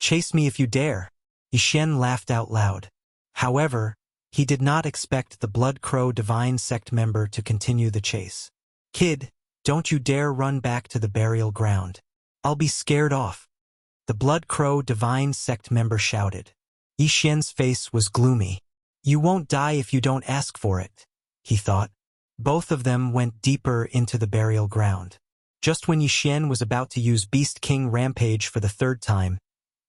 Chase me if you dare!" Yishen laughed out loud. However, he did not expect the Blood Crow Divine Sect member to continue the chase. "Kid, don't you dare run back to the burial ground. I'll be scared off," the Blood Crow Divine Sect member shouted. Yishen's face was gloomy. "You won't die if you don't ask for it," he thought. Both of them went deeper into the burial ground. Just when Yishen was about to use Beast King Rampage for the third time,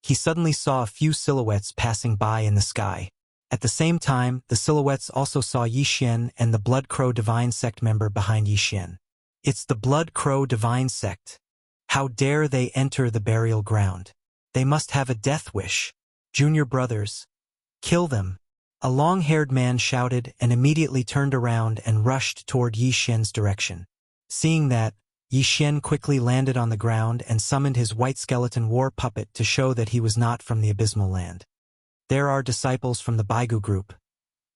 he suddenly saw a few silhouettes passing by in the sky. At the same time, the silhouettes also saw Yishen and the Blood Crow Divine Sect member behind Yishen. "It's the Blood Crow Divine Sect. How dare they enter the burial ground? They must have a death wish. Junior brothers, kill them!" A long-haired man shouted and immediately turned around and rushed toward Yishen's direction. Seeing that, Yishen quickly landed on the ground and summoned his white skeleton war puppet to show that he was not from the Abysmal Land. "There are disciples from the Baigu group."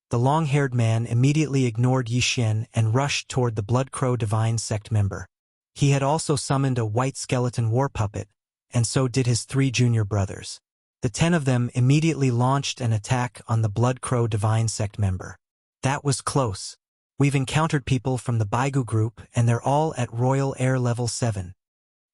The long-haired man immediately ignored Yishen and rushed toward the Blood Crow Divine Sect member. He had also summoned a white skeleton war puppet, and so did his 3 junior brothers. The 10 of them immediately launched an attack on the Blood Crow Divine Sect member. "That was close. We've encountered people from the Baigu group and they're all at Royal Air Level 7.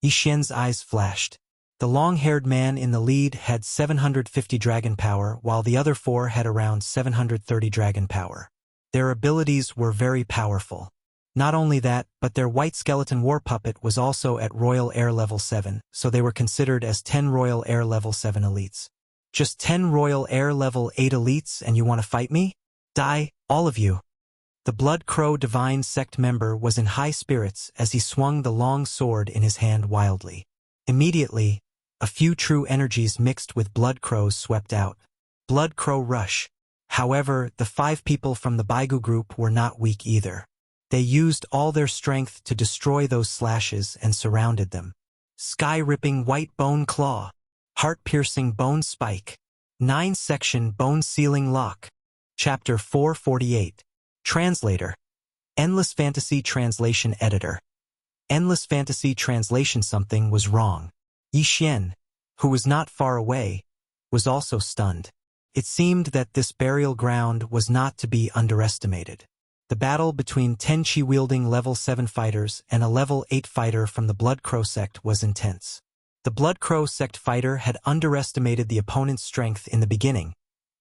Yishen's eyes flashed. The long-haired man in the lead had 750 dragon power, while the other 4 had around 730 dragon power. Their abilities were very powerful. Not only that, but their white skeleton war puppet was also at Royal Air Level 7, so they were considered as 10 Royal Air Level 7 elites. "Just 10 Royal Air Level 8 elites and you want to fight me? Die, all of you." The Blood Crow Divine Sect member was in high spirits as he swung the long sword in his hand wildly. Immediately, a few true energies mixed with Blood Crows swept out. Blood Crow Rush. However, the 5 people from the Baigu group were not weak either. They used all their strength to destroy those slashes and surrounded them. Sky-ripping white bone claw. Heart-piercing bone spike. 9-section bone-sealing lock. Chapter 448. Translator. Endless Fantasy Translation Editor. Endless Fantasy Translation. Something was wrong. Yishen, who was not far away, was also stunned. It seemed that this burial ground was not to be underestimated. The battle between 10 chi-wielding level 7 fighters and a level 8 fighter from the Blood Crow sect was intense. The Blood Crow sect fighter had underestimated the opponent's strength in the beginning,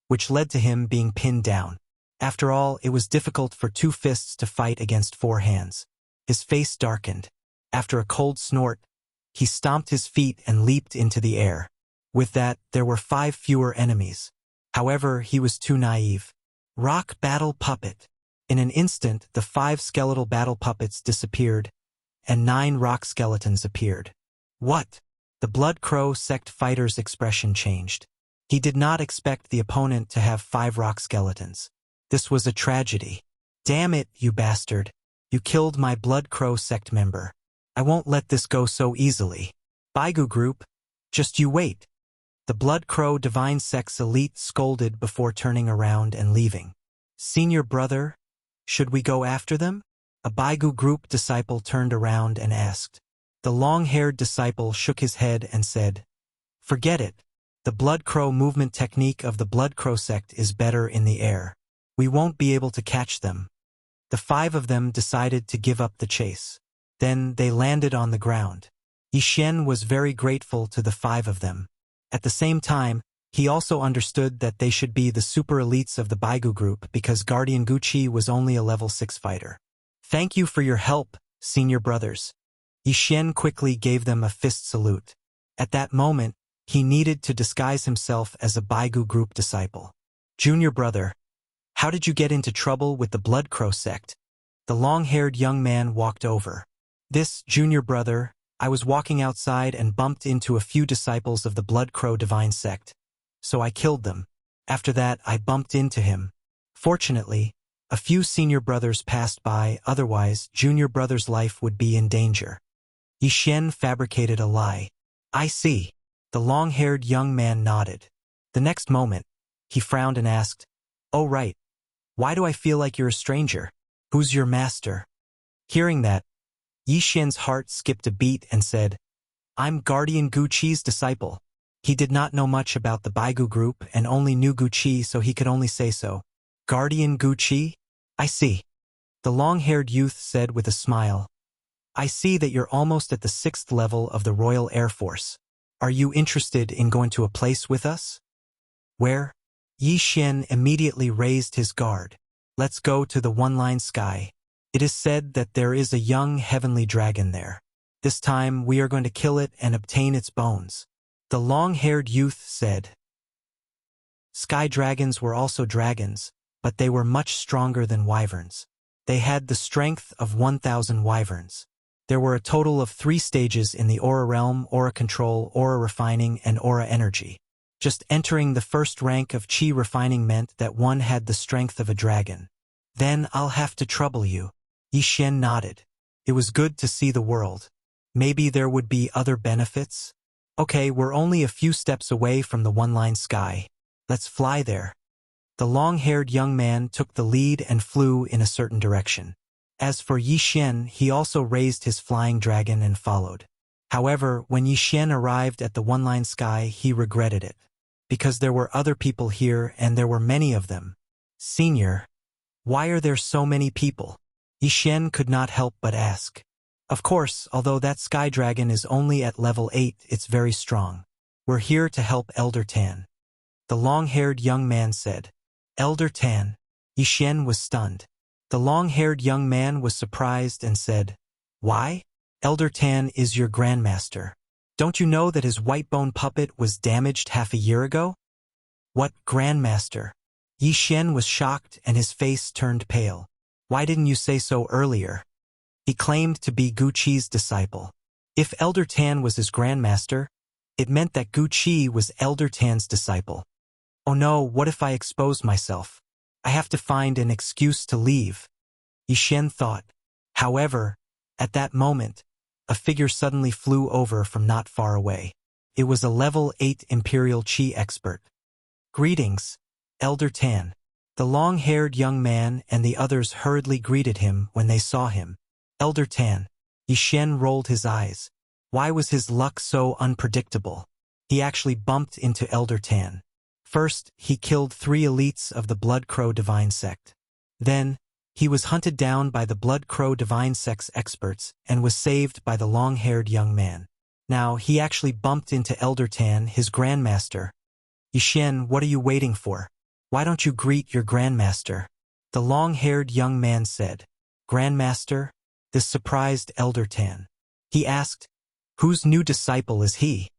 which led to him being pinned down. After all, it was difficult for 2 fists to fight against 4 hands. His face darkened. After a cold snort, he stomped his feet and leaped into the air. With that, there were 5 fewer enemies. However, he was too naive. Rock Battle Puppet. In an instant, the 5 skeletal battle puppets disappeared, and 9 rock skeletons appeared. What? The Blood Crow sect fighter's expression changed. He did not expect the opponent to have 5 rock skeletons. This was a tragedy. "Damn it, you bastard. You killed my Blood Crow sect member. I won't let this go so easily. Baigu group, just you wait." The Blood Crow Divine Sect's elite scolded before turning around and leaving. "Senior brother, should we go after them?" A Baigu group disciple turned around and asked. The long-haired disciple shook his head and said, "Forget it. The Blood Crow movement technique of the Blood Crow sect is better in the air. We won't be able to catch them." The 5 of them decided to give up the chase. Then they landed on the ground. Yishen was very grateful to the 5 of them. At the same time, he also understood that they should be the super elites of the Baigu group because Guardian Gucci was only a level 6 fighter. "Thank you for your help, senior brothers." Yishen quickly gave them a fist salute. At that moment, he needed to disguise himself as a Baigu group disciple. "Junior brother, how did you get into trouble with the Blood Crow sect?" The long-haired young man walked over. "This, junior brother, I was walking outside and bumped into a few disciples of the Blood Crow Divine Sect. So I killed them. After that, I bumped into him. Fortunately, a few senior brothers passed by, otherwise junior brother's life would be in danger." Yishen fabricated a lie. "I see." The long-haired young man nodded. The next moment, he frowned and asked, "Oh right. Why do I feel like you're a stranger? Who's your master?" Hearing that, Yi Xian's heart skipped a beat and said, I'm Guardian Guqi's disciple. He did not know much about the Baigu group and only knew Guqi, so he could only say so. Guardian Guqi? I see. The long-haired youth said with a smile. I see that you're almost at the 6th level of the Royal Air Force. Are you interested in going to a place with us? Where? Yi Xian immediately raised his guard. Let's go to the one-line sky. It is said that there is a young heavenly dragon there. This time we are going to kill it and obtain its bones. The long-haired youth said. Sky dragons were also dragons, but they were much stronger than wyverns. They had the strength of 1,000 wyverns. There were a total of 3 stages in the aura realm: aura control, aura refining, and aura energy. Just entering the first rank of chi refining meant that one had the strength of a dragon. Then I'll have to trouble you. Yi Xian nodded. It was good to see the world. Maybe there would be other benefits? Okay, we're only a few steps away from the one-line sky. Let's fly there. The long-haired young man took the lead and flew in a certain direction. As for Yi Xian, he also raised his flying dragon and followed. However, when Yi Xian arrived at the one-line sky, he regretted it. Because there were other people here and there were many of them. Senior, why are there so many people? Yi Xian could not help but ask. Of course, although that sky dragon is only at level 8, it's very strong. We're here to help Elder Tan. The long-haired young man said. Elder Tan. Yi Xian was stunned. The long-haired young man was surprised and said, Why? Elder Tan is your grandmaster. Don't you know that his white bone puppet was damaged half a year ago? What grandmaster? Yi Xian was shocked and his face turned pale. Why didn't you say so earlier? He claimed to be Guqi's disciple. If Elder Tan was his grandmaster, it meant that Guqi was Elder Tan's disciple. Oh no, what if I expose myself? I have to find an excuse to leave. Yi Xian thought. However, at that moment, a figure suddenly flew over from not far away. It was a level 8 Imperial Qi expert. Greetings, Elder Tan. The long-haired young man and the others hurriedly greeted him when they saw him. Elder Tan. Yi Xian rolled his eyes. Why was his luck so unpredictable? He actually bumped into Elder Tan. First, he killed 3 elites of the Blood Crow Divine Sect. Then, he was hunted down by the Blood Crow Divine Sect's experts and was saved by the long-haired young man. Now, he actually bumped into Elder Tan, his grandmaster. Yi Xian, what are you waiting for? Why don't you greet your grandmaster? The long-haired young man said. Grandmaster? This surprised Elder Tan. He asked, Whose new disciple is he?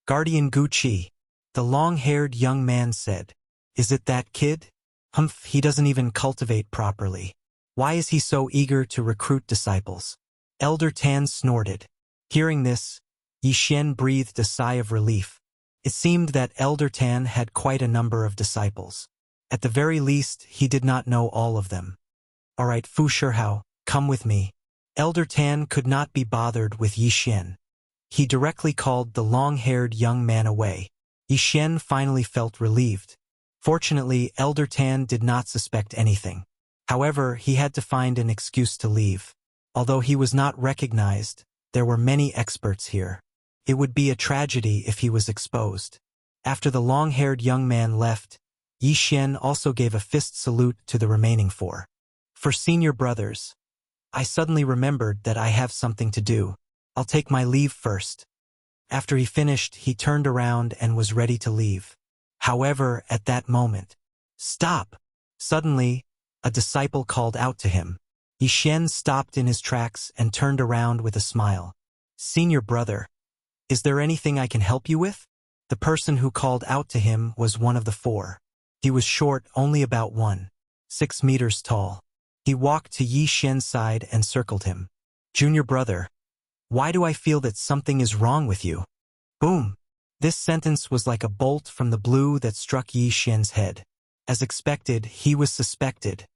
Guardian Guqi. The long-haired young man said. Is it that kid? Humph, he doesn't even cultivate properly. Why is he so eager to recruit disciples? Elder Tan snorted. Hearing this, Yi Xian breathed a sigh of relief. It seemed that Elder Tan had quite a number of disciples. At the very least, he did not know all of them. All right, Fu Shihao, come with me. Elder Tan could not be bothered with Yi Xian. He directly called the long-haired young man away. Yi Xian finally felt relieved. Fortunately, Elder Tan did not suspect anything. However, he had to find an excuse to leave. Although he was not recognized, there were many experts here. It would be a tragedy if he was exposed. After the long-haired young man left, Yi Xian also gave a fist salute to the remaining 4. For senior brothers, I suddenly remembered that I have something to do. I'll take my leave first. After he finished, he turned around and was ready to leave. However, at that moment, stop! Suddenly, a disciple called out to him. Yi Xian stopped in his tracks and turned around with a smile. Senior brother, is there anything I can help you with? The person who called out to him was one of the 4. He was short, only about 1.6 meters tall. He walked to Yi Xian's side and circled him. Junior brother, why do I feel that something is wrong with you? Boom! This sentence was like a bolt from the blue that struck Yi Xian's head. As expected, he was suspected.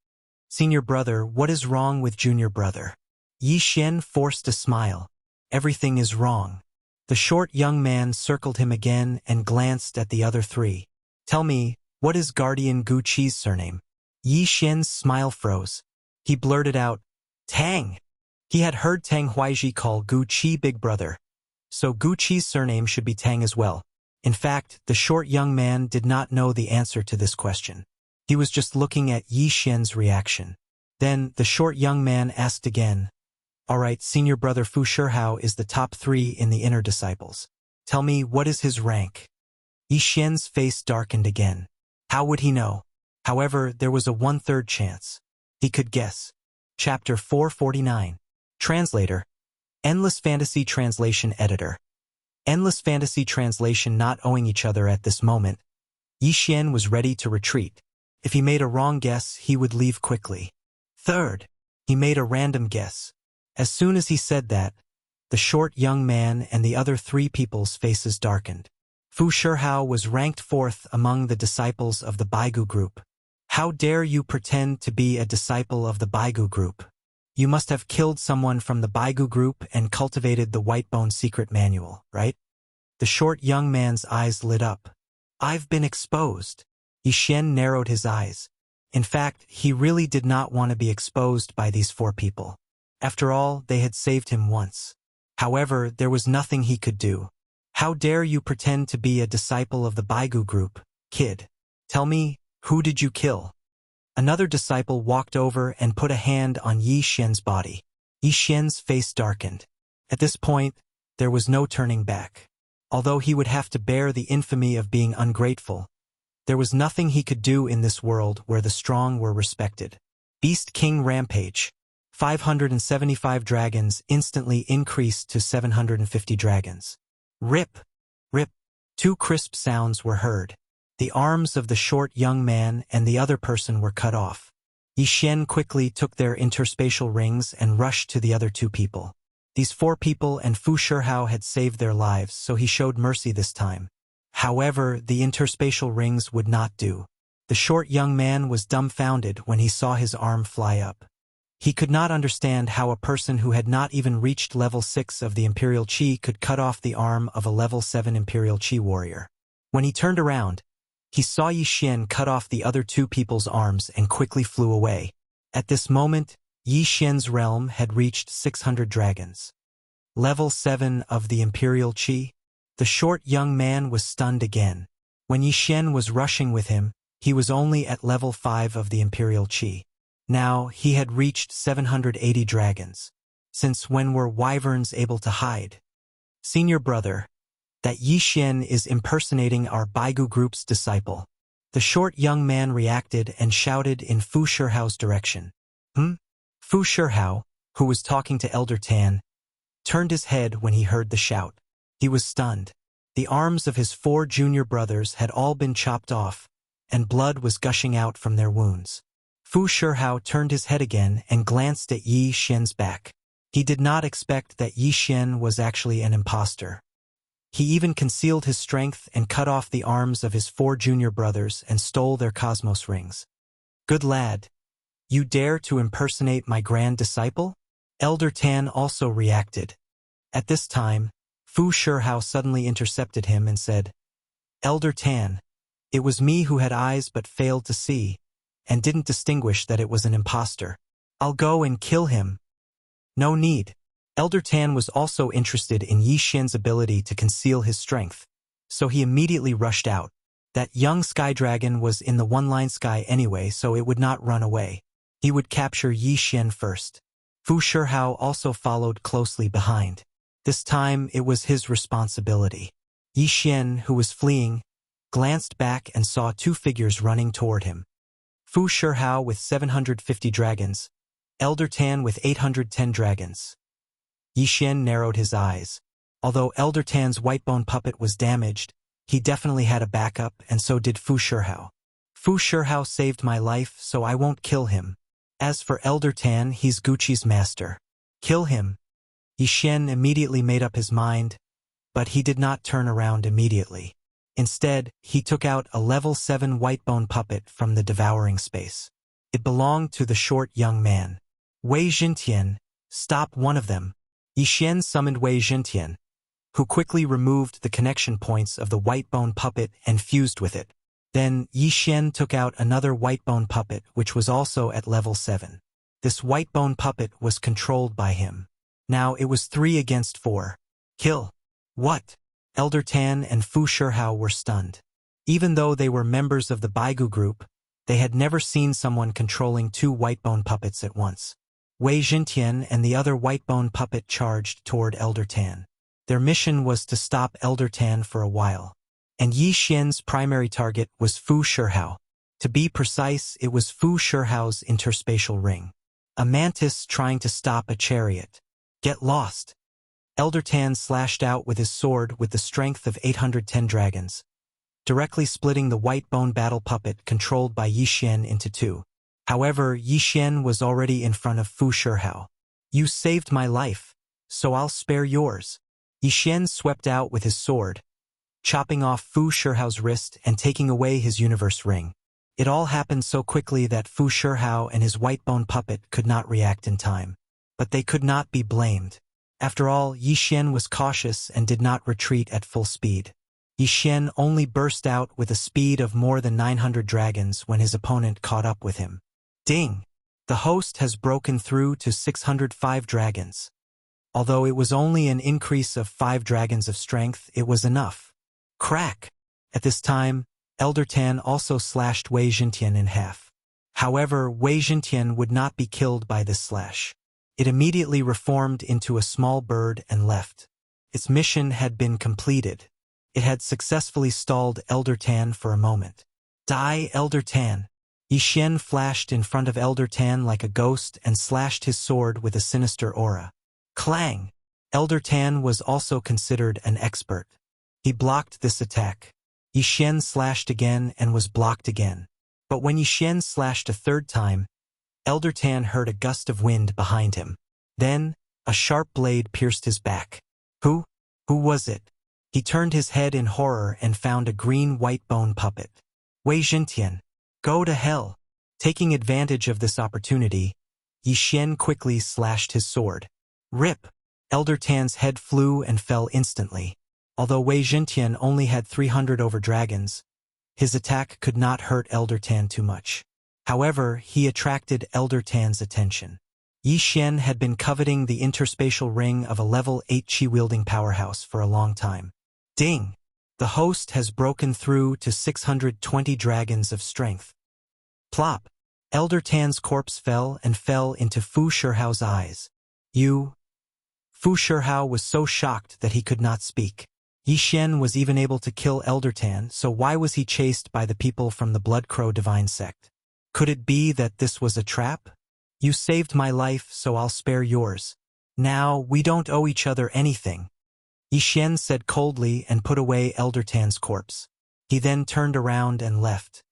Senior brother, what is wrong with junior brother? Yi Xian forced a smile. Everything is wrong. The short young man circled him again and glanced at the other 3. Tell me, what is Guardian Guqi's surname? Yi Xian's smile froze. He blurted out, Tang! He had heard Tang Huaiji call Gu Qi big brother, so Gu Qi's surname should be Tang as well. In fact, the short young man did not know the answer to this question. He was just looking at Yi Xian's reaction. Then, the short young man asked again, "All right, senior brother Fu Shihao is the top 3 in the inner disciples. Tell me, what is his rank?" Yi Xian's face darkened again. How would he know? However, there was a 1/3 chance. He could guess. Chapter 449. Translator. Endless Fantasy Translation Editor. Endless Fantasy Translation. Not owing each other at this moment, Yi Xian was ready to retreat. If he made a wrong guess, he would leave quickly. Third, he made a random guess. As soon as he said that, the short young man and the other 3 people's faces darkened. Fu Shihao was ranked 4th among the disciples of the Baigu group. How dare you pretend to be a disciple of the Baigu group? You must have killed someone from the Baigu group and cultivated the Whitebone secret manual, right? The short young man's eyes lit up. I've been exposed. Yi Xian narrowed his eyes. In fact, he really did not want to be exposed by these 4 people. After all, they had saved him once. However, there was nothing he could do. How dare you pretend to be a disciple of the Baigu group, kid? Tell me, who did you kill? Another disciple walked over and put a hand on Yi Xian's body. Yi Xian's face darkened. At this point, there was no turning back. Although he would have to bear the infamy of being ungrateful, there was nothing he could do in this world where the strong were respected. Beast King Rampage. 575 dragons instantly increased to 750 dragons. Rip! Rip! 2 crisp sounds were heard. The arms of the short young man and the other person were cut off. Yi Xian quickly took their interspatial rings and rushed to the other 2 people. These 4 people and Fu Shihao had saved their lives, so he showed mercy this time. However, the interspatial rings would not do. The short young man was dumbfounded when he saw his arm fly up. He could not understand how a person who had not even reached level 6 of the Imperial Qi could cut off the arm of a level 7 Imperial Qi warrior. When he turned around, he saw Yi Xian cut off the other 2 people's arms and quickly flew away. At this moment, Yi Xian's realm had reached 600 dragons. Level 7 of the Imperial Qi? The short young man was stunned again. When Yi Xian was rushing with him, he was only at level 5 of the Imperial Qi. Now, he had reached 780 dragons. Since when were wyverns able to hide? Senior brother, that Yi Xian is impersonating our Baigu group's disciple. The short young man reacted and shouted in Fu Shihao's direction. Fu Shihao, who was talking to Elder Tan, turned his head when he heard the shout. He was stunned. The arms of his 4 junior brothers had all been chopped off, and blood was gushing out from their wounds. Fu Shihao turned his head again and glanced at Yi Xian's back. He did not expect that Yi Xian was actually an impostor. He even concealed his strength and cut off the arms of his 4 junior brothers and stole their cosmos rings. Good lad. You dare to impersonate my grand disciple? Elder Tan also reacted. At this time, Fu Shihao suddenly intercepted him and said, Elder Tan, it was me who had eyes but failed to see, and didn't distinguish that it was an impostor. I'll go and kill him. No need. Elder Tan was also interested in Yi Xian's ability to conceal his strength, so he immediately rushed out. That young sky dragon was in the one-line sky anyway, so it would not run away. He would capture Yi Xian first. Fu Shihao also followed closely behind. This time it was his responsibility. Yi Xian, who was fleeing, glanced back and saw 2 figures running toward him. Fu Shihao with 750 dragons, Elder Tan with 810 dragons. Yi Xian narrowed his eyes. Although Elder Tan's Whitebone puppet was damaged, he definitely had a backup, and so did Fu Shihao. Fu Shihao saved my life, so I won't kill him. As for Elder Tan, he's Gucci's master. Kill him. Yi Xian immediately made up his mind, but he did not turn around immediately. Instead, he took out a level 7 Whitebone puppet from the devouring space. It belonged to the short young man. Wei Jintian, stop one of them. Yi Xian summoned Wei Jintian, who quickly removed the connection points of the Whitebone puppet and fused with it. Then Yi Xian took out another Whitebone puppet which was also at level 7. This white bone puppet was controlled by him. Now it was 3 against 4. Kill. What? Elder Tan and Fu Shihao were stunned. Even though they were members of the Baigu group, they had never seen someone controlling 2 white bone puppets at once. Wei Jintian and the other white bone puppet charged toward Elder Tan. Their mission was to stop Elder Tan for a while. And Yi Xian's primary target was Fu Shihao. To be precise, it was Fu Shihao's interspatial ring. A mantis trying to stop a chariot. Get lost. Elder Tan slashed out with his sword with the strength of 810 dragons, directly splitting the white bone battle puppet controlled by Yi Xian into 2. However, Yi Xian was already in front of Fu Shihao. You saved my life, so I'll spare yours. Yi Xian swept out with his sword, chopping off Fu Shihao's wrist and taking away his universe ring. It all happened so quickly that Fu Shihao and his white bone puppet could not react in time. But they could not be blamed. After all, Yi Xian was cautious and did not retreat at full speed. Yi Xian only burst out with a speed of more than 900 dragons when his opponent caught up with him. Ding! The host has broken through to 605 dragons. Although it was only an increase of 5 dragons of strength, it was enough. Crack! At this time, Elder Tan also slashed Wei Jintian in half. However, Wei Jintian would not be killed by this slash. It immediately reformed into a small bird and left. Its mission had been completed. It had successfully stalled Elder Tan for a moment. Die, Elder Tan! Yi Xian flashed in front of Elder Tan like a ghost and slashed his sword with a sinister aura. Clang! Elder Tan was also considered an expert. He blocked this attack. Yi Xian slashed again and was blocked again. But when Yi Xian slashed a third time, Elder Tan heard a gust of wind behind him. Then, a sharp blade pierced his back. Who was it? He turned his head in horror and found a green white bone puppet. Wei Jintian, go to hell! Taking advantage of this opportunity, Yi Xian quickly slashed his sword. Rip! Elder Tan's head flew and fell instantly. Although Wei Jintian only had 300 over dragons, his attack could not hurt Elder Tan too much. However, he attracted Elder Tan's attention. Yi Xian had been coveting the interspatial ring of a level 8 chi-wielding powerhouse for a long time. Ding! The host has broken through to 620 dragons of strength. Plop! Elder Tan's corpse fell into Fu Shihao's eyes. Fu Shihao was so shocked that he could not speak. Yi Xian was even able to kill Elder Tan, so why was he chased by the people from the Blood Crow Divine Sect? Could it be that this was a trap? You saved my life, so I'll spare yours. Now, we don't owe each other anything. Yi Xian said coldly and put away Elder Tan's corpse. He then turned around and left.